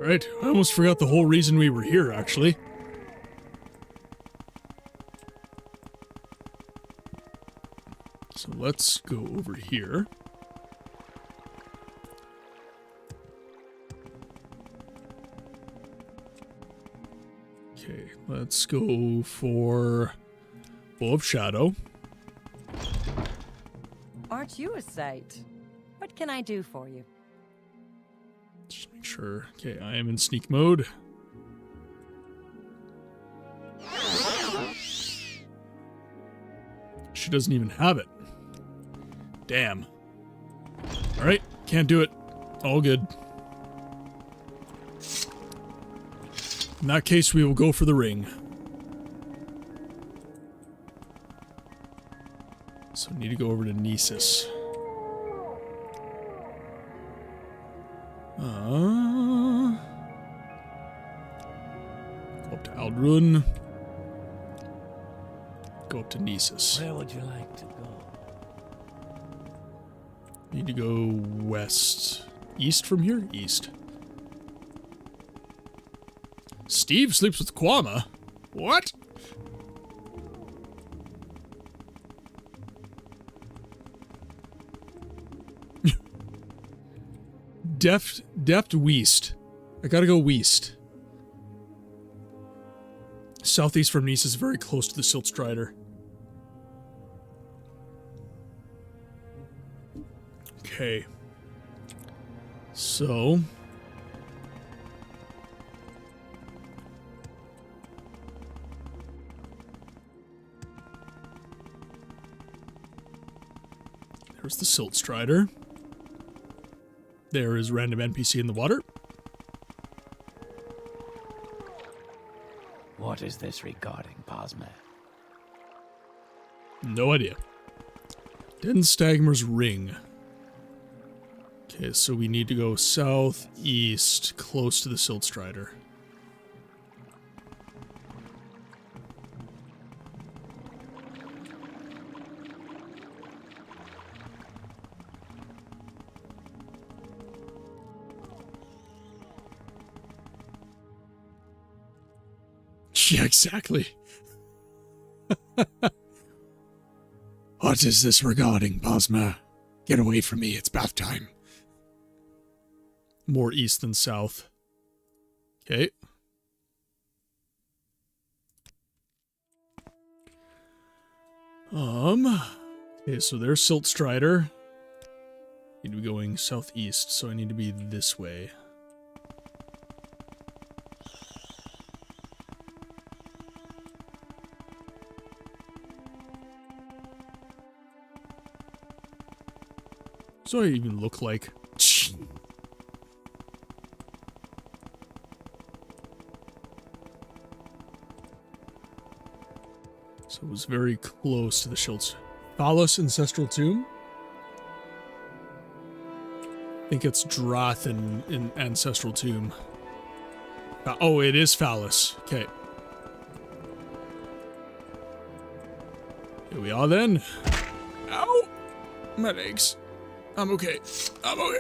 Right, I almost forgot the whole reason we were here, actually. So let's go over here. Okay, let's go for Bow of Shadow. Aren't you a sight? What can I do for you? Just make sure. Okay, I am in sneak mode. She doesn't even have it. Damn. Alright, can't do it. All good. In that case, we will go for the ring. So I need to go over to Nisus. Go up to Aldrun. Go up to Nisus. Where would you like to go? Need to go west. East from here? East. Steve sleeps with Kwama? What? Deft west. I gotta go west. Southeast from Nice is very close to the Silt Strider. Okay. So... there's the Silt Strider. There is random NPC in the water. What is this regarding, Posma? No idea. Den Stagmer's Ring. Okay, so we need to go southeast, close to the Silt Strider. Yeah, exactly. What is this regarding, Posma? Get away from me, it's bath time. More east than south. Okay. Okay, so there's Silt Strider. Need to be going southeast, so I need to be this way. So I even look like... So it was very close to the Schultz. Phallus Ancestral Tomb? I think it's Droth in Ancestral Tomb. Oh, it is Phallus. Okay. Here we are then. Ow! My legs. I'm okay. I'm okay.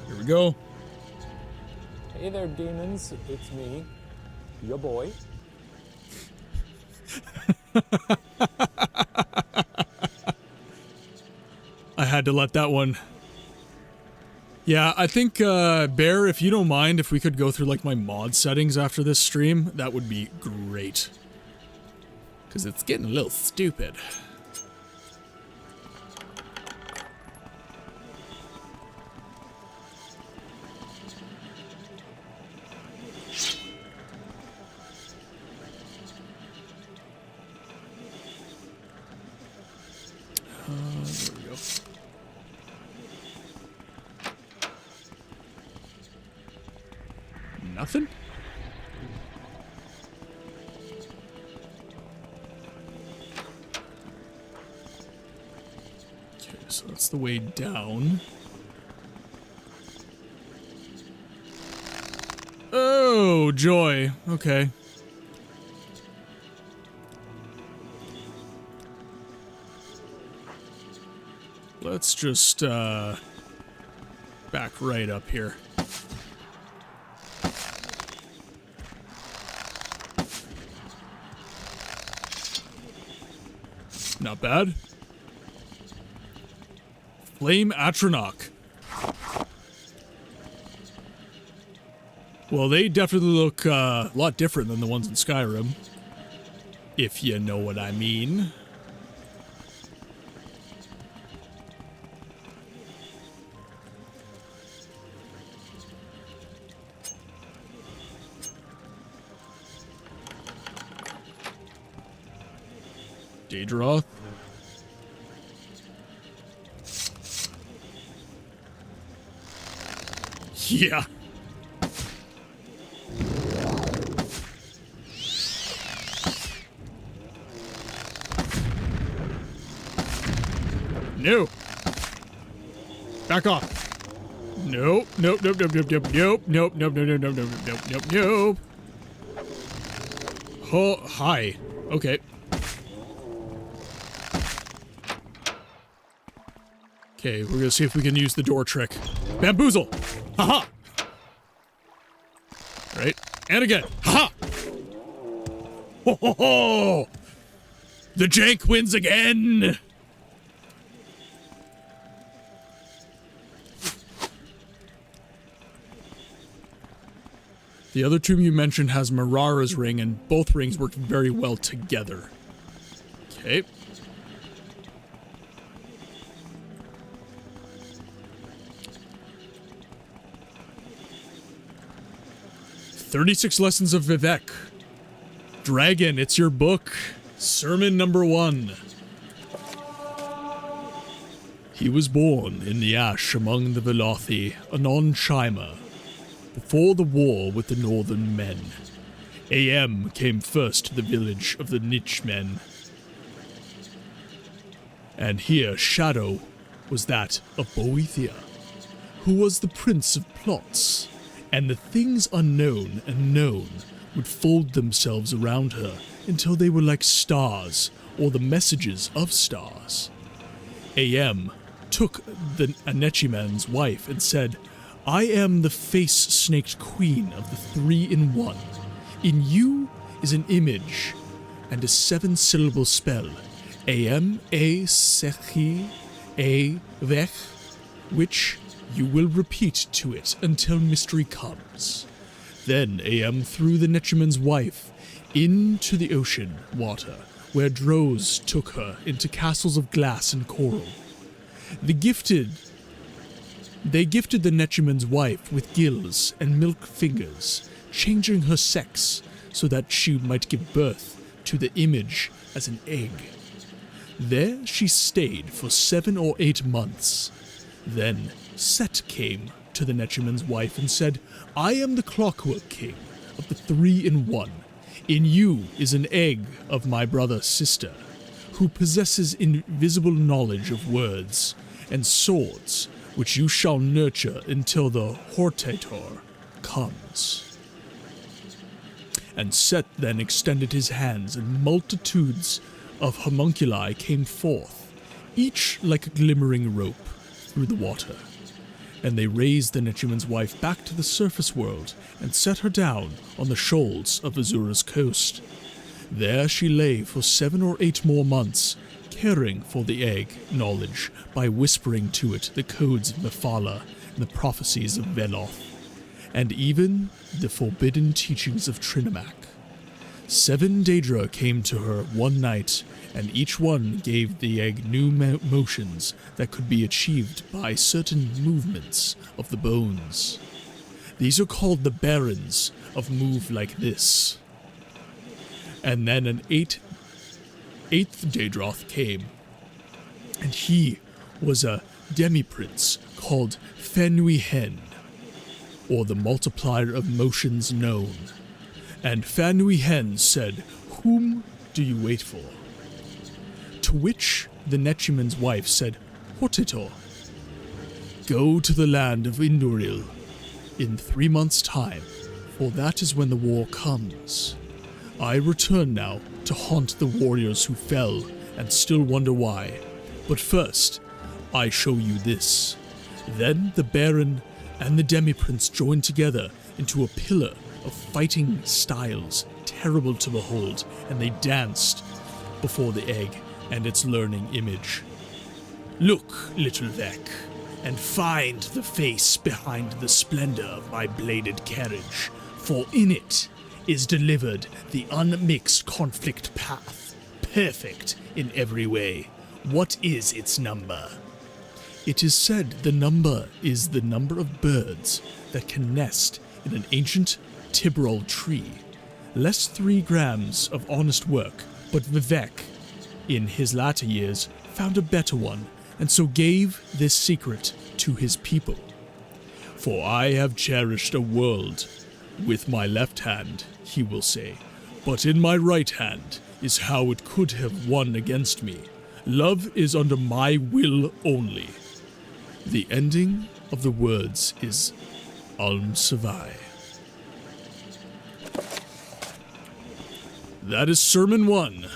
Here we go. Hey there, demons. It's me, your boy. I had to let that one. Yeah, I think, Bear, if you don't mind, if we could go through, like, my mod settings after this stream, that would be great. Because it's getting a little stupid. There we go. Nothing? Okay, so that's the way down. Oh, joy. Okay. Let's just, back right up here. Not bad. Flame Atronach. Well, they definitely look a lot different than the ones in Skyrim. If you know what I mean. Daedroth. Yeah. No. Back off. Nope. Nope. Nope. Nope. Nope. Nope. Nope. Nope. Nope. Nope. Nope. Nope. Nope. Nope. Nope. Nope. Oh, hi. Okay. Okay, we're gonna see if we can use the door trick. Bamboozle! Haha! Right? And again. Haha! Ho ho ho! The jank wins again! The other tomb you mentioned has Marara's ring, and both rings work very well together. Okay. "36 Lessons of Vivek." Dragon, it's your book. Sermon number 1. He was born in the ash among the Velothi, anon Shima. Before the war with the northern men, A.M. came first to the village of the Niche men. And here Shadow was that of Boethia, who was the prince of plots, and the things unknown and known would fold themselves around her until they were like stars, or the messages of stars. A.M. took the Anechiman's wife and said, "I am the face-snaked queen of the 3-in-1. In you is an image and a 7-syllable spell, A.M. A Sechi A Vech, which you will repeat to it until mystery comes." Then A.M. threw the Nechiman's wife into the ocean water, where drows took her into castles of glass and coral. They gifted the Nechiman's wife with gills and milk fingers, changing her sex so that she might give birth to the image as an egg. There she stayed for 7 or 8 months. Then Set came to the Nechiman's wife and said, "I am the Clockwork King of the 3-in-1. In you is an egg of my brother sister, who possesses invisible knowledge of words and swords, which you shall nurture until the Hortator comes." And Set then extended his hands, and multitudes of homunculi came forth, each like a glimmering rope, through the water. And they raised the Nechiman's wife back to the surface world, and set her down on the shoals of Azura's coast. There she lay for 7 or 8 more months, caring for the egg knowledge by whispering to it the codes of Mephala and the prophecies of Veloth, and even the forbidden teachings of Trinamak. 7 Daedra came to her one night, and each one gave the egg new motions that could be achieved by certain movements of the bones. These are called the Barons of Move Like This. And then an 8th Daedroth came, and he was a demi-prince called Fenui Hen, or the multiplier of motions known. And Fenui Hen said, "Whom do you wait for?" To which the Nechiman's wife said, "Hortator. Go to the land of Induril in 3 months' time, for that is when the war comes. I return now to haunt the warriors who fell and still wonder why. But first, I show you this." Then the Baron and the Demi-Prince joined together into a pillar of fighting styles, terrible to behold, and they danced before the egg and its learning image. "Look, little Vec, and find the face behind the splendor of my bladed carriage, for in it is delivered the unmixed conflict path, perfect in every way. What is its number?" It is said the number is the number of birds that can nest in an ancient Tibrol tree. Less 3 grams of honest work, but Vivek, in his latter years, found a better one, and so gave this secret to his people. "For I have cherished a world with my left hand," he will say, "but in my right hand is how it could have won against me. Love is under my will only." The ending of the words is Alm Savai. That is Sermon 1.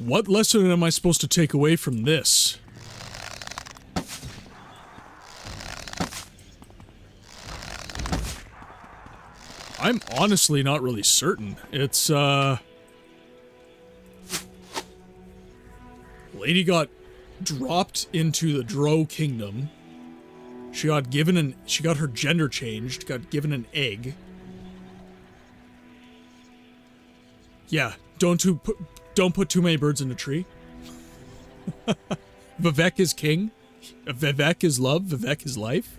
What lesson am I supposed to take away from this? I'm honestly not really certain. It's, Lady got dropped into the Drow kingdom. She got her gender changed, got given an egg. Yeah, don't put too many birds in a tree. Vivek is king. Vivek is love. Vivek is life.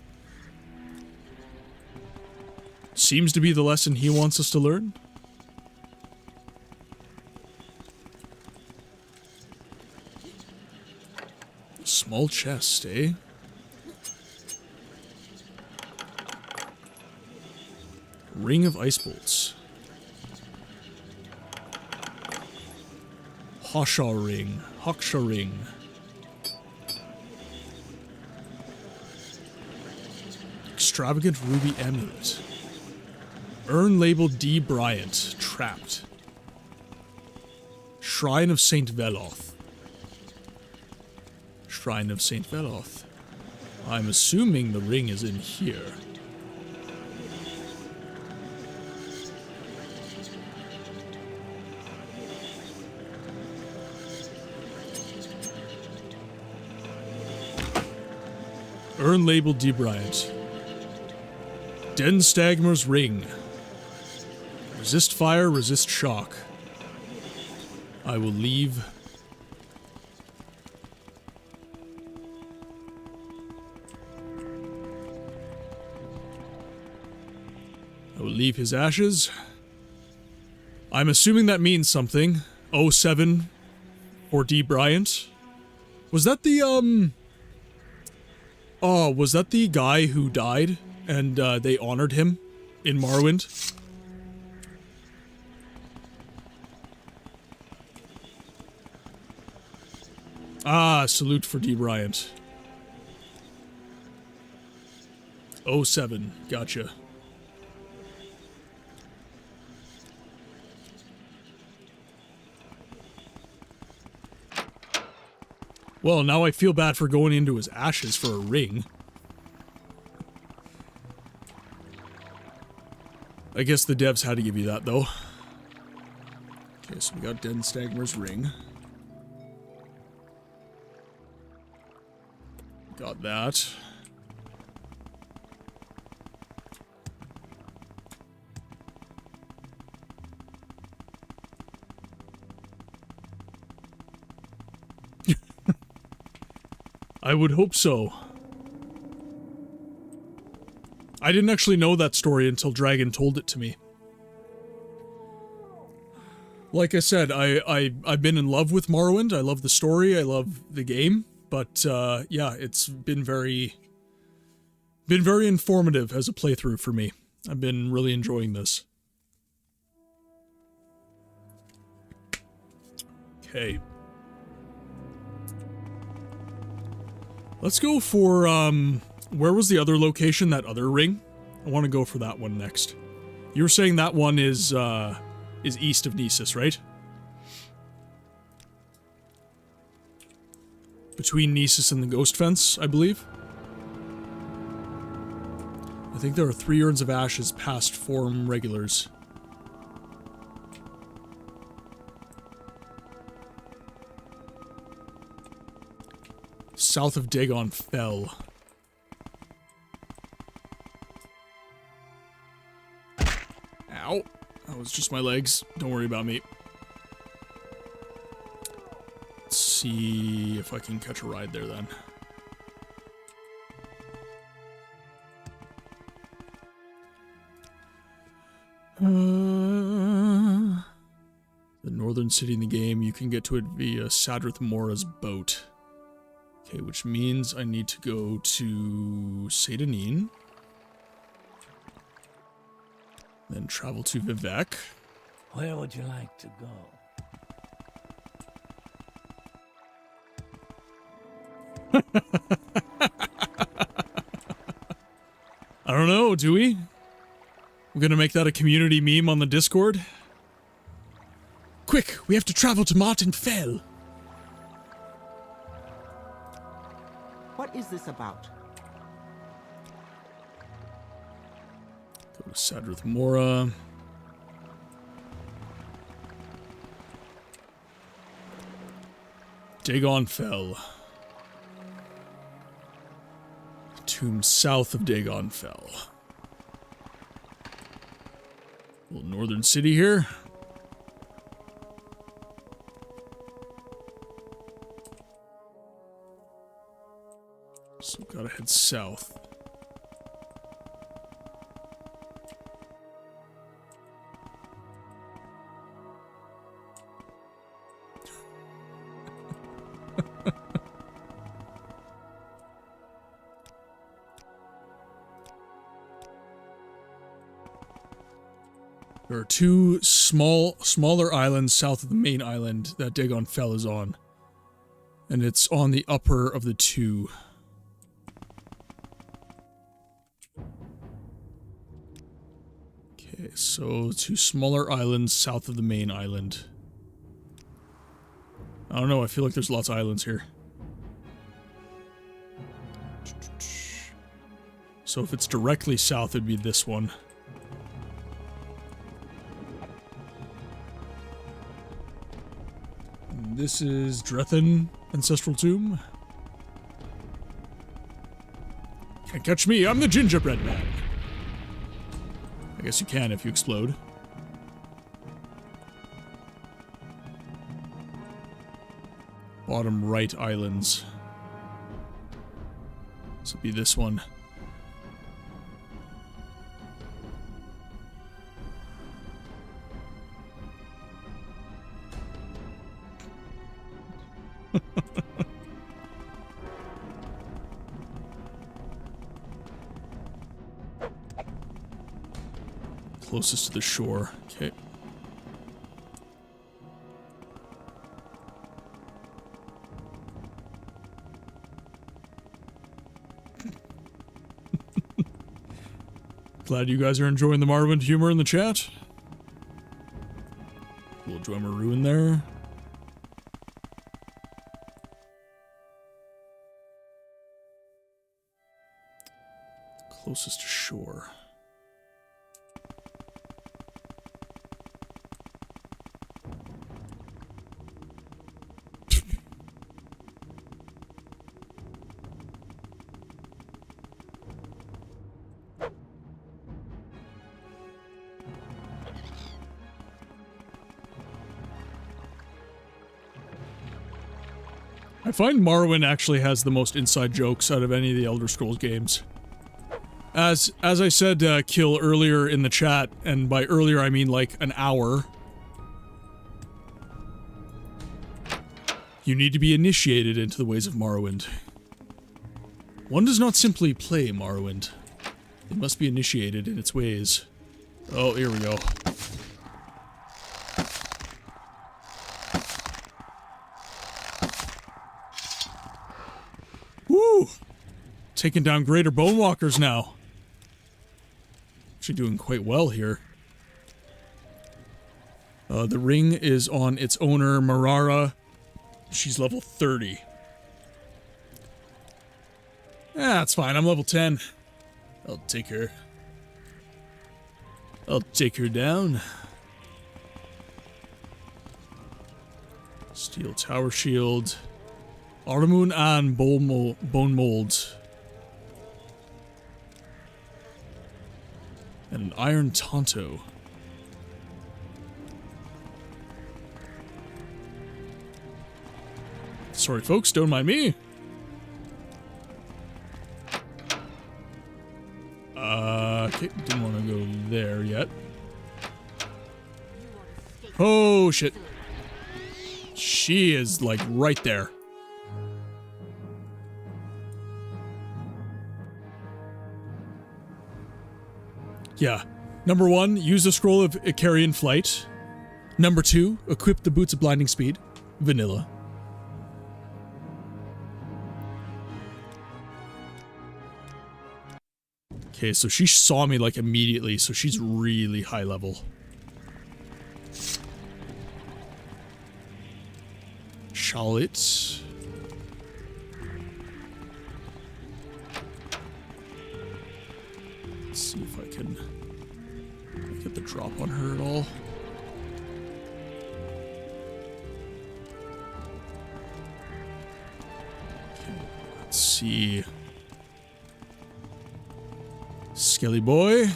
Seems to be the lesson he wants us to learn. Small chest, eh? Ring of ice bolts. Hawkshaw ring. Hawkshaw ring. Extravagant ruby amulet. Urn labeled D. Bryant. Trapped. Shrine of Saint Veloth. Shrine of Saint Veloth. I'm assuming the ring is in here. Urn labeled D. Bryant. Den Stagmer's ring. Resist fire, resist shock. I will leave. I will leave his ashes. I'm assuming that means something. 07 for D. Bryant. Was that the, Oh, was that the guy who died and they honored him in Morrowind? Ah, salute for D. Bryant. 07, gotcha. Well, now I feel bad for going into his ashes for a ring. I guess the devs had to give you that, though. Okay, so we got Den Stagmer's ring. Got that. I would hope so. I didn't actually know that story until Dragon told it to me. Like I said, I've been in love with Morrowind. I love the story. I love the game. But, yeah, it's been very informative as a playthrough for me. I've been really enjoying this. Okay. Let's go for, where was the other location, that other ring? I want to go for that one next. You were saying that one is east of Nessus, right? Between Nessus and the Ghost Fence, I believe. I think there are 3 urns of ashes past form regulars. South of Dagon Fell. Ow. That was just my legs. Don't worry about me. Let's see if I can catch a ride there then. The northern city in the game, you can get to it via Sadrith Mora's boat. Okay, which means I need to go to Sadanin. Then travel to Vivek. Where would you like to go? I don't know, do we? We're gonna make that a community meme on the Discord? Quick, we have to travel to Martin Fell. What is this about? Go to Sadrith Mora. Dagon Fell. Tomb south of Dagon Fell. Little northern city here. So gotta head south. There are two smaller islands south of the main island that Dagon Fell is on. And it's on the upper of the two. Okay, so two smaller islands south of the main island. I don't know, I feel like there's lots of islands here. So if it's directly south, it'd be this one. This is Drethen Ancestral Tomb. Can't catch me, I'm the gingerbread man. I guess you can if you explode. Bottom right islands. This will be this one. Closest to the shore. Okay. Glad you guys are enjoying the Morrowind humor in the chat. Little Dwemer Ruin there. Closest to shore. I find Morrowind actually has the most inside jokes out of any of the Elder Scrolls games. As I said, Kill, earlier in the chat, and by earlier I mean like an hour, you need to be initiated into the ways of Morrowind. One does not simply play Morrowind. It must be initiated in its ways. Oh, here we go. Woo! Taking down greater bonewalkers now. Actually doing quite well here. The ring is on its owner, Marara. She's level 30. That's fine, I'm level 10. I'll take her. I'll take her down. Steel tower shield. Armun and bone mold. And an iron Tonto. Sorry folks, don't mind me. Okay, didn't want to go there yet. Oh shit. She is like right there. Yeah. Number 1, use the Scroll of Icarian Flight. Number 2, equip the Boots of Blinding Speed. Vanilla. Okay, so she saw me like immediately, so she's really high level. Charlotte. see if I can get the drop on her at all. Okay, let's see. Skelly boy.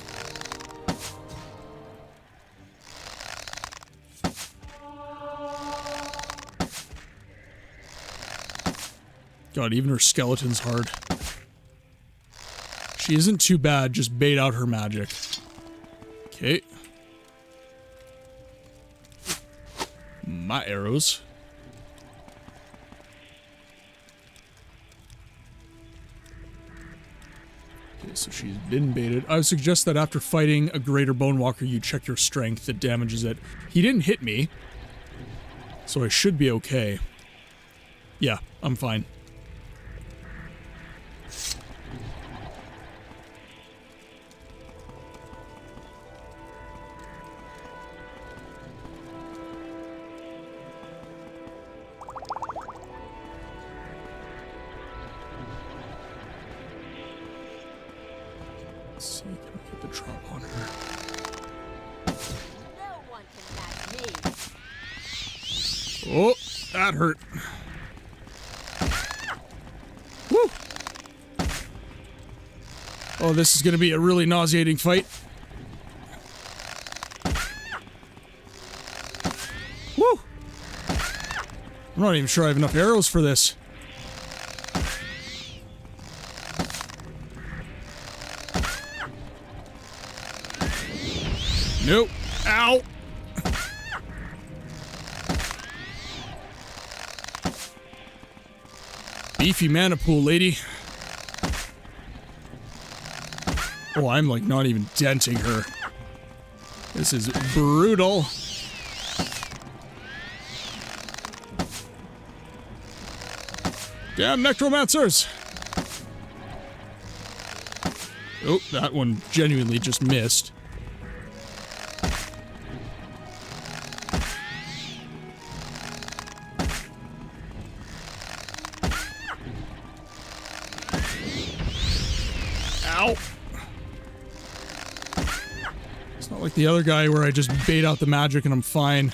God, even her skeleton's hard. She isn't too bad, just bait out her magic. Okay. My arrows. Okay, so she's been baited. I would suggest that after fighting a greater bone walker, you check your strength. It damages it. He didn't hit me, so I should be okay. Yeah, I'm fine. Let's see, can I get the drop on her? No one can match me. Oh, that hurt. Woo! Oh, this is gonna be a really nauseating fight. Woo! I'm not even sure I have enough arrows for this. Nope. Ow! Beefy mana pool, lady. Oh, I'm like not even denting her. This is brutal. Damn necromancers! Oh, that one genuinely just missed. Ow! It's not like the other guy where I just bait out the magic and I'm fine.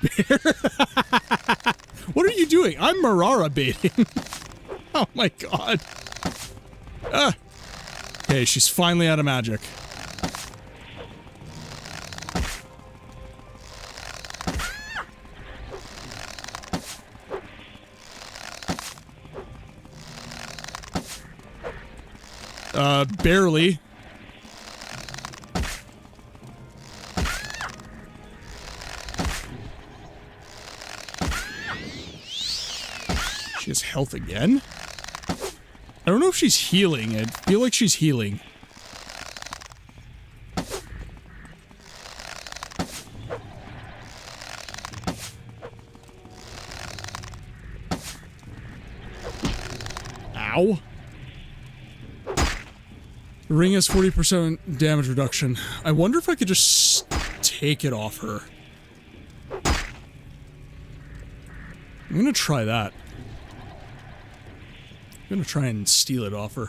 Bear? What are you doing? I'm Marara baiting. Oh my god. Ah. Okay, she's finally out of magic. Barely. She has health again? I don't know if she's healing. I feel like she's healing. Ow. The ring has 40% damage reduction. I wonder if I could just take it off her. I'm gonna try that. I'm gonna try and steal it off her.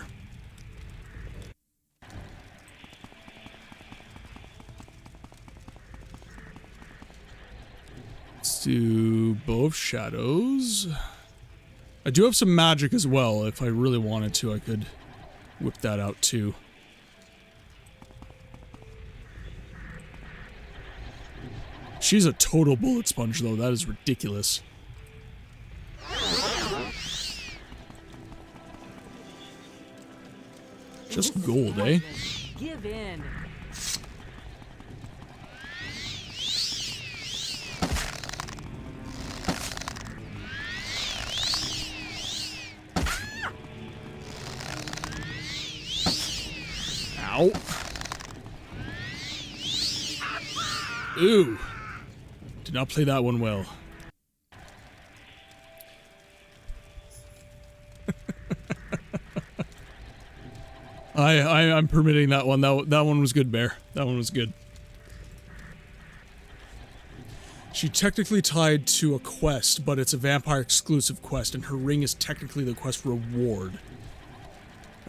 Let's do Bow of Shadows. I do have some magic as well. If I really wanted to, I could whip that out too. She's a total bullet sponge though. That is ridiculous. Just gold, eh? Give in. Ow. Ooh. Did not play that one well. I'm permitting that one. That one was good, Bear. That one was good. She technically tied to a quest, but it's a vampire exclusive quest, and her ring is technically the quest reward.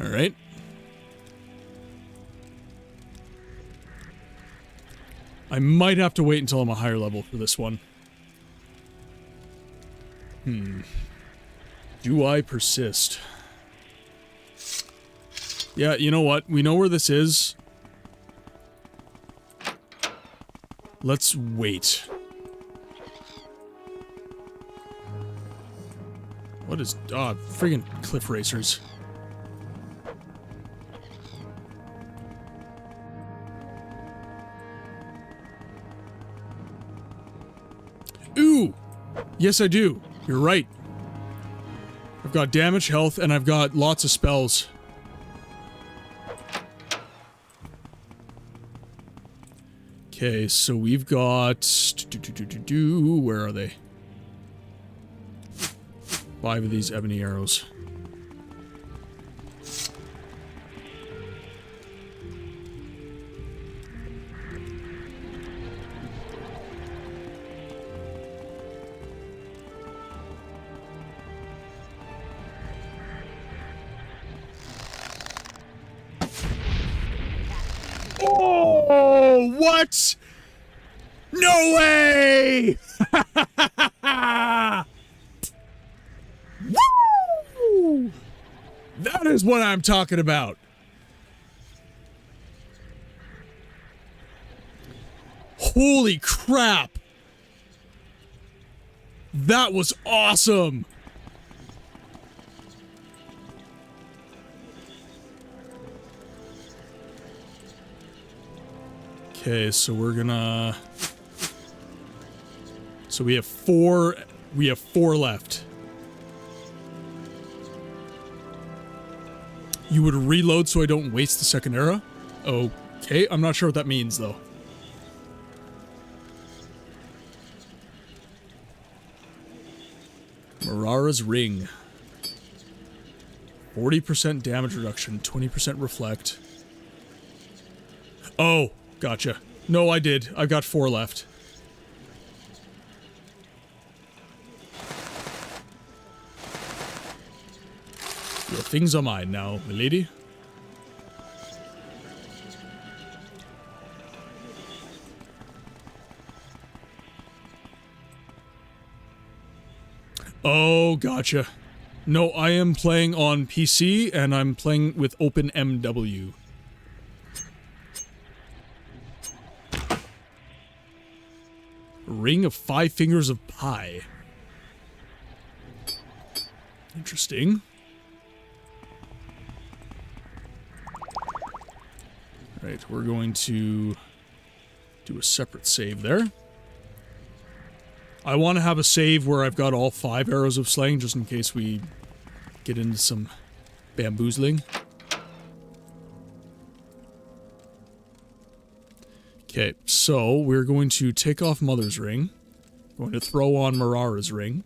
Alright. I might have to wait until I'm a higher level for this one. Do I persist? Yeah, you know what? We know where this is. Let's wait. What is... friggin' cliff racers. Ooh! Yes, I do. You're right. I've got damage, health, and I've got lots of spells. Okay, so we've got... Where are they? 5 of these ebony arrows. Oh, what? No way! Woo! That is what I'm talking about. Holy crap. That was awesome. Okay, so we're gonna... So we have 4 left. You would reload so I don't waste the second arrow? Okay, I'm not sure what that means though. Marara's ring. 40% damage reduction, 20% reflect. Oh, gotcha. No, I did. I've got 4 left. Your things are mine now, milady. Oh, gotcha. No, I am playing on PC, and I'm playing with OpenMW. Ring of 5 Fingers of Pie. Interesting. Right, we're going to do a separate save there. I want to have a save where I've got all 5 arrows of slaying, just in case we get into some bamboozling. Okay, so we're going to take off Mother's ring. Going to throw on Marara's ring.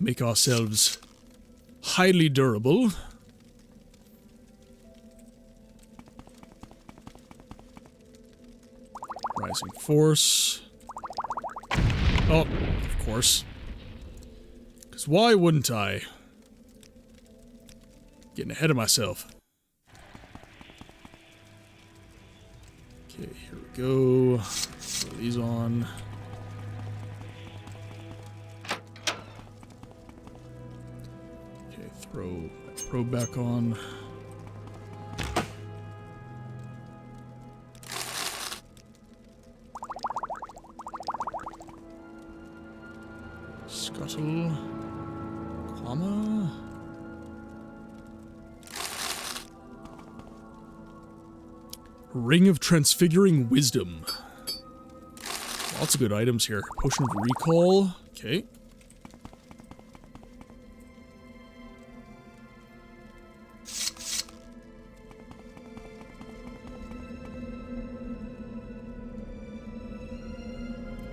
Make ourselves highly durable. Rising Force. Oh, of course. Because why wouldn't I? Getting ahead of myself. Okay, here we go. Throw these on. Okay, throw my probe back on. Scuttle. Comma. Ring of Transfiguring Wisdom. Lots of good items here. Potion of Recall. Okay.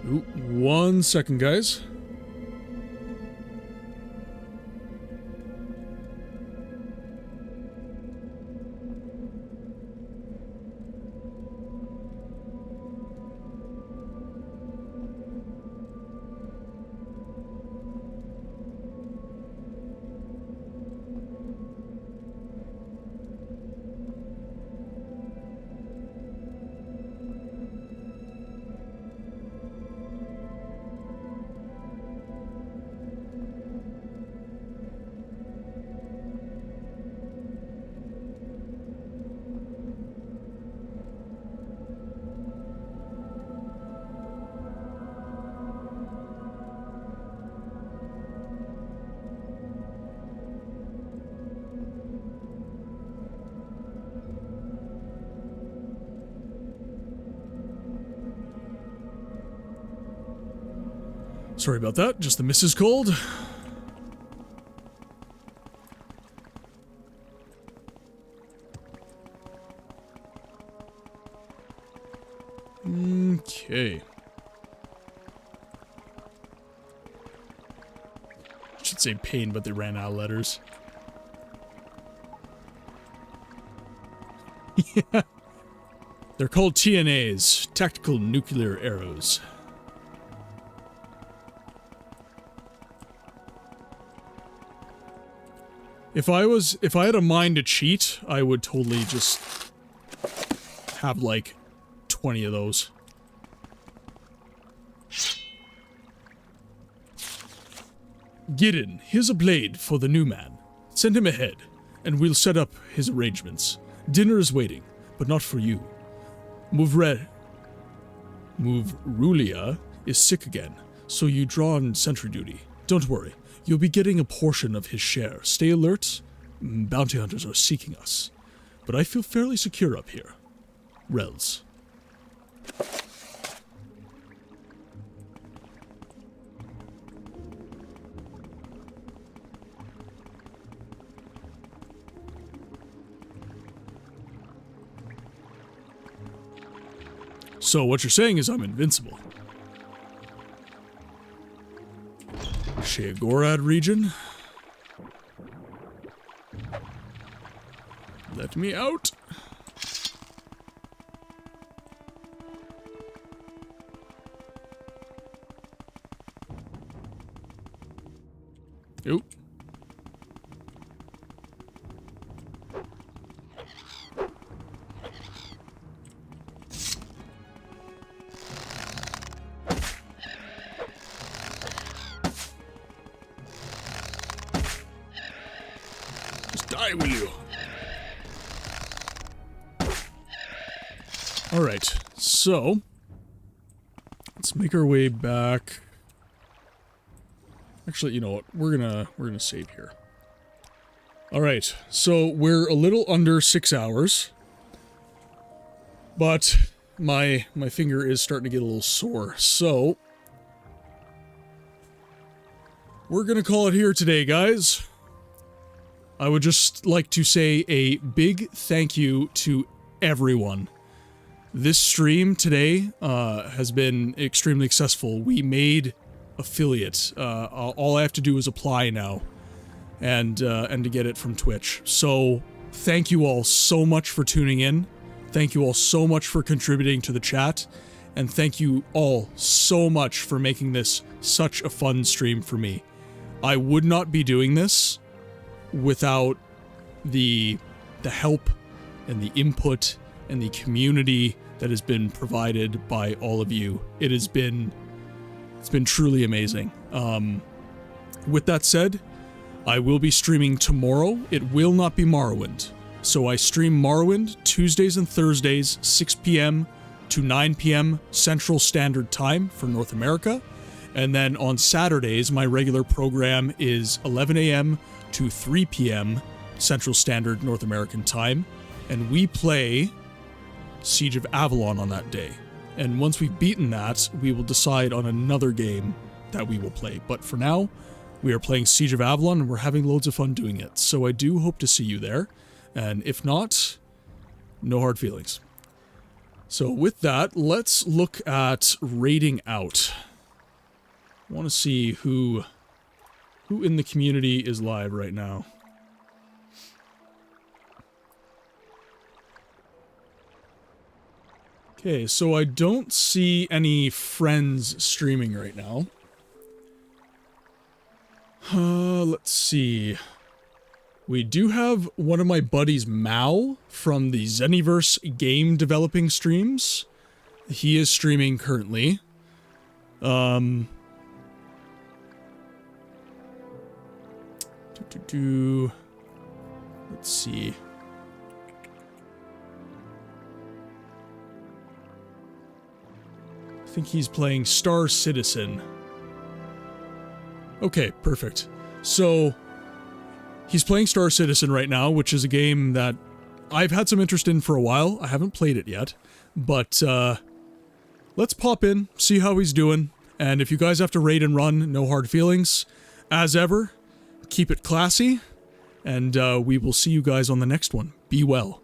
Ooh, 1 second, guys. Sorry about that, just the mist is cold. Okay. Should say pain, but they ran out of letters. Yeah. They're called TNAs, tactical nuclear arrows. If I had a mind to cheat, I would totally just have like 20 of those. Gideon, here's a blade for the new man. Send him ahead, and we'll set up his arrangements. Dinner is waiting, but not for you. Rulia is sick again, so you draw on sentry duty. Don't worry, you'll be getting a portion of his share. Stay alert, bounty hunters are seeking us. But I feel fairly secure up here. Rels. So what you're saying is I'm invincible. Sheagorad region. Let me out. Oop. Die, will you? Alright, so let's make our way back. Actually, you know what? We're gonna save here. Alright, so we're a little under 6 hours. But my finger is starting to get a little sore, so we're gonna call it here today, guys. I would just like to say a big thank you to everyone. This stream today has been extremely successful. We made affiliate. All I have to do is apply now, and to get it from Twitch. So thank you all so much for tuning in. Thank you all so much for contributing to the chat, and thank you all so much for making this such a fun stream for me. I would not be doing this without the help and the input and the community that has been provided by all of you. It's been truly amazing. With that said, I will be streaming tomorrow. It will not be Morrowind. So I stream Morrowind Tuesdays and Thursdays, 6 p.m. to 9 p.m. Central Standard Time for North America. And then on Saturdays, my regular program is 11 a.m. to 3 p.m. Central Standard North American Time, and we play Siege of Avalon on that day. And once we've beaten that, we will decide on another game that we will play. But for now, we are playing Siege of Avalon, and we're having loads of fun doing it. So I do hope to see you there, and if not, no hard feelings. So with that, let's look at raiding out. I want to see who in the community is live right now. Okay, so I don't see any friends streaming right now. Let's see. We do have one of my buddies, Mao, from the Zeniverse game developing streams. He is streaming currently. Let's see. I think he's playing Star Citizen. Okay, perfect. So, he's playing Star Citizen right now, which is a game that I've had some interest in for a while. I haven't played it yet, but let's pop in, see how he's doing, And if you guys have to raid and run, no hard feelings. As ever, keep it classy, and we will see you guys on the next one. Be well.